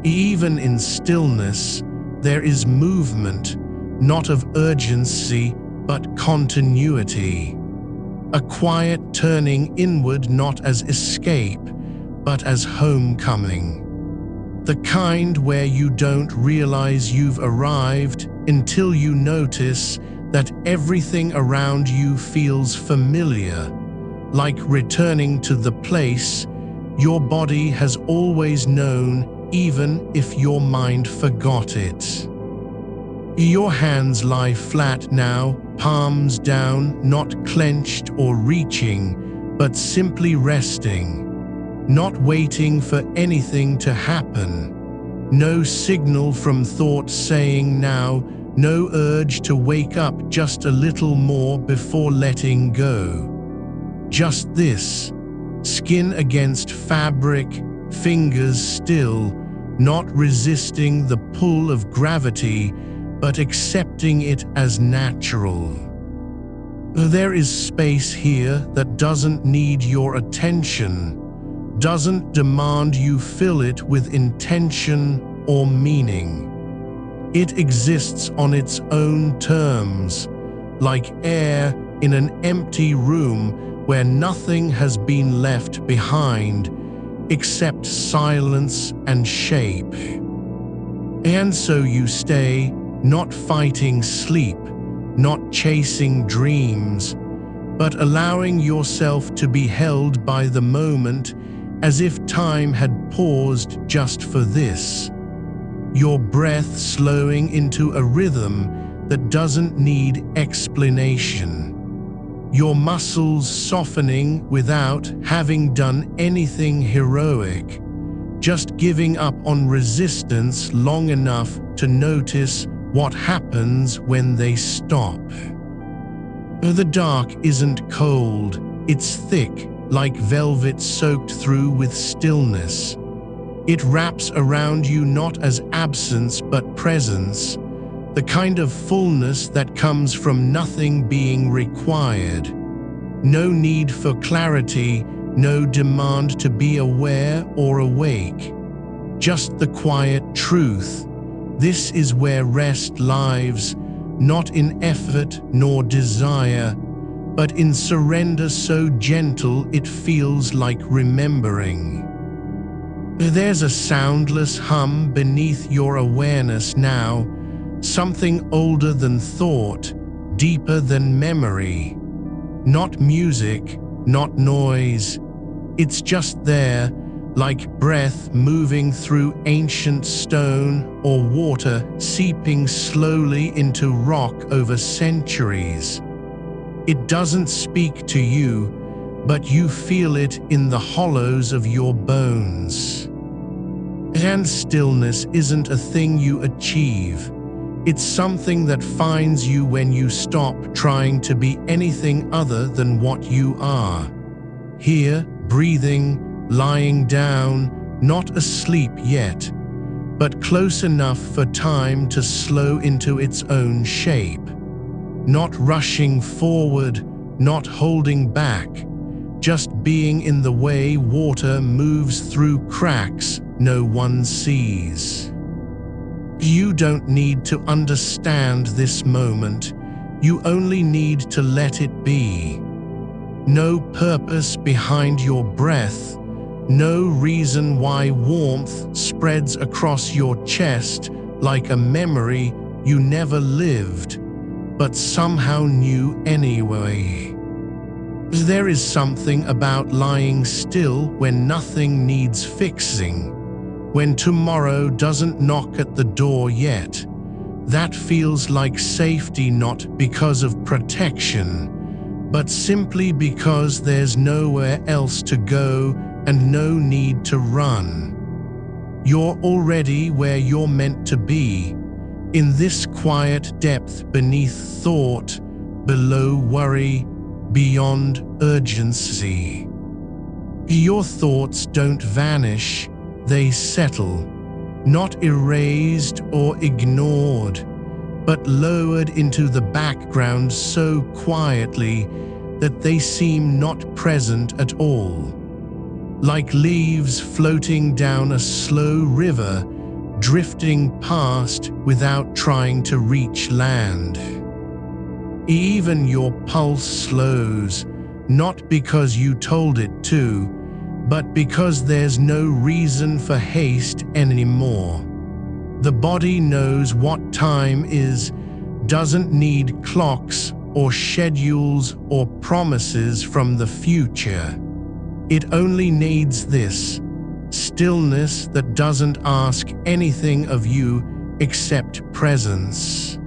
Even in stillness, there is movement, not of urgency, but continuity. A quiet turning inward not as escape, but as homecoming. The kind where you don't realize you've arrived until you notice that everything around you feels familiar, like returning to the place your body has always known, even if your mind forgot it. Your hands lie flat now, palms down, not clenched or reaching, but simply resting. Not waiting for anything to happen. No signal from thought saying now, no urge to wake up just a little more before letting go. Just this, skin against fabric, fingers still, not resisting the pull of gravity, but accepting it as natural. There is space here that doesn't need your attention, doesn't demand you fill it with intention or meaning. It exists on its own terms, like air in an empty room where nothing has been left behind except silence and shape. And so you stay, not fighting sleep, not chasing dreams, but allowing yourself to be held by the moment as if time had paused just for this. Your breath slowing into a rhythm that doesn't need explanation. Your muscles softening without having done anything heroic, just giving up on resistance long enough to notice what happens when they stop. The dark isn't cold, it's thick, like velvet soaked through with stillness. It wraps around you not as absence but presence, the kind of fullness that comes from nothing being required. No need for clarity, no demand to be aware or awake. Just the quiet truth. This is where rest lives, not in effort nor desire, but in surrender so gentle it feels like remembering. There's a soundless hum beneath your awareness now, something older than thought, deeper than memory. Not music, not noise. It's just there, like breath moving through ancient stone or water seeping slowly into rock over centuries. It doesn't speak to you, but you feel it in the hollows of your bones. And stillness isn't a thing you achieve. It's something that finds you when you stop trying to be anything other than what you are. Here, breathing, lying down, not asleep yet, but close enough for time to slow into its own shape. Not rushing forward, not holding back, just being in the way water moves through cracks no one sees. You don't need to understand this moment. You only need to let it be. No purpose behind your breath, no reason why warmth spreads across your chest like a memory you never lived, but somehow knew anyway. There is something about lying still when nothing needs fixing, when tomorrow doesn't knock at the door yet. That feels like safety, not because of protection, but simply because there's nowhere else to go and no need to run. You're already where you're meant to be, in this quiet depth beneath thought, below worry, beyond urgency. Your thoughts don't vanish, they settle, not erased or ignored, but lowered into the background so quietly that they seem not present at all. Like leaves floating down a slow river, drifting past without trying to reach land. Even your pulse slows, not because you told it to, but because there's no reason for haste anymore. The body knows what time is, doesn't need clocks or schedules or promises from the future. It only needs this, stillness that doesn't ask anything of you except presence.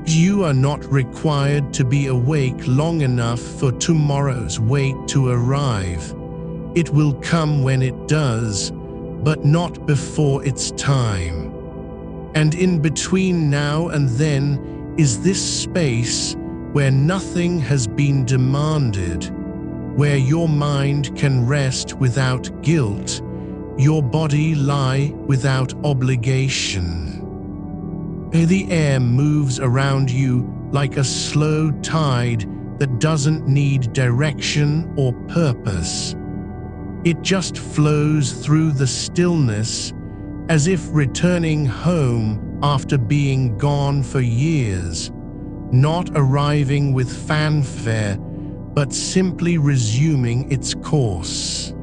You are not required to be awake long enough for tomorrow's wait to arrive. It will come when it does, but not before its time. And in between now and then is this space where nothing has been demanded, where your mind can rest without guilt, your body lie without obligation. The air moves around you like a slow tide that doesn't need direction or purpose. It just flows through the stillness as if returning home after being gone for years, not arriving with fanfare, but simply resuming its course.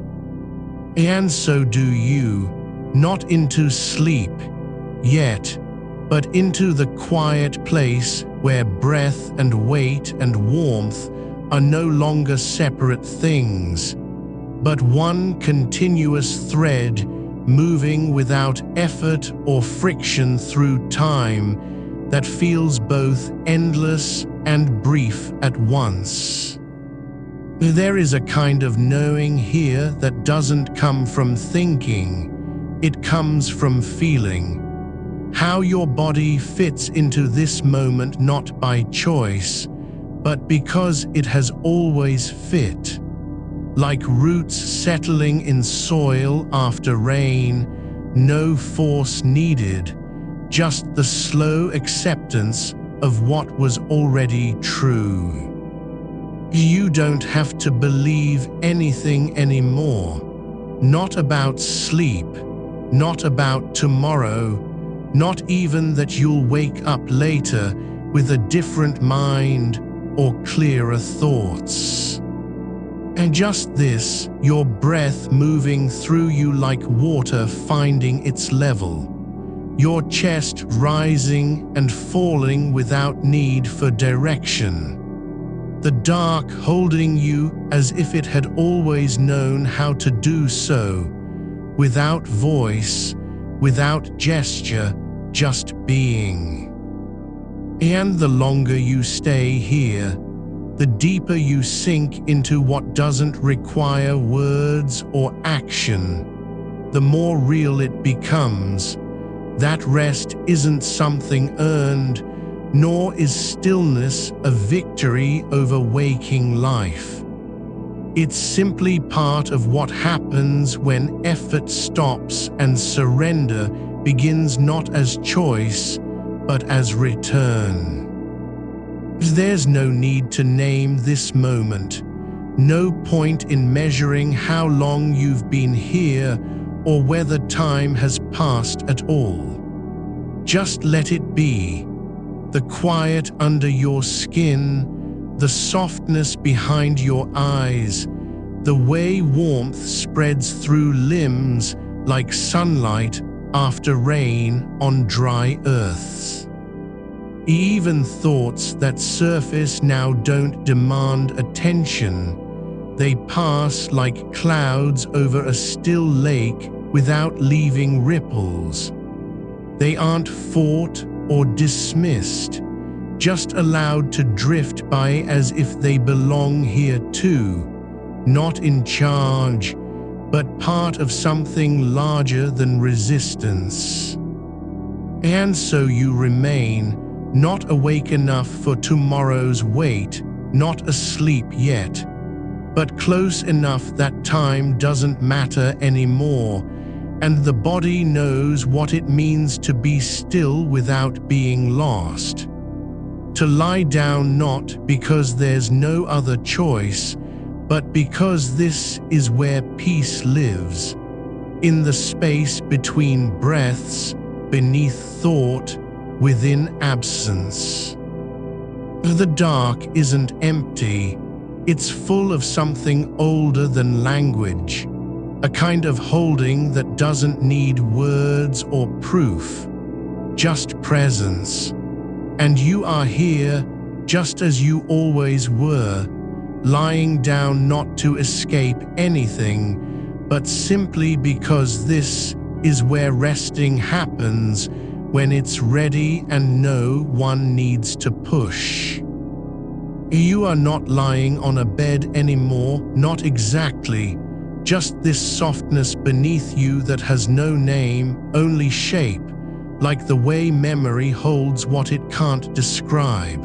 And so do you, not into sleep yet, but into the quiet place where breath and weight and warmth are no longer separate things, but one continuous thread moving without effort or friction through time that feels both endless and brief at once. There is a kind of knowing here that doesn't come from thinking, it comes from feeling. How your body fits into this moment not by choice, but because it has always fit. Like roots settling in soil after rain, no force needed, just the slow acceptance of what was already true. You don't have to believe anything anymore. Not about sleep, not about tomorrow, not even that you'll wake up later with a different mind or clearer thoughts. And just this, your breath moving through you like water finding its level. Your chest rising and falling without need for direction. The dark holding you as if it had always known how to do so, without voice, without gesture, just being. And the longer you stay here, the deeper you sink into what doesn't require words or action, the more real it becomes. That rest isn't something earned, nor is stillness a victory over waking life. It's simply part of what happens when effort stops and surrender begins, not as choice, but as return. There's no need to name this moment, no point in measuring how long you've been here or whether time has passed at all. Just let it be. The quiet under your skin, the softness behind your eyes, the way warmth spreads through limbs like sunlight after rain on dry earths. Even thoughts that surface now don't demand attention. They pass like clouds over a still lake without leaving ripples. They aren't fought or dismissed, just allowed to drift by as if they belong here too, not in charge, but part of something larger than resistance. And so you remain, not awake enough for tomorrow's wait, not asleep yet, but close enough that time doesn't matter anymore, and the body knows what it means to be still without being lost. To lie down not because there's no other choice, but because this is where peace lives, in the space between breaths, beneath thought, within absence. The dark isn't empty, it's full of something older than language, a kind of holding that doesn't need words or proof, just presence. And you are here just as you always were, lying down not to escape anything, but simply because this is where resting happens when it's ready and no one needs to push. You are not lying on a bed anymore, not exactly, just this softness beneath you that has no name, only shape, like the way memory holds what it can't describe.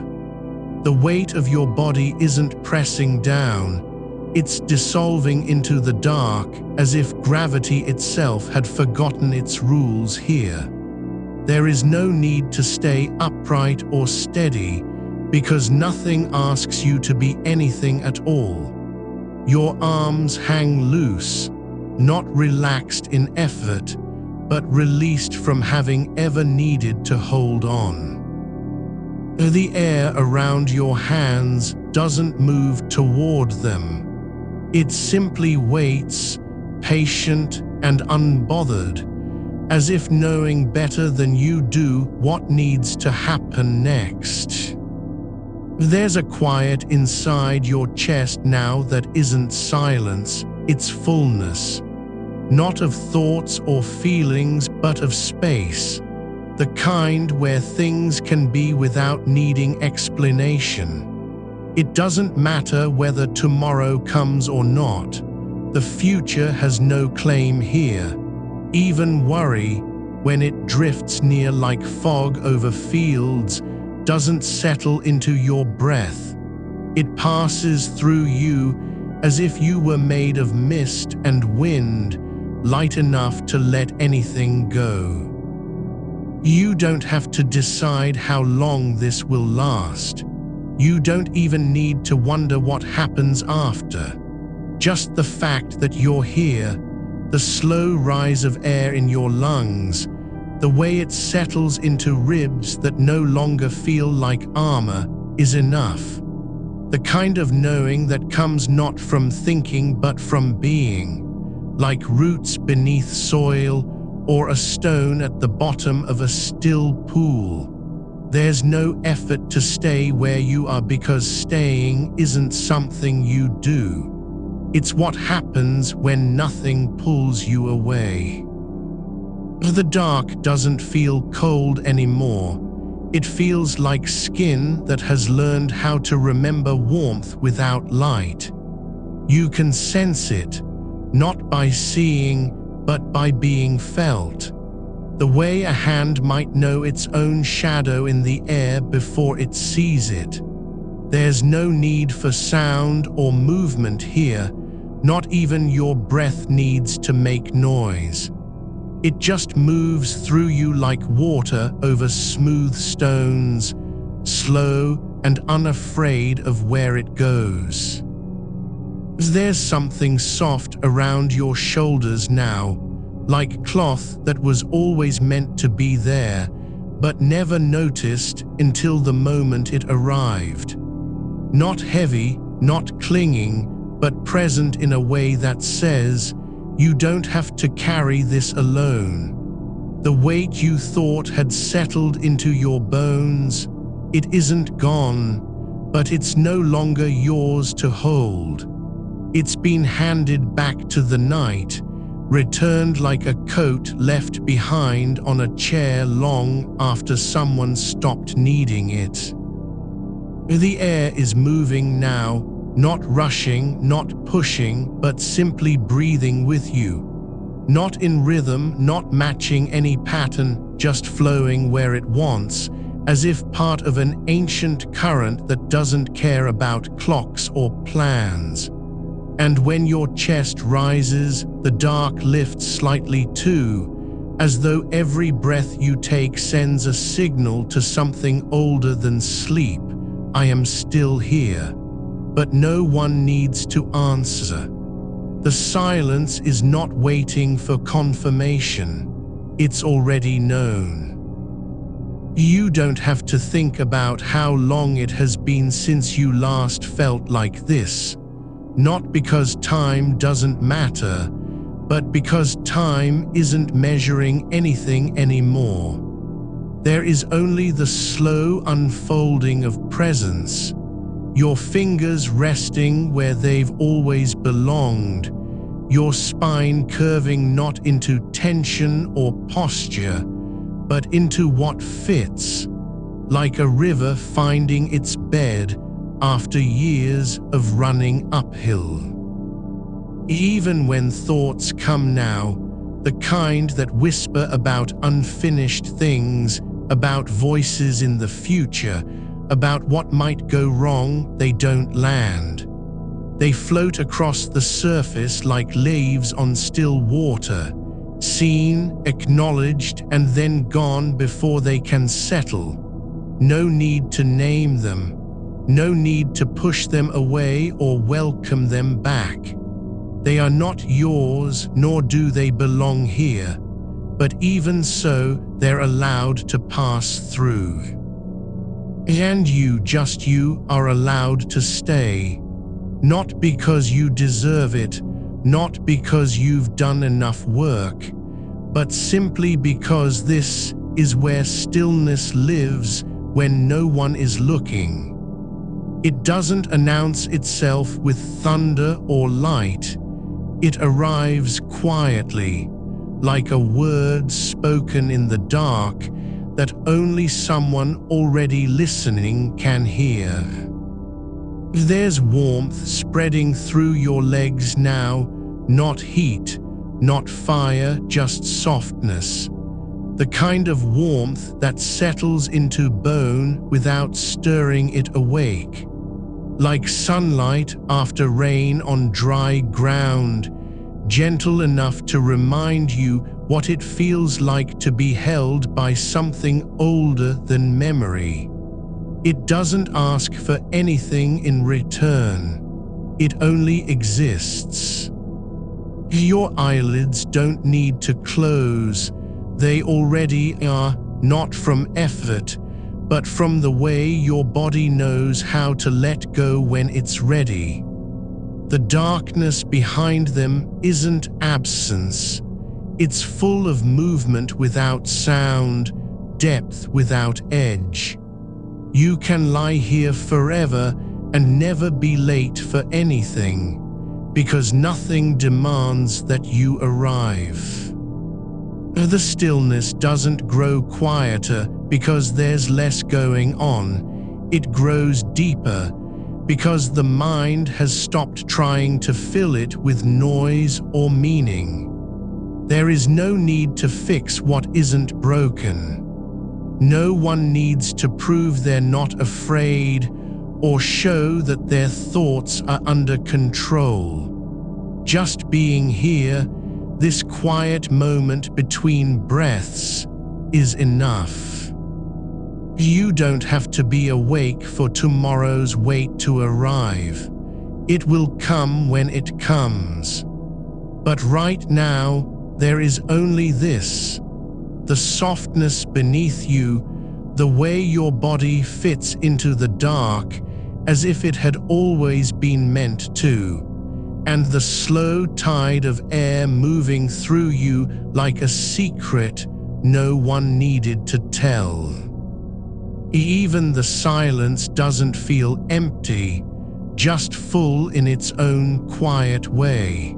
The weight of your body isn't pressing down, it's dissolving into the dark as if gravity itself had forgotten its rules here. There is no need to stay upright or steady because nothing asks you to be anything at all. Your arms hang loose, not relaxed in effort, but released from having ever needed to hold on. The air around your hands doesn't move toward them. It simply waits, patient and unbothered, as if knowing better than you do what needs to happen next. There's a quiet inside your chest now that isn't silence, it's fullness. Not of thoughts or feelings, but of space. The kind where things can be without needing explanation. It doesn't matter whether tomorrow comes or not. The future has no claim here. Even worry, when it drifts near like fog over fields, doesn't settle into your breath. It passes through you as if you were made of mist and wind, light enough to let anything go. You don't have to decide how long this will last. You don't even need to wonder what happens after. Just the fact that you're here, the slow rise of air in your lungs, the way it settles into ribs that no longer feel like armor, is enough. The kind of knowing that comes not from thinking but from being, like roots beneath soil or a stone at the bottom of a still pool. There's no effort to stay where you are because staying isn't something you do. It's what happens when nothing pulls you away. The dark doesn't feel cold anymore. It feels like skin that has learned how to remember warmth without light. You can sense it, not by seeing, but by being felt. The way a hand might know its own shadow in the air before it sees it. There's no need for sound or movement here. Not even your breath needs to make noise. It just moves through you like water over smooth stones, slow and unafraid of where it goes. There's something soft around your shoulders now, like cloth that was always meant to be there, but never noticed until the moment it arrived. Not heavy, not clinging, but present in a way that says, you don't have to carry this alone. The weight you thought had settled into your bones, it isn't gone, but it's no longer yours to hold. It's been handed back to the night, returned like a coat left behind on a chair long after someone stopped needing it. The air is moving now, not rushing, not pushing, but simply breathing with you. Not in rhythm, not matching any pattern, just flowing where it wants, as if part of an ancient current that doesn't care about clocks or plans. And when your chest rises, the dark lifts slightly too, as though every breath you take sends a signal to something older than sleep. I am still here. But no one needs to answer. The silence is not waiting for confirmation. It's already known. You don't have to think about how long it has been since you last felt like this. Not because time doesn't matter, but because time isn't measuring anything anymore. There is only the slow unfolding of presence, your fingers resting where they've always belonged, your spine curving not into tension or posture, but into what fits, like a river finding its bed after years of running uphill. Even when thoughts come now, the kind that whisper about unfinished things, about voices in the future, about what might go wrong, they don't land. They float across the surface like leaves on still water, seen, acknowledged, and then gone before they can settle. No need to name them, no need to push them away or welcome them back. They are not yours, nor do they belong here, but even so, they're allowed to pass through. And you, just you, are allowed to stay. Not because you deserve it, not because you've done enough work, but simply because this is where stillness lives when no one is looking. It doesn't announce itself with thunder or light. It arrives quietly, like a word spoken in the dark that only someone already listening can hear. There's warmth spreading through your legs now, not heat, not fire, just softness. The kind of warmth that settles into bone without stirring it awake. Like sunlight after rain on dry ground, gentle enough to remind you what it feels like to be held by something older than memory. It doesn't ask for anything in return. It only exists. Your eyelids don't need to close. They already are, not from effort, but from the way your body knows how to let go when it's ready. The darkness behind them isn't absence. It's full of movement without sound, depth without edge. You can lie here forever and never be late for anything, because nothing demands that you arrive. The stillness doesn't grow quieter because there's less going on. It grows deeper because the mind has stopped trying to fill it with noise or meaning. There is no need to fix what isn't broken. No one needs to prove they're not afraid or show that their thoughts are under control. Just being here, this quiet moment between breaths, is enough. You don't have to be awake for tomorrow's wait to arrive. It will come when it comes. But right now, there is only this. The softness beneath you, the way your body fits into the dark as if it had always been meant to, and the slow tide of air moving through you like a secret no one needed to tell. Even the silence doesn't feel empty, just full in its own quiet way,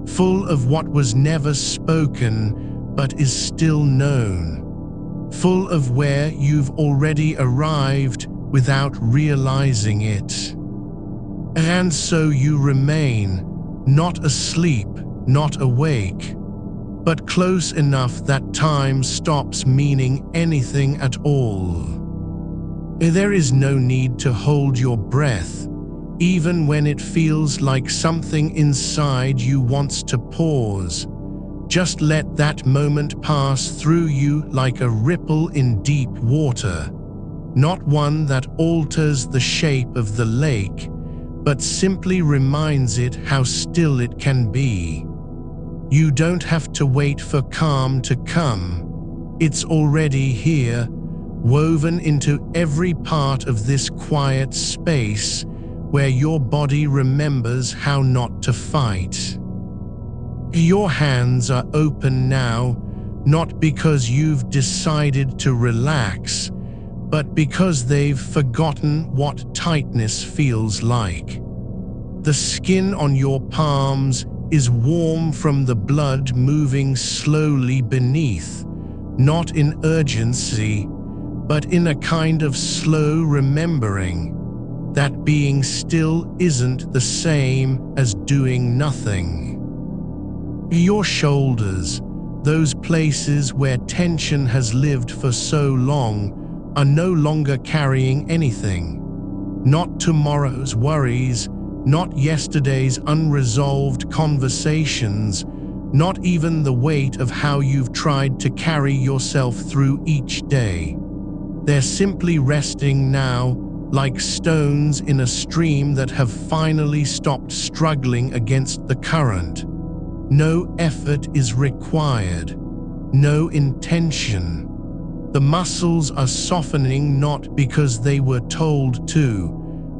full of what was never spoken but is still known, full of where you've already arrived without realizing it. And so you remain, not asleep, not awake, but close enough that time stops meaning anything at all. There is no need to hold your breath, even when it feels like something inside you wants to pause. Just let that moment pass through you like a ripple in deep water, not one that alters the shape of the lake, but simply reminds it how still it can be. You don't have to wait for calm to come. It's already here, woven into every part of this quiet space where your body remembers how not to fight. Your hands are open now, not because you've decided to relax, but because they've forgotten what tightness feels like. The skin on your palms is warm from the blood moving slowly beneath, not in urgency, but in a kind of slow remembering that being still isn't the same as doing nothing. Your shoulders, those places where tension has lived for so long, are no longer carrying anything. Not tomorrow's worries, not yesterday's unresolved conversations, not even the weight of how you've tried to carry yourself through each day. They're simply resting now, like stones in a stream that have finally stopped struggling against the current. No effort is required, no intention. The muscles are softening not because they were told to,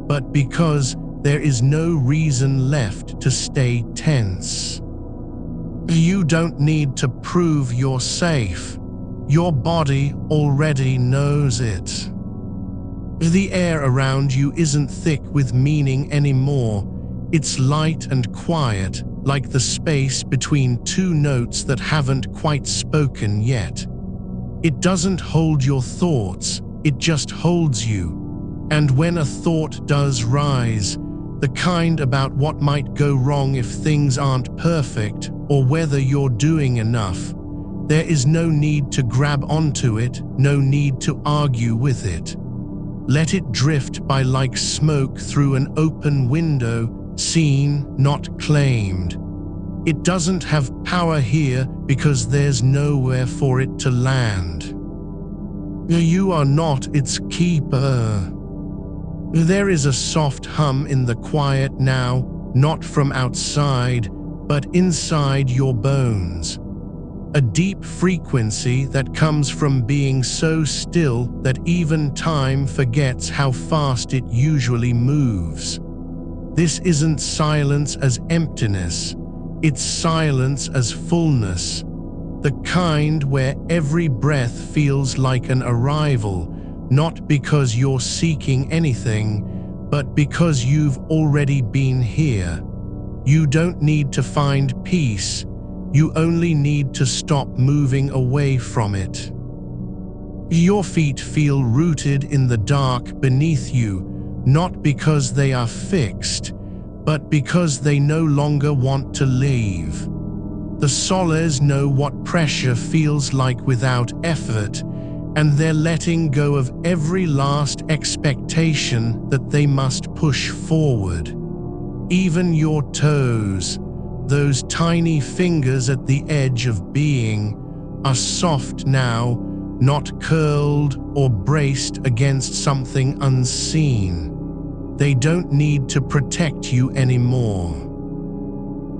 but because there is no reason left to stay tense. You don't need to prove you're safe. Your body already knows it. The air around you isn't thick with meaning anymore. It's light and quiet, like the space between two notes that haven't quite spoken yet. It doesn't hold your thoughts, it just holds you. And when a thought does rise, the kind about what might go wrong if things aren't perfect, or whether you're doing enough, there is no need to grab onto it, no need to argue with it. Let it drift by like smoke through an open window, seen, not claimed. It doesn't have power here because there's nowhere for it to land. You are not its keeper. There is a soft hum in the quiet now, not from outside, but inside your bones. A deep frequency that comes from being so still that even time forgets how fast it usually moves. This isn't silence as emptiness, it's silence as fullness. The kind where every breath feels like an arrival, not because you're seeking anything, but because you've already been here. You don't need to find peace, you only need to stop moving away from it. Your feet feel rooted in the dark beneath you, not because they are fixed, but because they no longer want to leave. The soles know what pressure feels like without effort, and they're letting go of every last expectation that they must push forward. Even your toes, those tiny fingers at the edge of being, are soft now, not curled or braced against something unseen. They don't need to protect you anymore.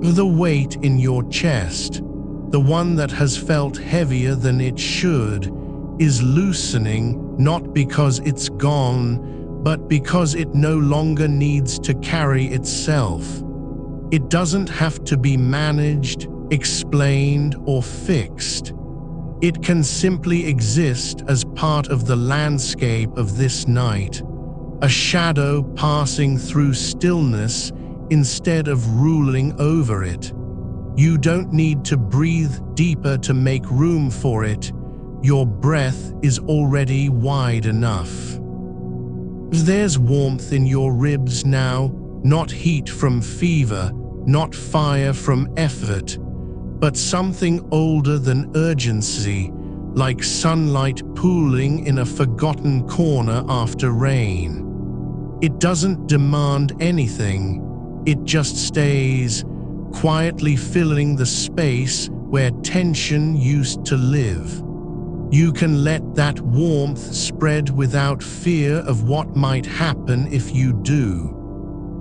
The weight in your chest, the one that has felt heavier than it should, is loosening, not because it's gone, but because it no longer needs to carry itself. It doesn't have to be managed, explained, or fixed. It can simply exist as part of the landscape of this night, a shadow passing through stillness instead of ruling over it. You don't need to breathe deeper to make room for it. Your breath is already wide enough. There's warmth in your ribs now, not heat from fever, not fire from effort, but something older than urgency, like sunlight pooling in a forgotten corner after rain. It doesn't demand anything, it just stays, quietly filling the space where tension used to live. You can let that warmth spread without fear of what might happen if you do.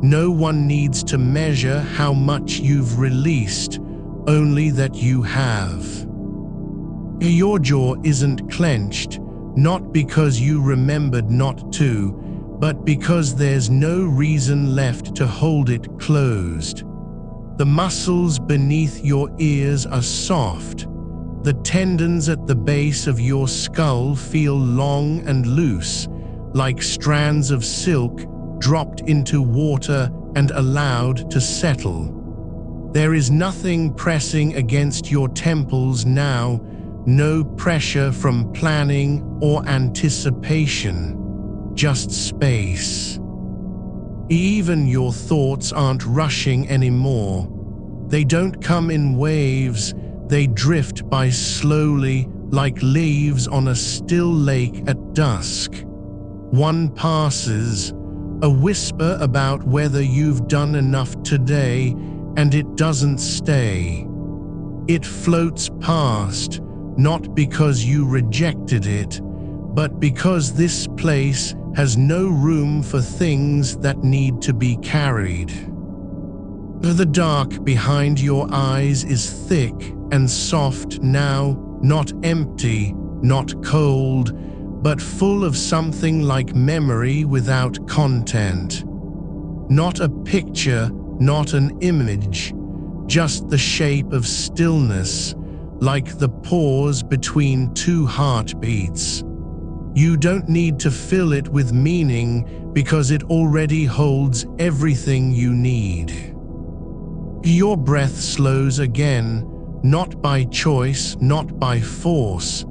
No one needs to measure how much you've released, only that you have. Your jaw isn't clenched, not because you remembered not to, but because there's no reason left to hold it closed. The muscles beneath your ears are soft. The tendons at the base of your skull feel long and loose, like strands of silk dropped into water and allowed to settle. There is nothing pressing against your temples now, no pressure from planning or anticipation, just space. Even your thoughts aren't rushing anymore. They don't come in waves, they drift by slowly, like leaves on a still lake at dusk. One passes, a whisper about whether you've done enough today, and it doesn't stay. It floats past, not because you rejected it, but because this place has no room for things that need to be carried. The dark behind your eyes is thick and soft now, not empty, not cold, but full of something like memory without content. Not a picture, not an image, just the shape of stillness, like the pause between two heartbeats. You don't need to fill it with meaning because it already holds everything you need. Your breath slows again, not by choice, not by force,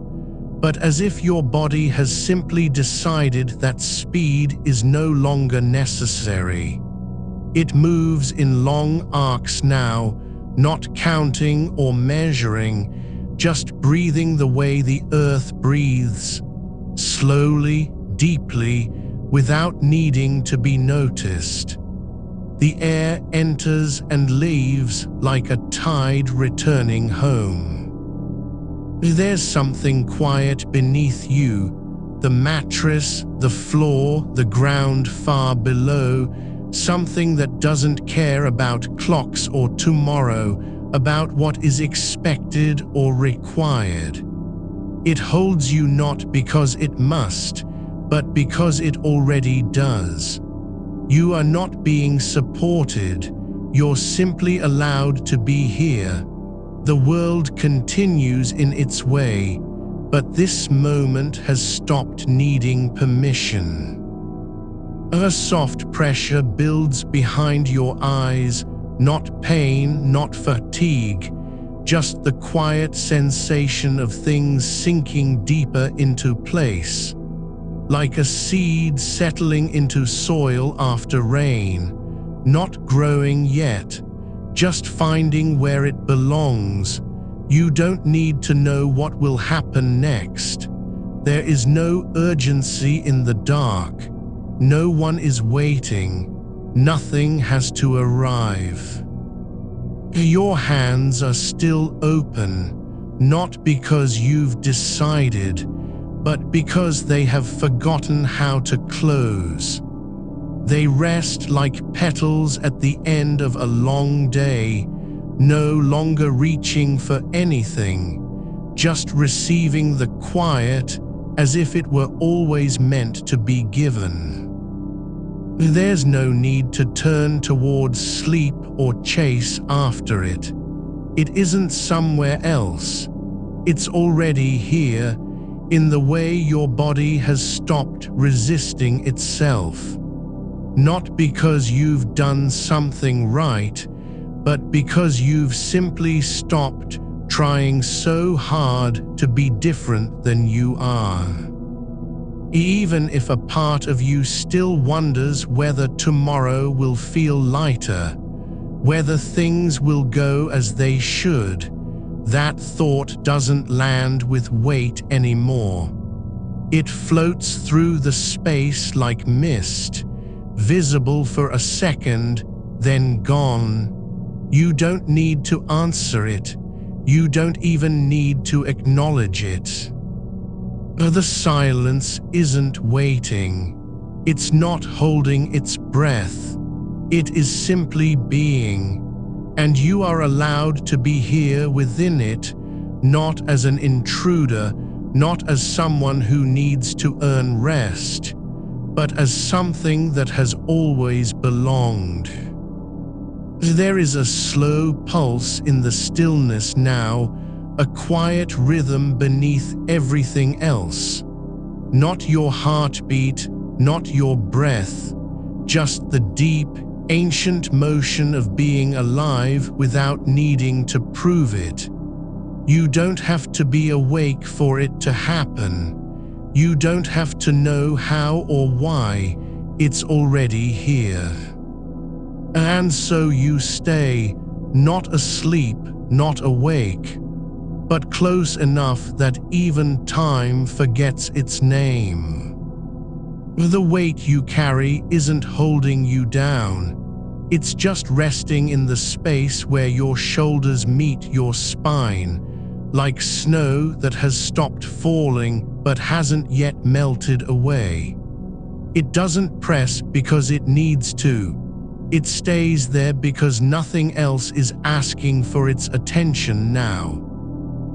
but as if your body has simply decided that speed is no longer necessary. It moves in long arcs now, not counting or measuring, just breathing the way the earth breathes, slowly, deeply, without needing to be noticed. The air enters and leaves like a tide returning home. There's something quiet beneath you, The mattress, the floor, the ground far below, something that doesn't care about clocks or tomorrow, about what is expected or required. It holds you not because it must, but because it already does. You are not being supported, you're simply allowed to be here. The world continues in its way, but this moment has stopped needing permission. A soft pressure builds behind your eyes, not pain, not fatigue, just the quiet sensation of things sinking deeper into place. Like a seed settling into soil after rain, not growing yet, just finding where it belongs. You don't need to know what will happen next. There is no urgency in the dark. No one is waiting. Nothing has to arrive. Your hands are still open, not because you've decided, but because they have forgotten how to close. They rest like petals at the end of a long day, no longer reaching for anything, just receiving the quiet as if it were always meant to be given. There's no need to turn towards sleep or chase after it. It isn't somewhere else. It's already here, in the way your body has stopped resisting itself. Not because you've done something right, but because you've simply stopped trying so hard to be different than you are. Even if a part of you still wonders whether tomorrow will feel lighter, whether things will go as they should, that thought doesn't land with weight anymore. It floats through the space like mist, visible for a second, then gone. You don't need to answer it. You don't even need to acknowledge it. The silence isn't waiting. It's not holding its breath. It is simply being. And you are allowed to be here within it, not as an intruder, not as someone who needs to earn rest, but as something that has always belonged. There is a slow pulse in the stillness now, a quiet rhythm beneath everything else. Not your heartbeat, not your breath, just the deep, ancient motion of being alive without needing to prove it. You don't have to be awake for it to happen. You don't have to know how or why. It's already here. And so you stay, not asleep, not awake, but close enough that even time forgets its name. The weight you carry isn't holding you down. It's just resting in the space where your shoulders meet your spine, like snow that has stopped falling but hasn't yet melted away. It doesn't press because it needs to. It stays there because nothing else is asking for its attention now.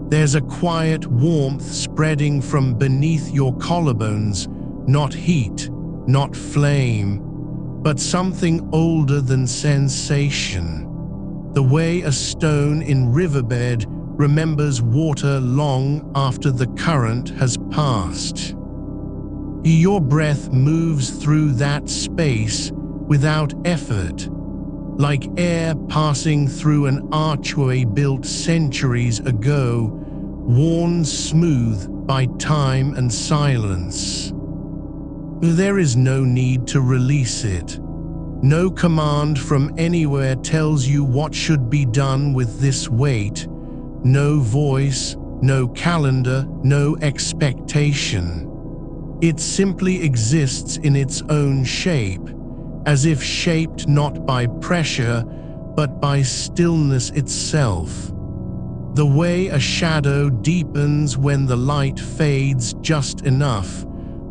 There's a quiet warmth spreading from beneath your collarbones, not heat, not flame, but something older than sensation. The way a stone in riverbed remembers water long after the current has passed. Your breath moves through that space without effort, like air passing through an archway built centuries ago, worn smooth by time and silence. There is no need to release it. No command from anywhere tells you what should be done with this weight. No voice, no calendar, no expectation. It simply exists in its own shape, as if shaped not by pressure, but by stillness itself. The way a shadow deepens when the light fades just enough,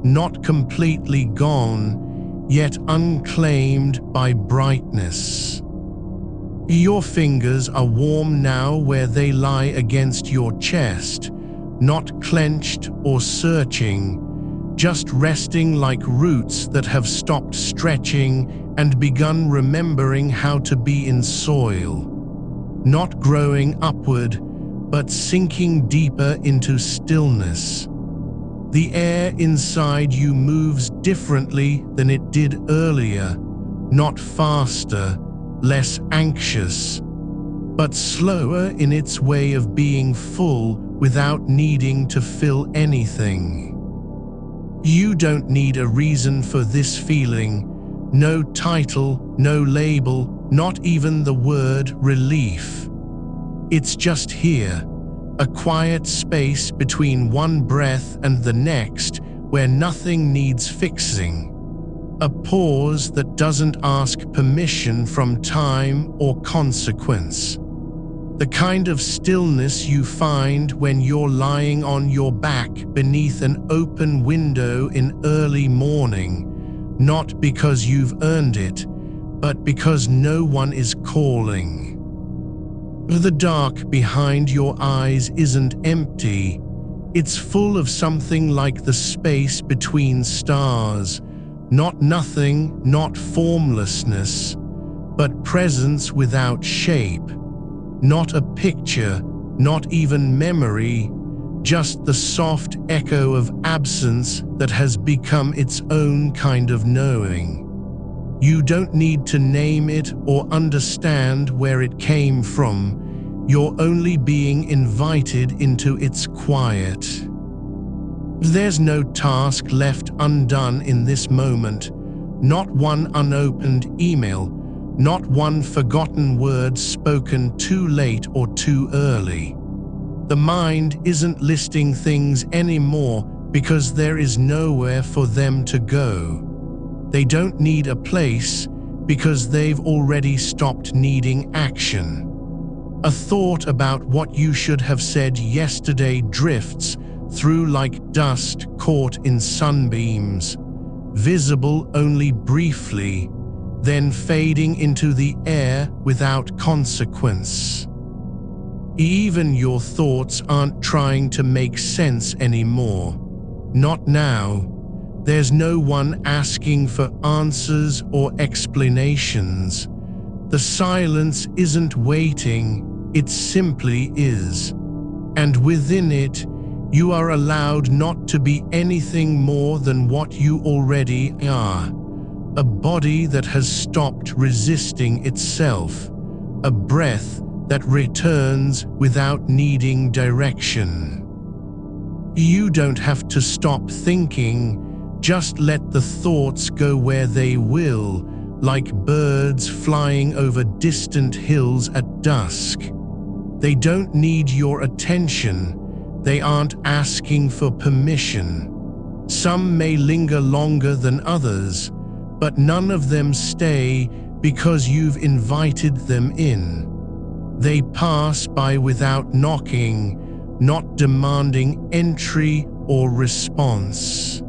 not completely gone, yet unclaimed by brightness. Your fingers are warm now where they lie against your chest, not clenched or searching, just resting like roots that have stopped stretching and begun remembering how to be in soil. Not growing upward, but sinking deeper into stillness. The air inside you moves differently than it did earlier, not faster, less anxious, but slower in its way of being full without needing to fill anything. You don't need a reason for this feeling, no title, no label, not even the word relief. It's just here, a quiet space between one breath and the next where nothing needs fixing. A pause that doesn't ask permission from time or consequence. The kind of stillness you find when you're lying on your back beneath an open window in early morning, not because you've earned it, but because no one is calling. The dark behind your eyes isn't empty. It's full of something like the space between stars. Not nothing, not formlessness, but presence without shape. Not a picture, not even memory, just the soft echo of absence that has become its own kind of knowing. You don't need to name it or understand where it came from. You're only being invited into its quiet. There's no task left undone in this moment, not one unopened email, not one forgotten word spoken too late or too early. The mind isn't listing things anymore because there is nowhere for them to go. They don't need a place because they've already stopped needing action. A thought about what you should have said yesterday drifts through like dust caught in sunbeams, visible only briefly, then fading into the air without consequence. Even your thoughts aren't trying to make sense anymore. Not now. There's no one asking for answers or explanations. The silence isn't waiting, it simply is. And within it, you are allowed not to be anything more than what you already are. A body that has stopped resisting itself. A breath that returns without needing direction. You don't have to stop thinking. Just let the thoughts go where they will, like birds flying over distant hills at dusk. They don't need your attention. They aren't asking for permission. Some may linger longer than others, but none of them stay because you've invited them in. They pass by without knocking, not demanding entry or response.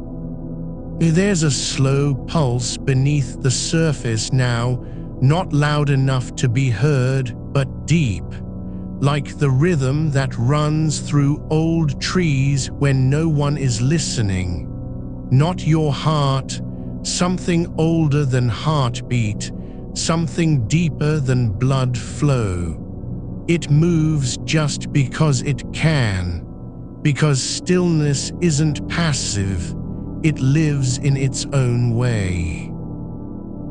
There's a slow pulse beneath the surface now, not loud enough to be heard, but deep, like the rhythm that runs through old trees when no one is listening. Not your heart, something older than heartbeat, something deeper than blood flow. It moves just because it can, because stillness isn't passive. It lives in its own way.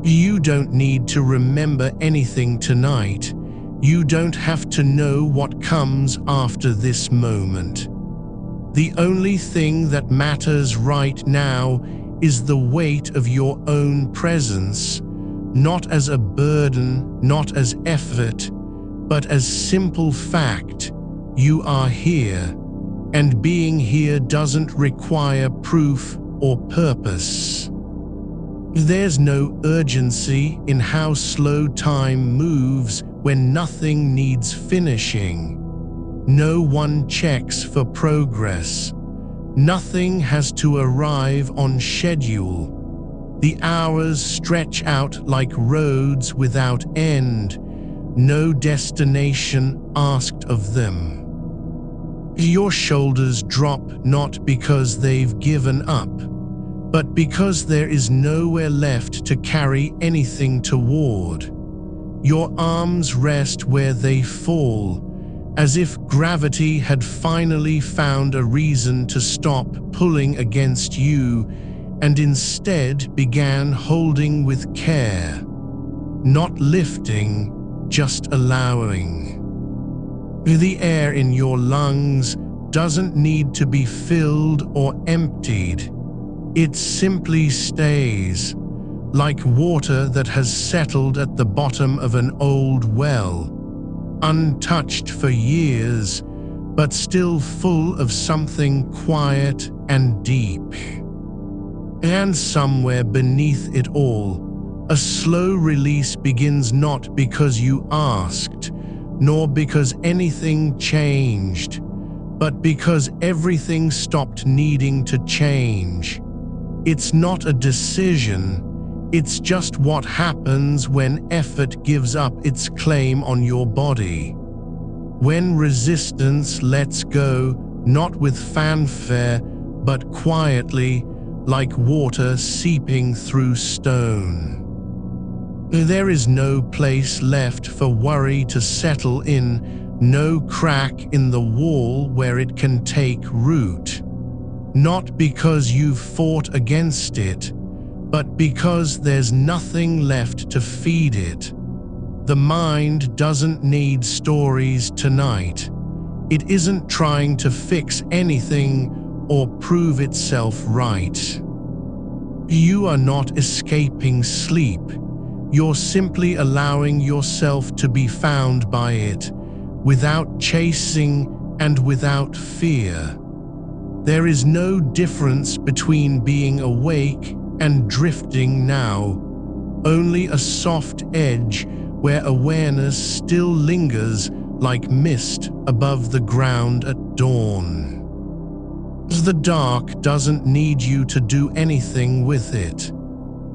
You don't need to remember anything tonight. You don't have to know what comes after this moment. The only thing that matters right now is the weight of your own presence, not as a burden, not as effort, but as simple fact. You are here, and being here doesn't require proof or purpose. There's no urgency in how slow time moves when nothing needs finishing. No one checks for progress. Nothing has to arrive on schedule. The hours stretch out like roads without end, no destination asked of them. Your shoulders drop not because they've given up, but because there is nowhere left to carry anything toward. Your arms rest where they fall, as if gravity had finally found a reason to stop pulling against you and instead began holding with care, not lifting, just allowing. The air in your lungs doesn't need to be filled or emptied. It simply stays, like water that has settled at the bottom of an old well, untouched for years, but still full of something quiet and deep. And somewhere beneath it all, a slow release begins, not because you asked, nor because anything changed, but because everything stopped needing to change. It's not a decision, it's just what happens when effort gives up its claim on your body. When resistance lets go, not with fanfare, but quietly, like water seeping through stone. There is no place left for worry to settle in, no crack in the wall where it can take root. Not because you've fought against it, but because there's nothing left to feed it. The mind doesn't need stories tonight. It isn't trying to fix anything or prove itself right. You are not escaping sleep. You're simply allowing yourself to be found by it, without chasing and without fear. There is no difference between being awake and drifting now, only a soft edge where awareness still lingers like mist above the ground at dawn. The dark doesn't need you to do anything with it.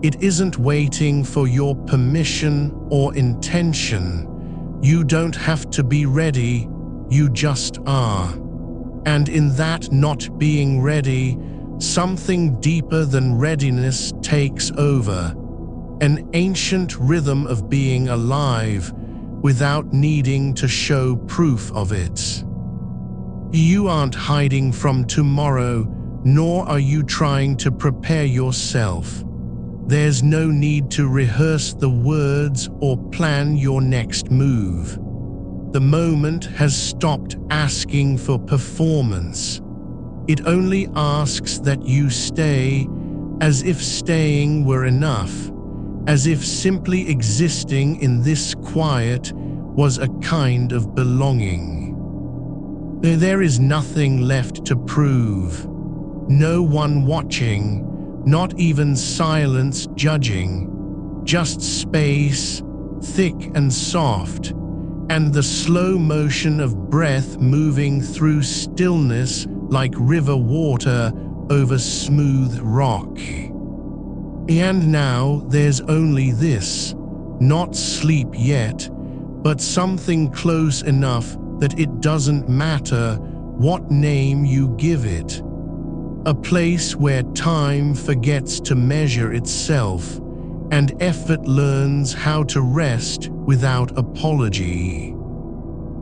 It isn't waiting for your permission or intention. You don't have to be ready, you just are. And in that not being ready, something deeper than readiness takes over. An ancient rhythm of being alive without needing to show proof of it. You aren't hiding from tomorrow, nor are you trying to prepare yourself. There's no need to rehearse the words or plan your next move. The moment has stopped asking for performance. It only asks that you stay, as if staying were enough, as if simply existing in this quiet was a kind of belonging. There is nothing left to prove. No one watching, not even silence judging, just space, thick and soft, and the slow motion of breath moving through stillness like river water over smooth rock. And now there's only this, not sleep yet, but something close enough that it doesn't matter what name you give it. A place where time forgets to measure itself and effort learns how to rest without apology.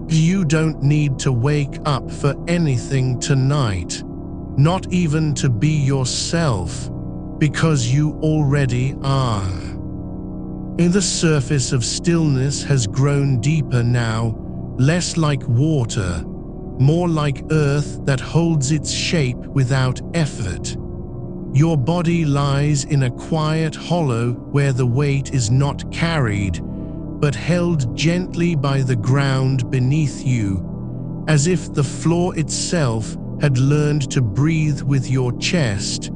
You don't need to wake up for anything tonight, not even to be yourself, because you already are. The surface of stillness has grown deeper now, less like water, more like earth that holds its shape without effort. Your body lies in a quiet hollow where the weight is not carried, but held gently by the ground beneath you, as if the floor itself had learned to breathe with your chest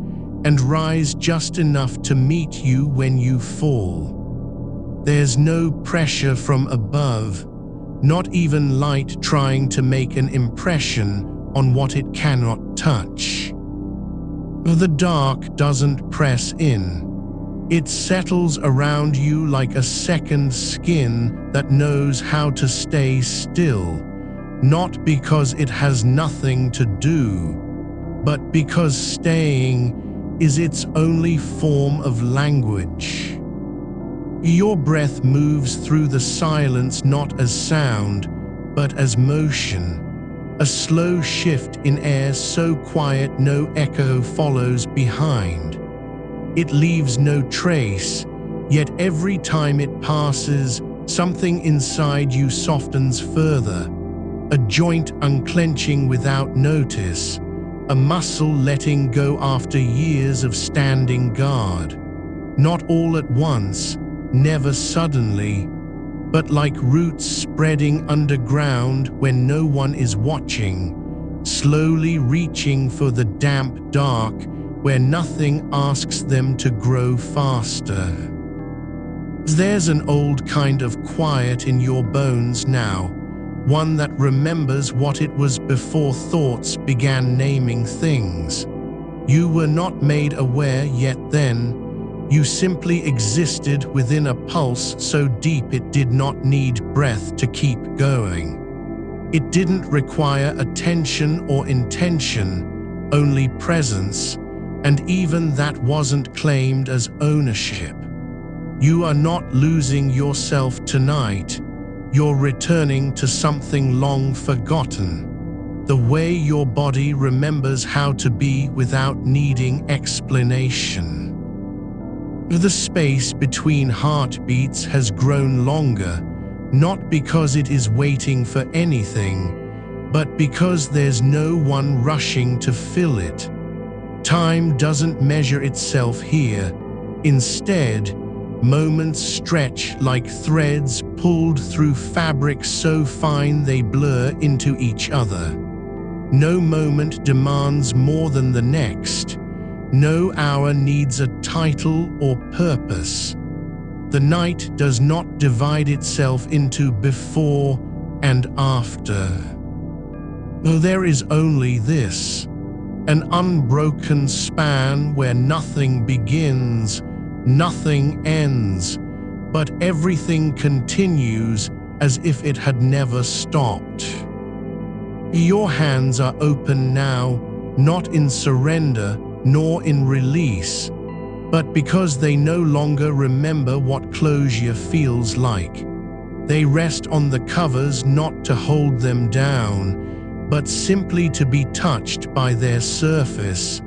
and rise just enough to meet you when you fall. There's no pressure from above, not even light trying to make an impression on what it cannot touch. The dark doesn't press in. It settles around you like a second skin that knows how to stay still, not because it has nothing to do, but because staying is its only form of language. Your breath moves through the silence not as sound, but as motion. A slow shift in air so quiet no echo follows behind. It leaves no trace, yet every time it passes, something inside you softens further. A joint unclenching without notice, a muscle letting go after years of standing guard. Not all at once, never suddenly, but like roots spreading underground when no one is watching, slowly reaching for the damp dark where nothing asks them to grow faster. There's an old kind of quiet in your bones now, one that remembers what it was before thoughts began naming things. You were not made aware yet then. You simply existed within a pulse so deep it did not need breath to keep going. It didn't require attention or intention, only presence, and even that wasn't claimed as ownership. You are not losing yourself tonight. You're returning to something long forgotten. The way your body remembers how to be without needing explanation. The space between heartbeats has grown longer, not because it is waiting for anything, but because there's no one rushing to fill it. Time doesn't measure itself here. Instead, moments stretch like threads pulled through fabric so fine they blur into each other. No moment demands more than the next. No hour needs a title or purpose. The night does not divide itself into before and after. There is only this, an unbroken span where nothing begins, nothing ends, but everything continues as if it had never stopped. Your hands are open now, not in surrender, nor in release, but because they no longer remember what closure feels like. They rest on the covers not to hold them down, but simply to be touched by their surface,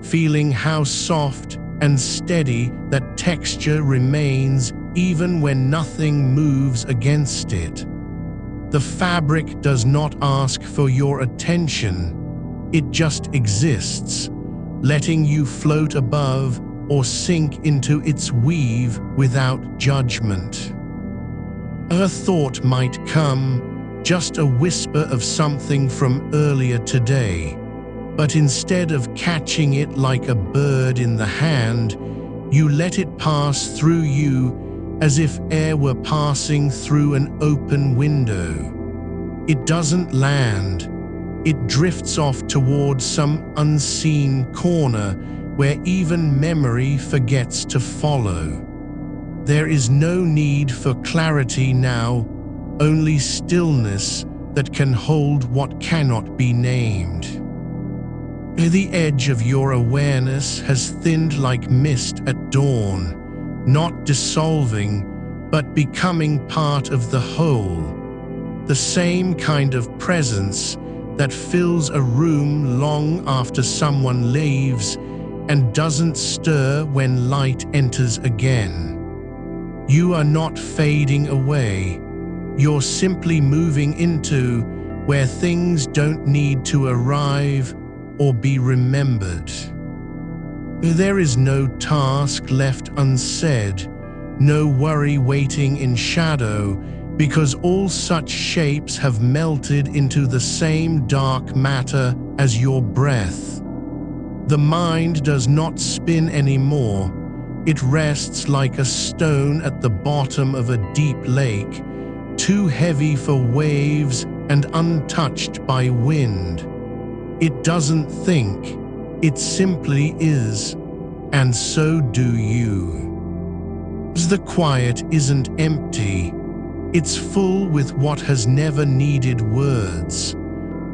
feeling how soft and steady that texture remains even when nothing moves against it. The fabric does not ask for your attention, it just exists, letting you float above or sink into its weave without judgment. A thought might come, just a whisper of something from earlier today, but instead of catching it like a bird in the hand, you let it pass through you as if air were passing through an open window. It doesn't land. It drifts off towards some unseen corner where even memory forgets to follow. There is no need for clarity now, only stillness that can hold what cannot be named. The edge of your awareness has thinned like mist at dawn, not dissolving, but becoming part of the whole. The same kind of presence that fills a room long after someone leaves and doesn't stir when light enters again. You are not fading away. You're simply moving into where things don't need to arrive or be remembered. There is no task left unsaid, no worry waiting in shadow, because all such shapes have melted into the same dark matter as your breath. The mind does not spin anymore. It rests like a stone at the bottom of a deep lake, too heavy for waves and untouched by wind. It doesn't think. It simply is, and so do you. The quiet isn't empty. It's full with what has never needed words.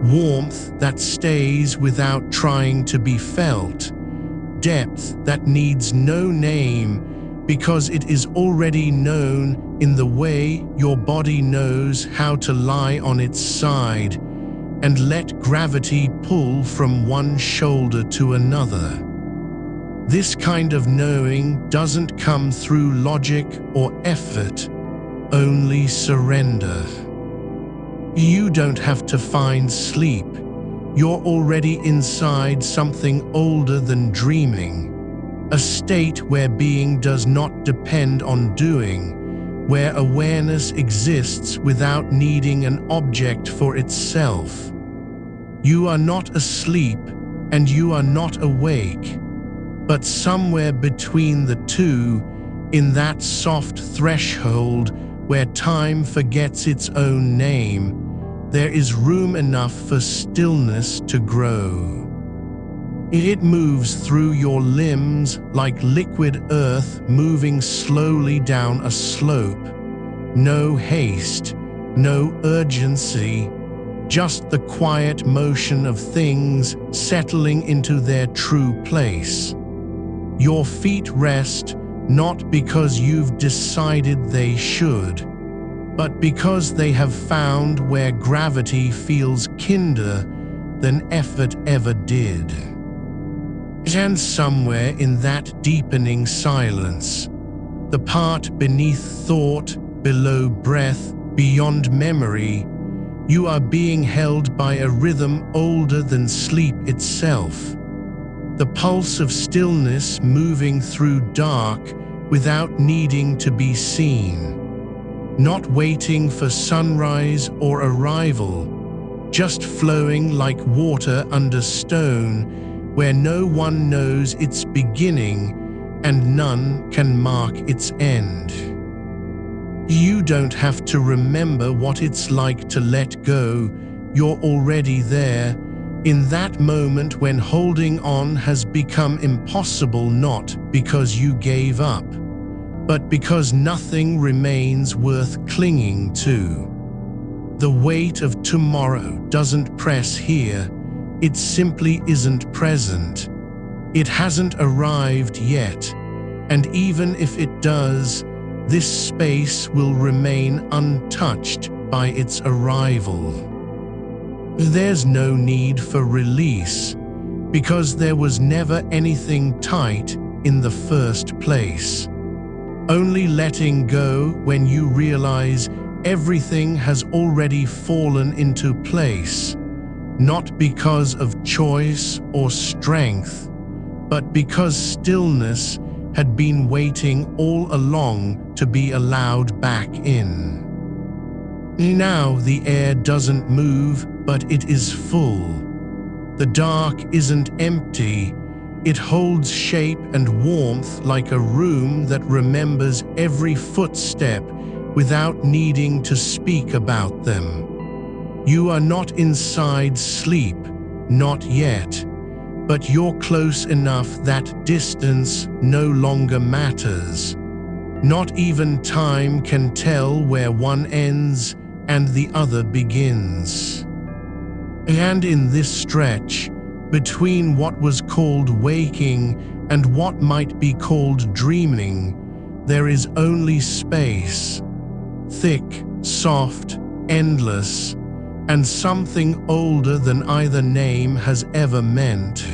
Warmth that stays without trying to be felt. Depth that needs no name because it is already known in the way your body knows how to lie on its side and let gravity pull from one shoulder to another. This kind of knowing doesn't come through logic or effort, only surrender. You don't have to find sleep. You're already inside something older than dreaming, a state where being does not depend on doing, where awareness exists without needing an object for itself. You are not asleep and you are not awake, but somewhere between the two, in that soft threshold where time forgets its own name, there is room enough for stillness to grow. It moves through your limbs like liquid earth moving slowly down a slope. No haste, no urgency, just the quiet motion of things settling into their true place. Your feet rest not because you've decided they should, but because they have found where gravity feels kinder than effort ever did. And somewhere in that deepening silence, the part beneath thought, below breath, beyond memory, you are being held by a rhythm older than sleep itself. The pulse of stillness moving through dark without needing to be seen. Not waiting for sunrise or arrival, just flowing like water under stone, where no one knows its beginning and none can mark its end. You don't have to remember what it's like to let go. You're already there, in that moment when holding on has become impossible, not because you gave up, but because nothing remains worth clinging to. The weight of tomorrow doesn't press here, it simply isn't present. It hasn't arrived yet, and even if it does, this space will remain untouched by its arrival. There's no need for release, because there was never anything tight in the first place. Only letting go when you realize everything has already fallen into place, not because of choice or strength, but because stillness had been waiting all along to be allowed back in. Now the air doesn't move, but it is full. The dark isn't empty. It holds shape and warmth like a room that remembers every footstep without needing to speak about them. You are not inside sleep, not yet, but you're close enough that distance no longer matters. Not even time can tell where one ends and the other begins. And in this stretch, between what was called waking and what might be called dreaming, there is only space, thick, soft, endless, and something older than either name has ever meant.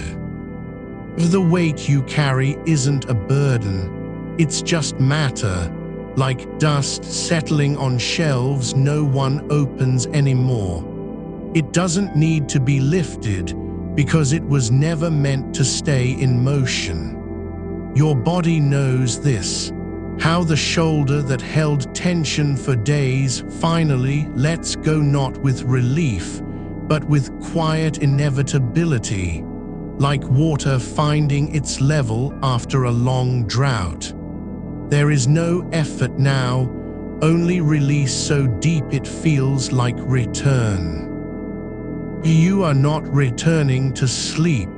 The weight you carry isn't a burden, it's just matter, like dust settling on shelves no one opens anymore. It doesn't need to be lifted because it was never meant to stay in motion. Your body knows this, how the shoulder that held tension for days finally lets go, not with relief, but with quiet inevitability, like water finding its level after a long drought. There is no effort now, only release so deep it feels like return. You are not returning to sleep.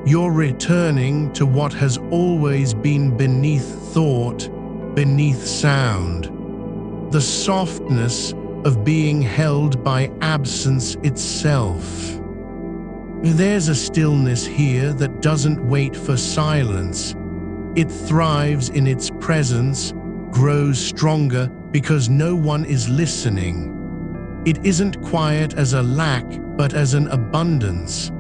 You're returning to what has always been beneath thought, beneath sound. The softness of being held by absence itself. There's a stillness here that doesn't wait for silence. It thrives in its presence, grows stronger because no one is listening. It isn't quiet as a lack, but as an abundance,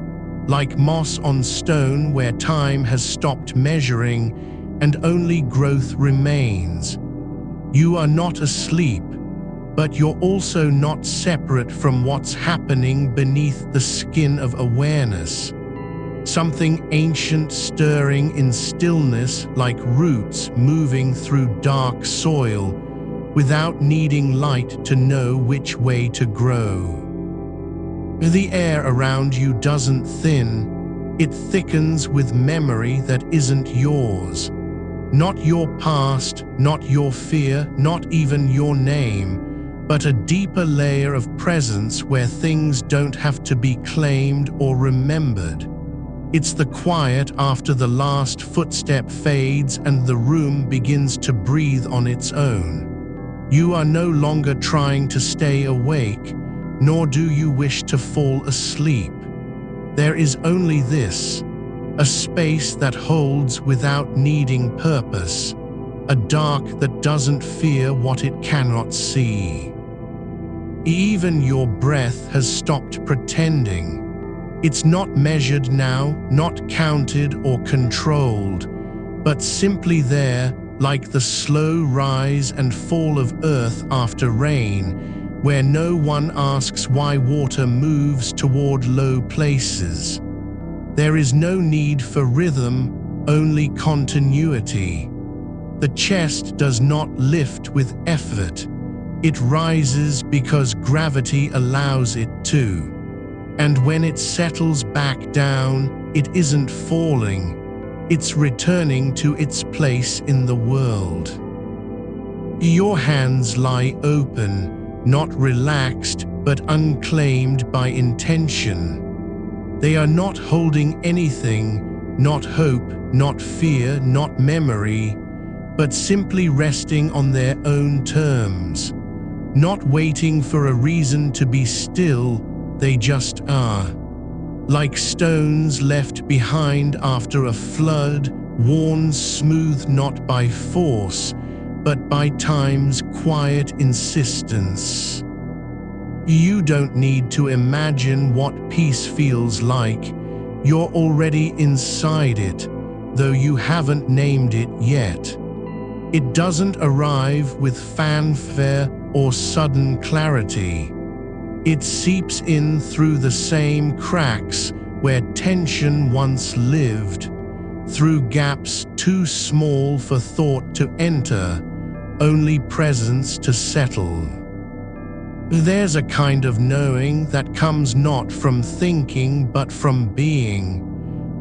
like moss on stone where time has stopped measuring and only growth remains. You are not asleep, but you're also not separate from what's happening beneath the skin of awareness. Something ancient stirring in stillness, like roots moving through dark soil, without needing light to know which way to grow. The air around you doesn't thin, it thickens with memory that isn't yours. Not your past, not your fear, not even your name, but a deeper layer of presence where things don't have to be claimed or remembered. It's the quiet after the last footstep fades and the room begins to breathe on its own. You are no longer trying to stay awake, nor do you wish to fall asleep. There is only this, a space that holds without needing purpose, a dark that doesn't fear what it cannot see. Even your breath has stopped pretending. It's not measured now, not counted or controlled, but simply there, like the slow rise and fall of earth after rain, where no one asks why water moves toward low places. There is no need for rhythm, only continuity. The chest does not lift with effort. It rises because gravity allows it to. And when it settles back down, it isn't falling. It's returning to its place in the world. Your hands lie open, not relaxed, but unclaimed by intention. They are not holding anything, not hope, not fear, not memory, but simply resting on their own terms. Not waiting for a reason to be still, they just are. Like stones left behind after a flood, worn smooth not by force, but by time's quiet insistence. You don't need to imagine what peace feels like. You're already inside it, though you haven't named it yet. It doesn't arrive with fanfare or sudden clarity. It seeps in through the same cracks where tension once lived, through gaps too small for thought to enter, only presence to settle. There's a kind of knowing that comes not from thinking but from being,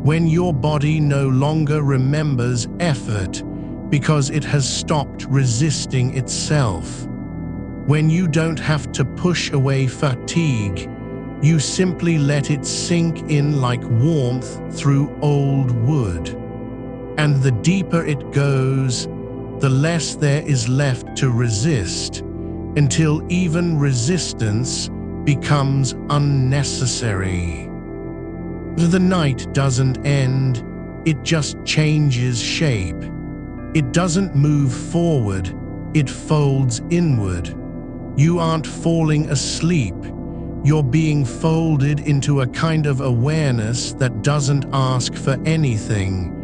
when your body no longer remembers effort because it has stopped resisting itself. When you don't have to push away fatigue, you simply let it sink in like warmth through old wood. And the deeper it goes, the less there is left to resist, until even resistance becomes unnecessary. The night doesn't end, it just changes shape. It doesn't move forward, it folds inward. You aren't falling asleep, you're being folded into a kind of awareness that doesn't ask for anything.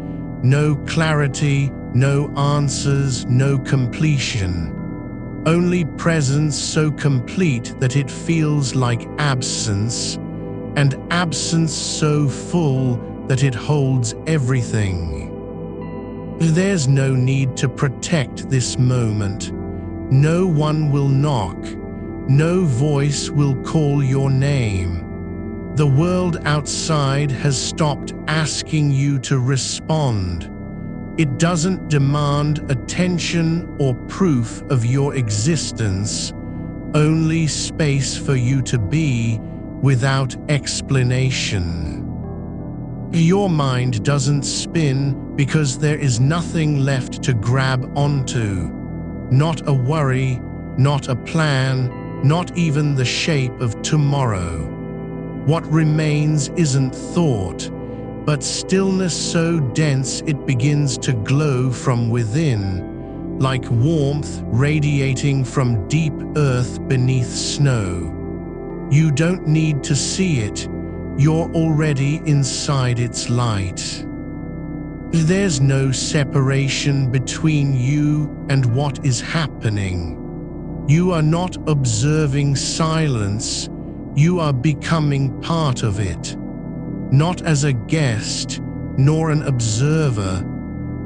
No clarity, no answers, no completion. Only presence so complete that it feels like absence, and absence so full that it holds everything. There's no need to protect this moment. No one will knock. No voice will call your name. The world outside has stopped asking you to respond. It doesn't demand attention or proof of your existence, only space for you to be without explanation. Your mind doesn't spin because there is nothing left to grab onto. Not a worry, not a plan, not even the shape of tomorrow. What remains isn't thought, but stillness so dense it begins to glow from within, like warmth radiating from deep earth beneath snow. You don't need to see it, you're already inside its light. There's no separation between you and what is happening. You are not observing silence, you are becoming part of it. Not as a guest, nor an observer,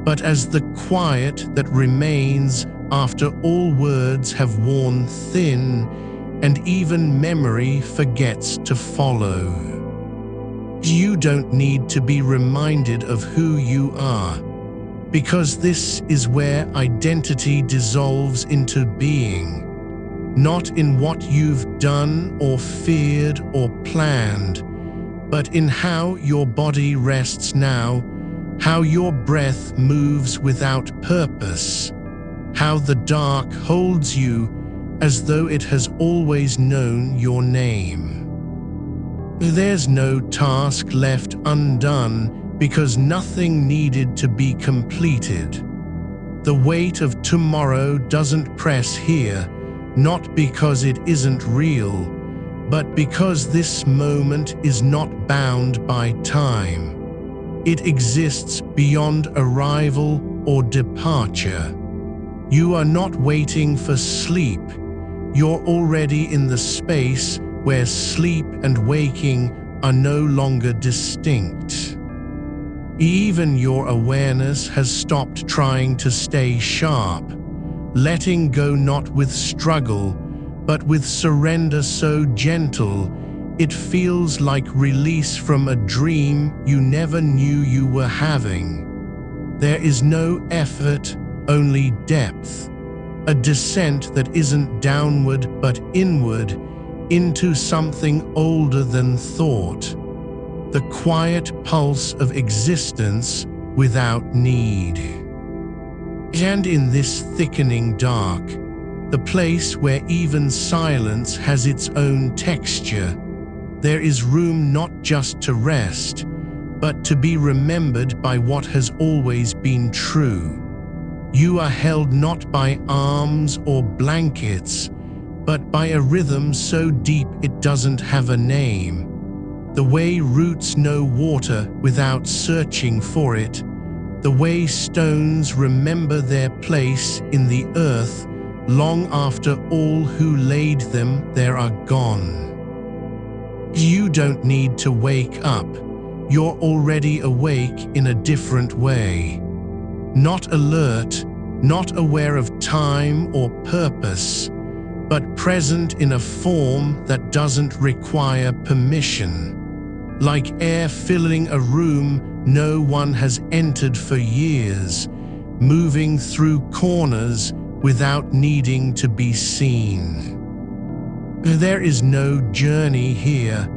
but as the quiet that remains after all words have worn thin and even memory forgets to follow. You don't need to be reminded of who you are, because this is where identity dissolves into being, not in what you've done or feared or planned, but in how your body rests now, how your breath moves without purpose, how the dark holds you as though it has always known your name. There's no task left undone because nothing needed to be completed. The weight of tomorrow doesn't press here, not because it isn't real, but because this moment is not bound by time. It exists beyond arrival or departure. You are not waiting for sleep. You're already in the space where sleep and waking are no longer distinct. Even your awareness has stopped trying to stay sharp, letting go not with struggle, but with surrender so gentle, it feels like release from a dream you never knew you were having. There is no effort, only depth, a descent that isn't downward but inward, into something older than thought, the quiet pulse of existence without need. And in this thickening dark, the place where even silence has its own texture, there is room not just to rest, but to be remembered by what has always been true. You are held not by arms or blankets, but by a rhythm so deep it doesn't have a name. The way roots know water without searching for it, the way stones remember their place in the earth long after all who laid them there are gone. You don't need to wake up, you're already awake in a different way. Not alert, not aware of time or purpose, but present in a form that doesn't require permission. Like air filling a room no one has entered for years, moving through corners without needing to be seen. There is no journey here,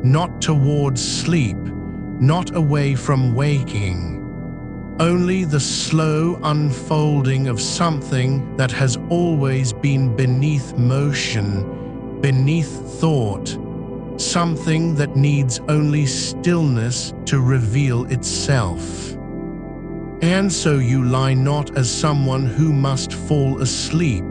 not towards sleep, not away from waking. Only the slow unfolding of something that has always been beneath motion, beneath thought, something that needs only stillness to reveal itself. And so you lie not as someone who must fall asleep,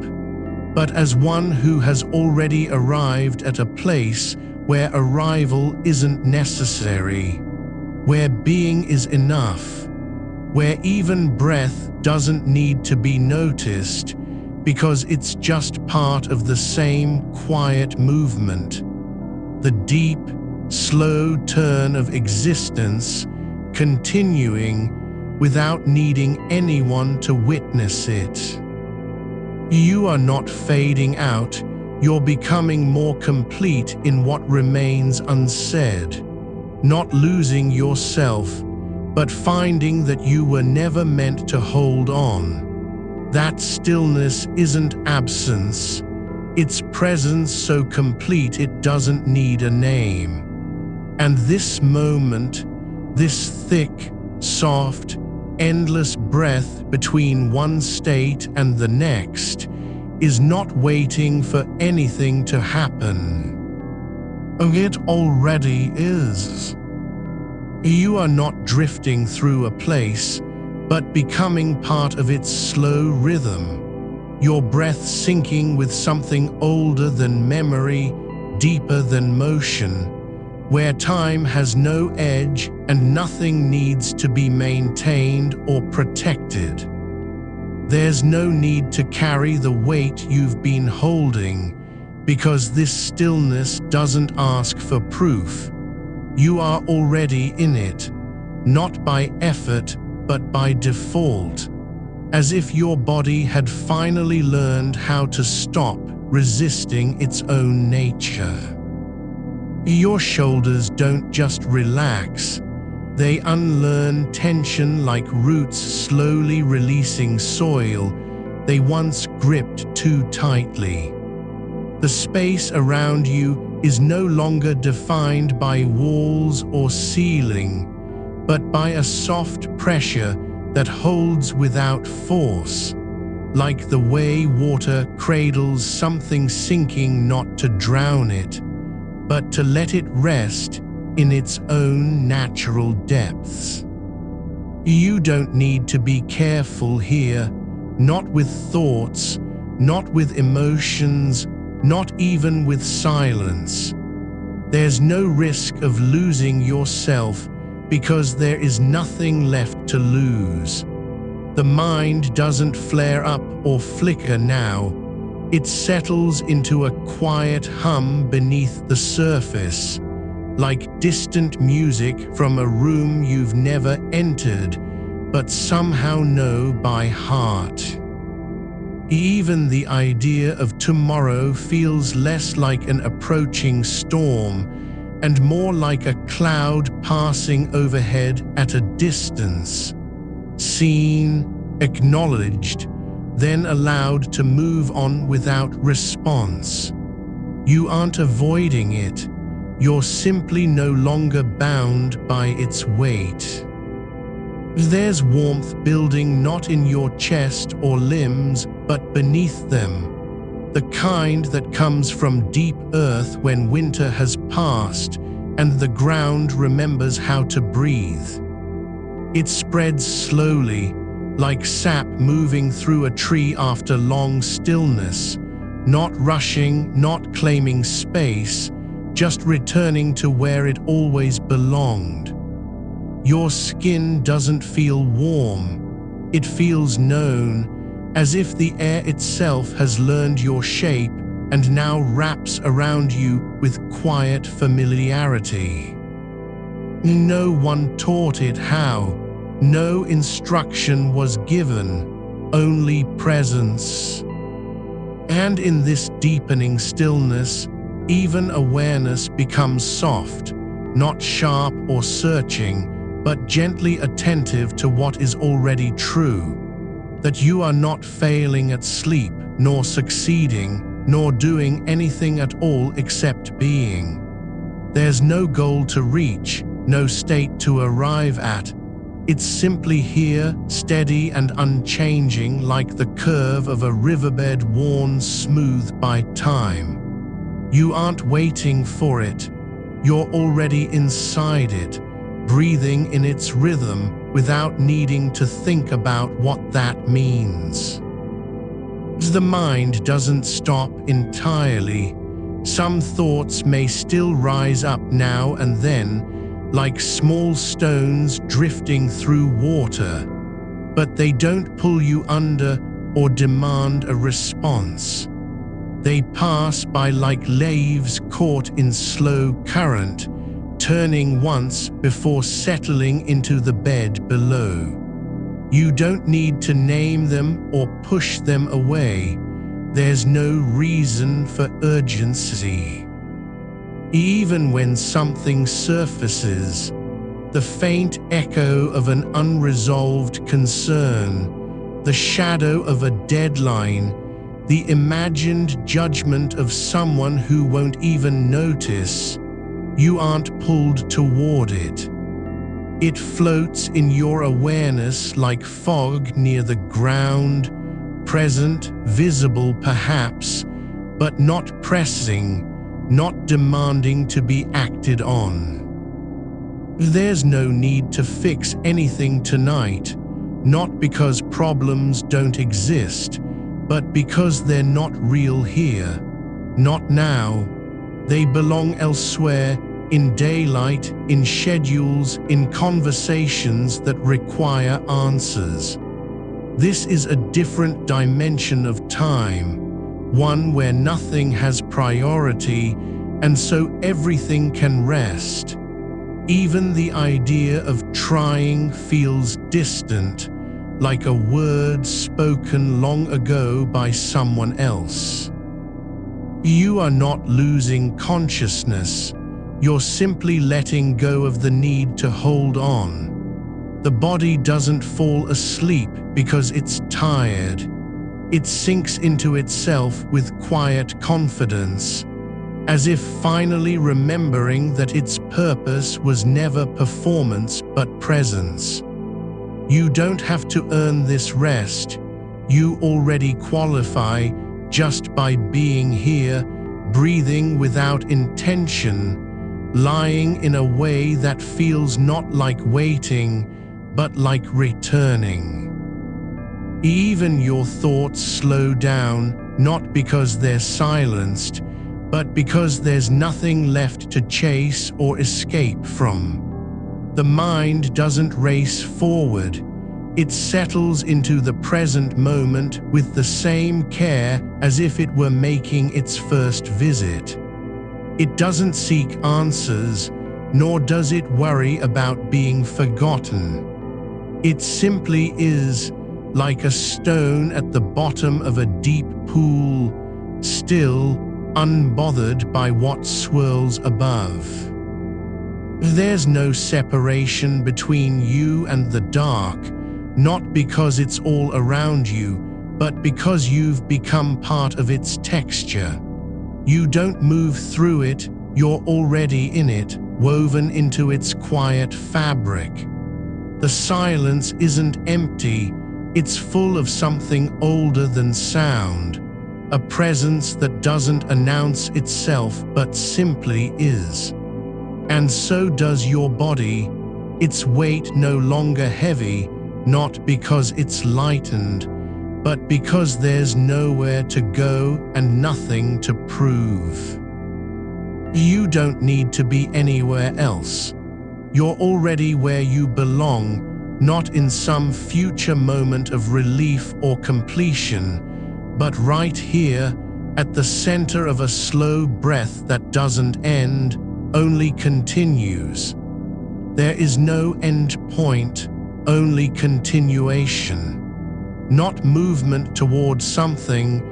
but as one who has already arrived at a place where arrival isn't necessary, where being is enough, where even breath doesn't need to be noticed because it's just part of the same quiet movement, the deep, slow turn of existence continuing without needing anyone to witness it. You are not fading out, you're becoming more complete in what remains unsaid, not losing yourself, but finding that you were never meant to hold on. That stillness isn't absence, it's presence so complete it doesn't need a name. And this moment, This thick, soft, endless breath between one state and the next is not waiting for anything to happen. It already is. You are not drifting through a place, but becoming part of its slow rhythm, your breath syncing with something older than memory, deeper than motion, where time has no edge and nothing needs to be maintained or protected. There's no need to carry the weight you've been holding, because this stillness doesn't ask for proof. You are already in it, not by effort, but by default, as if your body had finally learned how to stop resisting its own nature. Your shoulders don't just relax, they unlearn tension like roots slowly releasing soil they once gripped too tightly. The space around you is no longer defined by walls or ceiling, but by a soft pressure that holds without force, like the way water cradles something sinking, not to drown it, but to let it rest in its own natural depths. You don't need to be careful here, not with thoughts, not with emotions, not even with silence. There's no risk of losing yourself because there is nothing left to lose. The mind doesn't flare up or flicker now. It settles into a quiet hum beneath the surface, like distant music from a room you've never entered, but somehow know by heart. Even the idea of tomorrow feels less like an approaching storm and more like a cloud passing overhead at a distance, seen, acknowledged, then allowed to move on without response. You aren't avoiding it, you're simply no longer bound by its weight. There's warmth building not in your chest or limbs, but beneath them, the kind that comes from deep earth when winter has passed and the ground remembers how to breathe. It spreads slowly, like sap moving through a tree after long stillness, not rushing, not claiming space, just returning to where it always belonged. Your skin doesn't feel warm, it feels known, as if the air itself has learned your shape and now wraps around you with quiet familiarity. No one taught it how, no instruction was given, only presence. And in this deepening stillness, even awareness becomes soft, not sharp or searching, but gently attentive to what is already true, that you are not failing at sleep, nor succeeding, nor doing anything at all except being. There's no goal to reach, no state to arrive at. It's simply here, steady and unchanging, like the curve of a riverbed worn smooth by time. You aren't waiting for it, you're already inside it, breathing in its rhythm without needing to think about what that means. The mind doesn't stop entirely. Some thoughts may still rise up now and then, like small stones drifting through water, but they don't pull you under or demand a response. They pass by like leaves caught in slow current, turning once before settling into the bed below. You don't need to name them or push them away. There's no reason for urgency. Even when something surfaces, the faint echo of an unresolved concern, the shadow of a deadline, the imagined judgment of someone who won't even notice, you aren't pulled toward it. It floats in your awareness like fog near the ground, present, visible perhaps, but not pressing, not demanding to be acted on. There's no need to fix anything tonight, not because problems don't exist, but because they're not real here, not now. They belong elsewhere, in daylight, in schedules, in conversations that require answers. This is a different dimension of time, one where nothing has priority, and so everything can rest. Even the idea of trying feels distant, like a word spoken long ago by someone else. You are not losing consciousness, you're simply letting go of the need to hold on. The body doesn't fall asleep because it's tired. It sinks into itself with quiet confidence, as if finally remembering that its purpose was never performance but presence. You don't have to earn this rest. You already qualify just by being here, breathing without intention, lying in a way that feels not like waiting, but like returning. Even your thoughts slow down, not because they're silenced, but because there's nothing left to chase or escape from. The mind doesn't race forward. It settles into the present moment with the same care as if it were making its first visit. It doesn't seek answers, nor does it worry about being forgotten. It simply is, like a stone at the bottom of a deep pool, still, unbothered by what swirls above. There's no separation between you and the dark, not because it's all around you, but because you've become part of its texture. You don't move through it, you're already in it, woven into its quiet fabric. The silence isn't empty, it's full of something older than sound, a presence that doesn't announce itself but simply is. And so does your body, its weight no longer heavy, not because it's lightened, but because there's nowhere to go and nothing to prove. You don't need to be anywhere else. You're already where you belong, not in some future moment of relief or completion, but right here, at the center of a slow breath that doesn't end, only continues. There is no end point, only continuation. Not movement toward something,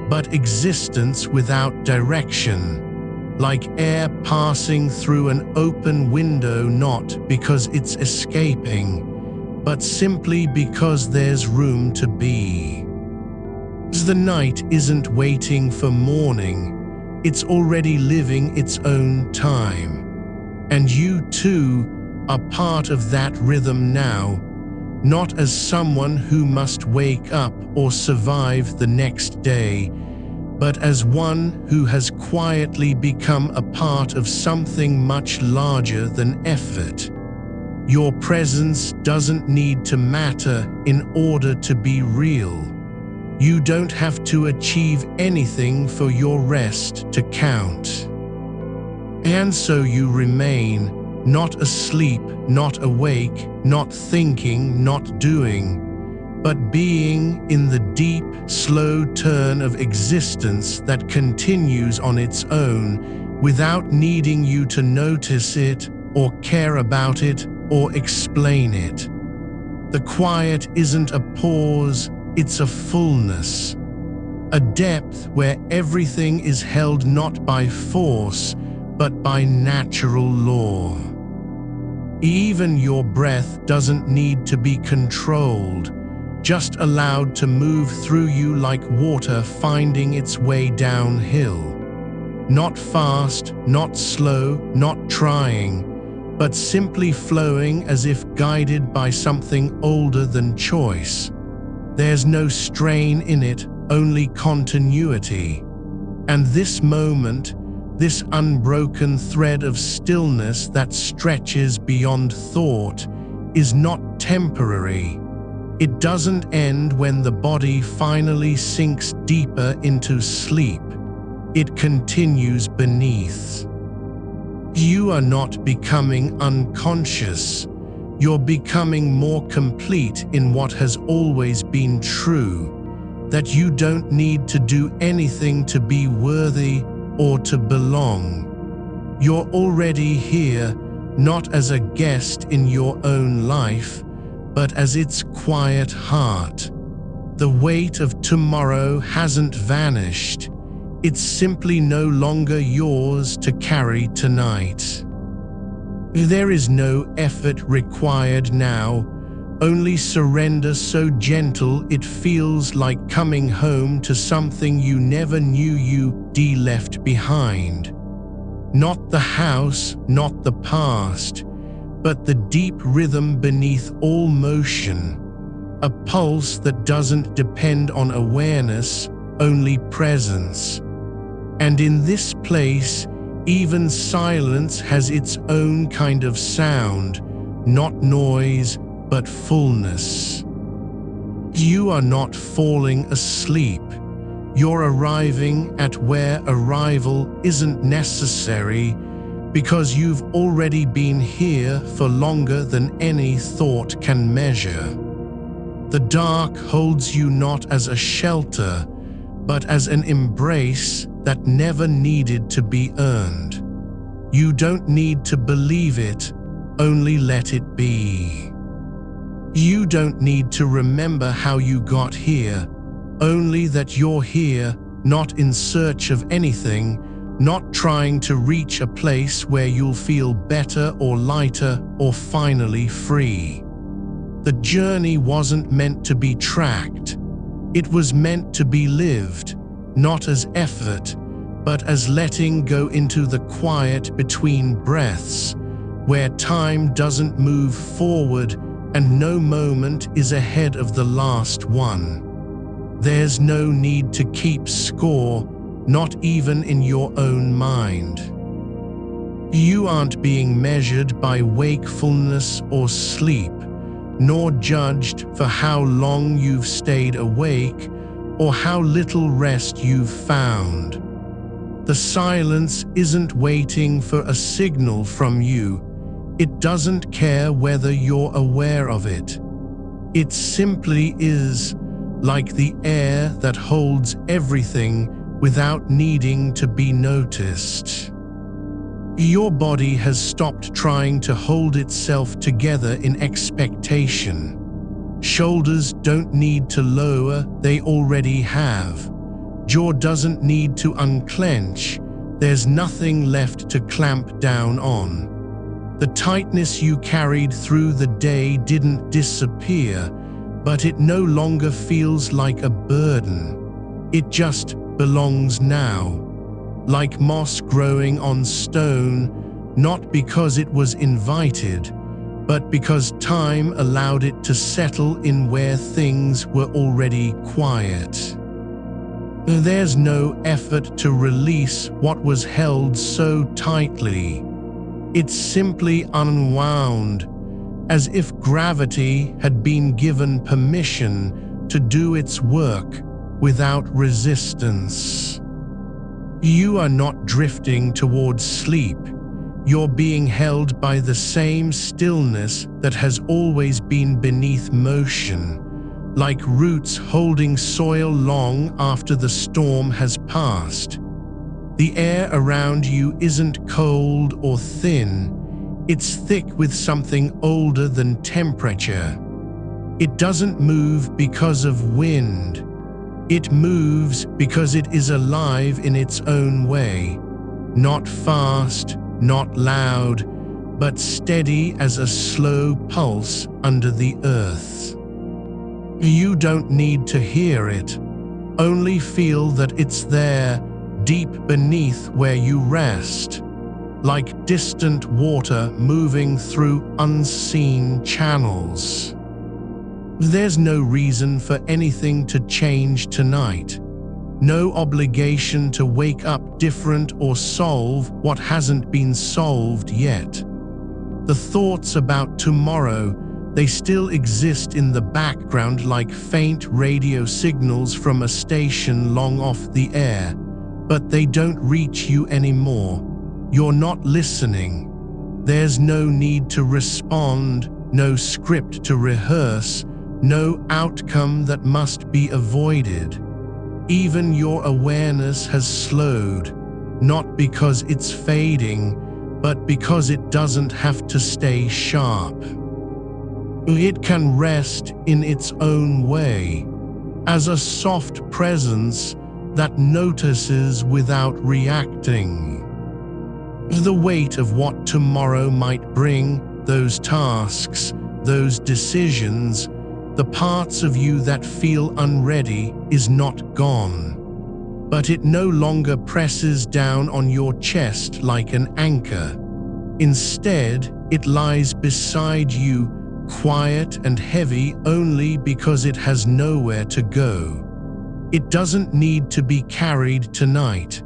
but existence without direction, like air passing through an open window, not because it's escaping, but simply because there's room to be. The night isn't waiting for morning, it's already living its own time. And you too are part of that rhythm now, not as someone who must wake up or survive the next day, but as one who has quietly become a part of something much larger than effort. Your presence doesn't need to matter in order to be real. You don't have to achieve anything for your rest to count. And so you remain, not asleep, not awake, not thinking, not doing, but being in the deep, slow turn of existence that continues on its own without needing you to notice it or care about it or explain it. The quiet isn't a pause, it's a fullness, a depth where everything is held not by force, but by natural law. Even your breath doesn't need to be controlled, just allowed to move through you like water finding its way downhill. Not fast, not slow, not trying, but simply flowing as if guided by something older than choice. There's no strain in it, only continuity. And this moment, this unbroken thread of stillness that stretches beyond thought, is not temporary. It doesn't end when the body finally sinks deeper into sleep. It continues beneath. You are not becoming unconscious. You're becoming more complete in what has always been true, that you don't need to do anything to be worthy or to belong. You're already here, not as a guest in your own life, but as its quiet heart. The weight of tomorrow hasn't vanished. It's simply no longer yours to carry tonight. There is no effort required now, only surrender so gentle it feels like coming home to something you never knew you left behind. Not the house, not the past, but the deep rhythm beneath all motion, a pulse that doesn't depend on awareness, only presence. And in this place, even silence has its own kind of sound, not noise, but fullness. You are not falling asleep. You're arriving at where arrival isn't necessary, because you've already been here for longer than any thought can measure. The dark holds you not as a shelter, but as an embrace that never needed to be earned. You don't need to believe it, only let it be. You don't need to remember how you got here, only that you're here, not in search of anything, not trying to reach a place where you'll feel better or lighter or finally free. The journey wasn't meant to be tracked. It was meant to be lived, not as effort, but as letting go into the quiet between breaths, where time doesn't move forward and no moment is ahead of the last one. There's no need to keep score, not even in your own mind. You aren't being measured by wakefulness or sleep, nor judged for how long you've stayed awake or how little rest you've found. The silence isn't waiting for a signal from you. It doesn't care whether you're aware of it. It simply is, like the air that holds everything without needing to be noticed. Your body has stopped trying to hold itself together in expectation. Shoulders don't need to lower, they already have. Jaw doesn't need to unclench, there's nothing left to clamp down on. The tightness you carried through the day didn't disappear, but it no longer feels like a burden. It just belongs now, like moss growing on stone, not because it was invited, but because time allowed it to settle in where things were already quiet. There's no effort to release what was held so tightly. It's simply unwound, as if gravity had been given permission to do its work without resistance. You are not drifting towards sleep. You're being held by the same stillness that has always been beneath motion, like roots holding soil long after the storm has passed. The air around you isn't cold or thin, it's thick with something older than temperature. It doesn't move because of wind. It moves because it is alive in its own way, not fast, not loud, but steady as a slow pulse under the earth. You don't need to hear it, only feel that it's there, deep beneath where you rest. like distant water moving through unseen channels. There's no reason for anything to change tonight. No obligation to wake up different or solve what hasn't been solved yet. The thoughts about tomorrow, they still exist in the background like faint radio signals from a station long off the air, but they don't reach you anymore. You're not listening. There's no need to respond, no script to rehearse, no outcome that must be avoided. Even your awareness has slowed, not because it's fading, but because it doesn't have to stay sharp. It can rest in its own way, as a soft presence that notices without reacting. The weight of what tomorrow might bring, those tasks, those decisions, the parts of you that feel unready is not gone. But it no longer presses down on your chest like an anchor. Instead, it lies beside you, quiet and heavy only because it has nowhere to go. It doesn't need to be carried tonight.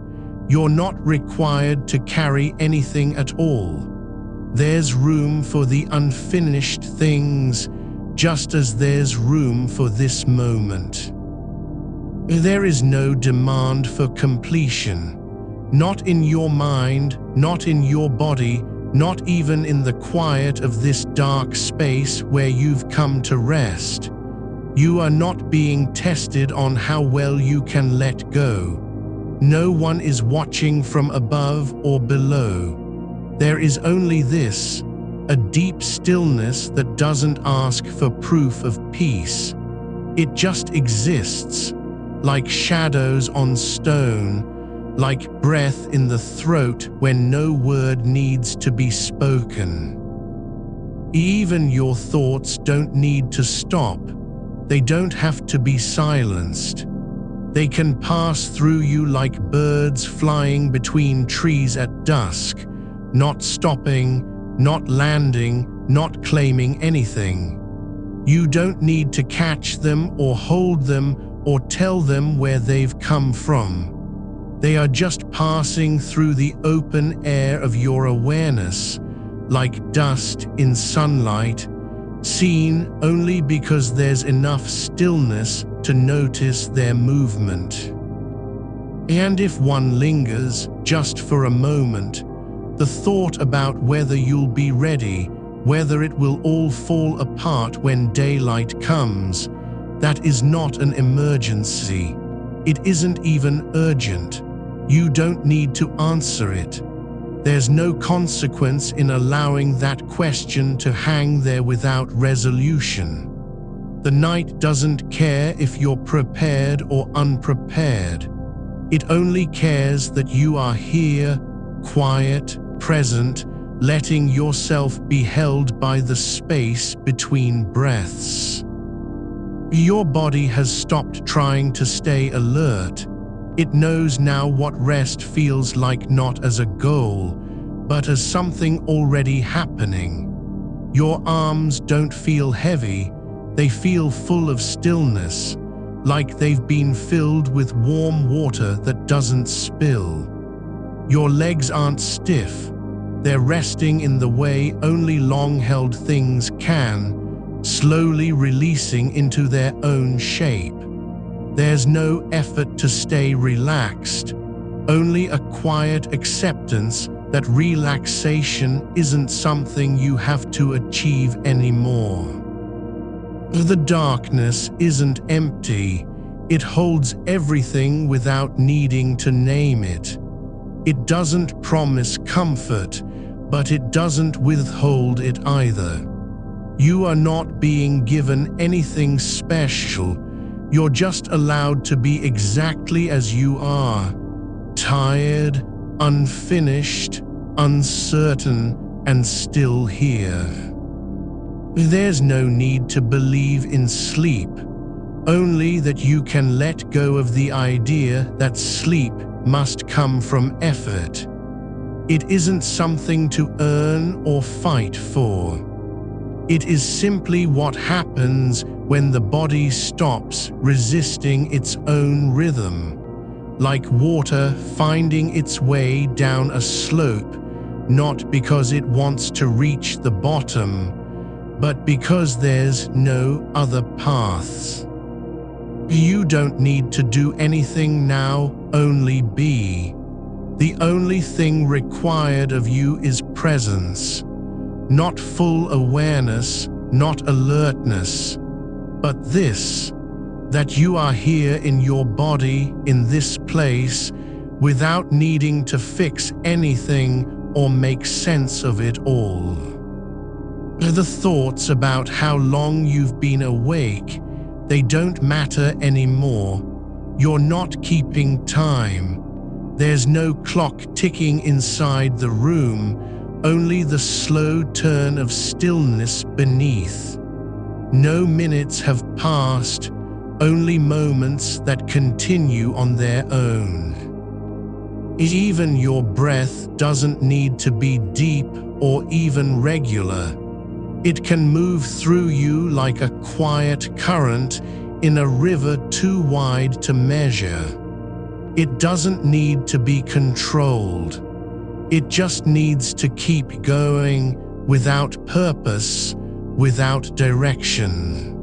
You're not required to carry anything at all. There's room for the unfinished things, just as there's room for this moment. There is no demand for completion. Not in your mind, not in your body, not even in the quiet of this dark space where you've come to rest. You are not being tested on how well you can let go. No one is watching from above or below. There is only this, a deep stillness that doesn't ask for proof of peace. It just exists, like shadows on stone, like breath in the throat when no word needs to be spoken. Even your thoughts don't need to stop. They don't have to be silenced. They can pass through you like birds flying between trees at dusk, not stopping, not landing, not claiming anything. You don't need to catch them or hold them or tell them where they've come from. They are just passing through the open air of your awareness, like dust in sunlight, seen only because there's enough stillness to notice their movement. And if one lingers, just for a moment, the thought about whether you'll be ready, whether it will all fall apart when daylight comes, that is not an emergency. It isn't even urgent. You don't need to answer it. There's no consequence in allowing that question to hang there without resolution. The night doesn't care if you're prepared or unprepared. It only cares that you are here, quiet, present, letting yourself be held by the space between breaths. Your body has stopped trying to stay alert. It knows now what rest feels like, not as a goal, but as something already happening. Your arms don't feel heavy, they feel full of stillness, like they've been filled with warm water that doesn't spill. Your legs aren't stiff, they're resting in the way only long-held things can, slowly releasing into their own shape. There's no effort to stay relaxed, only a quiet acceptance that relaxation isn't something you have to achieve anymore. The darkness isn't empty, it holds everything without needing to name it. It doesn't promise comfort, but it doesn't withhold it either. You are not being given anything special. You're just allowed to be exactly as you are, tired, unfinished, uncertain, and still here. There's no need to believe in sleep, only that you can let go of the idea that sleep must come from effort. It isn't something to earn or fight for. It is simply what happens when the body stops resisting its own rhythm, like water finding its way down a slope, not because it wants to reach the bottom, but because there's no other paths. You don't need to do anything now, only be. The only thing required of you is presence, not full awareness, not alertness, but this, that you are here in your body, in this place, without needing to fix anything or make sense of it all. The thoughts about how long you've been awake, they don't matter anymore. You're not keeping time. There's no clock ticking inside the room, only the slow turn of stillness beneath. No minutes have passed, only moments that continue on their own. Even your breath doesn't need to be deep or even regular. It can move through you like a quiet current in a river too wide to measure. It doesn't need to be controlled. It just needs to keep going without purpose, without direction.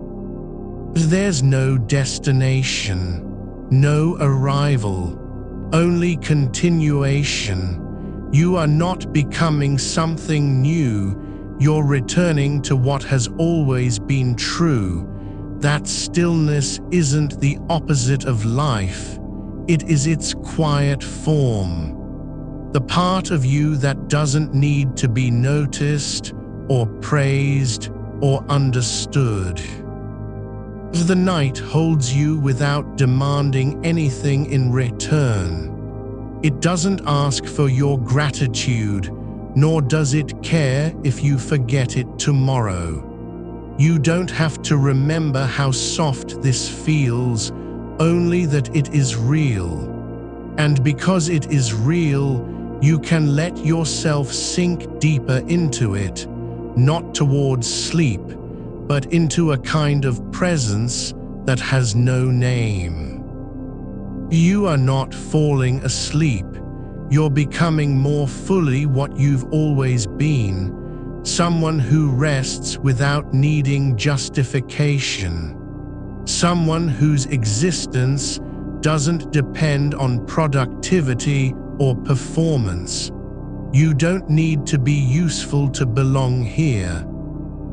There's no destination, no arrival, only continuation. You are not becoming something new, you're returning to what has always been true. That stillness isn't the opposite of life, it is its quiet form. The part of you that doesn't need to be noticed or praised or understood. The night holds you without demanding anything in return. It doesn't ask for your gratitude, nor does it care if you forget it tomorrow. You don't have to remember how soft this feels, only that it is real. And because it is real, you can let yourself sink deeper into it, not towards sleep, but into a kind of presence that has no name. You are not falling asleep. You're becoming more fully what you've always been, someone who rests without needing justification, someone whose existence doesn't depend on productivity or performance. You don't need to be useful to belong here.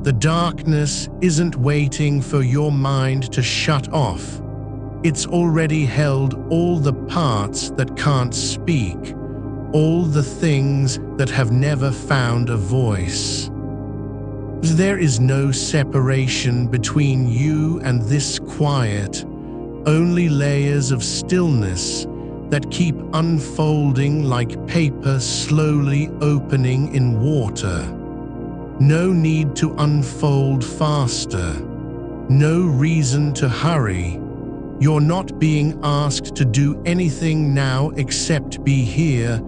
The darkness isn't waiting for your mind to shut off. It's already held all the parts that can't speak, all the things that have never found a voice. There is no separation between you and this quiet, only layers of stillness that keep unfolding like paper slowly opening in water. No need to unfold faster, no reason to hurry. You're not being asked to do anything now except be here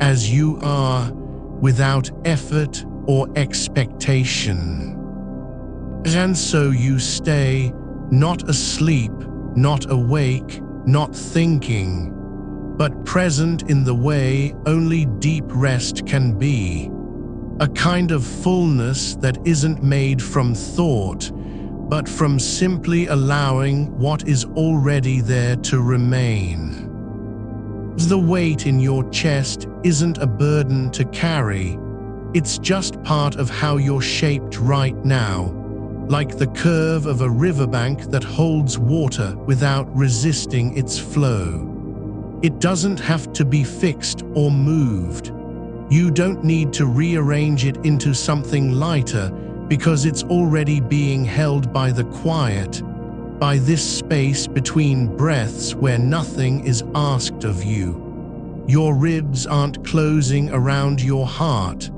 as you are, without effort or expectation. And so you stay, not asleep, not awake, not thinking, but present in the way only deep rest can be. A kind of fullness that isn't made from thought, but from simply allowing what is already there to remain. The weight in your chest isn't a burden to carry. It's just part of how you're shaped right now, like the curve of a riverbank that holds water without resisting its flow. It doesn't have to be fixed or moved. You don't need to rearrange it into something lighter because it's already being held by the quiet, by this space between breaths where nothing is asked of you. Your ribs aren't closing around your heart.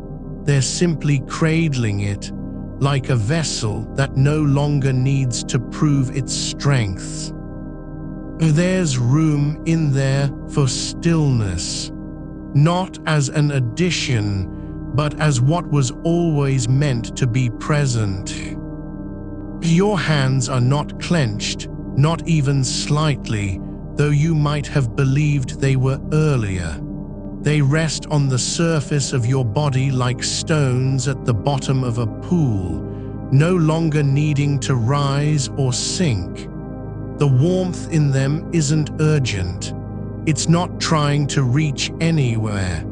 They're simply cradling it, like a vessel that no longer needs to prove its strength. There's room in there for stillness, not as an addition, but as what was always meant to be present. Your hands are not clenched, not even slightly, though you might have believed they were earlier. They rest on the surface of your body like stones at the bottom of a pool, no longer needing to rise or sink. The warmth in them isn't urgent. It's not trying to reach anywhere.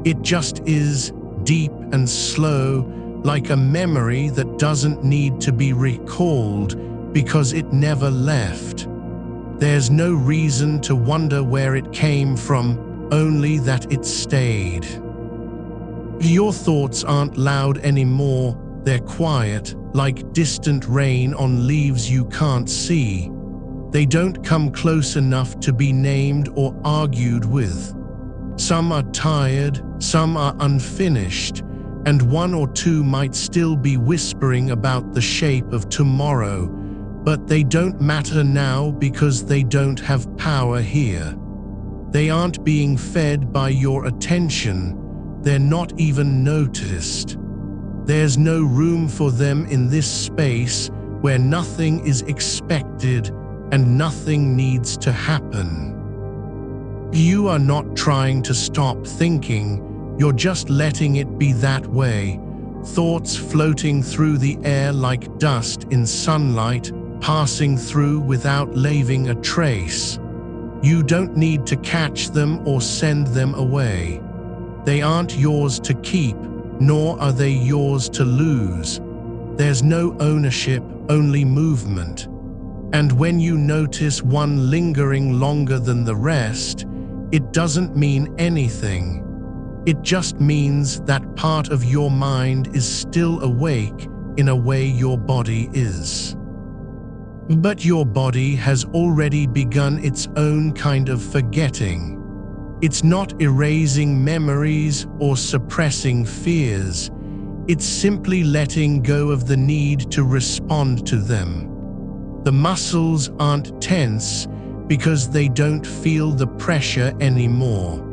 It just is, deep and slow, like a memory that doesn't need to be recalled because it never left. There's no reason to wonder where it came from, only that it stayed. Your thoughts aren't loud anymore, they're quiet, like distant rain on leaves you can't see. They don't come close enough to be named or argued with. Some are tired, some are unfinished, and one or two might still be whispering about the shape of tomorrow, but they don't matter now because they don't have power here. They aren't being fed by your attention, they're not even noticed. There's no room for them in this space where nothing is expected and nothing needs to happen. You are not trying to stop thinking, you're just letting it be that way, thoughts floating through the air like dust in sunlight, passing through without leaving a trace. You don't need to catch them or send them away. They aren't yours to keep, nor are they yours to lose. There's no ownership, only movement. And when you notice one lingering longer than the rest, it doesn't mean anything. It just means that part of your mind is still awake in a way your body is. But your body has already begun its own kind of forgetting. It's not erasing memories or suppressing fears. It's simply letting go of the need to respond to them. The muscles aren't tense because they don't feel the pressure anymore.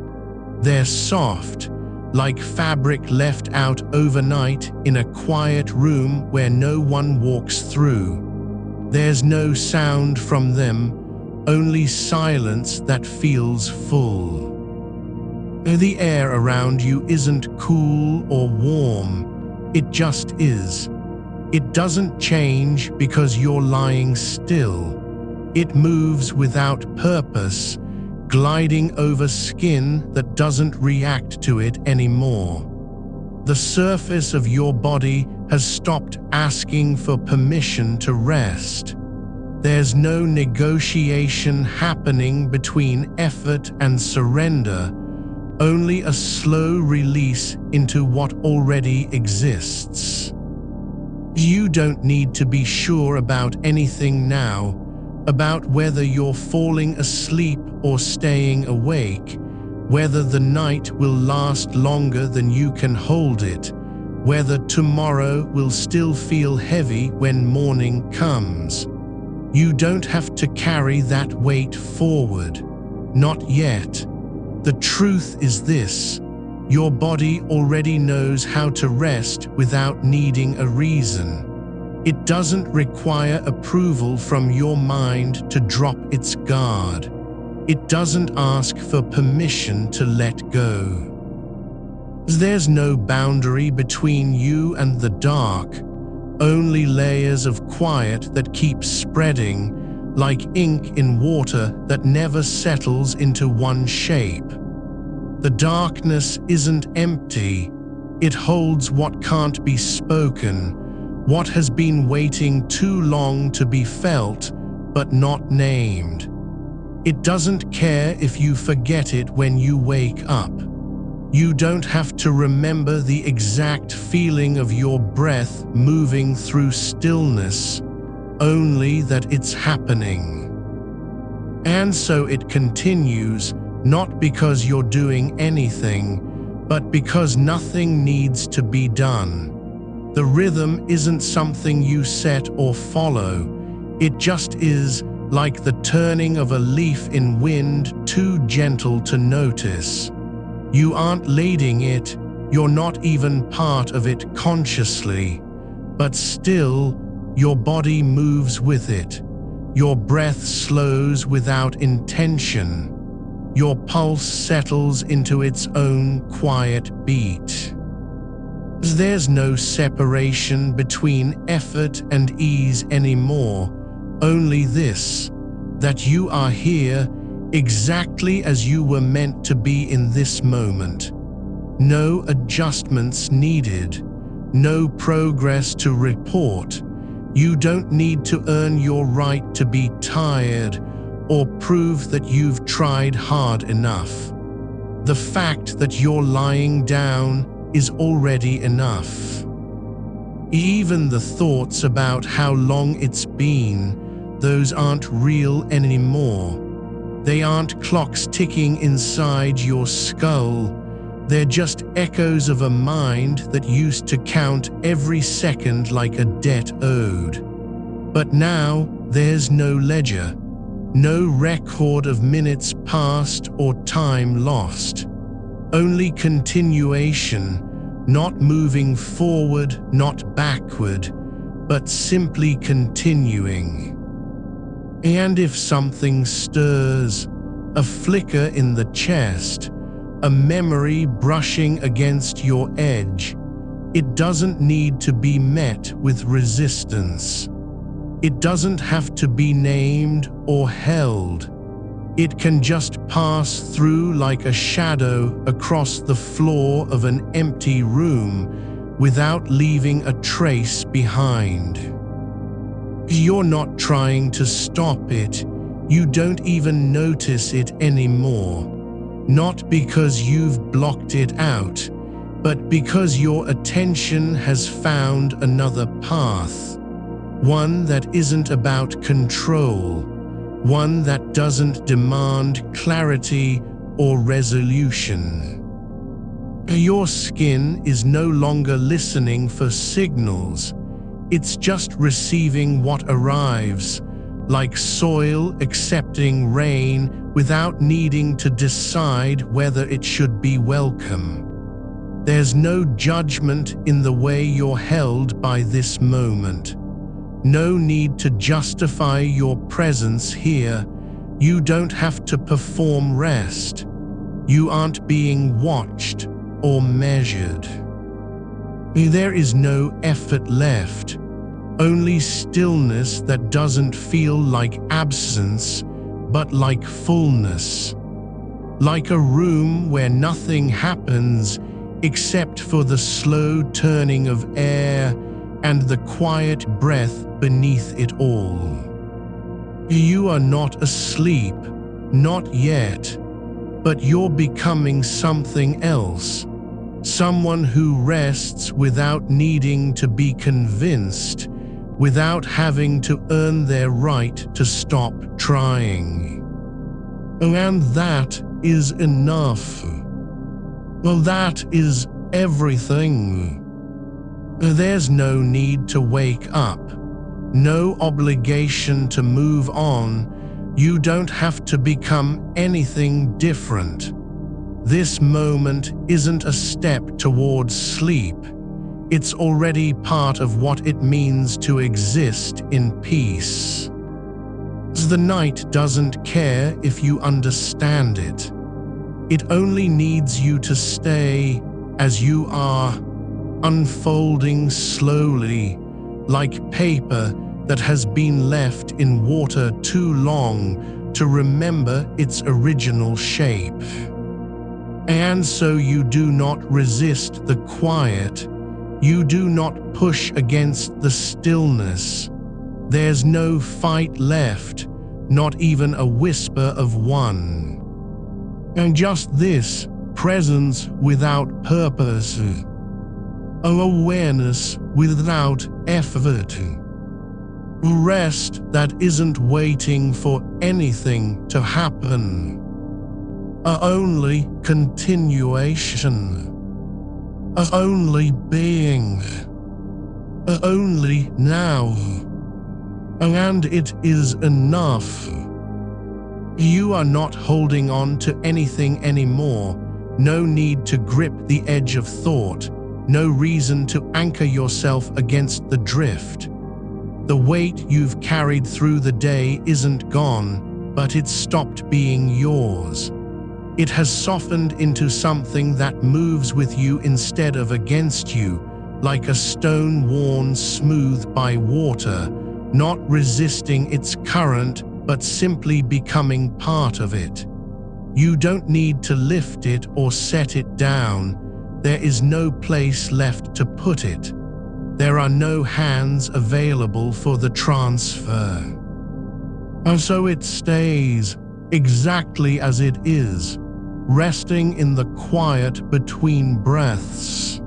They're soft, like fabric left out overnight in a quiet room where no one walks through. There's no sound from them, only silence that feels full. The air around you isn't cool or warm, it just is. It doesn't change because you're lying still. It moves without purpose, gliding over skin that doesn't react to it anymore. The surface of your body has stopped asking for permission to rest. There's no negotiation happening between effort and surrender, only a slow release into what already exists. You don't need to be sure about anything now, about whether you're falling asleep or staying awake, whether the night will last longer than you can hold it, whether tomorrow will still feel heavy when morning comes. You don't have to carry that weight forward. Not yet. The truth is this: your body already knows how to rest without needing a reason. It doesn't require approval from your mind to drop its guard. It doesn't ask for permission to let go. There's no boundary between you and the dark, only layers of quiet that keep spreading, like ink in water that never settles into one shape. The darkness isn't empty, it holds what can't be spoken, what has been waiting too long to be felt, but not named. It doesn't care if you forget it when you wake up. You don't have to remember the exact feeling of your breath moving through stillness, only that it's happening. And so it continues, not because you're doing anything, but because nothing needs to be done. The rhythm isn't something you set or follow, it just is, like the turning of a leaf in wind, too gentle to notice. You aren't leading it, you're not even part of it consciously, but still, your body moves with it. Your breath slows without intention. Your pulse settles into its own quiet beat. There's no separation between effort and ease anymore, only this, that you are here exactly as you were meant to be in this moment. No adjustments needed, no progress to report. You don't need to earn your right to be tired or prove that you've tried hard enough. The fact that you're lying down is already enough. Even the thoughts about how long it's been, those aren't real anymore. They aren't clocks ticking inside your skull. They're just echoes of a mind that used to count every second like a debt owed. But now there's no ledger, no record of minutes passed or time lost. Only continuation, not moving forward, not backward, but simply continuing. And if something stirs, a flicker in the chest, a memory brushing against your edge, it doesn't need to be met with resistance. It doesn't have to be named or held. It can just pass through like a shadow across the floor of an empty room without leaving a trace behind. You're not trying to stop it. You don't even notice it anymore. Not because you've blocked it out, but because your attention has found another path. One that isn't about control. One that doesn't demand clarity or resolution. Your skin is no longer listening for signals. It's just receiving what arrives, like soil accepting rain without needing to decide whether it should be welcome. There's no judgment in the way you're held by this moment. No need to justify your presence here. You don't have to perform rest. You aren't being watched or measured. There is no effort left, only stillness that doesn't feel like absence, but like fullness. Like a room where nothing happens except for the slow turning of air and the quiet breath beneath it all. You are not asleep, not yet, but you're becoming something else. Someone who rests without needing to be convinced, without having to earn their right to stop trying. And that is enough. Well, that is everything. There's no need to wake up, no obligation to move on. You don't have to become anything different. This moment isn't a step towards sleep. It's already part of what it means to exist in peace. The night doesn't care if you understand it. It only needs you to stay as you are, unfolding slowly, like paper that has been left in water too long to remember its original shape. And so you do not resist the quiet. You do not push against the stillness. There's no fight left, not even a whisper of one. And just this, presence without purpose. Awareness without effort. Rest that isn't waiting for anything to happen. Only continuation. Only being. Only now. And it is enough. You are not holding on to anything anymore. No need to grip the edge of thought, no reason to anchor yourself against the drift. The weight you've carried through the day isn't gone, but it's stopped being yours. It has softened into something that moves with you instead of against you, like a stone worn smooth by water, not resisting its current, but simply becoming part of it. You don't need to lift it or set it down. There is no place left to put it. There are no hands available for the transfer. And so it stays exactly as it is, resting in the quiet between breaths.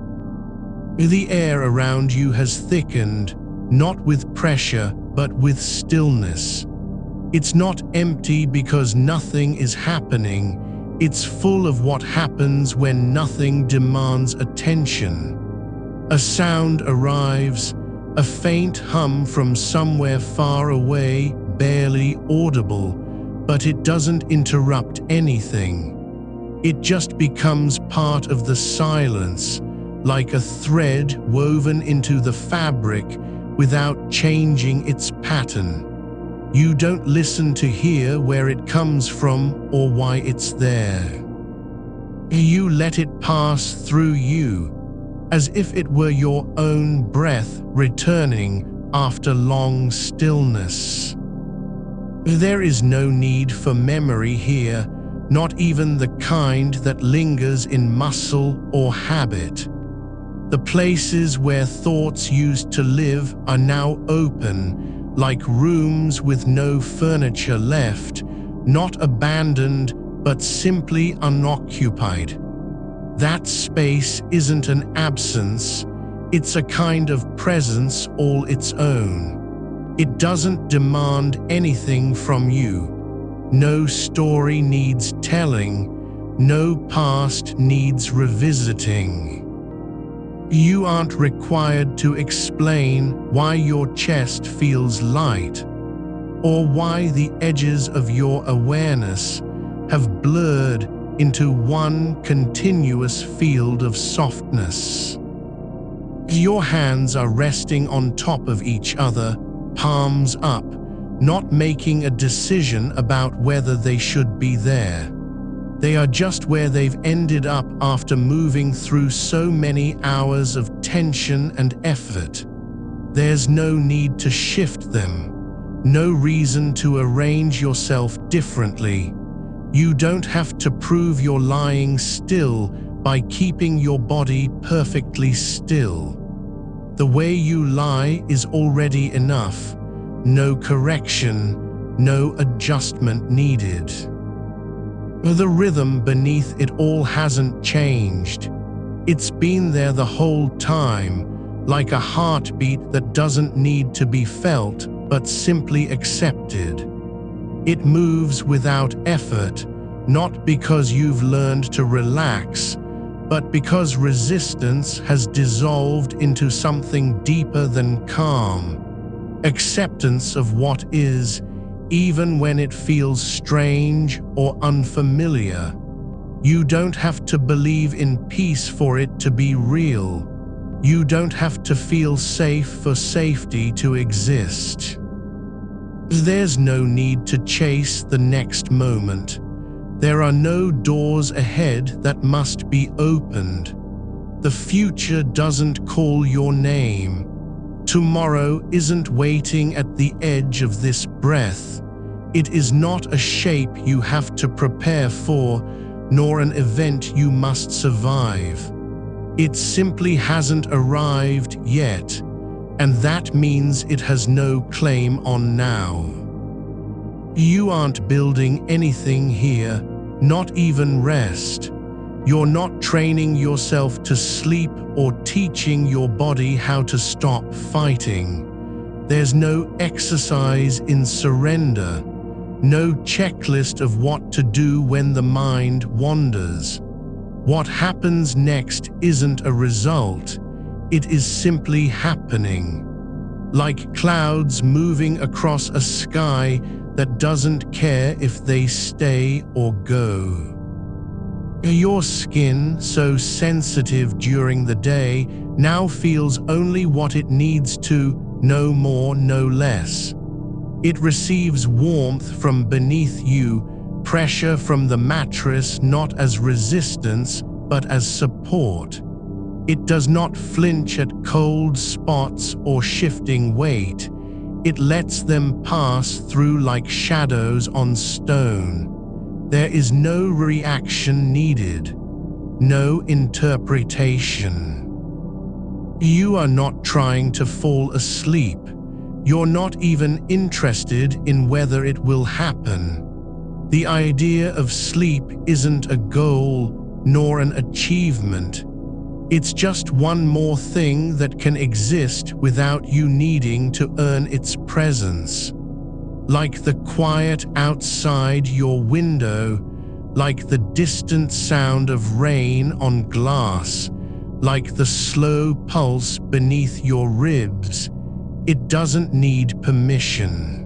The air around you has thickened, not with pressure, but with stillness. It's not empty because nothing is happening. It's full of what happens when nothing demands attention. A sound arrives, a faint hum from somewhere far away, barely audible, but it doesn't interrupt anything. It just becomes part of the silence, like a thread woven into the fabric without changing its pattern. You don't listen to hear where it comes from or why it's there. You let it pass through you, as if it were your own breath returning after long stillness. There is no need for memory here, not even the kind that lingers in muscle or habit. The places where thoughts used to live are now open, like rooms with no furniture left, not abandoned, but simply unoccupied. That space isn't an absence, it's a kind of presence all its own. It doesn't demand anything from you. No story needs telling, no past needs revisiting. You aren't required to explain why your chest feels light, or why the edges of your awareness have blurred into one continuous field of softness. Your hands are resting on top of each other, palms up, not making a decision about whether they should be there. They are just where they've ended up after moving through so many hours of tension and effort. There's no need to shift them, no reason to arrange yourself differently. You don't have to prove you're lying still by keeping your body perfectly still. The way you lie is already enough. No correction, no adjustment needed. The rhythm beneath it all hasn't changed. It's been there the whole time, like a heartbeat that doesn't need to be felt but simply accepted. It moves without effort, not because you've learned to relax, but because resistance has dissolved into something deeper than calm. Acceptance of what is, even when it feels strange or unfamiliar. You don't have to believe in peace for it to be real. You don't have to feel safe for safety to exist. There's no need to chase the next moment. There are no doors ahead that must be opened. The future doesn't call your name. Tomorrow isn't waiting at the edge of this breath. It is not a shape you have to prepare for, nor an event you must survive. It simply hasn't arrived yet, and that means it has no claim on now. You aren't building anything here, not even rest. You're not training yourself to sleep or teaching your body how to stop fighting. There's no exercise in surrender, no checklist of what to do when the mind wanders. What happens next isn't a result, it is simply happening. Like clouds moving across a sky that doesn't care if they stay or go. Your skin, so sensitive during the day, now feels only what it needs to, no more, no less. It receives warmth from beneath you, pressure from the mattress not as resistance, but as support. It does not flinch at cold spots or shifting weight. It lets them pass through like shadows on stone. There is no reaction needed, no interpretation. You are not trying to fall asleep. You're not even interested in whether it will happen. The idea of sleep isn't a goal nor an achievement. It's just one more thing that can exist without you needing to earn its presence. Like the quiet outside your window, like the distant sound of rain on glass, like the slow pulse beneath your ribs. It doesn't need permission.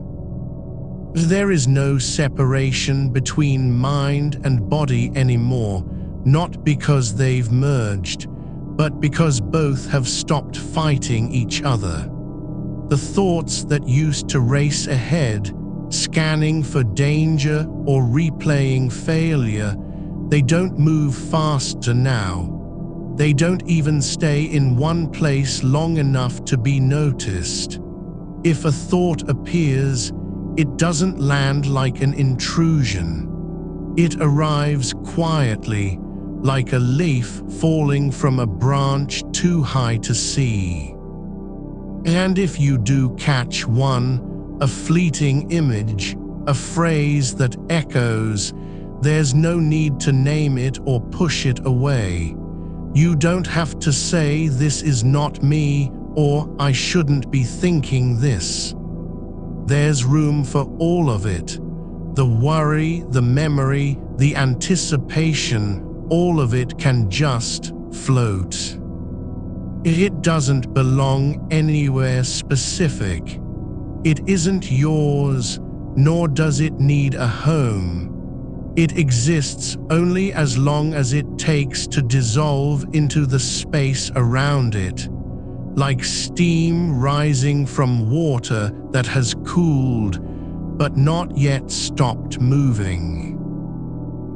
There is no separation between mind and body anymore, not because they've merged, but because both have stopped fighting each other. The thoughts that used to race ahead, scanning for danger or replaying failure, they don't move faster now. They don't even stay in one place long enough to be noticed. If a thought appears, it doesn't land like an intrusion. It arrives quietly, like a leaf falling from a branch too high to see. And if you do catch one, a fleeting image, a phrase that echoes, there's no need to name it or push it away. You don't have to say this is not me or I shouldn't be thinking this. There's room for all of it. The worry, the memory, the anticipation, all of it can just float. It doesn't belong anywhere specific. It isn't yours, nor does it need a home. It exists only as long as it takes to dissolve into the space around it, like steam rising from water that has cooled, but not yet stopped moving.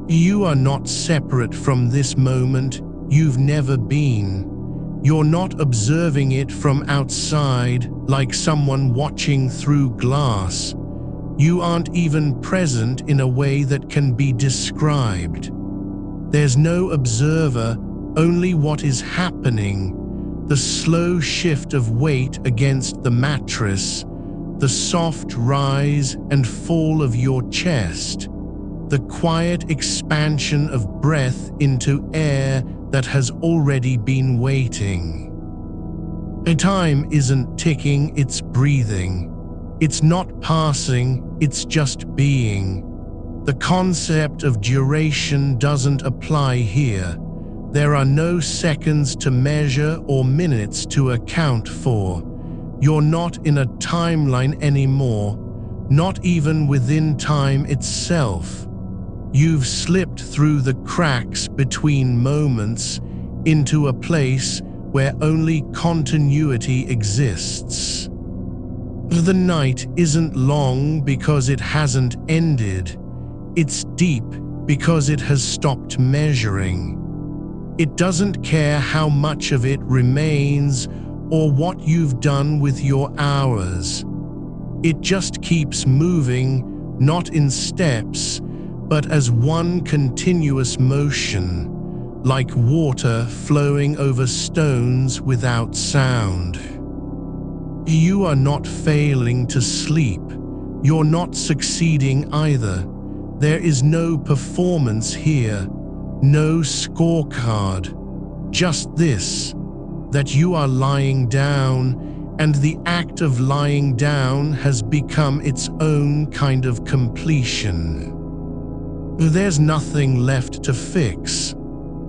You are not separate from this moment. You've never been. You're not observing it from outside like someone watching through glass. You aren't even present in a way that can be described. There's no observer, only what is happening. The slow shift of weight against the mattress, the soft rise and fall of your chest, the quiet expansion of breath into air that has already been waiting. Time isn't ticking, it's breathing. It's not passing, it's just being. The concept of duration doesn't apply here. There are no seconds to measure or minutes to account for. You're not in a timeline anymore, not even within time itself. You've slipped through the cracks between moments into a place where only continuity exists. The night isn't long because it hasn't ended. It's deep because it has stopped measuring. It doesn't care how much of it remains or what you've done with your hours. It just keeps moving, not in steps, but as one continuous motion, like water flowing over stones without sound. You are not failing to sleep. You're not succeeding either. There is no performance here, no scorecard. Just this, that you are lying down, and the act of lying down has become its own kind of completion. There's nothing left to fix,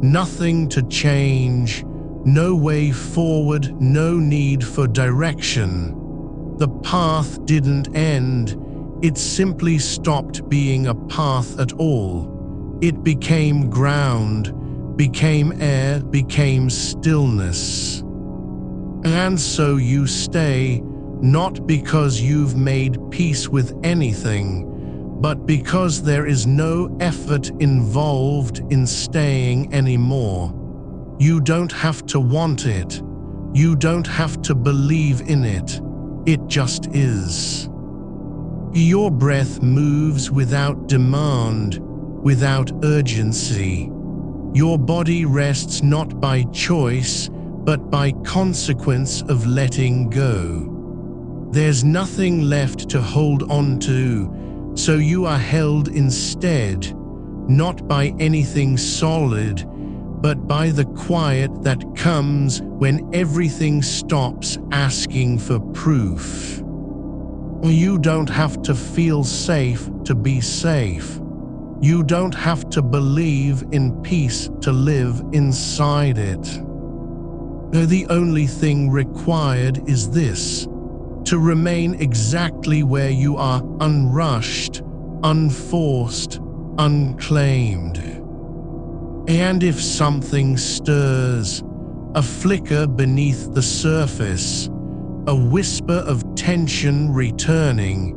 nothing to change, no way forward, no need for direction. The path didn't end, it simply stopped being a path at all. It became ground, became air, became stillness. And so you stay, not because you've made peace with anything, but because there is no effort involved in staying anymore. You don't have to want it. You don't have to believe in it. It just is. Your breath moves without demand, without urgency. Your body rests not by choice, but by consequence of letting go. There's nothing left to hold on to, so you are held instead, not by anything solid, but by the quiet that comes when everything stops asking for proof. You don't have to feel safe to be safe. You don't have to believe in peace to live inside it. The only thing required is this: to remain exactly where you are, unrushed, unforced, unclaimed. And if something stirs, a flicker beneath the surface, a whisper of tension returning,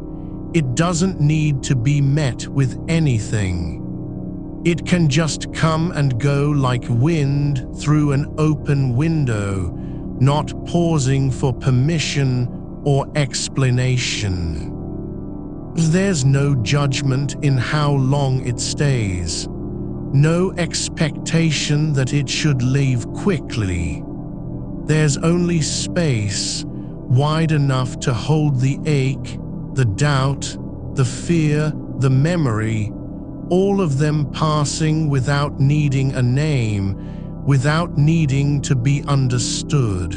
it doesn't need to be met with anything. It can just come and go like wind through an open window, not pausing for permission or explanation. There's no judgment in how long it stays, no expectation that it should leave quickly. There's only space, wide enough to hold the ache, the doubt, the fear, the memory, all of them passing without needing a name, without needing to be understood.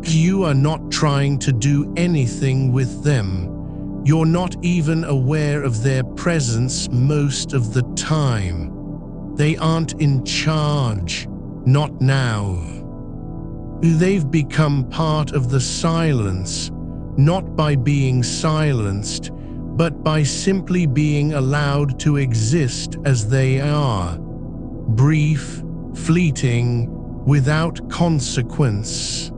You are not trying to do anything with them. You're not even aware of their presence most of the time. They aren't in charge, not now. They've become part of the silence, not by being silenced, but by simply being allowed to exist as they are, brief, fleeting, without consequence.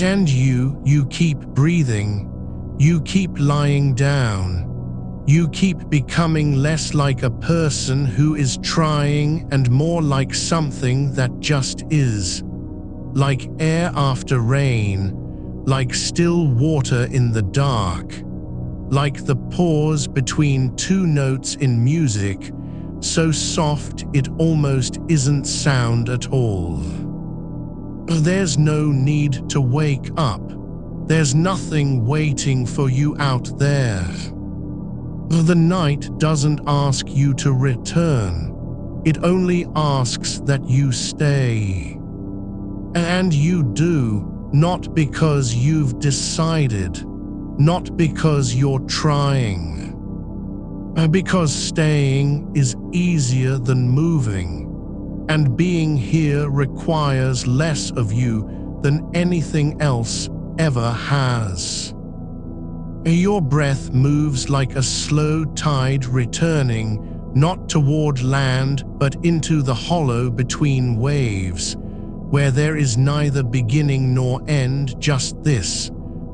And you keep breathing, you keep lying down, you keep becoming less like a person who is trying and more like something that just is, like air after rain, like still water in the dark, like the pause between two notes in music, so soft it almost isn't sound at all. There's no need to wake up. There's nothing waiting for you out there. The night doesn't ask you to return. It only asks that you stay. And you do, not because you've decided, not because you're trying. Because staying is easier than moving, and being here requires less of you than anything else ever has. Your breath moves like a slow tide returning, not toward land but into the hollow between waves, where there is neither beginning nor end, just this,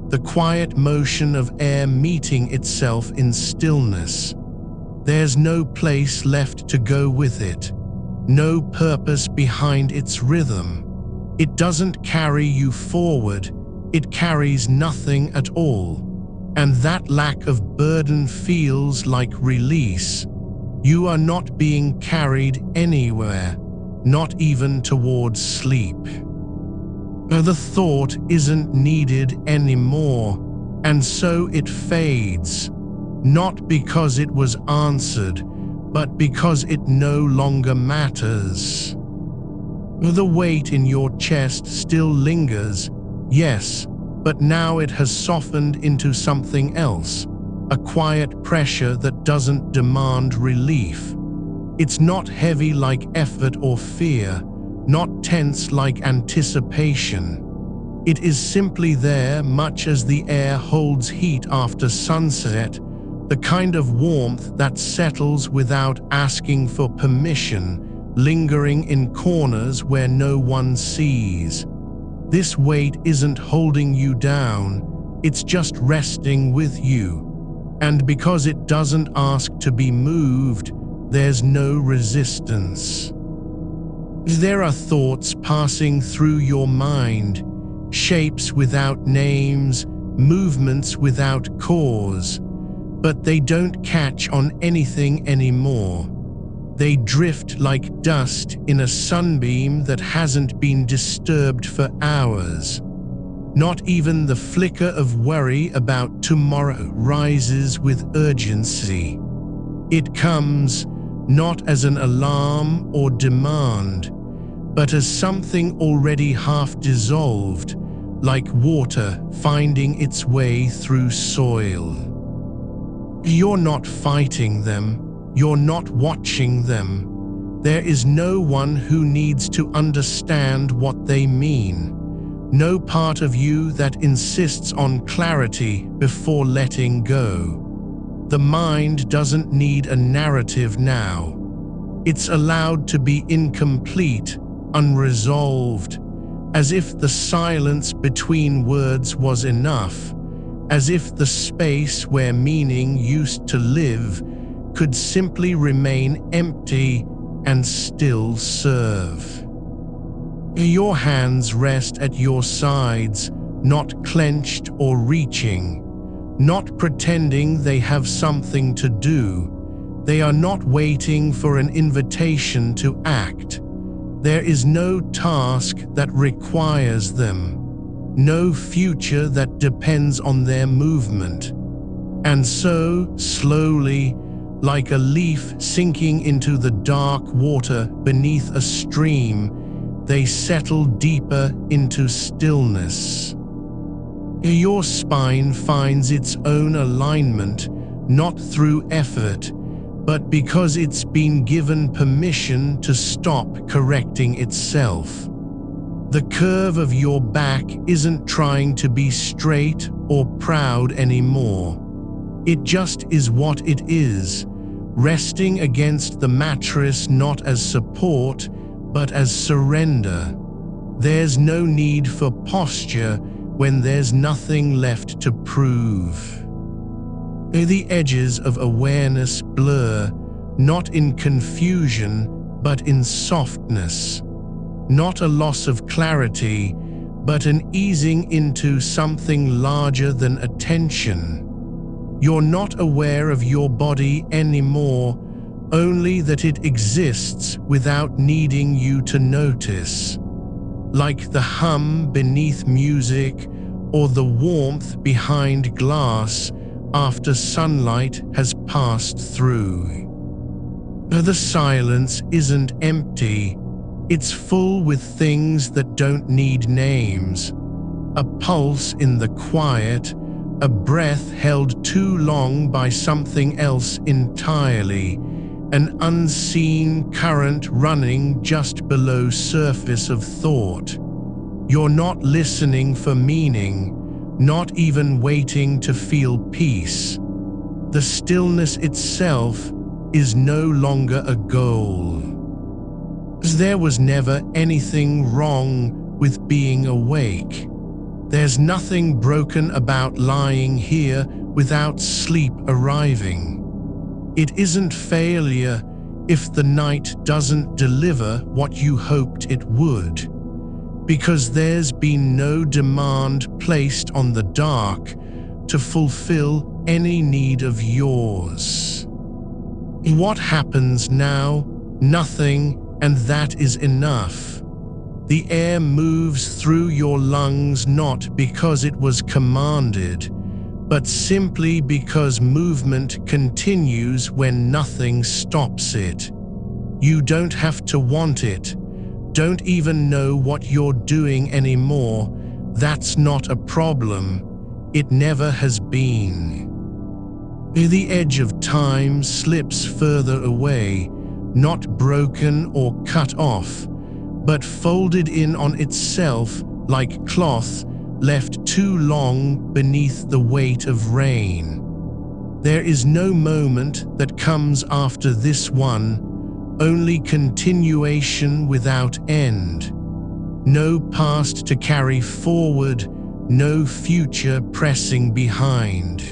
the quiet motion of air meeting itself in stillness. There's no place left to go with it, no purpose behind its rhythm. It doesn't carry you forward, it carries nothing at all. And that lack of burden feels like release. You are not being carried anywhere, not even towards sleep. The thought isn't needed anymore, and so it fades, not because it was answered, but because it no longer matters. The weight in your chest still lingers, yes, but now it has softened into something else, a quiet pressure that doesn't demand relief. It's not heavy like effort or fear, not tense like anticipation. It is simply there, much as the air holds heat after sunset, the kind of warmth that settles without asking for permission, lingering in corners where no one sees. This weight isn't holding you down, it's just resting with you. And because it doesn't ask to be moved, there's no resistance. There are thoughts passing through your mind, shapes without names, movements without cause, but they don't catch on anything anymore. They drift like dust in a sunbeam that hasn't been disturbed for hours. Not even the flicker of worry about tomorrow rises with urgency. It comes not as an alarm or demand, but as something already half dissolved, like water finding its way through soil. You're not fighting them. You're not watching them. There is no one who needs to understand what they mean. No part of you that insists on clarity before letting go. The mind doesn't need a narrative now. It's allowed to be incomplete, unresolved, as if the silence between words was enough, as if the space where meaning used to live could simply remain empty and still serve. Your hands rest at your sides, not clenched or reaching, not pretending they have something to do. They are not waiting for an invitation to act. There is no task that requires them, no future that depends on their movement. And so, slowly, like a leaf sinking into the dark water beneath a stream, they settle deeper into stillness. Your spine finds its own alignment, not through effort, but because it's been given permission to stop correcting itself. The curve of your back isn't trying to be straight or proud anymore. It just is what it is, resting against the mattress not as support, but as surrender. There's no need for posture when there's nothing left to prove. The edges of awareness blur, not in confusion, but in softness. Not a loss of clarity, but an easing into something larger than attention. You're not aware of your body anymore, only that it exists without needing you to notice. Like the hum beneath music or the warmth behind glass after sunlight has passed through. The silence isn't empty, it's full with things that don't need names. A pulse in the quiet, a breath held too long by something else entirely, an unseen current running just below surface of thought. You're not listening for meaning, not even waiting to feel peace. The stillness itself is no longer a goal. There was never anything wrong with being awake. There's nothing broken about lying here without sleep arriving. It isn't failure if the night doesn't deliver what you hoped it would, because there's been no demand placed on the dark to fulfill any need of yours. What happens now? Nothing, and that is enough. The air moves through your lungs not because it was commanded, but simply because movement continues when nothing stops it. You don't have to want it, don't even know what you're doing anymore. That's not a problem. It never has been. The edge of time slips further away, not broken or cut off, but folded in on itself like cloth left too long beneath the weight of rain. There is no moment that comes after this one, only continuation without end. No past to carry forward, no future pressing behind.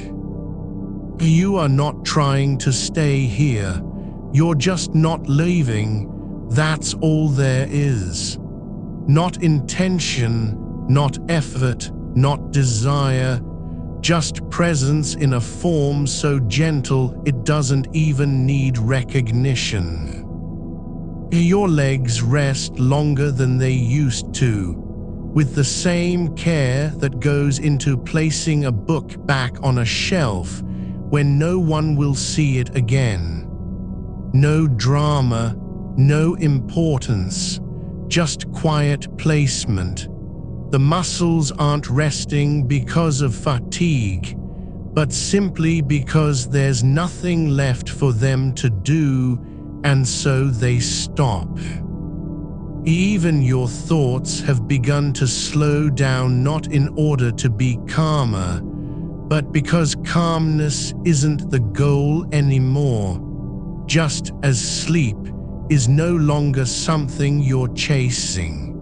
You are not trying to stay here, you're just not leaving, that's all there is. Not intention, not effort, not desire, just presence in a form so gentle it doesn't even need recognition. Your legs rest longer than they used to, with the same care that goes into placing a book back on a shelf when no one will see it again. No drama, no importance, just quiet placement. The muscles aren't resting because of fatigue, but simply because there's nothing left for them to do, and so they stop. Even your thoughts have begun to slow down, not in order to be calmer, but because calmness isn't the goal anymore, just as sleep is no longer something you're chasing.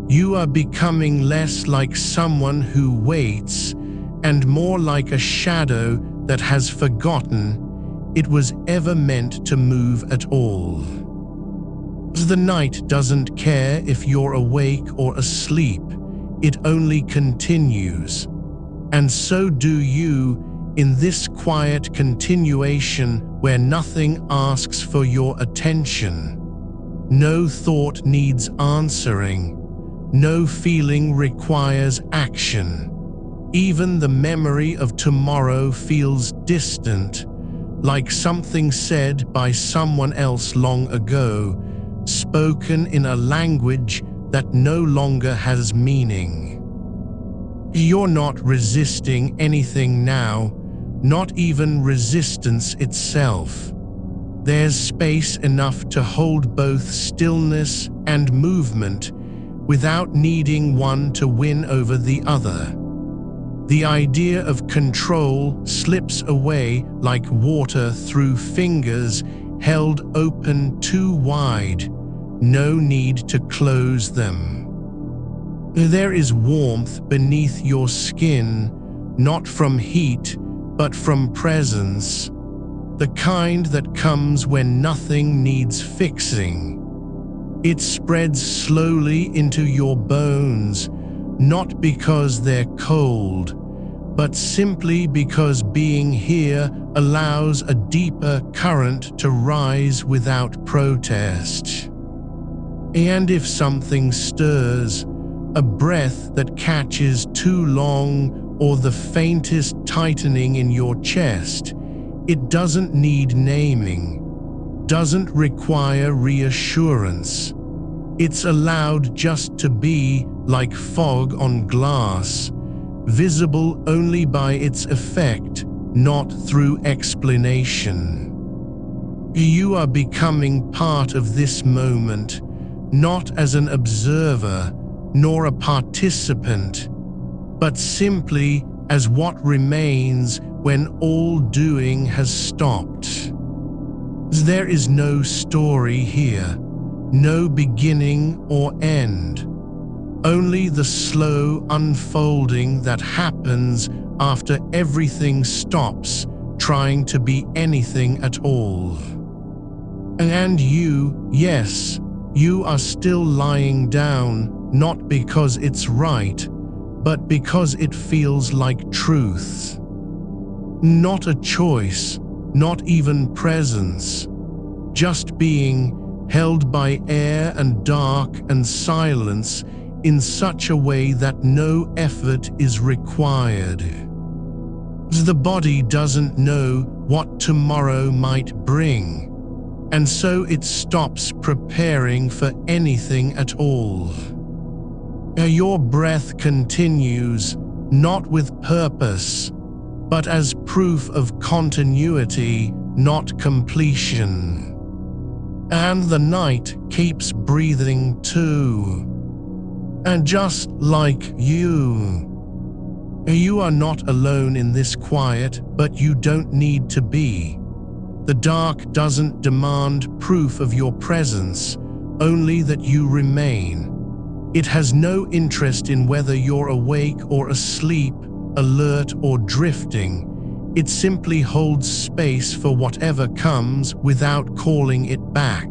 You are becoming less like someone who waits and more like a shadow that has forgotten it was ever meant to move at all. The night doesn't care if you're awake or asleep, it only continues. And so do you in this quiet continuation where nothing asks for your attention. No thought needs answering. No feeling requires action. Even the memory of tomorrow feels distant, like something said by someone else long ago, spoken in a language that no longer has meaning. You're not resisting anything now, not even resistance itself. There's space enough to hold both stillness and movement, without needing one to win over the other. The idea of control slips away like water through fingers held open too wide, no need to close them. There is warmth beneath your skin, not from heat, but from presence, the kind that comes when nothing needs fixing. It spreads slowly into your bones, not because they're cold, but simply because being here allows a deeper current to rise without protest. And if something stirs, a breath that catches too long or the faintest tightening in your chest, it doesn't need naming, doesn't require reassurance. It's allowed just to be, like fog on glass, visible only by its effect, not through explanation. You are becoming part of this moment, not as an observer, nor a participant, but simply as what remains when all doing has stopped. There is no story here, no beginning or end, only the slow unfolding that happens after everything stops trying to be anything at all. And you, yes, you are still lying down, not because it's right, but because it feels like truth. Not a choice, not even presence, just being held by air and dark and silence in such a way that no effort is required. The body doesn't know what tomorrow might bring, and so it stops preparing for anything at all. Your breath continues, not with purpose, but as proof of continuity, not completion. And the night keeps breathing too. And just like you, You are not alone in this quiet, but you don't need to be. The dark doesn't demand proof of your presence, only that you remain. It has no interest in whether you're awake or asleep, alert or drifting. It simply holds space for whatever comes without calling it back.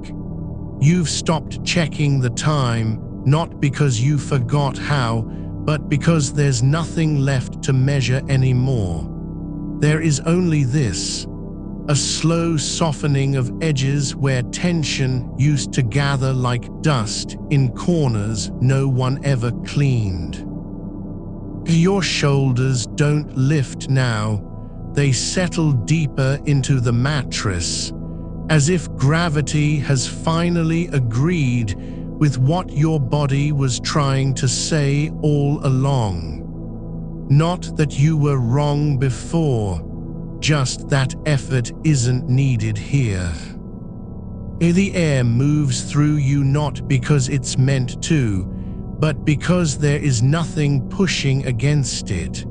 You've stopped checking the time, not because you forgot how, but because there's nothing left to measure anymore. There is only this, a slow softening of edges where tension used to gather like dust in corners no one ever cleaned. Your shoulders don't lift now. They settle deeper into the mattress, as if gravity has finally agreed with what your body was trying to say all along. Not that you were wrong before, just that effort isn't needed here. The air moves through you not because it's meant to, but because there is nothing pushing against it.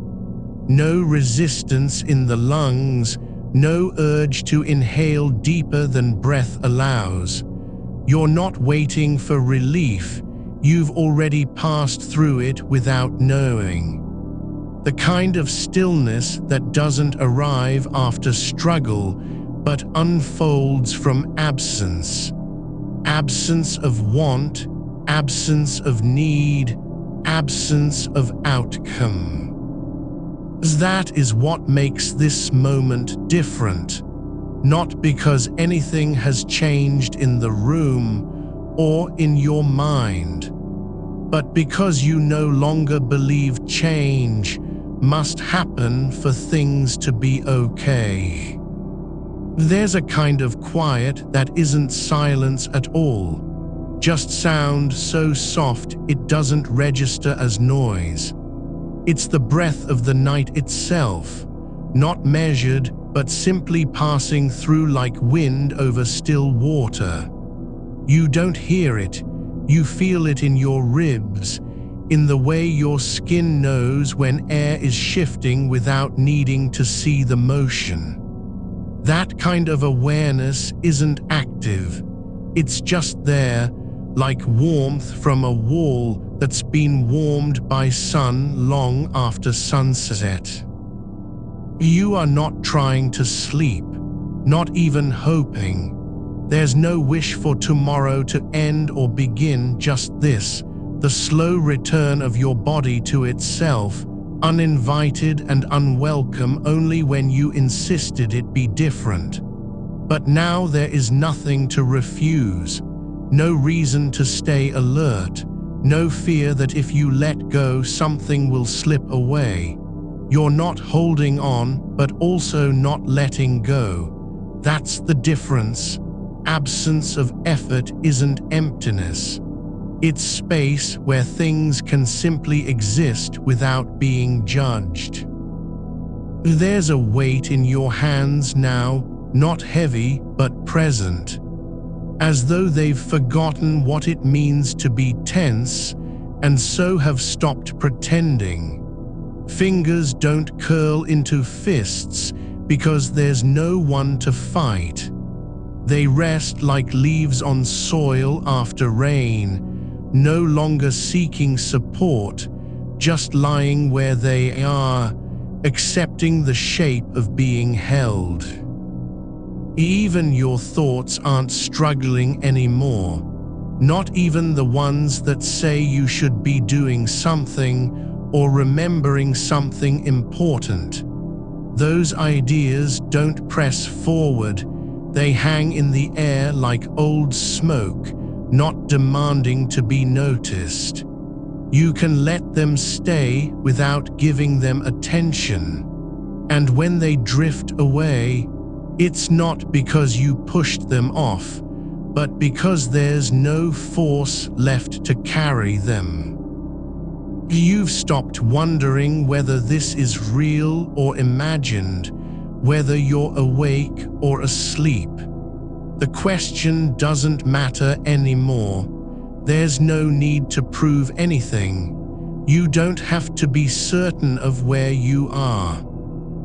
No resistance in the lungs, no urge to inhale deeper than breath allows. You're not waiting for relief, you've already passed through it without knowing. The kind of stillness that doesn't arrive after struggle, but unfolds from absence. Absence of want, absence of need, absence of outcome. That is what makes this moment different, not because anything has changed in the room or in your mind, but because you no longer believe change must happen for things to be okay. There's a kind of quiet that isn't silence at all, just sound so soft it doesn't register as noise. It's the breath of the night itself, not measured, but simply passing through like wind over still water. You don't hear it, you feel it in your ribs, in the way your skin knows when air is shifting without needing to see the motion. That kind of awareness isn't active, it's just there, like warmth from a wall that's been warmed by sun long after sunset. You are not trying to sleep, not even hoping. There's no wish for tomorrow to end or begin, just this, the slow return of your body to itself, uninvited and unwelcome only when you insisted it be different. But now there is nothing to refuse, no reason to stay alert, no fear that if you let go something will slip away. You're not holding on, but also not letting go. That's the difference. Absence of effort isn't emptiness. It's space where things can simply exist without being judged. There's a weight in your hands now, not heavy, but present. As though they've forgotten what it means to be tense, and so have stopped pretending. Fingers don't curl into fists because there's no one to fight. They rest like leaves on soil after rain, no longer seeking support, just lying where they are, accepting the shape of being held. Even your thoughts aren't struggling anymore, not even the ones that say you should be doing something or remembering something important. Those ideas don't press forward, they hang in the air like old smoke, not demanding to be noticed. You can let them stay without giving them attention. And when they drift away, it's not because you pushed them off, but because there's no force left to carry them. You've stopped wondering whether this is real or imagined, whether you're awake or asleep. The question doesn't matter anymore. There's no need to prove anything. You don't have to be certain of where you are.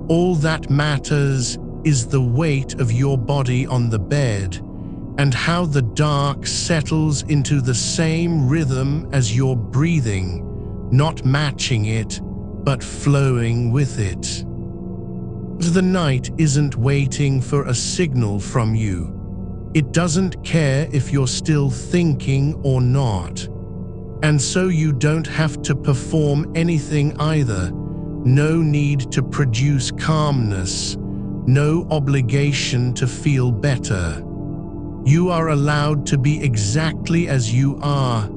All that matters is the weight of your body on the bed and how the dark settles into the same rhythm as your breathing, not matching it, but flowing with it. The night isn't waiting for a signal from you. It doesn't care if you're still thinking or not. And so you don't have to perform anything either. No need to produce calmness, no obligation to feel better. You are allowed to be exactly as you are,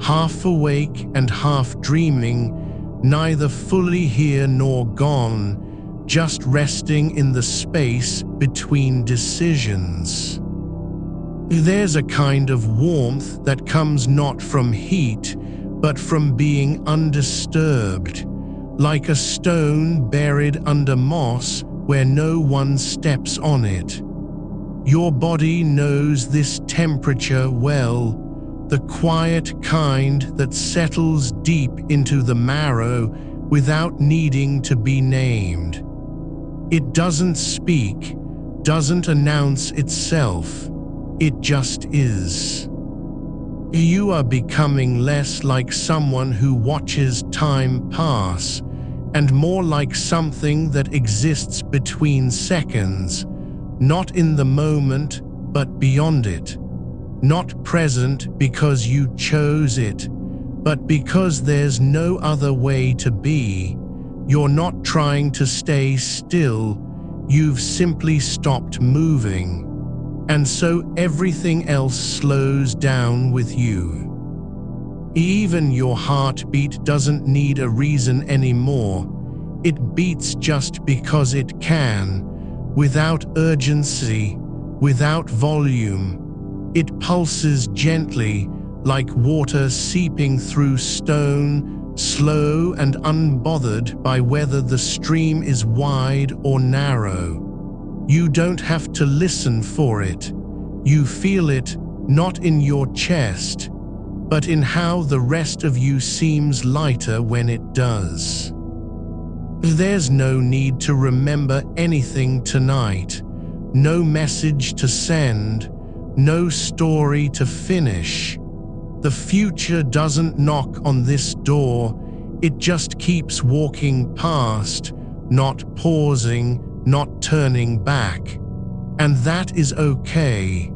half awake and half dreaming, neither fully here nor gone, just resting in the space between decisions. There's a kind of warmth that comes not from heat, but from being undisturbed, like a stone buried under moss where no one steps on it. Your body knows this temperature well, the quiet kind that settles deep into the marrow without needing to be named. It doesn't speak, doesn't announce itself. It just is. You are becoming less like someone who watches time pass and more like something that exists between seconds, not in the moment, but beyond it. Not present because you chose it, but because there's no other way to be. You're not trying to stay still, you've simply stopped moving. And so everything else slows down with you. Even your heartbeat doesn't need a reason anymore. It beats just because it can, without urgency, without volume. It pulses gently, like water seeping through stone, slow and unbothered by whether the stream is wide or narrow. You don't have to listen for it. You feel it, not in your chest, but in how the rest of you seems lighter when it does. There's no need to remember anything tonight, no message to send, no story to finish. The future doesn't knock on this door, it just keeps walking past, not pausing, not turning back. And that is okay,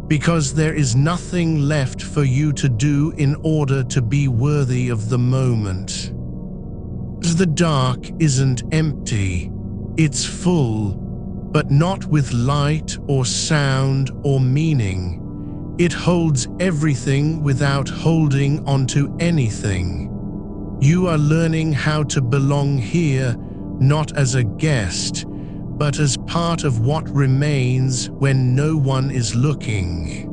because there is nothing left for you to do in order to be worthy of the moment. The dark isn't empty, it's full, but not with light or sound or meaning. It holds everything without holding onto anything. You are learning how to belong here, not as a guest, but as part of what remains when no one is looking.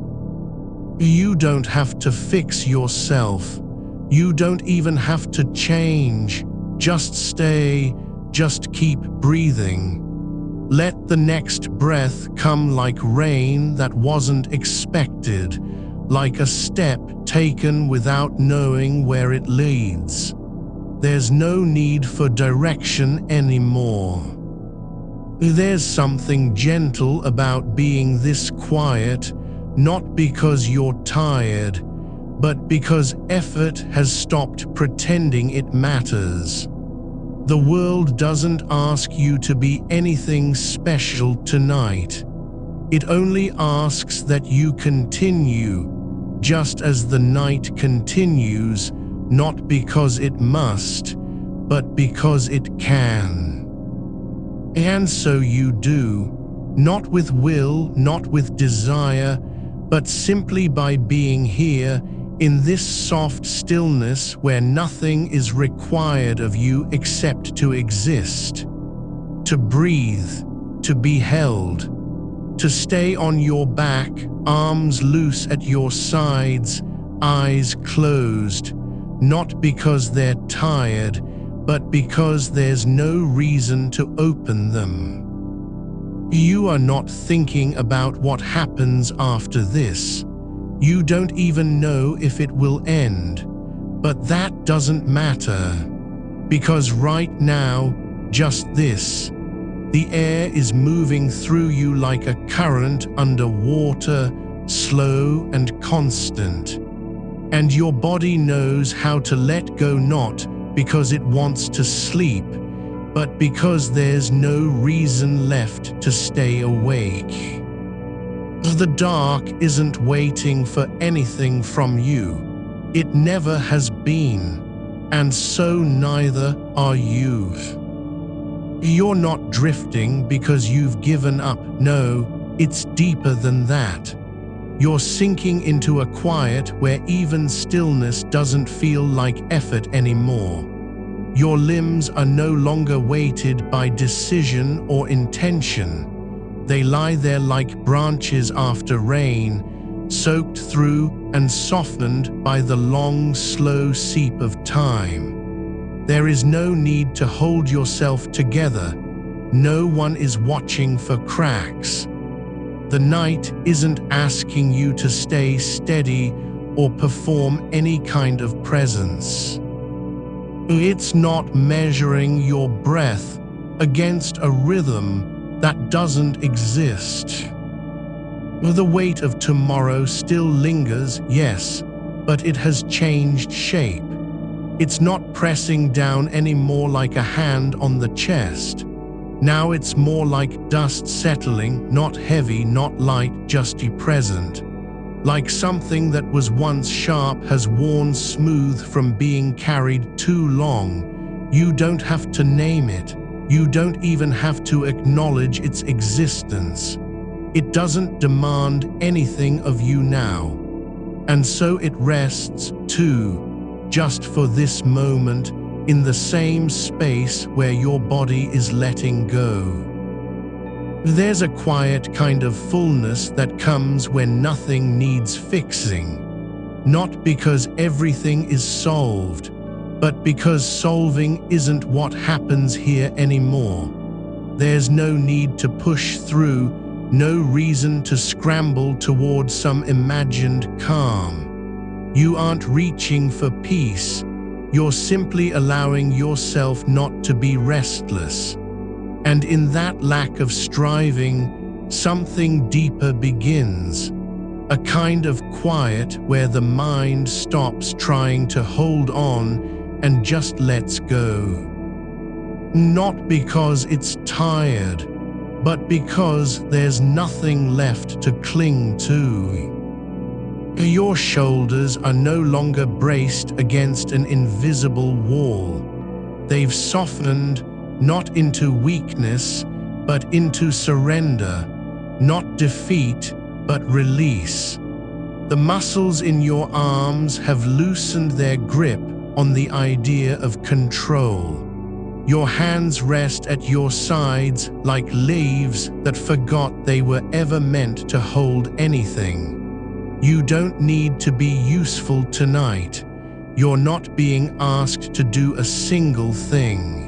You don't have to fix yourself. You don't even have to change. Just stay, just keep breathing. Let the next breath come like rain that wasn't expected, like a step taken without knowing where it leads. There's no need for direction anymore. There's something gentle about being this quiet, not because you're tired, but because effort has stopped pretending it matters. The world doesn't ask you to be anything special tonight. It only asks that you continue, just as the night continues, not because it must, but because it can. And so you do, not with will, not with desire, but simply by being here in this soft stillness where nothing is required of you except to exist, to breathe, to be held, to stay on your back, arms loose at your sides, eyes closed, not because they're tired, but because there's no reason to open them. You are not thinking about what happens after this. You don't even know if it will end, But that doesn't matter, because right now, just this. The air is moving through you like a current underwater, slow and constant. And your body knows how to let go, not because it wants to sleep, but because there's no reason left to stay awake. The dark isn't waiting for anything from you. It never has been, and so neither are you. You're not drifting because you've given up. No, it's deeper than that. You're sinking into a quiet where even stillness doesn't feel like effort anymore. Your limbs are no longer weighted by decision or intention. They lie there like branches after rain, soaked through and softened by the long, slow seep of time. There is no need to hold yourself together. No one is watching for cracks. The night isn't asking you to stay steady or perform any kind of presence. It's not measuring your breath against a rhythm that doesn't exist. The weight of tomorrow still lingers, yes, but it has changed shape. It's not pressing down anymore like a hand on the chest. Now it's more like dust settling, not heavy, not light, just present. Like something that was once sharp has worn smooth from being carried too long. You don't have to name it. You don't even have to acknowledge its existence. It doesn't demand anything of you now. And so it rests too, just for this moment, in the same space where your body is letting go. There's a quiet kind of fullness that comes when nothing needs fixing. Not because everything is solved, but because solving isn't what happens here anymore. There's no need to push through, no reason to scramble toward some imagined calm. You aren't reaching for peace. You're simply allowing yourself not to be restless. And in that lack of striving, something deeper begins. A kind of quiet where the mind stops trying to hold on and just lets go. Not because it's tired, but because there's nothing left to cling to. Your shoulders are no longer braced against an invisible wall. They've softened, not into weakness, but into surrender, not defeat, but release. The muscles in your arms have loosened their grip on the idea of control. Your hands rest at your sides like leaves that forgot they were ever meant to hold anything. You don't need to be useful tonight. You're not being asked to do a single thing.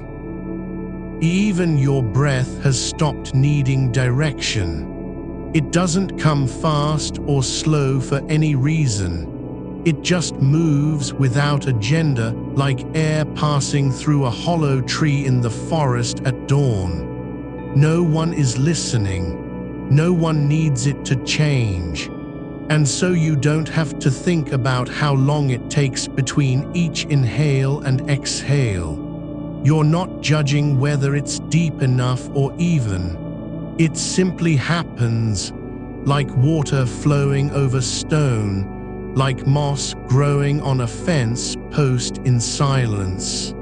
Even your breath has stopped needing direction. It doesn't come fast or slow for any reason. It just moves without agenda, like air passing through a hollow tree in the forest at dawn. No one is listening. No one needs it to change. And so you don't have to think about how long it takes between each inhale and exhale. You're not judging whether it's deep enough or even. It simply happens, like water flowing over stone, like moss growing on a fence post in silence.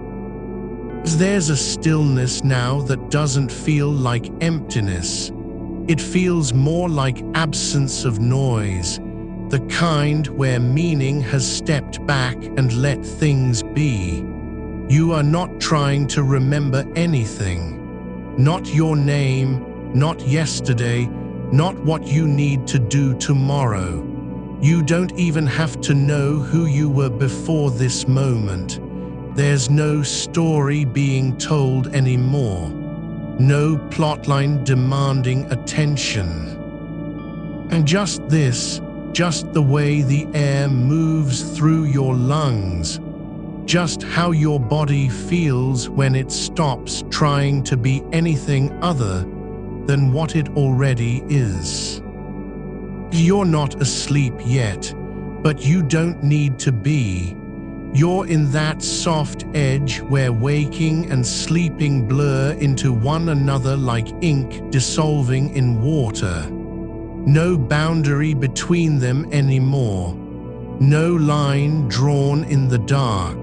There's a stillness now that doesn't feel like emptiness. It feels more like absence of noise, the kind where meaning has stepped back and let things be. You are not trying to remember anything. Not your name, not yesterday, not what you need to do tomorrow. You don't even have to know who you were before this moment. There's no story being told anymore. No plotline demanding attention. And just this, just the way the air moves through your lungs, just how your body feels when it stops trying to be anything other than what it already is. You're not asleep yet, but you don't need to be. You're in that soft edge where waking and sleeping blur into one another like ink dissolving in water. No boundary between them anymore. No line drawn in the dark.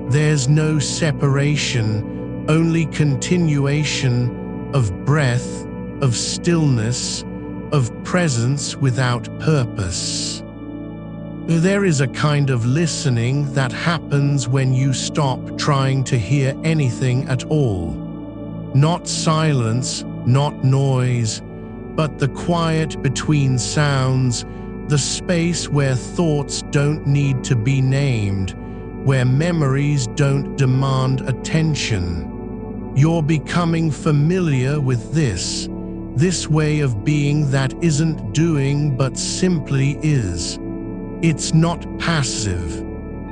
There's no separation, only continuation of breath, of stillness, of presence without purpose. There is a kind of listening that happens when you stop trying to hear anything at all. Not silence, not noise, but the quiet between sounds, the space where thoughts don't need to be named, where memories don't demand attention. You're becoming familiar with this way of being that isn't doing but simply is. It's not passive,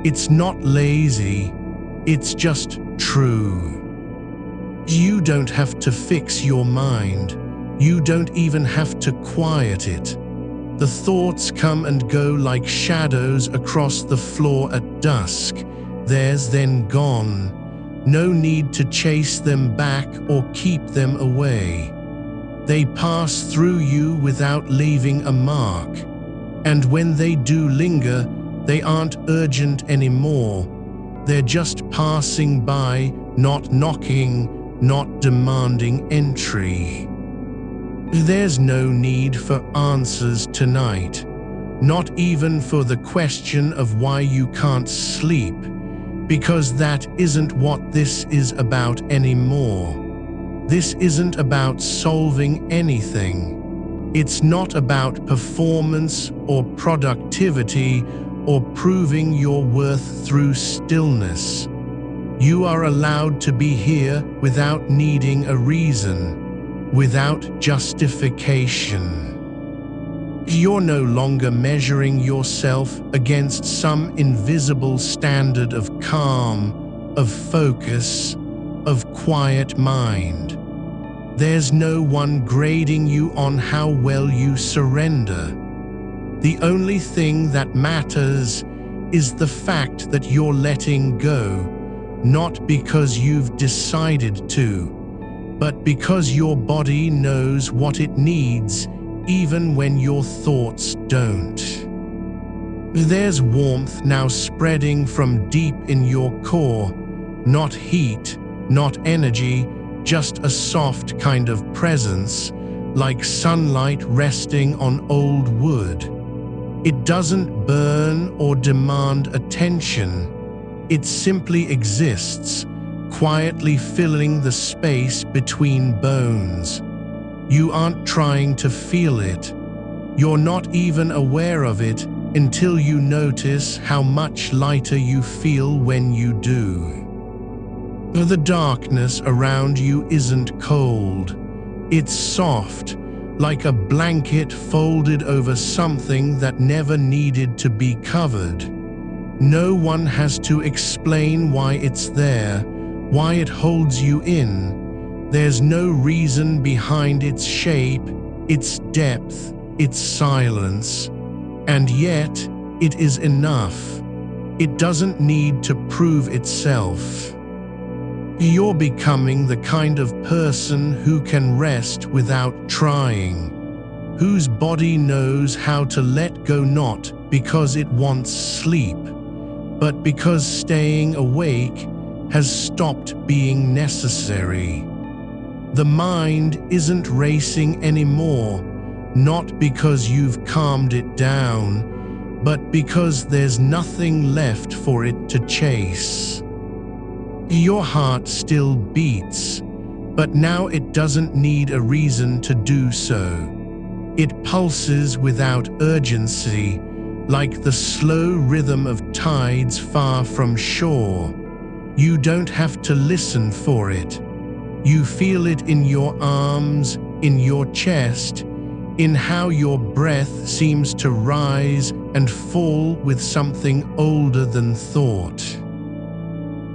it's not lazy, it's just true. You don't have to fix your mind, you don't even have to quiet it. The thoughts come and go like shadows across the floor at dusk, theirs then gone. No need to chase them back or keep them away. They pass through you without leaving a mark. And when they do linger, they aren't urgent anymore. They're just passing by, not knocking, not demanding entry. There's no need for answers tonight, not even for the question of why you can't sleep, because that isn't what this is about anymore. This isn't about solving anything. It's not about performance or productivity or proving your worth through stillness. You are allowed to be here without needing a reason, without justification. You're no longer measuring yourself against some invisible standard of calm, of focus, of quiet mind. There's no one grading you on how well you surrender. The only thing that matters is the fact that you're letting go, not because you've decided to, but because your body knows what it needs, even when your thoughts don't. There's warmth now spreading from deep in your core, not heat, not energy, just a soft kind of presence, like sunlight resting on old wood. It doesn't burn or demand attention. It simply exists, quietly filling the space between bones. You aren't trying to feel it. You're not even aware of it until you notice how much lighter you feel when you do. The darkness around you isn't cold. It's soft, like a blanket folded over something that never needed to be covered. No one has to explain why it's there, why it holds you in. There's no reason behind its shape, its depth, its silence. And yet, it is enough. It doesn't need to prove itself. You're becoming the kind of person who can rest without trying, whose body knows how to let go not because it wants sleep, but because staying awake has stopped being necessary. The mind isn't racing anymore, not because you've calmed it down, but because there's nothing left for it to chase. Your heart still beats, but now it doesn't need a reason to do so. It pulses without urgency, like the slow rhythm of tides far from shore. You don't have to listen for it. You feel it in your arms, in your chest, in how your breath seems to rise and fall with something older than thought.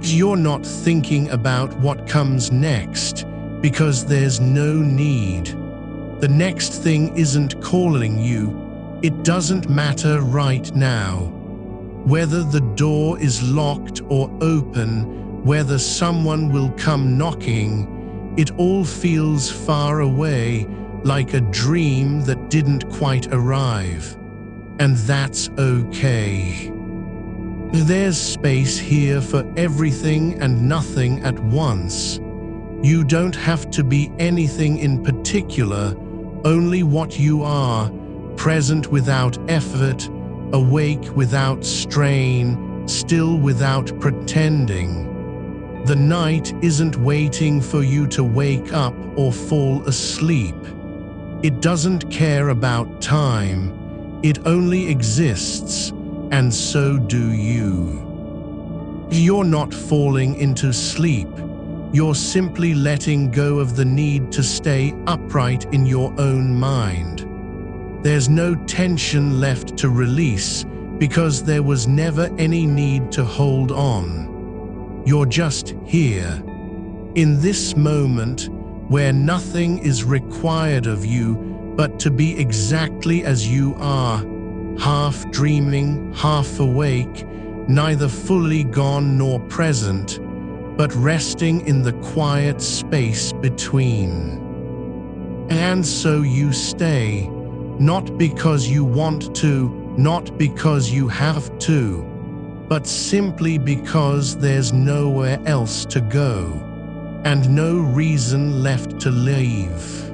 You're not thinking about what comes next because there's no need. The next thing isn't calling you. It doesn't matter right now. Whether the door is locked or open, whether someone will come knocking, it all feels far away, like a dream that didn't quite arrive. And that's okay. There's space here for everything and nothing at once. You don't have to be anything in particular, only what you are, present without effort, awake without strain, still without pretending. The night isn't waiting for you to wake up or fall asleep. It doesn't care about time. It only exists, and so do you. You're not falling into sleep. You're simply letting go of the need to stay upright in your own mind. There's no tension left to release because there was never any need to hold on. You're just here, in this moment where nothing is required of you but to be exactly as you are, half dreaming, half awake, neither fully gone nor present, but resting in the quiet space between. And so you stay, not because you want to, not because you have to, but simply because there's nowhere else to go, and no reason left to leave.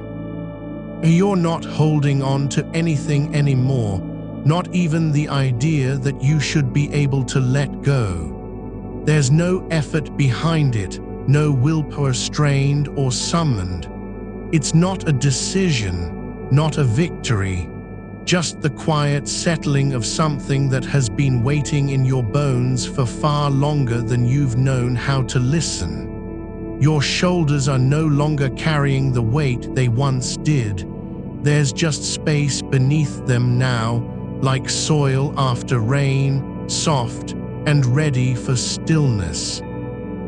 You're not holding on to anything anymore, not even the idea that you should be able to let go. There's no effort behind it, no willpower strained or summoned. It's not a decision, not a victory, just the quiet settling of something that has been waiting in your bones for far longer than you've known how to listen. Your shoulders are no longer carrying the weight they once did. There's just space beneath them now, like soil after rain, soft and ready for stillness.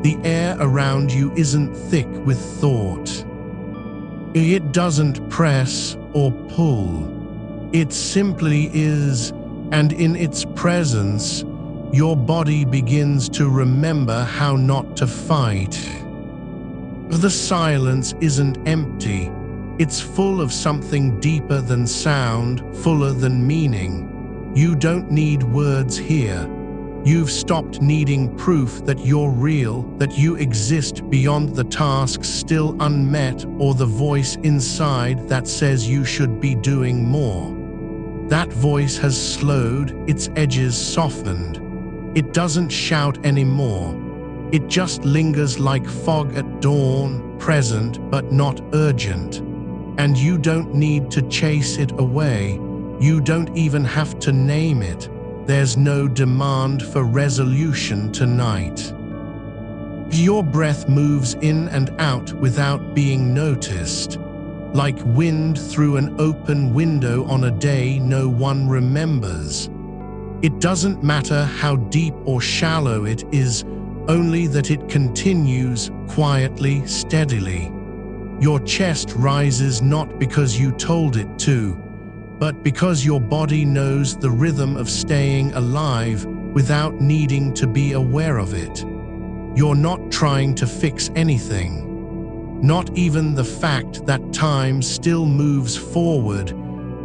The air around you isn't thick with thought. It doesn't press or pull. It simply is, and in its presence, your body begins to remember how not to fight. The silence isn't empty. It's full of something deeper than sound, fuller than meaning. You don't need words here. You've stopped needing proof that you're real, that you exist beyond the tasks still unmet or the voice inside that says you should be doing more. That voice has slowed, its edges softened. It doesn't shout anymore. It just lingers like fog at dawn, present but not urgent. And you don't need to chase it away. You don't even have to name it. There's no demand for resolution tonight. Your breath moves in and out without being noticed, like wind through an open window on a day no one remembers. It doesn't matter how deep or shallow it is, only that it continues quietly, steadily. Your chest rises not because you told it to, but because your body knows the rhythm of staying alive without needing to be aware of it. You're not trying to fix anything, not even the fact that time still moves forward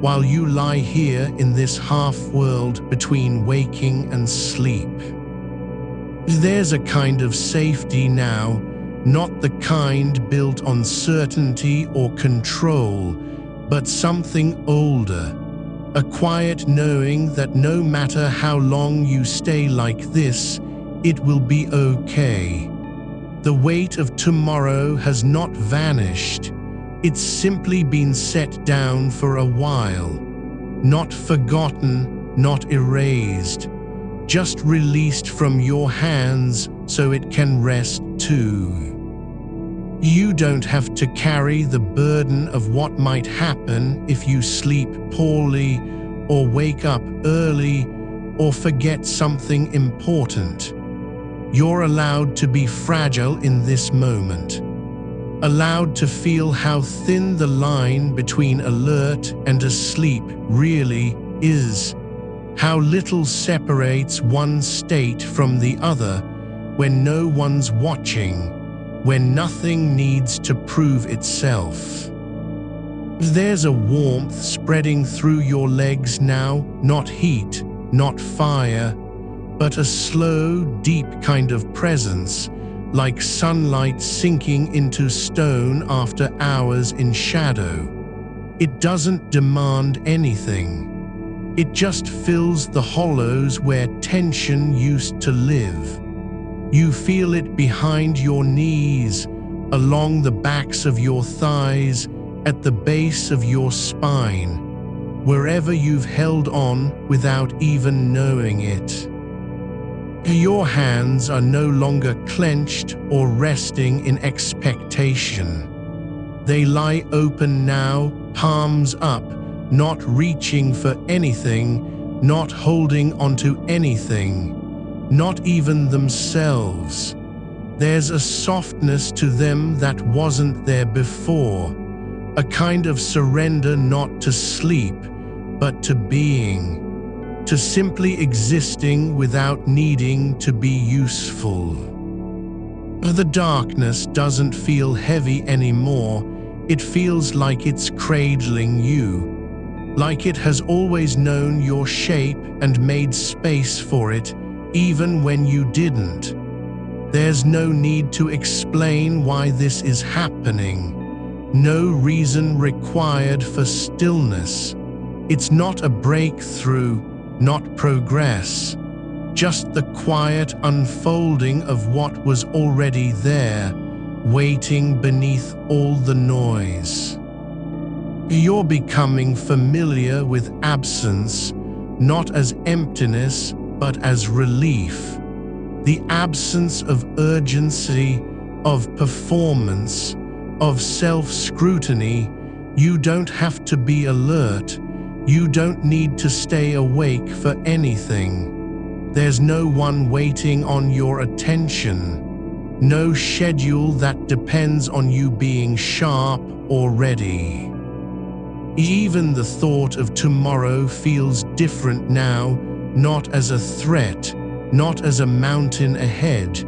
while you lie here in this half-world between waking and sleep. There's a kind of safety now, not the kind built on certainty or control, but something older, a quiet knowing that no matter how long you stay like this, it will be okay. The weight of tomorrow has not vanished. It's simply been set down for a while, not forgotten, not erased, just released from your hands so it can rest too. You don't have to carry the burden of what might happen if you sleep poorly or wake up early or forget something important. You're allowed to be fragile in this moment. Allowed to feel how thin the line between alert and asleep really is. How little separates one state from the other when no one's watching, when nothing needs to prove itself. There's a warmth spreading through your legs now, not heat, not fire, but a slow, deep kind of presence, like sunlight sinking into stone after hours in shadow. It doesn't demand anything. It just fills the hollows where tension used to live. You feel it behind your knees, along the backs of your thighs, at the base of your spine, wherever you've held on without even knowing it. Your hands are no longer clenched or resting in expectation. They lie open now, palms up, not reaching for anything, not holding onto anything, not even themselves. There's a softness to them that wasn't there before, a kind of surrender not to sleep, but to being. To simply existing without needing to be useful. The darkness doesn't feel heavy anymore. It feels like it's cradling you, like it has always known your shape and made space for it, even when you didn't. There's no need to explain why this is happening. No reason required for stillness. It's not a breakthrough, not progress, just the quiet unfolding of what was already there, waiting beneath all the noise. You're becoming familiar with absence, not as emptiness, but as relief. The absence of urgency, of performance, of self-scrutiny. You don't have to be alert. You don't need to stay awake for anything. There's no one waiting on your attention. No schedule that depends on you being sharp or ready. Even the thought of tomorrow feels different now, not as a threat, not as a mountain ahead,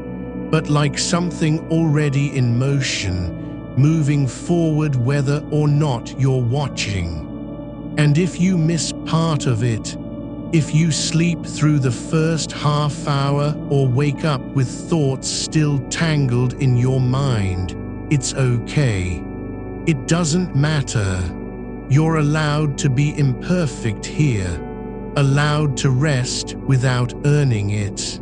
but like something already in motion, moving forward whether or not you're watching. And if you miss part of it, if you sleep through the first half hour or wake up with thoughts still tangled in your mind, it's okay. It doesn't matter. You're allowed to be imperfect here, allowed to rest without earning it.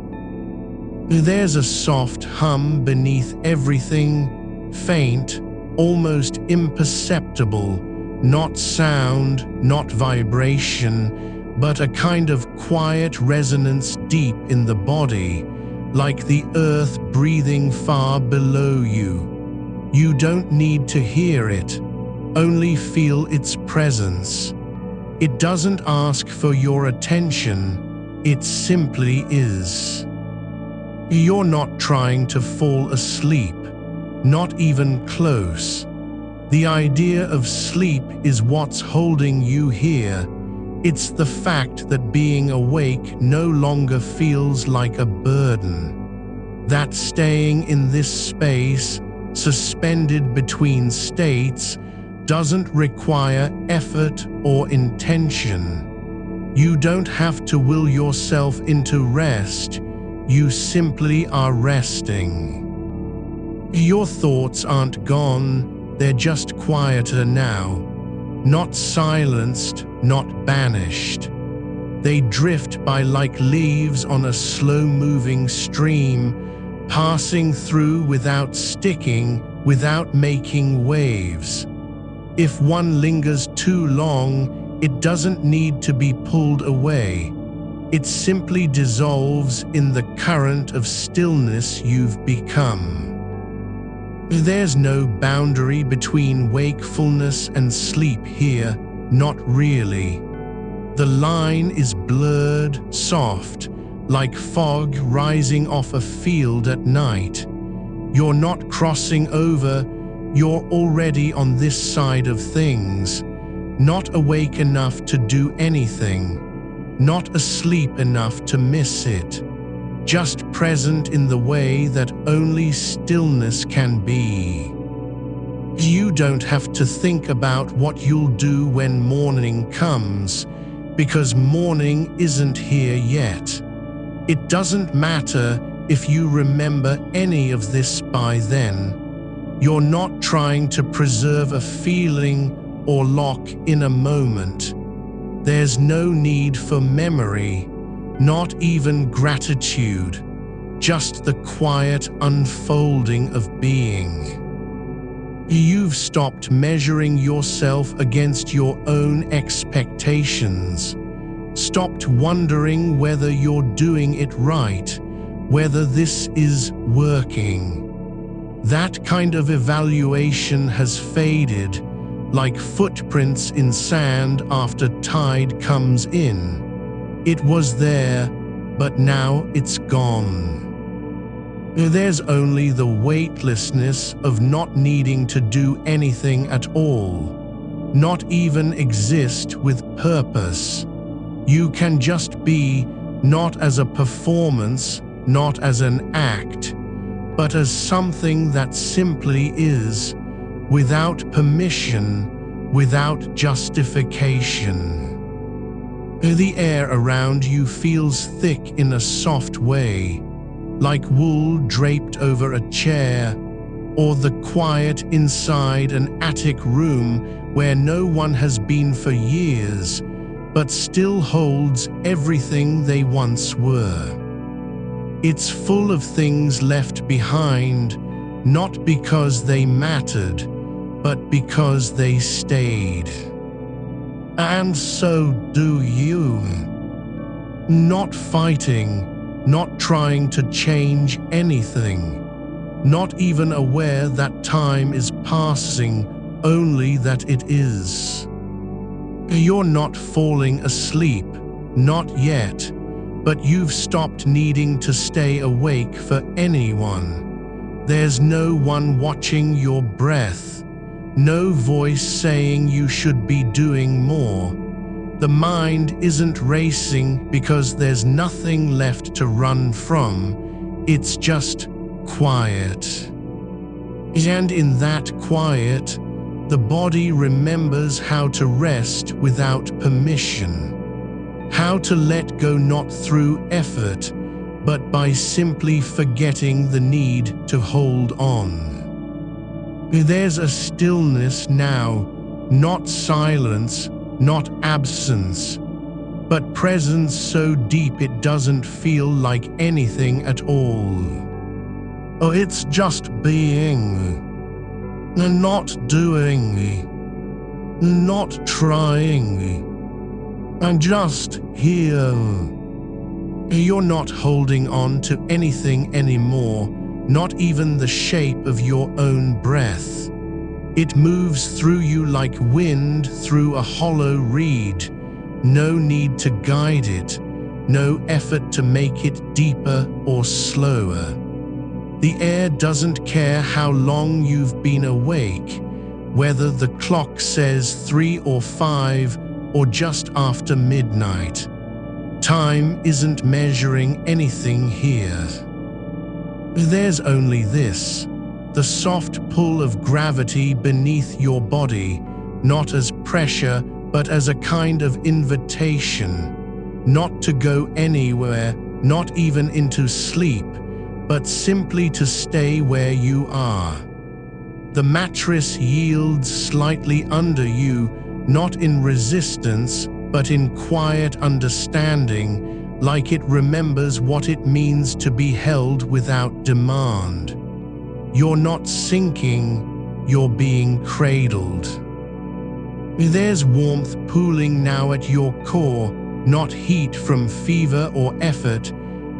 There's a soft hum beneath everything, faint, almost imperceptible. Not sound, not vibration, but a kind of quiet resonance deep in the body, like the earth breathing far below you. You don't need to hear it, only feel its presence. It doesn't ask for your attention, it simply is. You're not trying to fall asleep, not even close. The idea of sleep is what's holding you here. It's the fact that being awake no longer feels like a burden. That staying in this space, suspended between states, doesn't require effort or intention. You don't have to will yourself into rest. You simply are resting. Your thoughts aren't gone. They're just quieter now, not silenced, not banished. They drift by like leaves on a slow-moving stream, passing through without sticking, without making waves. If one lingers too long, it doesn't need to be pulled away. It simply dissolves in the current of stillness you've become. There's no boundary between wakefulness and sleep here, not really. The line is blurred, soft, like fog rising off a field at night. You're not crossing over, you're already on this side of things, not awake enough to do anything, not asleep enough to miss it, just present in the way that only stillness can be. You don't have to think about what you'll do when morning comes, because morning isn't here yet. It doesn't matter if you remember any of this by then. You're not trying to preserve a feeling or lock in a moment. There's no need for memory, not even gratitude, just the quiet unfolding of being. You've stopped measuring yourself against your own expectations, stopped wondering whether you're doing it right, whether this is working. That kind of evaluation has faded, like footprints in sand after tide comes in. It was there, but now it's gone. There's only the weightlessness of not needing to do anything at all, not even exist with purpose. You can just be, not as a performance, not as an act, but as something that simply is, without permission, without justification. The air around you feels thick in a soft way, like wool draped over a chair, or the quiet inside an attic room where no one has been for years, but still holds everything they once were. It's full of things left behind, not because they mattered, but because they stayed. And so do you. Not fighting, not trying to change anything, not even aware that time is passing, only that it is. You're not falling asleep, not yet, but you've stopped needing to stay awake for anyone. There's no one watching your breath, no voice saying you should be doing more. The mind isn't racing because there's nothing left to run from, it's just quiet. And in that quiet, the body remembers how to rest without permission, how to let go not through effort, but by simply forgetting the need to hold on. There's a stillness now, not silence, not absence, but presence so deep it doesn't feel like anything at all. Oh, it's just being, not doing, not trying, and just here. You're not holding on to anything anymore, not even the shape of your own breath. It moves through you like wind through a hollow reed. No need to guide it, no effort to make it deeper or slower. The air doesn't care how long you've been awake, whether the clock says 3 or 5 or just after midnight. Time isn't measuring anything here. There's only this. The soft pull of gravity beneath your body, not as pressure, but as a kind of invitation, not to go anywhere, not even into sleep, but simply to stay where you are. The mattress yields slightly under you, not in resistance, but in quiet understanding, like it remembers what it means to be held without demand. You're not sinking, you're being cradled. There's warmth pooling now at your core, not heat from fever or effort,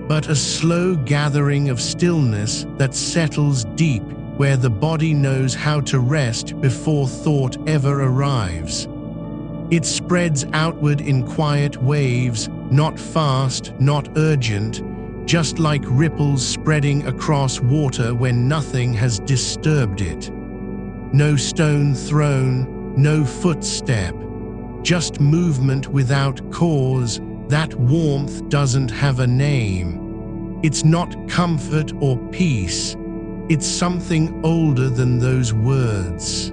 but a slow gathering of stillness that settles deep where the body knows how to rest before thought ever arrives. It spreads outward in quiet waves, Not fast, not urgent, just like ripples spreading across water when nothing has disturbed it. No stone thrown, no footstep, just movement without cause. That warmth doesn't have a name. It's not comfort or peace. It's something older than those words.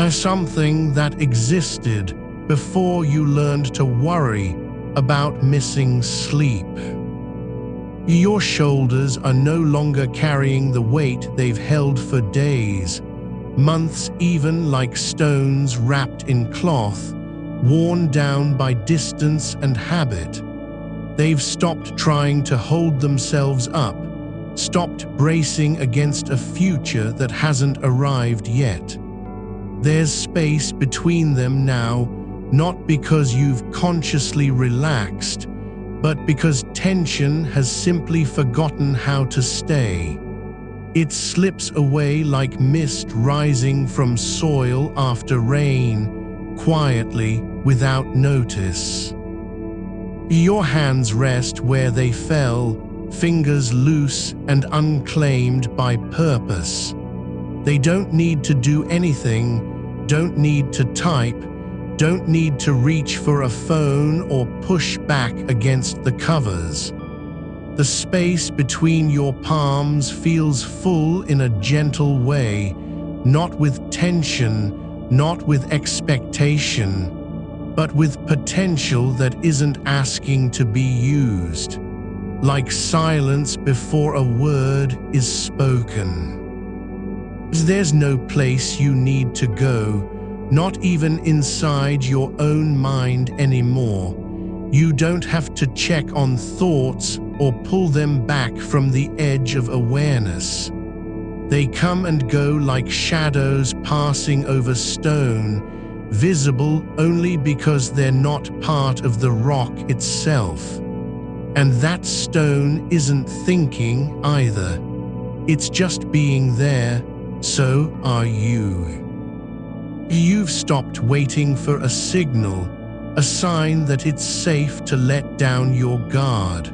Something that existed before you learned to worry about missing sleep. Your shoulders are no longer carrying the weight they've held for days, months, even like stones wrapped in cloth, worn down by distance and habit. They've stopped trying to hold themselves up, stopped bracing against a future that hasn't arrived yet. There's space between them now, not because you've consciously relaxed, but because tension has simply forgotten how to stay. It slips away like mist rising from soil after rain, quietly, without notice. Your hands rest where they fell, fingers loose and unclaimed by purpose. They don't need to do anything, don't need to type, don't need to reach for a phone or push back against the covers. The space between your palms feels full in a gentle way, not with tension, not with expectation, but with potential that isn't asking to be used, like silence before a word is spoken. There's no place you need to go, not even inside your own mind anymore. You don't have to check on thoughts or pull them back from the edge of awareness. They come and go like shadows passing over stone, visible only because they're not part of the rock itself. And that stone isn't thinking either. It's just being there, so are you. You've stopped waiting for a signal, a sign that it's safe to let down your guard.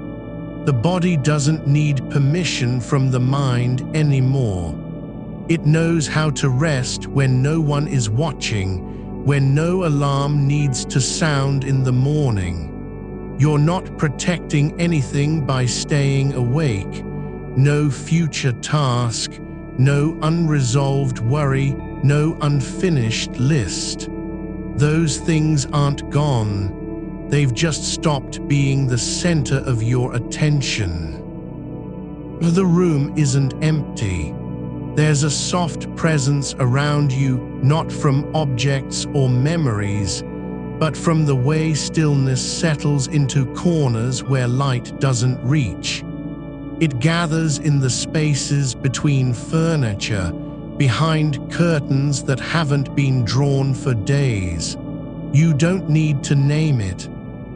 The body doesn't need permission from the mind anymore. It knows how to rest when no one is watching, when no alarm needs to sound in the morning. You're not protecting anything by staying awake. No future task, no unresolved worry, no unfinished list. Those things aren't gone. They've just stopped being the center of your attention. The room isn't empty. There's a soft presence around you, not from objects or memories, but from the way stillness settles into corners where light doesn't reach. It gathers in the spaces between furniture, behind curtains that haven't been drawn for days. You don't need to name it.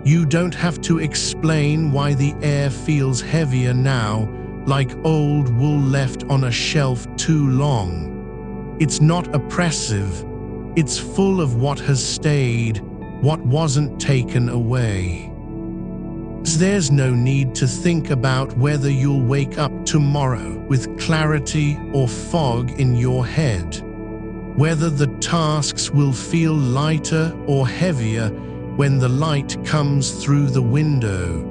You don't have to explain why the air feels heavier now, like old wool left on a shelf too long. It's not oppressive. It's full of what has stayed, what wasn't taken away. There's no need to think about whether you'll wake up tomorrow with clarity or fog in your head, whether the tasks will feel lighter or heavier when the light comes through the window.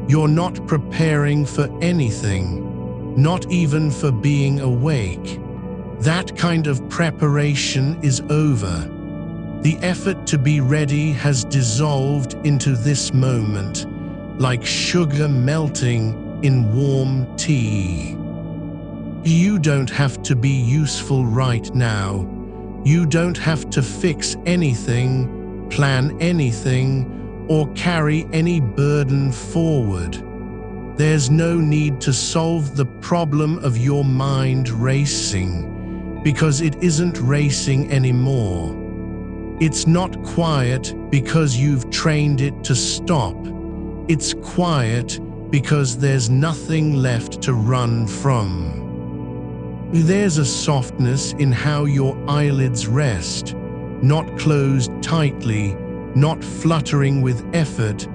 You're not preparing for anything, not even for being awake. That kind of preparation is over. The effort to be ready has dissolved into this moment, like sugar melting in warm tea. You don't have to be useful right now. You don't have to fix anything, plan anything, or carry any burden forward. There's no need to solve the problem of your mind racing, because it isn't racing anymore. It's not quiet because you've trained it to stop. It's quiet because there's nothing left to run from. There's a softness in how your eyelids rest, not closed tightly, not fluttering with effort,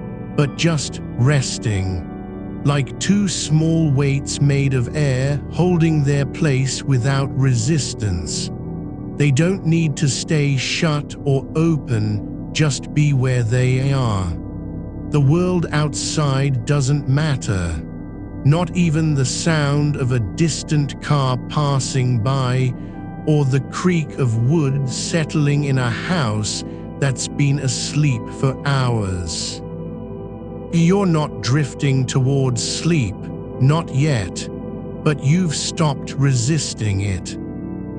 but just resting, like two small weights made of air holding their place without resistance. They don't need to stay shut or open, just be where they are. The world outside doesn't matter, not even the sound of a distant car passing by or the creak of wood settling in a house that's been asleep for hours. You're not drifting towards sleep, not yet, but you've stopped resisting it.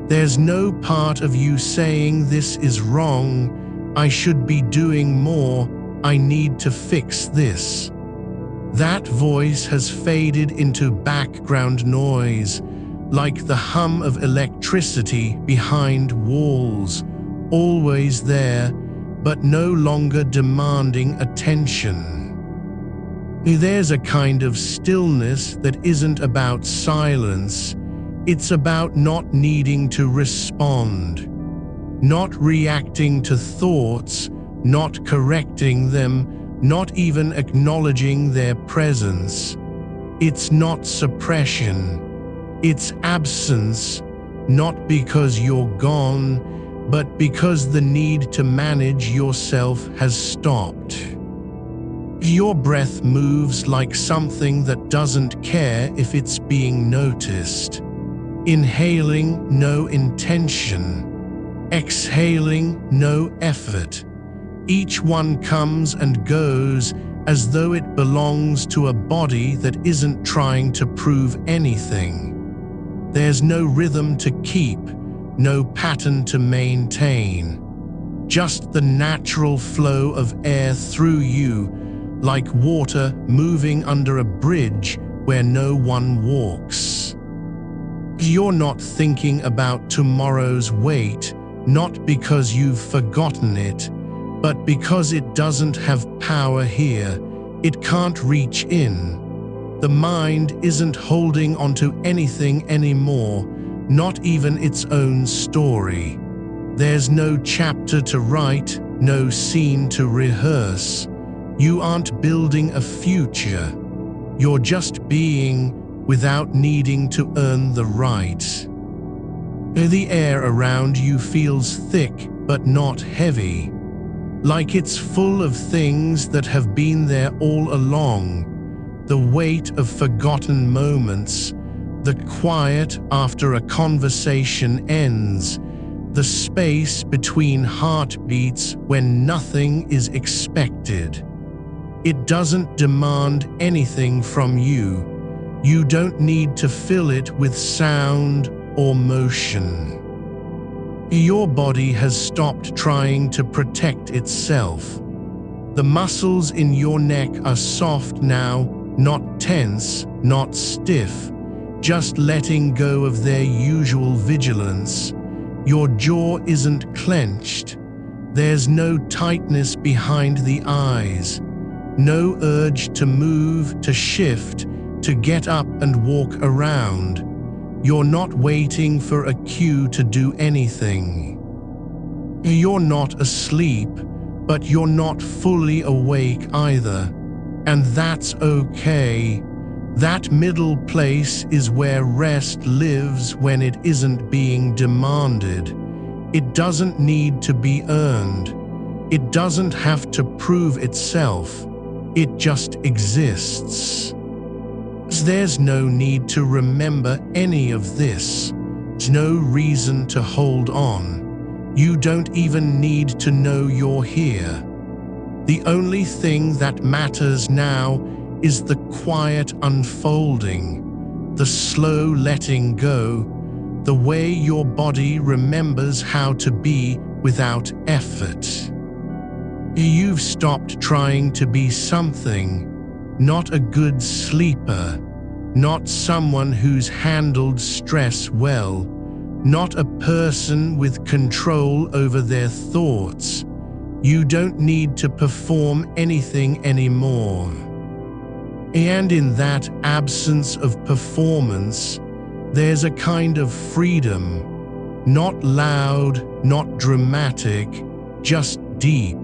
There's no part of you saying this is wrong, I should be doing more, I need to fix this. That voice has faded into background noise, like the hum of electricity behind walls, always there, but no longer demanding attention. There's a kind of stillness that isn't about silence, it's about not needing to respond, not reacting to thoughts, not correcting them, not even acknowledging their presence. It's not suppression, it's absence, not because you're gone, but because the need to manage yourself has stopped. Your breath moves like something that doesn't care if it's being noticed. Inhaling, no intention. Exhaling, no effort. Each one comes and goes as though it belongs to a body that isn't trying to prove anything. There's no rhythm to keep, no pattern to maintain. Just the natural flow of air through you, like water moving under a bridge where no one walks. You're not thinking about tomorrow's weight, not because you've forgotten it, but because it doesn't have power here, it can't reach in. The mind isn't holding onto anything anymore, not even its own story. There's no chapter to write, no scene to rehearse. You aren't building a future. You're just being without needing to earn the right. The air around you feels thick but not heavy, like it's full of things that have been there all along. The weight of forgotten moments, the quiet after a conversation ends, the space between heartbeats when nothing is expected. It doesn't demand anything from you. You don't need to fill it with sound or motion. Your body has stopped trying to protect itself. The muscles in your neck are soft now, not tense, not stiff, just letting go of their usual vigilance. Your jaw isn't clenched. There's no tightness behind the eyes. No urge to move, to shift, to get up and walk around. You're not waiting for a cue to do anything. You're not asleep, but you're not fully awake either. And that's okay. That middle place is where rest lives when it isn't being demanded. It doesn't need to be earned. It doesn't have to prove itself. It just exists. There's no need to remember any of this. There's no reason to hold on. You don't even need to know you're here. The only thing that matters now is the quiet unfolding, the slow letting go, the way your body remembers how to be without effort. You've stopped trying to be something, not a good sleeper, not someone who's handled stress well, not a person with control over their thoughts. You don't need to perform anything anymore. And in that absence of performance, there's a kind of freedom, not loud, not dramatic, just deep.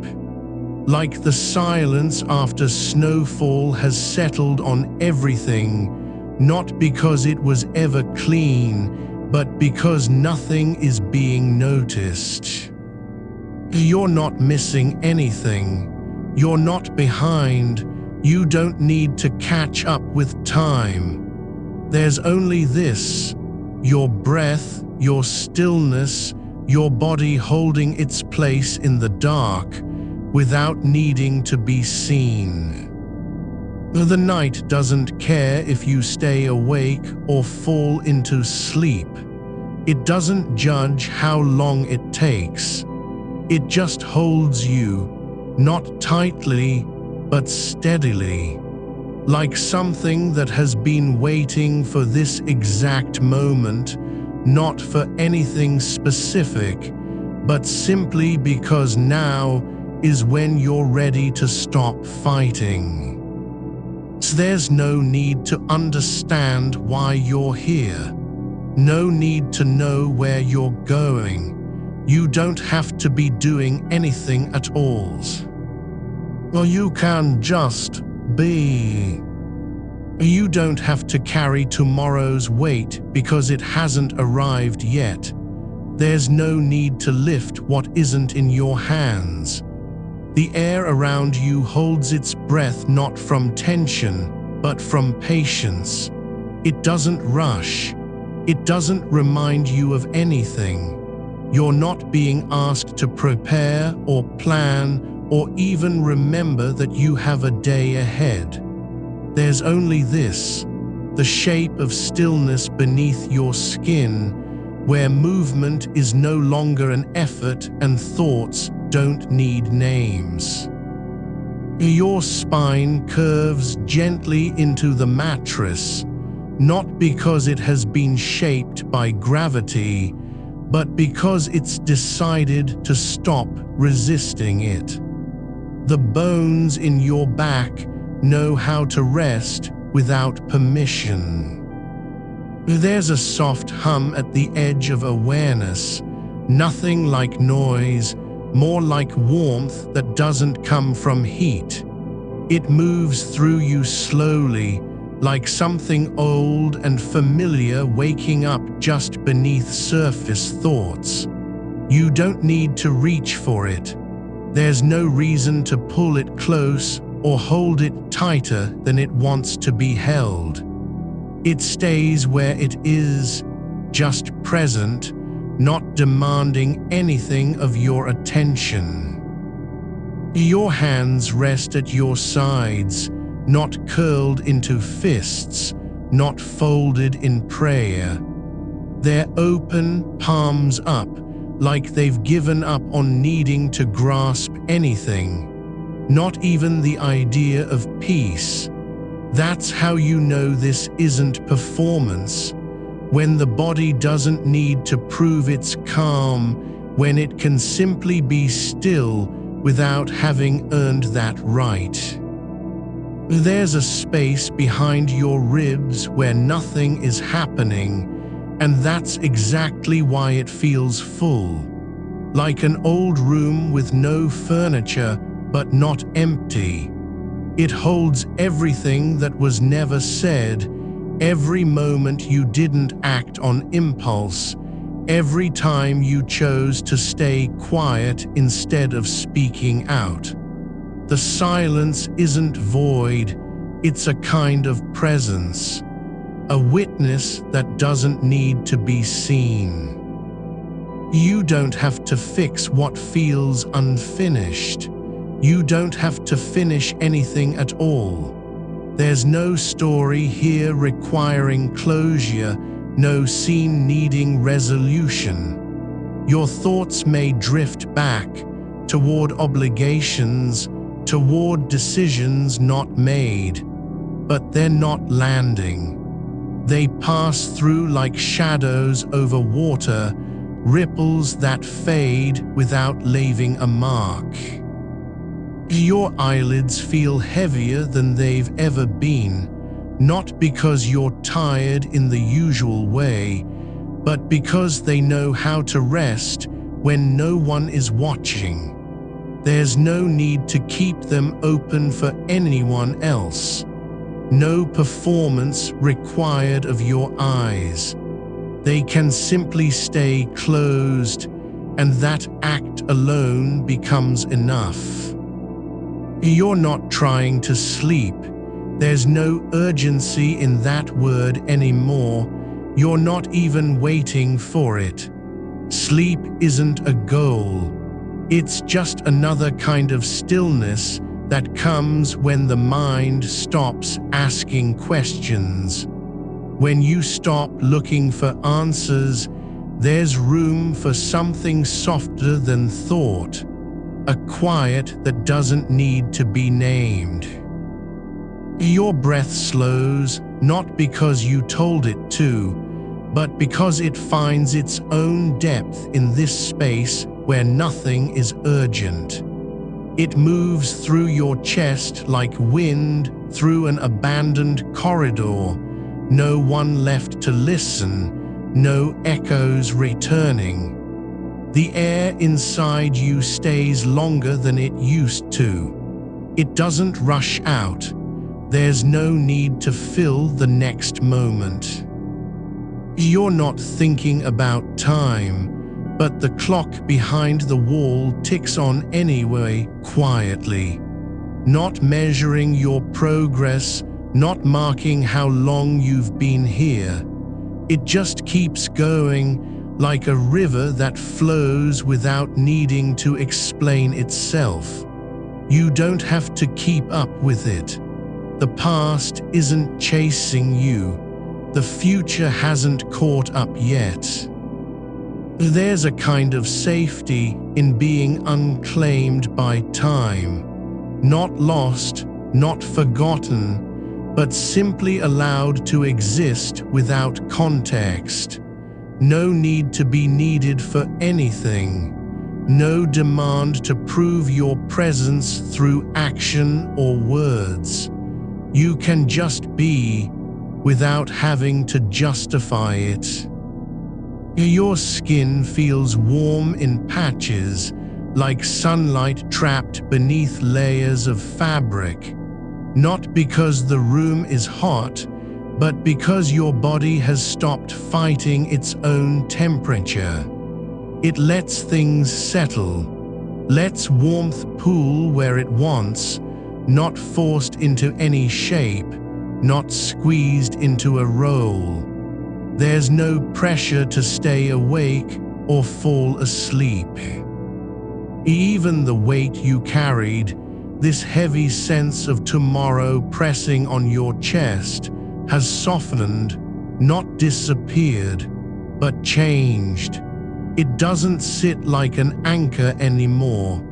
like the silence after snowfall has settled on everything, not because it was ever clean, but because nothing is being noticed. You're not missing anything. You're not behind. You don't need to catch up with time. There's only this: your breath, your stillness, your body holding its place in the dark without needing to be seen. The night doesn't care if you stay awake or fall into sleep. It doesn't judge how long it takes. It just holds you, not tightly, but steadily, like something that has been waiting for this exact moment, not for anything specific, but simply because now is when you're ready to stop fighting. So there's no need to understand why you're here. No need to know where you're going. You don't have to be doing anything at all. Well, you can just be. You don't have to carry tomorrow's weight because it hasn't arrived yet. There's no need to lift what isn't in your hands. The air around you holds its breath not from tension, but from patience. It doesn't rush. It doesn't remind you of anything. You're not being asked to prepare or plan or even remember that you have a day ahead. There's only this: the shape of stillness beneath your skin, where movement is no longer an effort and thoughts don't need names. Your spine curves gently into the mattress, not because it has been shaped by gravity, but because it's decided to stop resisting it. The bones in your back know how to rest without permission. There's a soft hum at the edge of awareness, nothing like noise, more like warmth that doesn't come from heat. It moves through you slowly, like something old and familiar waking up just beneath surface thoughts. You don't need to reach for it. There's no reason to pull it close or hold it tighter than it wants to be held. It stays where it is, just present, not demanding anything of your attention. Your hands rest at your sides, not curled into fists, not folded in prayer. They're open, palms up, like they've given up on needing to grasp anything, not even the idea of peace. That's how you know this isn't performance, when the body doesn't need to prove it's calm, when it can simply be still without having earned that right. There's a space behind your ribs where nothing is happening, and that's exactly why it feels full, like an old room with no furniture but not empty. It holds everything that was never said, every moment you didn't act on impulse, every time you chose to stay quiet instead of speaking out. The silence isn't void, it's a kind of presence, a witness that doesn't need to be seen. You don't have to fix what feels unfinished. You don't have to finish anything at all. There's no story here requiring closure, no scene needing resolution. Your thoughts may drift back toward obligations, toward decisions not made, but they're not landing. They pass through like shadows over water, ripples that fade without leaving a mark. Your eyelids feel heavier than they've ever been, not because you're tired in the usual way, but because they know how to rest when no one is watching. There's no need to keep them open for anyone else. No performance required of your eyes. They can simply stay closed, and that act alone becomes enough. You're not trying to sleep. There's no urgency in that word anymore. You're not even waiting for it. Sleep isn't a goal. It's just another kind of stillness that comes when the mind stops asking questions. When you stop looking for answers, there's room for something softer than thought, a quiet that doesn't need to be named. Your breath slows, not because you told it to, but because it finds its own depth in this space where nothing is urgent. It moves through your chest like wind through an abandoned corridor. No one left to listen, no echoes returning. The air inside you stays longer than it used to. It doesn't rush out. There's no need to fill the next moment. You're not thinking about time, but the clock behind the wall ticks on anyway, quietly. Not measuring your progress, not marking how long you've been here. It just keeps going, like a river that flows without needing to explain itself. You don't have to keep up with it. The past isn't chasing you. The future hasn't caught up yet. There's a kind of safety in being unclaimed by time. Not lost, not forgotten, but simply allowed to exist without context. No need to be needed for anything. No demand to prove your presence through action or words. You can just be without having to justify it. Your skin feels warm in patches, like sunlight trapped beneath layers of fabric. Not because the room is hot, but because your body has stopped fighting its own temperature. It lets things settle, lets warmth pool where it wants, not forced into any shape, not squeezed into a role. There's no pressure to stay awake or fall asleep. Even the weight you carried, this heavy sense of tomorrow pressing on your chest, has softened, not disappeared, but changed. It doesn't sit like an anchor anymore.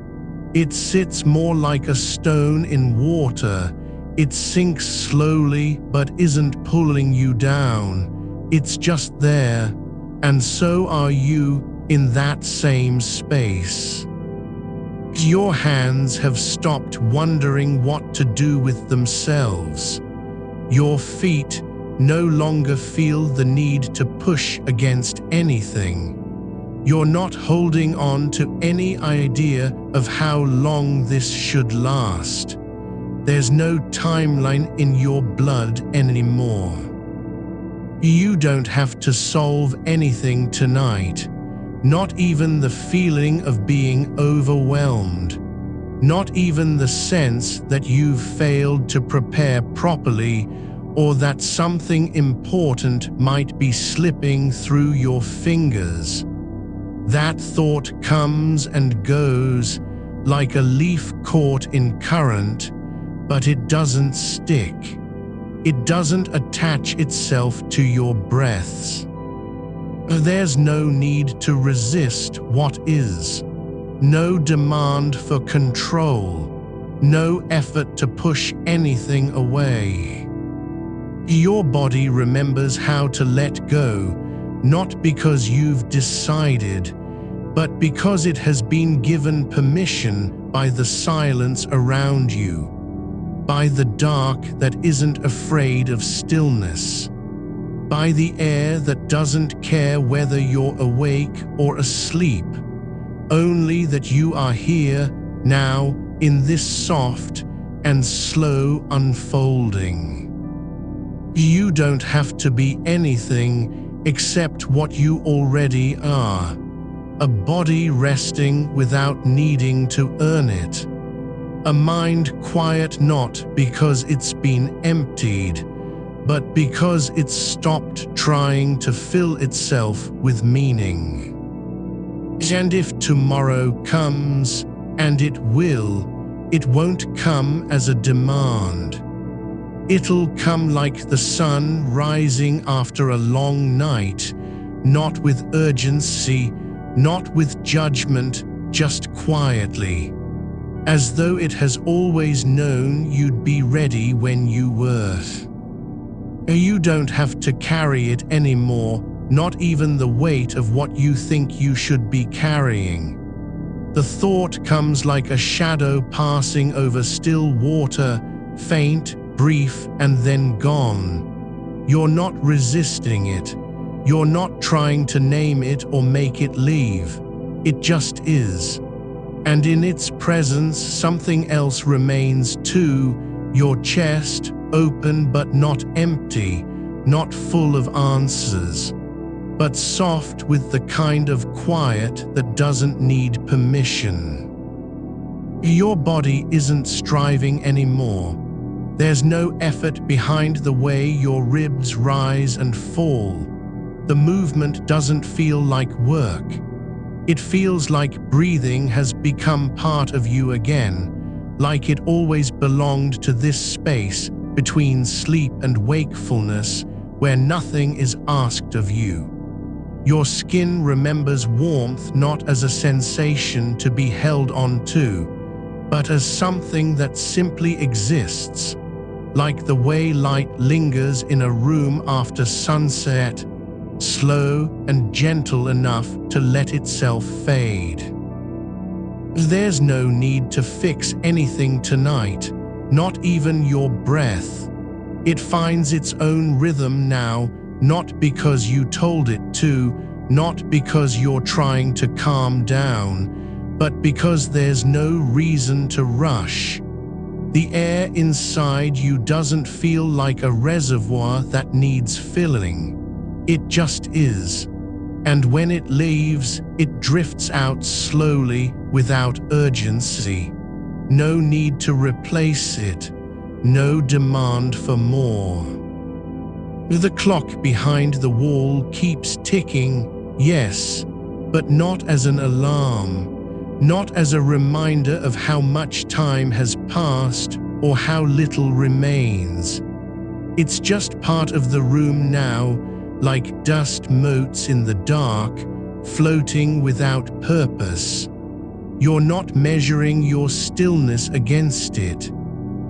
It sits more like a stone in water. It sinks slowly but isn't pulling you down. It's just there, and so are you in that same space. Your hands have stopped wondering what to do with themselves. Your feet no longer feel the need to push against anything. You're not holding on to any idea of how long this should last. There's no timeline in your blood anymore. You don't have to solve anything tonight. Not even the feeling of being overwhelmed. Not even the sense that you've failed to prepare properly or that something important might be slipping through your fingers. That thought comes and goes like a leaf caught in current, but it doesn't stick. It doesn't attach itself to your breaths. There's no need to resist what is. No demand for control. No effort to push anything away. Your body remembers how to let go, not because you've decided, but because it has been given permission by the silence around you, by the dark that isn't afraid of stillness, by the air that doesn't care whether you're awake or asleep, only that you are here, now in this soft and slow unfolding. You don't have to be anything except what you already are, a body resting without needing to earn it, a mind quiet not because it's been emptied, but because it's stopped trying to fill itself with meaning. And if tomorrow comes, and it won't come as a demand. It'll come like the sun rising after a long night, not with urgency, not with judgment, just quietly, as though it has always known you'd be ready when you were. You don't have to carry it anymore, not even the weight of what you think you should be carrying. The thought comes like a shadow passing over still water, faint, brief, and then gone. You're not resisting it. You're not trying to name it or make it leave. It just is. And in its presence, something else remains too, your chest, open but not empty, not full of answers, but soft with the kind of quiet that doesn't need permission. Your body isn't striving anymore. There's no effort behind the way your ribs rise and fall. The movement doesn't feel like work. It feels like breathing has become part of you again, like it always belonged to this space between sleep and wakefulness where nothing is asked of you. Your skin remembers warmth not as a sensation to be held on to, but as something that simply exists, like the way light lingers in a room after sunset, slow and gentle enough to let itself fade. There's no need to fix anything tonight, not even your breath. It finds its own rhythm now, not because you told it to, not because you're trying to calm down, but because there's no reason to rush. The air inside you doesn't feel like a reservoir that needs filling. It just is. And when it leaves, it drifts out slowly without urgency. No need to replace it. No demand for more. The clock behind the wall keeps ticking, yes, but not as an alarm, not as a reminder of how much time has passed or how little remains. It's just part of the room now, like dust motes in the dark, floating without purpose. You're not measuring your stillness against it.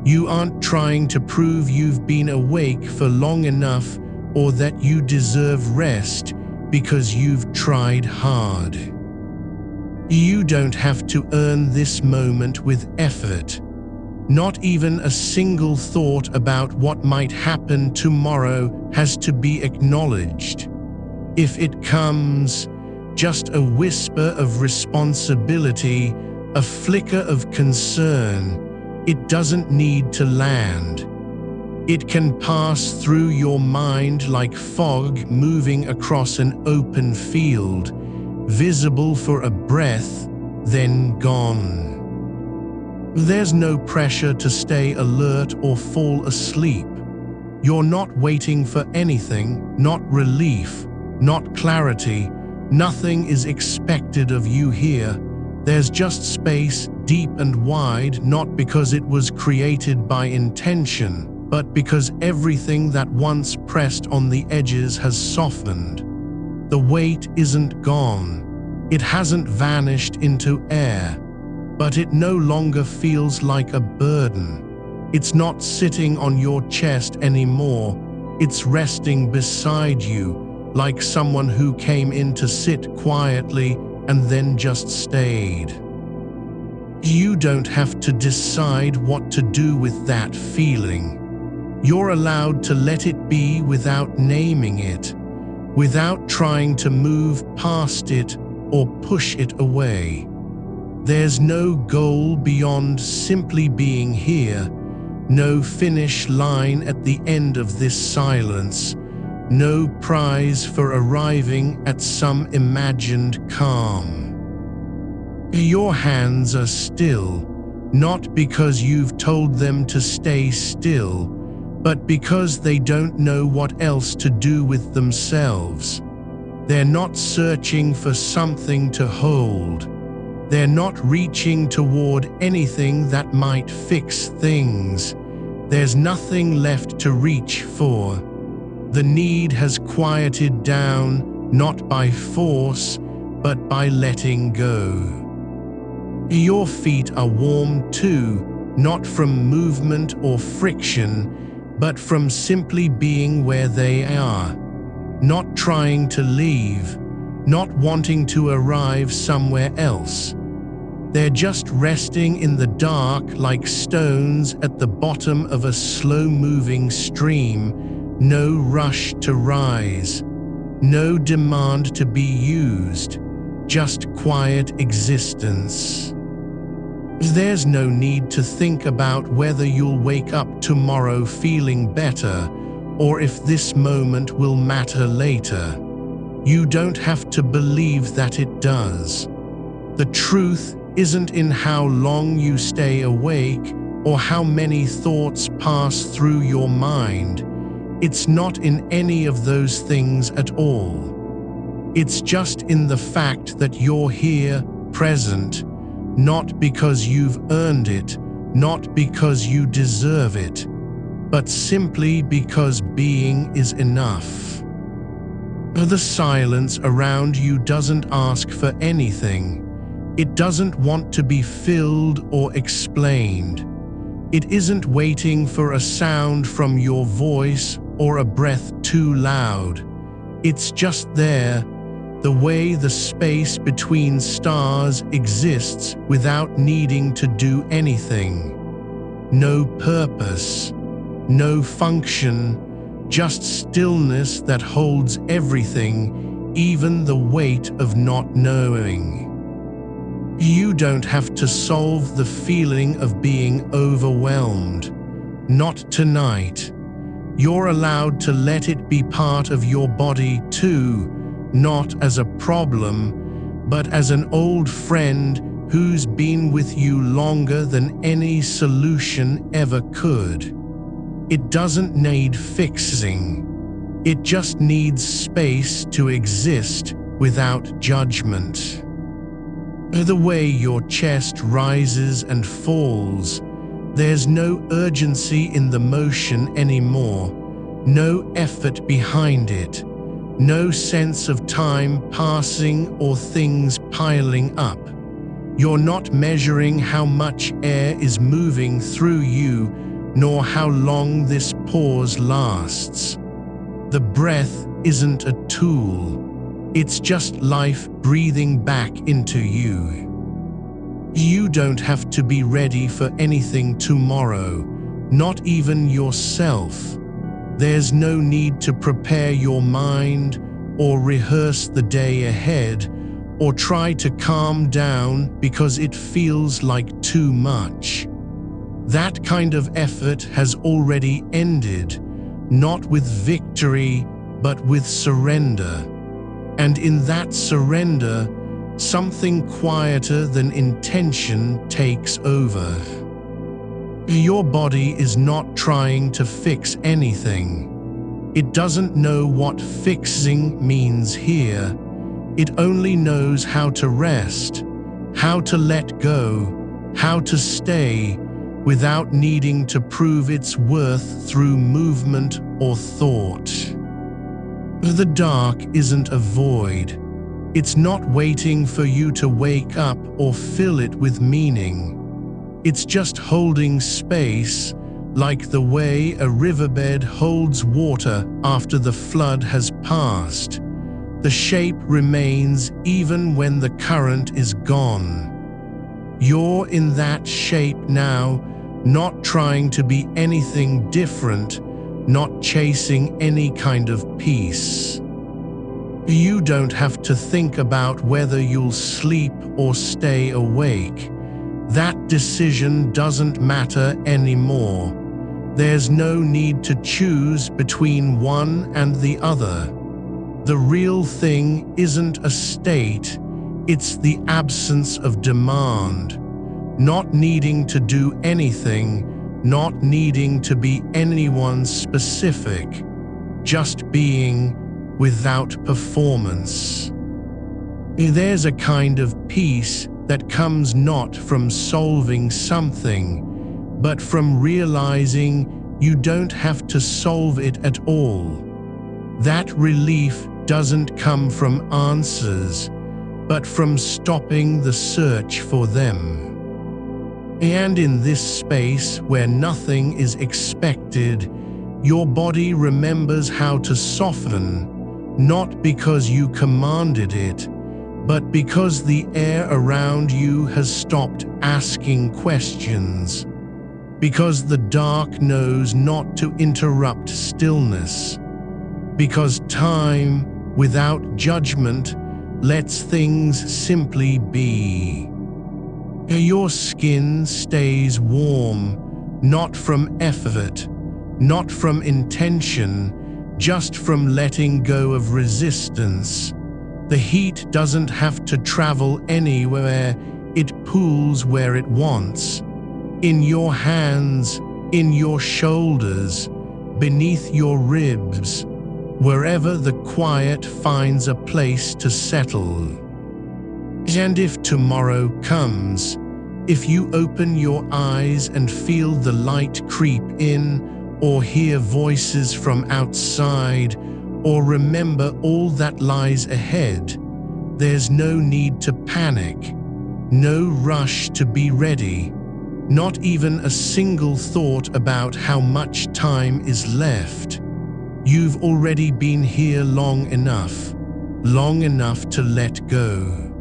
You aren't trying to prove you've been awake for long enough or that you deserve rest because you've tried hard. You don't have to earn this moment with effort. Not even a single thought about what might happen tomorrow has to be acknowledged. If it comes, just a whisper of responsibility, a flicker of concern, it doesn't need to land. It can pass through your mind like fog moving across an open field, visible for a breath, then gone. There's no pressure to stay alert or fall asleep. You're not waiting for anything, not relief, not clarity. Nothing is expected of you here. There's just space, deep and wide, not because it was created by intention, but because everything that once pressed on the edges has softened. The weight isn't gone. It hasn't vanished into air. But it no longer feels like a burden. It's not sitting on your chest anymore. It's resting beside you, like someone who came in to sit quietly and then just stayed. You don't have to decide what to do with that feeling. You're allowed to let it be without naming it, without trying to move past it or push it away. There's no goal beyond simply being here, no finish line at the end of this silence, no prize for arriving at some imagined calm. Your hands are still, not because you've told them to stay still, but because they don't know what else to do with themselves. They're not searching for something to hold. They're not reaching toward anything that might fix things. There's nothing left to reach for. The need has quieted down, not by force, but by letting go. Your feet are warm too, not from movement or friction, but from simply being where they are. Not trying to leave, not wanting to arrive somewhere else. They're just resting in the dark like stones at the bottom of a slow-moving stream, no rush to rise, no demand to be used, just quiet existence. There's no need to think about whether you'll wake up tomorrow feeling better, or if this moment will matter later. You don't have to believe that it does. The truth isn't in how long you stay awake or how many thoughts pass through your mind. It's not in any of those things at all. It's just in the fact that you're here, present, not because you've earned it, not because you deserve it, but simply because being is enough. The silence around you doesn't ask for anything. It doesn't want to be filled or explained. It isn't waiting for a sound from your voice or a breath too loud. It's just there, the way the space between stars exists without needing to do anything. No purpose, no function, just stillness that holds everything, even the weight of not knowing. You don't have to solve the feeling of being overwhelmed. Not tonight. You're allowed to let it be part of your body too, not as a problem, but as an old friend who's been with you longer than any solution ever could. It doesn't need fixing. It just needs space to exist without judgment. The way your chest rises and falls, there's no urgency in the motion anymore, no effort behind it, no sense of time passing or things piling up. You're not measuring how much air is moving through you, nor how long this pause lasts. The breath isn't a tool. It's just life breathing back into you. You don't have to be ready for anything tomorrow, not even yourself. There's no need to prepare your mind or rehearse the day ahead or try to calm down because it feels like too much. That kind of effort has already ended, not with victory, but with surrender. And in that surrender, something quieter than intention takes over. Your body is not trying to fix anything. It doesn't know what fixing means here. It only knows how to rest, how to let go, how to stay, without needing to prove its worth through movement or thought. The dark isn't a void. It's not waiting for you to wake up or fill it with meaning. It's just holding space, like the way a riverbed holds water after the flood has passed. The shape remains even when the current is gone. You're in that shape now, not trying to be anything different, not chasing any kind of peace. You don't have to think about whether you'll sleep or stay awake. That decision doesn't matter anymore. There's no need to choose between one and the other. The real thing isn't a state, it's the absence of demand. Not needing to do anything, not needing to be anyone specific, just being without performance. There's a kind of peace that comes not from solving something, but from realizing you don't have to solve it at all. That relief doesn't come from answers, but from stopping the search for them. And in this space where nothing is expected, your body remembers how to soften, not because you commanded it, but because the air around you has stopped asking questions, because the dark knows not to interrupt stillness, because time, without judgment, lets things simply be. Your skin stays warm, not from effort, not from intention, just from letting go of resistance. The heat doesn't have to travel anywhere, it pools where it wants. In your hands, in your shoulders, beneath your ribs, wherever the quiet finds a place to settle. And if tomorrow comes, if you open your eyes and feel the light creep in, or hear voices from outside, or remember all that lies ahead, there's no need to panic, no rush to be ready, not even a single thought about how much time is left. You've already been here long enough to let go.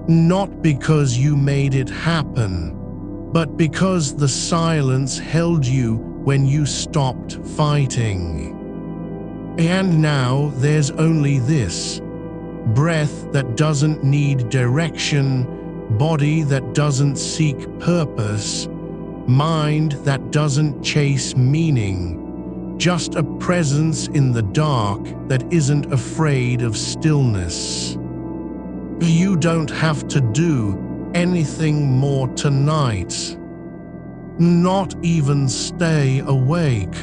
Not because you made it happen, but because the silence held you when you stopped fighting. And now there's only this: breath that doesn't need direction, body that doesn't seek purpose, mind that doesn't chase meaning, just a presence in the dark that isn't afraid of stillness. You don't have to do anything more tonight, not even stay awake.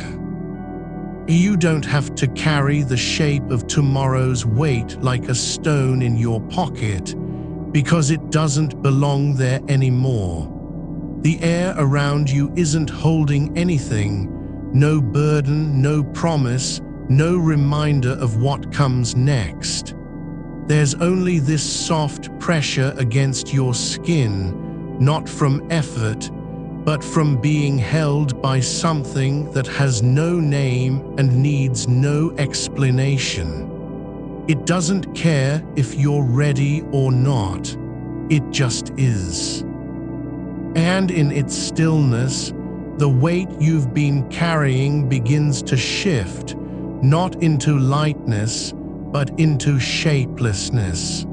You don't have to carry the shape of tomorrow's weight like a stone in your pocket, because it doesn't belong there anymore. The air around you isn't holding anything, no burden, no promise, no reminder of what comes next. There's only this soft pressure against your skin, not from effort, but from being held by something that has no name and needs no explanation. It doesn't care if you're ready or not, it just is. And in its stillness, the weight you've been carrying begins to shift, not into lightness, but into shapelessness.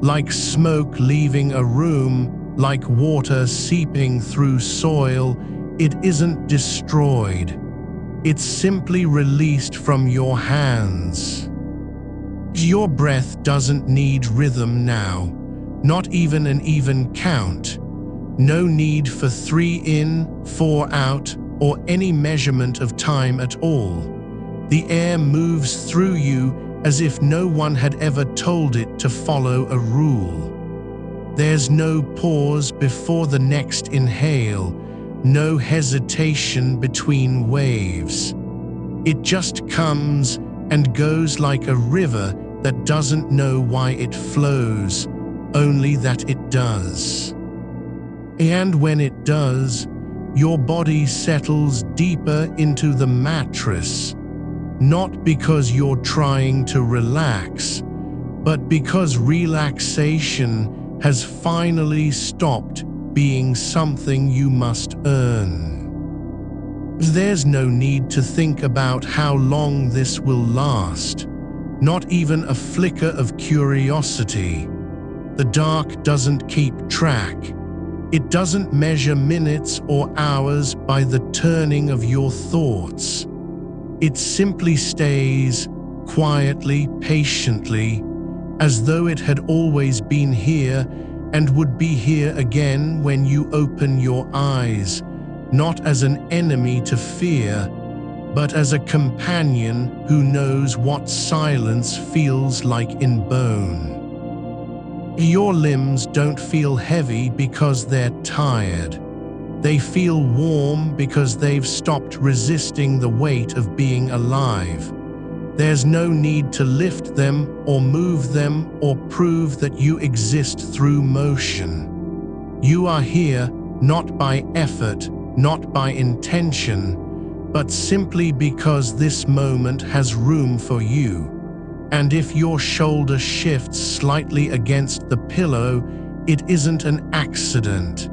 Like smoke leaving a room, like water seeping through soil, it isn't destroyed. It's simply released from your hands. Your breath doesn't need rhythm now, not even an even count. No need for 3 in, 4 out, or any measurement of time at all. The air moves through you as if no one had ever told it to follow a rule. There's no pause before the next inhale, no hesitation between waves. It just comes and goes like a river that doesn't know why it flows, only that it does. And when it does, your body settles deeper into the mattress, not because you're trying to relax, but because relaxation has finally stopped being something you must earn. There's no need to think about how long this will last, not even a flicker of curiosity. The dark doesn't keep track. It doesn't measure minutes or hours by the turning of your thoughts. It simply stays, quietly, patiently, as though it had always been here and would be here again when you open your eyes, not as an enemy to fear, but as a companion who knows what silence feels like in bone. Your limbs don't feel heavy because they're tired. They feel warm because they've stopped resisting the weight of being alive. There's no need to lift them or move them or prove that you exist through motion. You are here not by effort, not by intention, but simply because this moment has room for you. And if your shoulder shifts slightly against the pillow, it isn't an accident.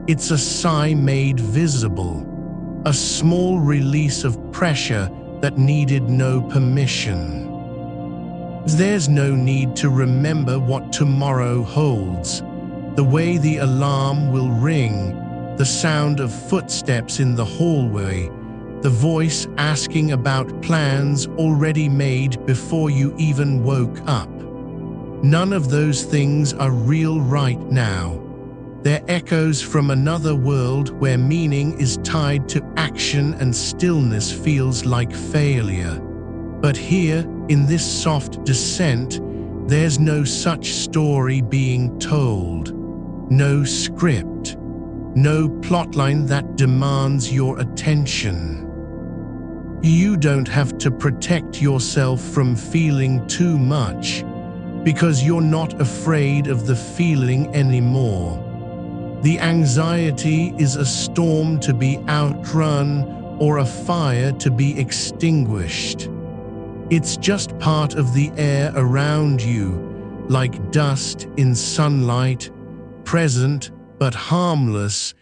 It's a sigh made visible, a small release of pressure that needed no permission. There's no need to remember what tomorrow holds, the way the alarm will ring, the sound of footsteps in the hallway, the voice asking about plans already made before you even woke up. None of those things are real right now. They're echoes from another world where meaning is tied to action and stillness feels like failure. But here, in this soft descent, there's no such story being told. No script. No plotline that demands your attention. You don't have to protect yourself from feeling too much, because you're not afraid of the feeling anymore. The anxiety is a storm to be outrun or a fire to be extinguished. It's just part of the air around you, like dust in sunlight, present but harmless